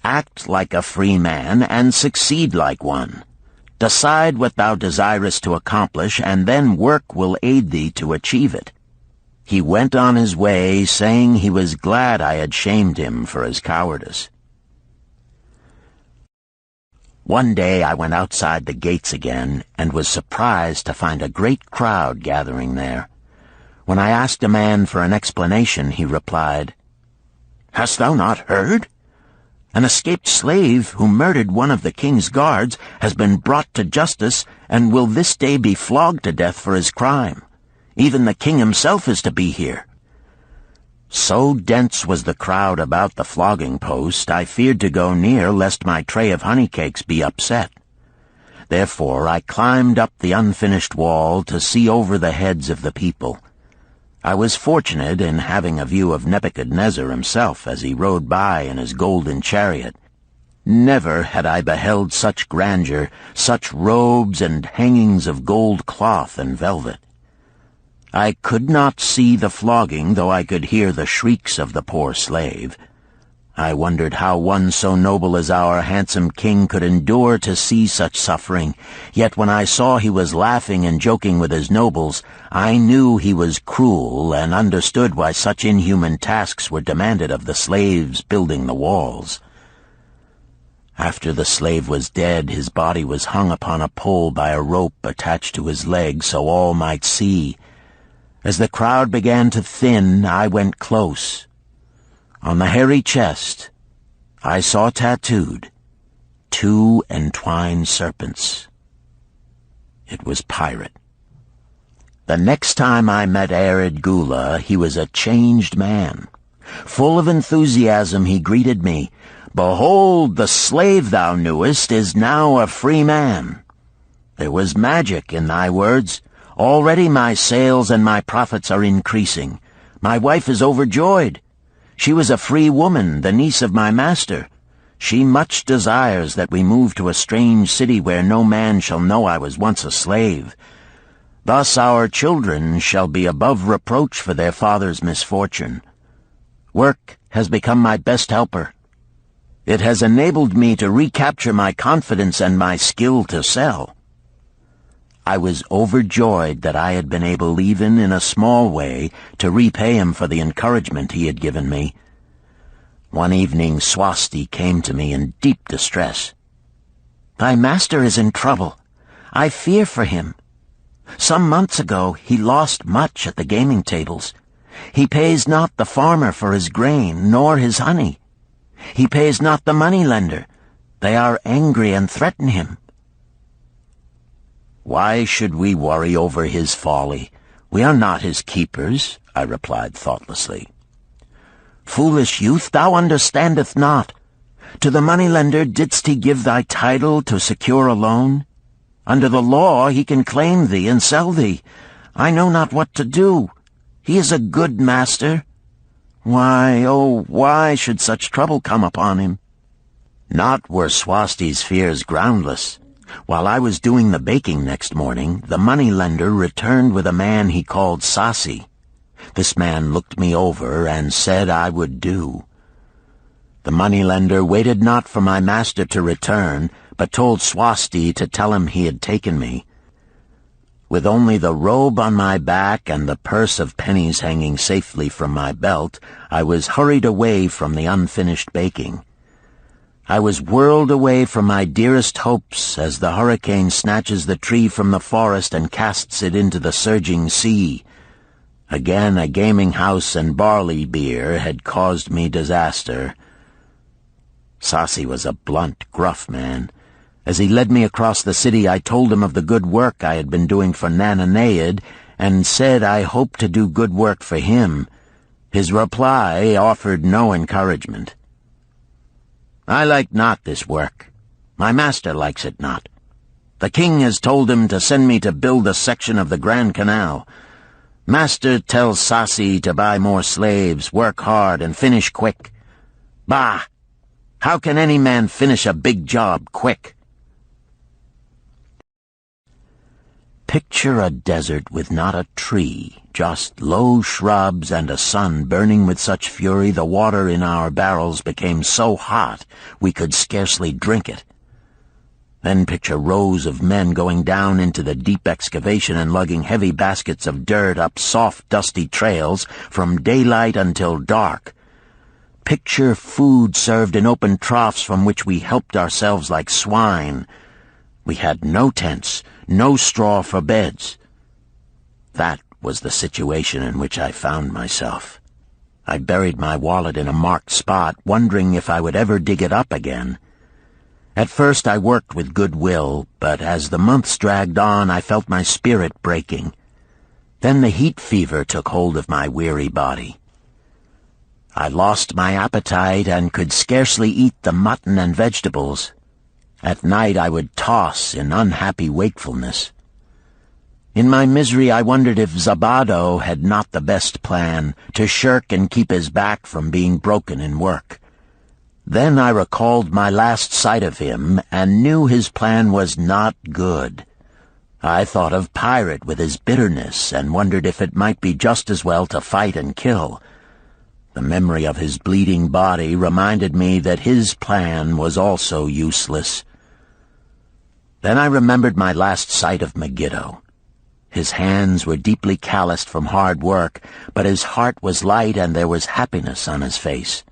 Act like a free man and succeed like one. Decide what thou desirest to accomplish, and then work will aid thee to achieve it. He went on his way, saying he was glad I had shamed him for his cowardice. One day I went outside the gates again, and was surprised to find a great crowd gathering there. When I asked a man for an explanation, he replied, "Hast thou not heard? An escaped slave who murdered one of the king's guards has been brought to justice and will this day be flogged to death for his crime. Even the king himself is to be here." So dense was the crowd about the flogging post, I feared to go near lest my tray of honey cakes be upset. Therefore I climbed up the unfinished wall to see over the heads of the people. I was fortunate in having a view of Nebuchadnezzar himself as he rode by in his golden chariot. Never had I beheld such grandeur, such robes and hangings of gold cloth and velvet. I could not see the flogging, though I could hear the shrieks of the poor slave. I wondered how one so noble as our handsome king could endure to see such suffering, yet when I saw he was laughing and joking with his nobles, I knew he was cruel and understood why such inhuman tasks were demanded of the slaves building the walls. After the slave was dead, his body was hung upon a pole by a rope attached to his leg so all might see. As the crowd began to thin, I went close. On the hairy chest, I saw tattooed 2 entwined serpents. It was Pirate. The next time I met Arid Gula, he was a changed man. Full of enthusiasm, he greeted me. "Behold, the slave thou knewest is now a free man." There was magic in thy words. Already my sales and my profits are increasing. My wife is overjoyed. She was a free woman, the niece of my master. She much desires that we move to a strange city where no man shall know I was once a slave. Thus our children shall be above reproach for their father's misfortune. Work has become my best helper. It has enabled me to recapture my confidence and my skill to sell. I was overjoyed that I had been able, even in a small way, to repay him for the encouragement he had given me. One evening Swasti came to me in deep distress. "Thy master is in trouble. I fear for him. Some months ago he lost much at the gaming tables. He pays not the farmer for his grain, nor his honey. He pays not the moneylender. They are angry and threaten him." "Why should we worry over his folly? We are not his keepers," I replied thoughtlessly. "Foolish youth, thou understandest not. To the moneylender didst he give thy title to secure a loan? Under the law he can claim thee and sell thee. I know not what to do. He is a good master. Why, oh, why should such trouble come upon him?" Not were Swasti's fears groundless. While I was doing the baking next morning, the moneylender returned with a man he called Sasi. This man looked me over and said I would do. The moneylender waited not for my master to return, but told Swasti to tell him he had taken me. With only the robe on my back and the purse of pennies hanging safely from my belt, I was hurried away from the unfinished baking. I was whirled away from my dearest hopes as the hurricane snatches the tree from the forest and casts it into the surging sea. Again, a gaming house and barley beer had caused me disaster. Sasi was a blunt, gruff man. As he led me across the city, I told him of the good work I had been doing for Nananeid, and said I hoped to do good work for him. His reply offered no encouragement. "I like not this work. My master likes it not. The king has told him to send me to build a section of the Grand Canal. Master tells Sasi to buy more slaves, work hard, and finish quick. Bah! How can any man finish a big job quick?" Picture a desert with not a tree, just low shrubs and a sun burning with such fury the water in our barrels became so hot we could scarcely drink it. Then picture rows of men going down into the deep excavation and lugging heavy baskets of dirt up soft, dusty trails from daylight until dark. Picture food served in open troughs from which we helped ourselves like swine. We had no tents, no straw for beds. That was the situation in which I found myself. I buried my wallet in a marked spot, wondering if I would ever dig it up again. At first I worked with good will, but as the months dragged on I felt my spirit breaking. Then the heat fever took hold of my weary body. I lost my appetite and could scarcely eat the mutton and vegetables. At night I would toss in unhappy wakefulness. In my misery I wondered if Zabado had not the best plan, to shirk and keep his back from being broken in work. Then I recalled my last sight of him and knew his plan was not good. I thought of Pirate with his bitterness and wondered if it might be just as well to fight and kill. The memory of his bleeding body reminded me that his plan was also useless. Then I remembered my last sight of Megiddo. His hands were deeply calloused from hard work, but his heart was light and there was happiness on his face.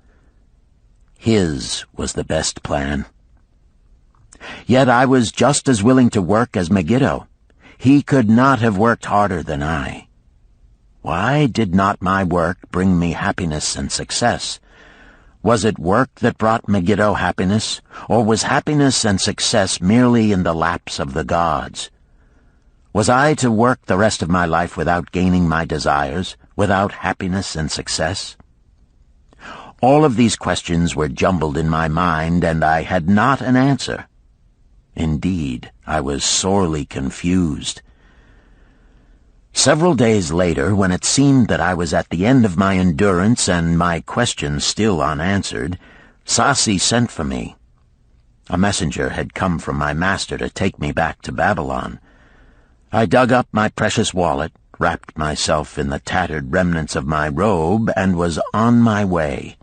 His was the best plan. Yet I was just as willing to work as Megiddo. He could not have worked harder than I. Why did not my work bring me happiness and success? Was it work that brought Megiddo happiness, or was happiness and success merely in the laps of the gods? Was I to work the rest of my life without gaining my desires, without happiness and success? All of these questions were jumbled in my mind, and I had not an answer. Indeed, I was sorely confused. Several days later, when it seemed that I was at the end of my endurance and my questions still unanswered, Sasi sent for me. A messenger had come from my master to take me back to Babylon. I dug up my precious wallet, wrapped myself in the tattered remnants of my robe, and was on my way.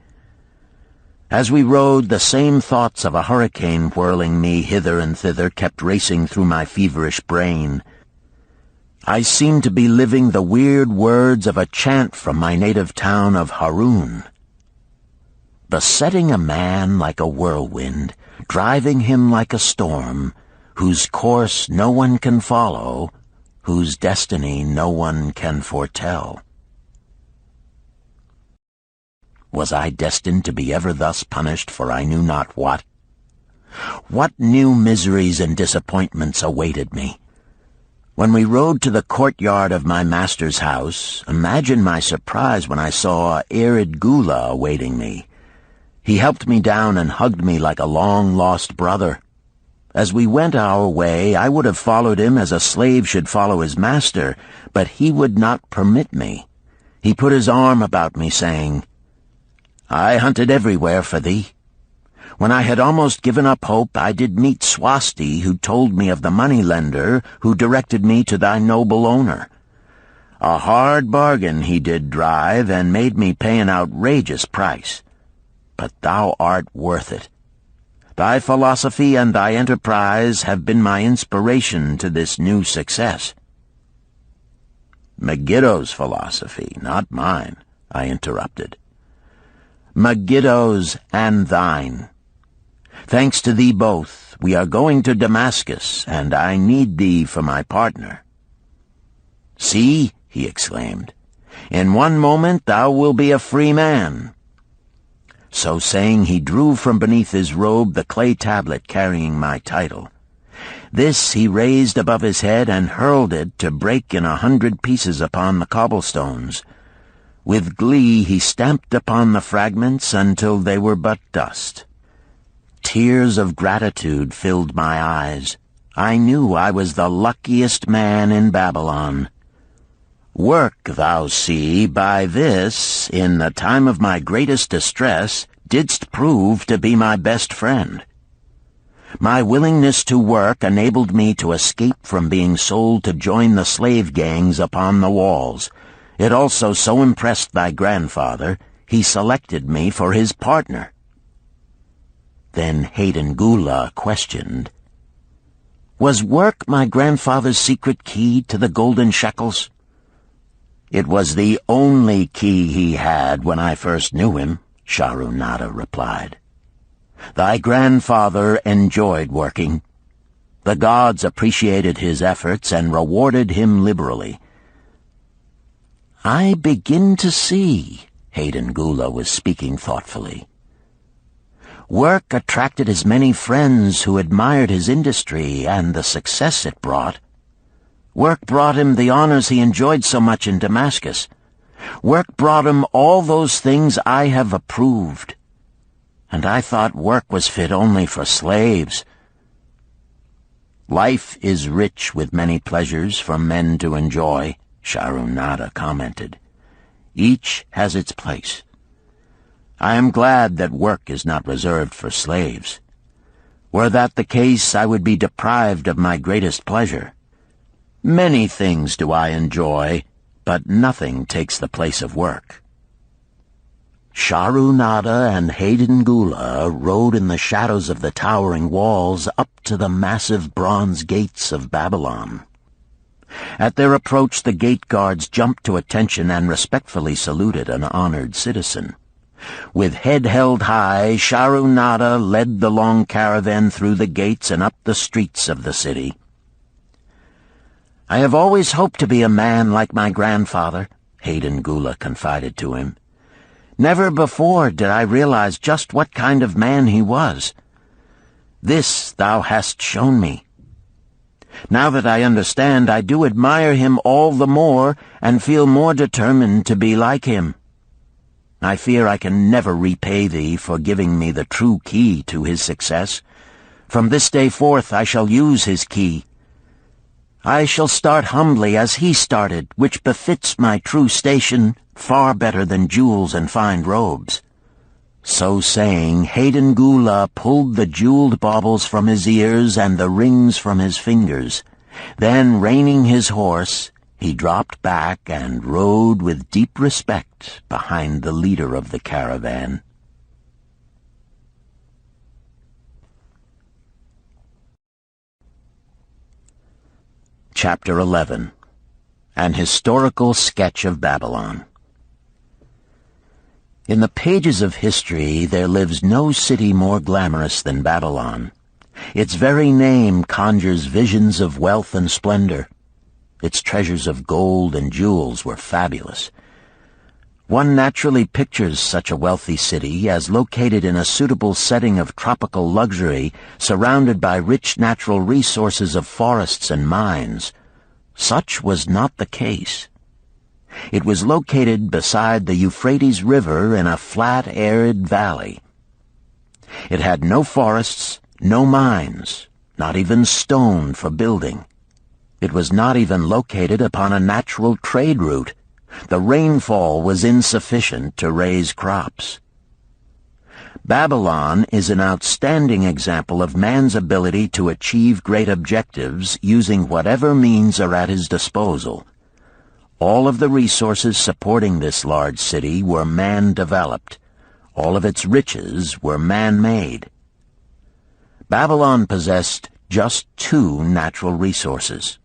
As we rode, the same thoughts of a hurricane whirling me hither and thither kept racing through my feverish brain. I seemed to be living the weird words of a chant from my native town of Harun. Besetting a man like a whirlwind, driving him like a storm, whose course no one can follow, whose destiny no one can foretell. Was I destined to be ever thus punished for I knew not what? What new miseries and disappointments awaited me? When we rode to the courtyard of my master's house, imagine my surprise when I saw Arid Gula awaiting me. He helped me down and hugged me like a long-lost brother. As we went our way, I would have followed him as a slave should follow his master, but he would not permit me. He put his arm about me, saying, "I hunted everywhere for thee. When I had almost given up hope, I did meet Swasti, who told me of the money-lender who directed me to thy noble owner. A hard bargain he did drive, and made me pay an outrageous price. But thou art worth it. Thy philosophy and thy enterprise have been my inspiration to this new success." "Megiddo's philosophy, not mine," I interrupted. "Megiddo's and thine. Thanks to thee both, we are going to Damascus, and I need thee for my partner." "See," he exclaimed, In one moment thou wilt be a free man." So saying, he drew from beneath his robe the clay tablet carrying my title. This he raised above his head and hurled it to break in 100 pieces upon the cobblestones. With glee he stamped upon the fragments until they were but dust. Tears of gratitude filled my eyes. I knew I was the luckiest man in Babylon. Work, thou see, by this, in the time of my greatest distress, didst prove to be my best friend. My willingness to work enabled me to escape from being sold to join the slave gangs upon the walls. It also so impressed thy grandfather, he selected me for his partner. Then Hayden Gula questioned, "Was work my grandfather's secret key to the golden shekels?" "It was the only key he had when I first knew him," Sharunada replied. "Thy grandfather enjoyed working. The gods appreciated his efforts and rewarded him liberally." "I begin to see," Hayden Gula was speaking thoughtfully. "Work attracted as many friends who admired his industry and the success it brought. Work brought him the honors he enjoyed so much in Damascus. Work brought him all those things I have approved. And I thought work was fit only for slaves." "Life is rich with many pleasures for men to enjoy," Sharunada commented. "Each has its place. I am glad that work is not reserved for slaves. Were that the case, I would be deprived of my greatest pleasure. Many things do I enjoy, but nothing takes the place of work." Sharunada and Hayden Gula rode in the shadows of the towering walls up to the massive bronze gates of Babylon. At their approach, the gate guards jumped to attention and respectfully saluted an honored citizen. With head held high, Sharunada led the long caravan through the gates and up the streets of the city. "I have always hoped to be a man like my grandfather," Hayden Gula confided to him. "Never before did I realize just what kind of man he was. This thou hast shown me. Now that I understand, I do admire him all the more and feel more determined to be like him. I fear I can never repay thee for giving me the true key to his success. From this day forth I shall use his key. I shall start humbly as he started, which befits my true station far better than jewels and fine robes." So saying, Hayden Gula pulled the jeweled baubles from his ears and the rings from his fingers. Then, reining his horse, he dropped back and rode with deep respect behind the leader of the caravan. Chapter 11. An Historical Sketch of Babylon. In the pages of history there lives no city more glamorous than Babylon. Its very name conjures visions of wealth and splendor. Its treasures of gold and jewels were fabulous. One naturally pictures such a wealthy city as located in a suitable setting of tropical luxury, surrounded by rich natural resources of forests and mines. Such was not the case. It was located beside the Euphrates River in a flat, arid valley. It had no forests, no mines, not even stone for building. It was not even located upon a natural trade route. The rainfall was insufficient to raise crops. Babylon is an outstanding example of man's ability to achieve great objectives using whatever means are at his disposal. All of the resources supporting this large city were man-developed. All of its riches were man-made. Babylon possessed just two natural resources: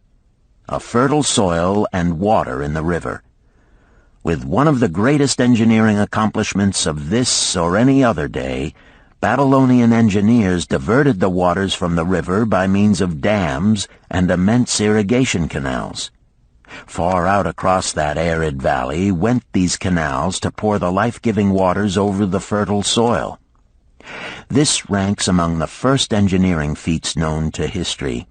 a fertile soil and water in the river. With one of the greatest engineering accomplishments of this or any other day, Babylonian engineers diverted the waters from the river by means of dams and immense irrigation canals. Far out across that arid valley went these canals to pour the life-giving waters over the fertile soil. This ranks among the first engineering feats known to history.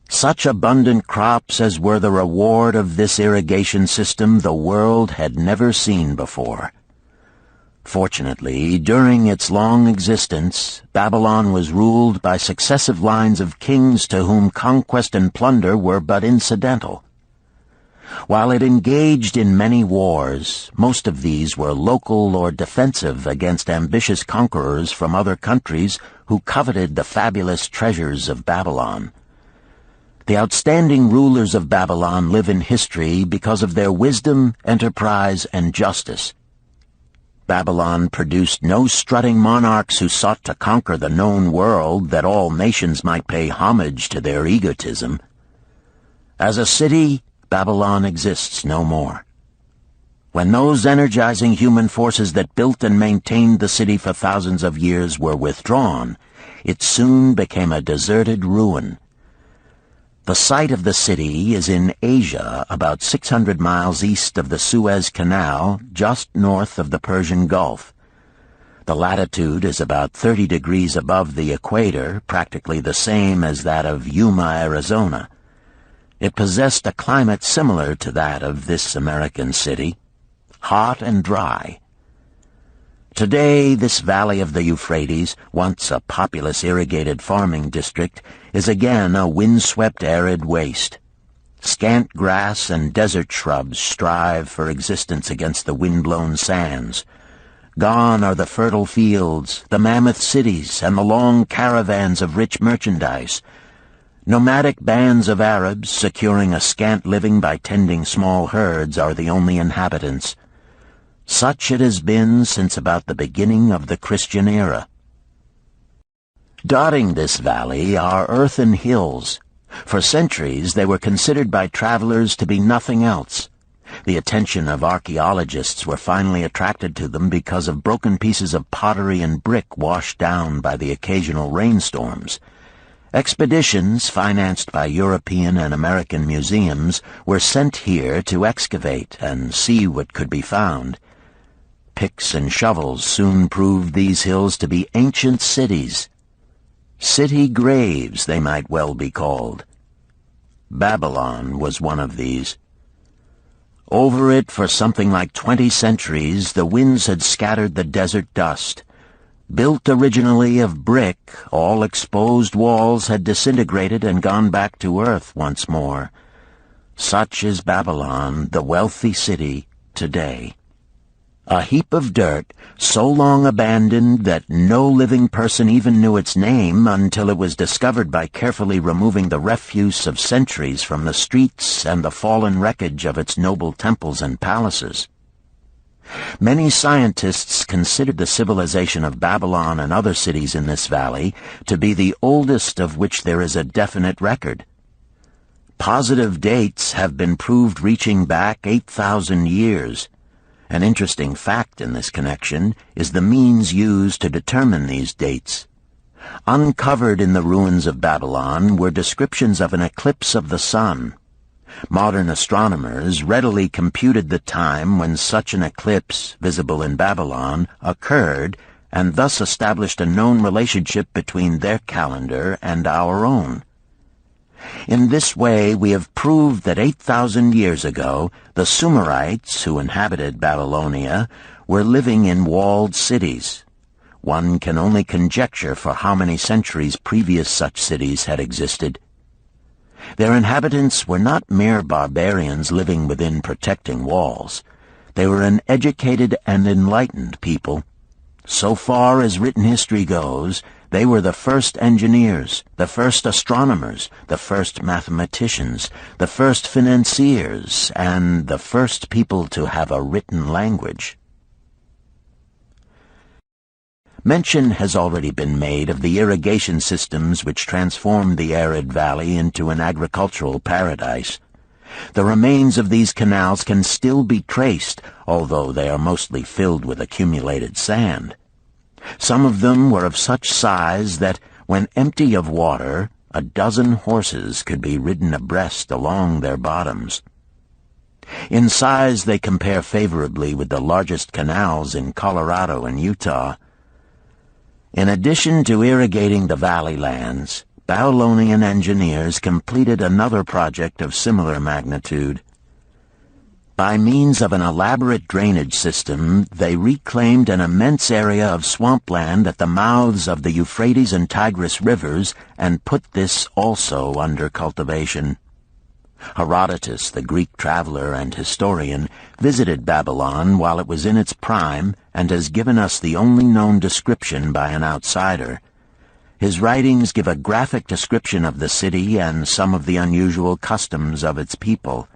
Such abundant crops as were the reward of this irrigation system the world had never seen before. Fortunately, during its long existence, Babylon was ruled by successive lines of kings to whom conquest and plunder were but incidental. While it engaged in many wars, most of these were local or defensive against ambitious conquerors from other countries who coveted the fabulous treasures of Babylon. The outstanding rulers of Babylon live in history because of their wisdom, enterprise, and justice. Babylon produced no strutting monarchs who sought to conquer the known world that all nations might pay homage to their egotism. As a city, Babylon exists no more. When those energizing human forces that built and maintained the city for thousands of years were withdrawn, it soon became a deserted ruin. The site of the city is in Asia, about 600 miles east of the Suez Canal, just north of the Persian Gulf. The latitude is about 30 degrees above the equator, practically the same as that of Yuma, Arizona. It possessed a climate similar to that of this American city, hot and dry. Today, this valley of the Euphrates, once a populous irrigated farming district, is again a windswept arid waste. Scant grass and desert shrubs strive for existence against the wind-blown sands. Gone are the fertile fields, the mammoth cities, and the long caravans of rich merchandise. Nomadic bands of Arabs, securing a scant living by tending small herds, are the only inhabitants. Such it has been since about the beginning of the Christian era. Dotting this valley are earthen hills. For centuries they were considered by travelers to be nothing else. The attention of archaeologists were finally attracted to them because of broken pieces of pottery and brick washed down by the occasional rainstorms. Expeditions, financed by European and American museums, were sent here to excavate and see what could be found. Picks and shovels soon proved these hills to be ancient cities. City graves, they might well be called. Babylon was one of these. Over it for something like 20 centuries, the winds had scattered the desert dust. Built originally of brick, all exposed walls had disintegrated and gone back to earth once more. Such is Babylon, the wealthy city, today. A heap of dirt, so long abandoned that no living person even knew its name until it was discovered by carefully removing the refuse of centuries from the streets and the fallen wreckage of its noble temples and palaces. Many scientists considered the civilization of Babylon and other cities in this valley to be the oldest of which there is a definite record. Positive dates have been proved reaching back 8,000 years. An interesting fact in this connection is the means used to determine these dates. Uncovered in the ruins of Babylon were descriptions of an eclipse of the sun. Modern astronomers readily computed the time when such an eclipse, visible in Babylon, occurred, and thus established a known relationship between their calendar and our own. In this way, we have proved that 8,000 years ago, the Sumerites, who inhabited Babylonia, were living in walled cities. One can only conjecture for how many centuries previous such cities had existed. Their inhabitants were not mere barbarians living within protecting walls. They were an educated and enlightened people. So far as written history goes, they were the first engineers, the first astronomers, the first mathematicians, the first financiers, and the first people to have a written language. Mention has already been made of the irrigation systems which transformed the arid valley into an agricultural paradise. The remains of these canals can still be traced, although they are mostly filled with accumulated sand. Some of them were of such size that, when empty of water, a dozen horses could be ridden abreast along their bottoms. In size, they compare favorably with the largest canals in Colorado and Utah. In addition to irrigating the valley lands, Babylonian engineers completed another project of similar magnitude. By means of an elaborate drainage system, they reclaimed an immense area of swampland at the mouths of the Euphrates and Tigris rivers and put this also under cultivation. Herodotus, the Greek traveler and historian, visited Babylon while it was in its prime and has given us the only known description by an outsider. His writings give a graphic description of the city and some of the unusual customs of its people.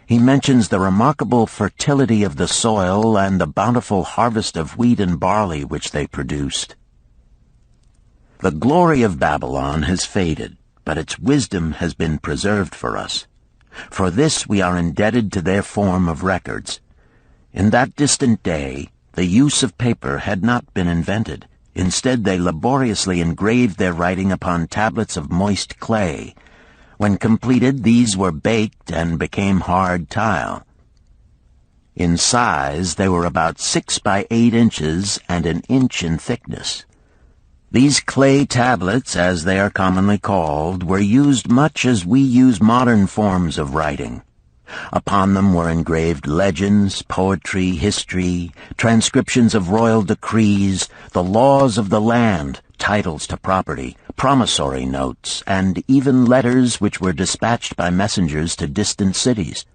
He mentions the remarkable fertility of the soil and the bountiful harvest of wheat and barley which they produced. The glory of Babylon has faded, but its wisdom has been preserved for us. For this we are indebted to their form of records. In that distant day, the use of paper had not been invented. Instead, they laboriously engraved their writing upon tablets of moist clay. When completed, these were baked and became hard tile. In size, they were about 6 by 8 inches and an inch in thickness. These clay tablets, as they are commonly called, were used much as we use modern forms of writing. Upon them were engraved legends, poetry, history, transcriptions of royal decrees, the laws of the land, titles to property, promissory notes, and even letters which were dispatched by messengers to distant cities.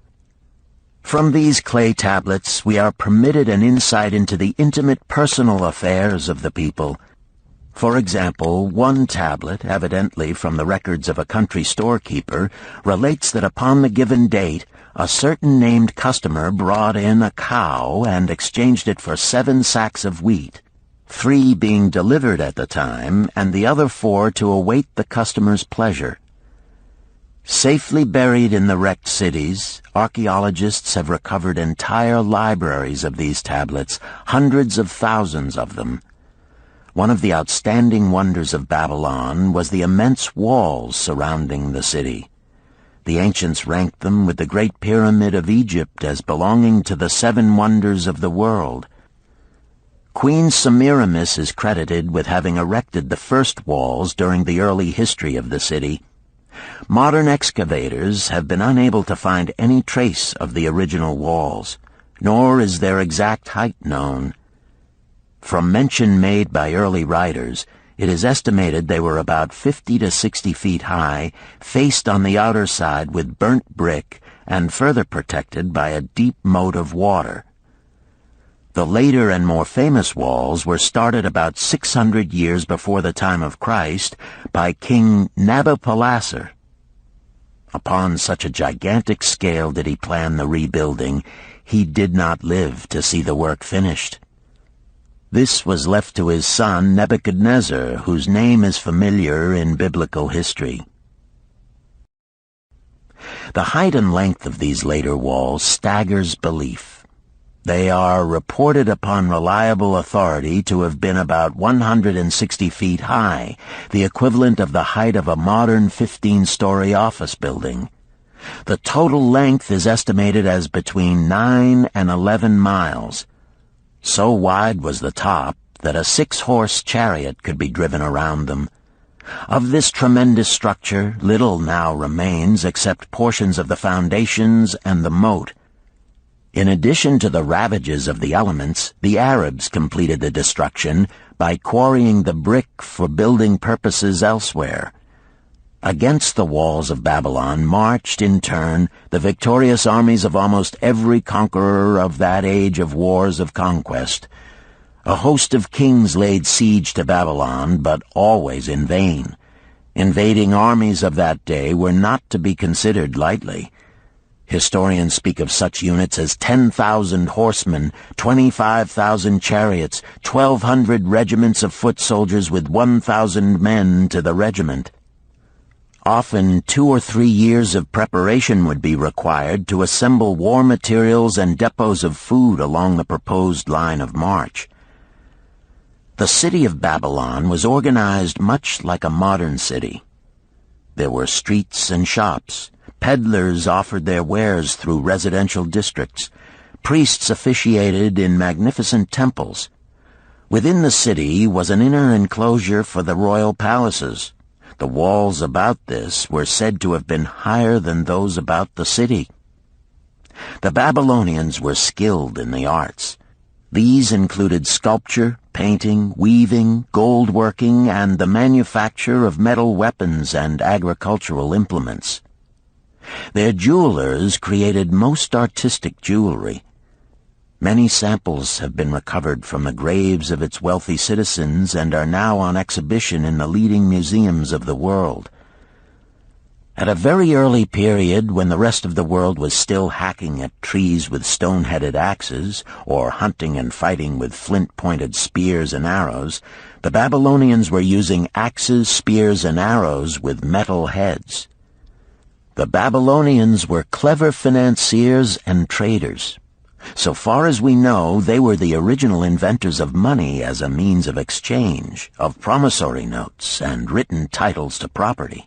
From these clay tablets we are permitted an insight into the intimate personal affairs of the people. For example, one tablet, evidently from the records of a country storekeeper, relates that upon the given date, a certain named customer brought in a cow and exchanged it for 7 sacks of wheat, 3 being delivered at the time, and the other 4 to await the customer's pleasure. Safely buried in the wrecked cities, archaeologists have recovered entire libraries of these tablets, hundreds of thousands of them. One of the outstanding wonders of Babylon was the immense walls surrounding the city. The ancients ranked them with the Great Pyramid of Egypt as belonging to the 7 wonders of the world. Queen Semiramis is credited with having erected the first walls during the early history of the city. Modern excavators have been unable to find any trace of the original walls, nor is their exact height known. From mention made by early writers, it is estimated they were about 50 to 60 feet high, faced on the outer side with burnt brick, and further protected by a deep moat of water. The later and more famous walls were started about 600 years before the time of Christ by King Nabopolassar. Upon such a gigantic scale did he plan the rebuilding, he did not live to see the work finished. This was left to his son Nebuchadnezzar, whose name is familiar in biblical history. The height and length of these later walls staggers belief. They are reported upon reliable authority to have been about 160 feet high, the equivalent of the height of a modern 15-story office building. The total length is estimated as between 9 and 11 miles. So wide was the top that a 6-horse chariot could be driven around them. Of this tremendous structure, little now remains except portions of the foundations and the moat. In addition to the ravages of the elements, the Arabs completed the destruction by quarrying the brick for building purposes elsewhere. Against the walls of Babylon marched, in turn, the victorious armies of almost every conqueror of that age of wars of conquest. A host of kings laid siege to Babylon, but always in vain. Invading armies of that day were not to be considered lightly. Historians speak of such units as 10,000 horsemen, 25,000 chariots, 1,200 regiments of foot soldiers with 1,000 men to the regiment. Often 2 or 3 years of preparation would be required to assemble war materials and depots of food along the proposed line of march. The city of Babylon was organized much like a modern city. There were streets and shops, Peddlers offered their wares through residential districts. Priests officiated in magnificent temples. Within the city was an inner enclosure for the royal palaces. The walls about this were said to have been higher than those about the city. The Babylonians were skilled in the arts. These included sculpture, painting, weaving, gold working, and the manufacture of metal weapons and agricultural implements. Their jewelers created most artistic jewelry. Many samples have been recovered from the graves of its wealthy citizens and are now on exhibition in the leading museums of the world. At a very early period, when the rest of the world was still hacking at trees with stone-headed axes, or hunting and fighting with flint-pointed spears and arrows, the Babylonians were using axes, spears, and arrows with metal heads. The Babylonians were clever financiers and traders. So far as we know, they were the original inventors of money as a means of exchange, of promissory notes, and written titles to property.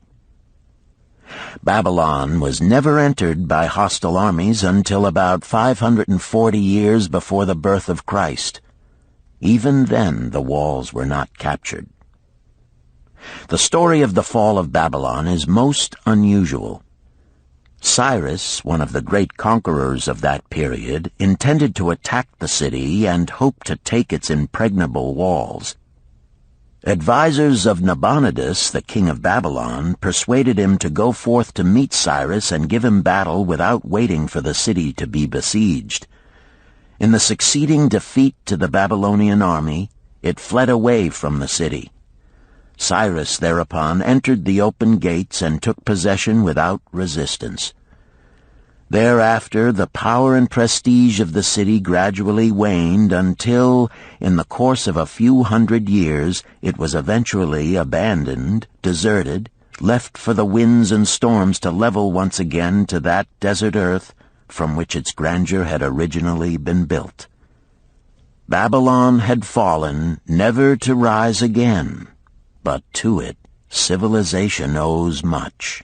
Babylon was never entered by hostile armies until about 540 years before the birth of Christ. Even then, the walls were not captured. The story of the fall of Babylon is most unusual. Cyrus, one of the great conquerors of that period, intended to attack the city and hoped to take its impregnable walls. Advisors of Nabonidus, the king of Babylon, persuaded him to go forth to meet Cyrus and give him battle without waiting for the city to be besieged. In the succeeding defeat to the Babylonian army, it fled away from the city. Cyrus thereupon entered the open gates and took possession without resistance. Thereafter, the power and prestige of the city gradually waned until, in the course of a few hundred years, it was eventually abandoned, deserted, left for the winds and storms to level once again to that desert earth from which its grandeur had originally been built. Babylon had fallen, never to rise again. But to it, civilization owes much.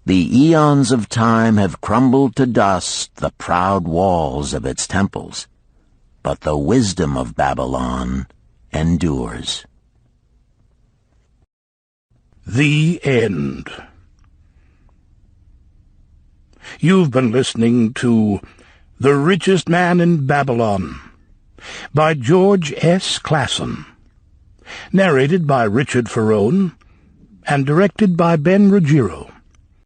The eons of time have crumbled to dust the proud walls of its temples, but the wisdom of Babylon endures. The End. You've been listening to The Richest Man in Babylon by George S. Clason. Narrated by Richard Ferrone and directed by Ben Ruggiero.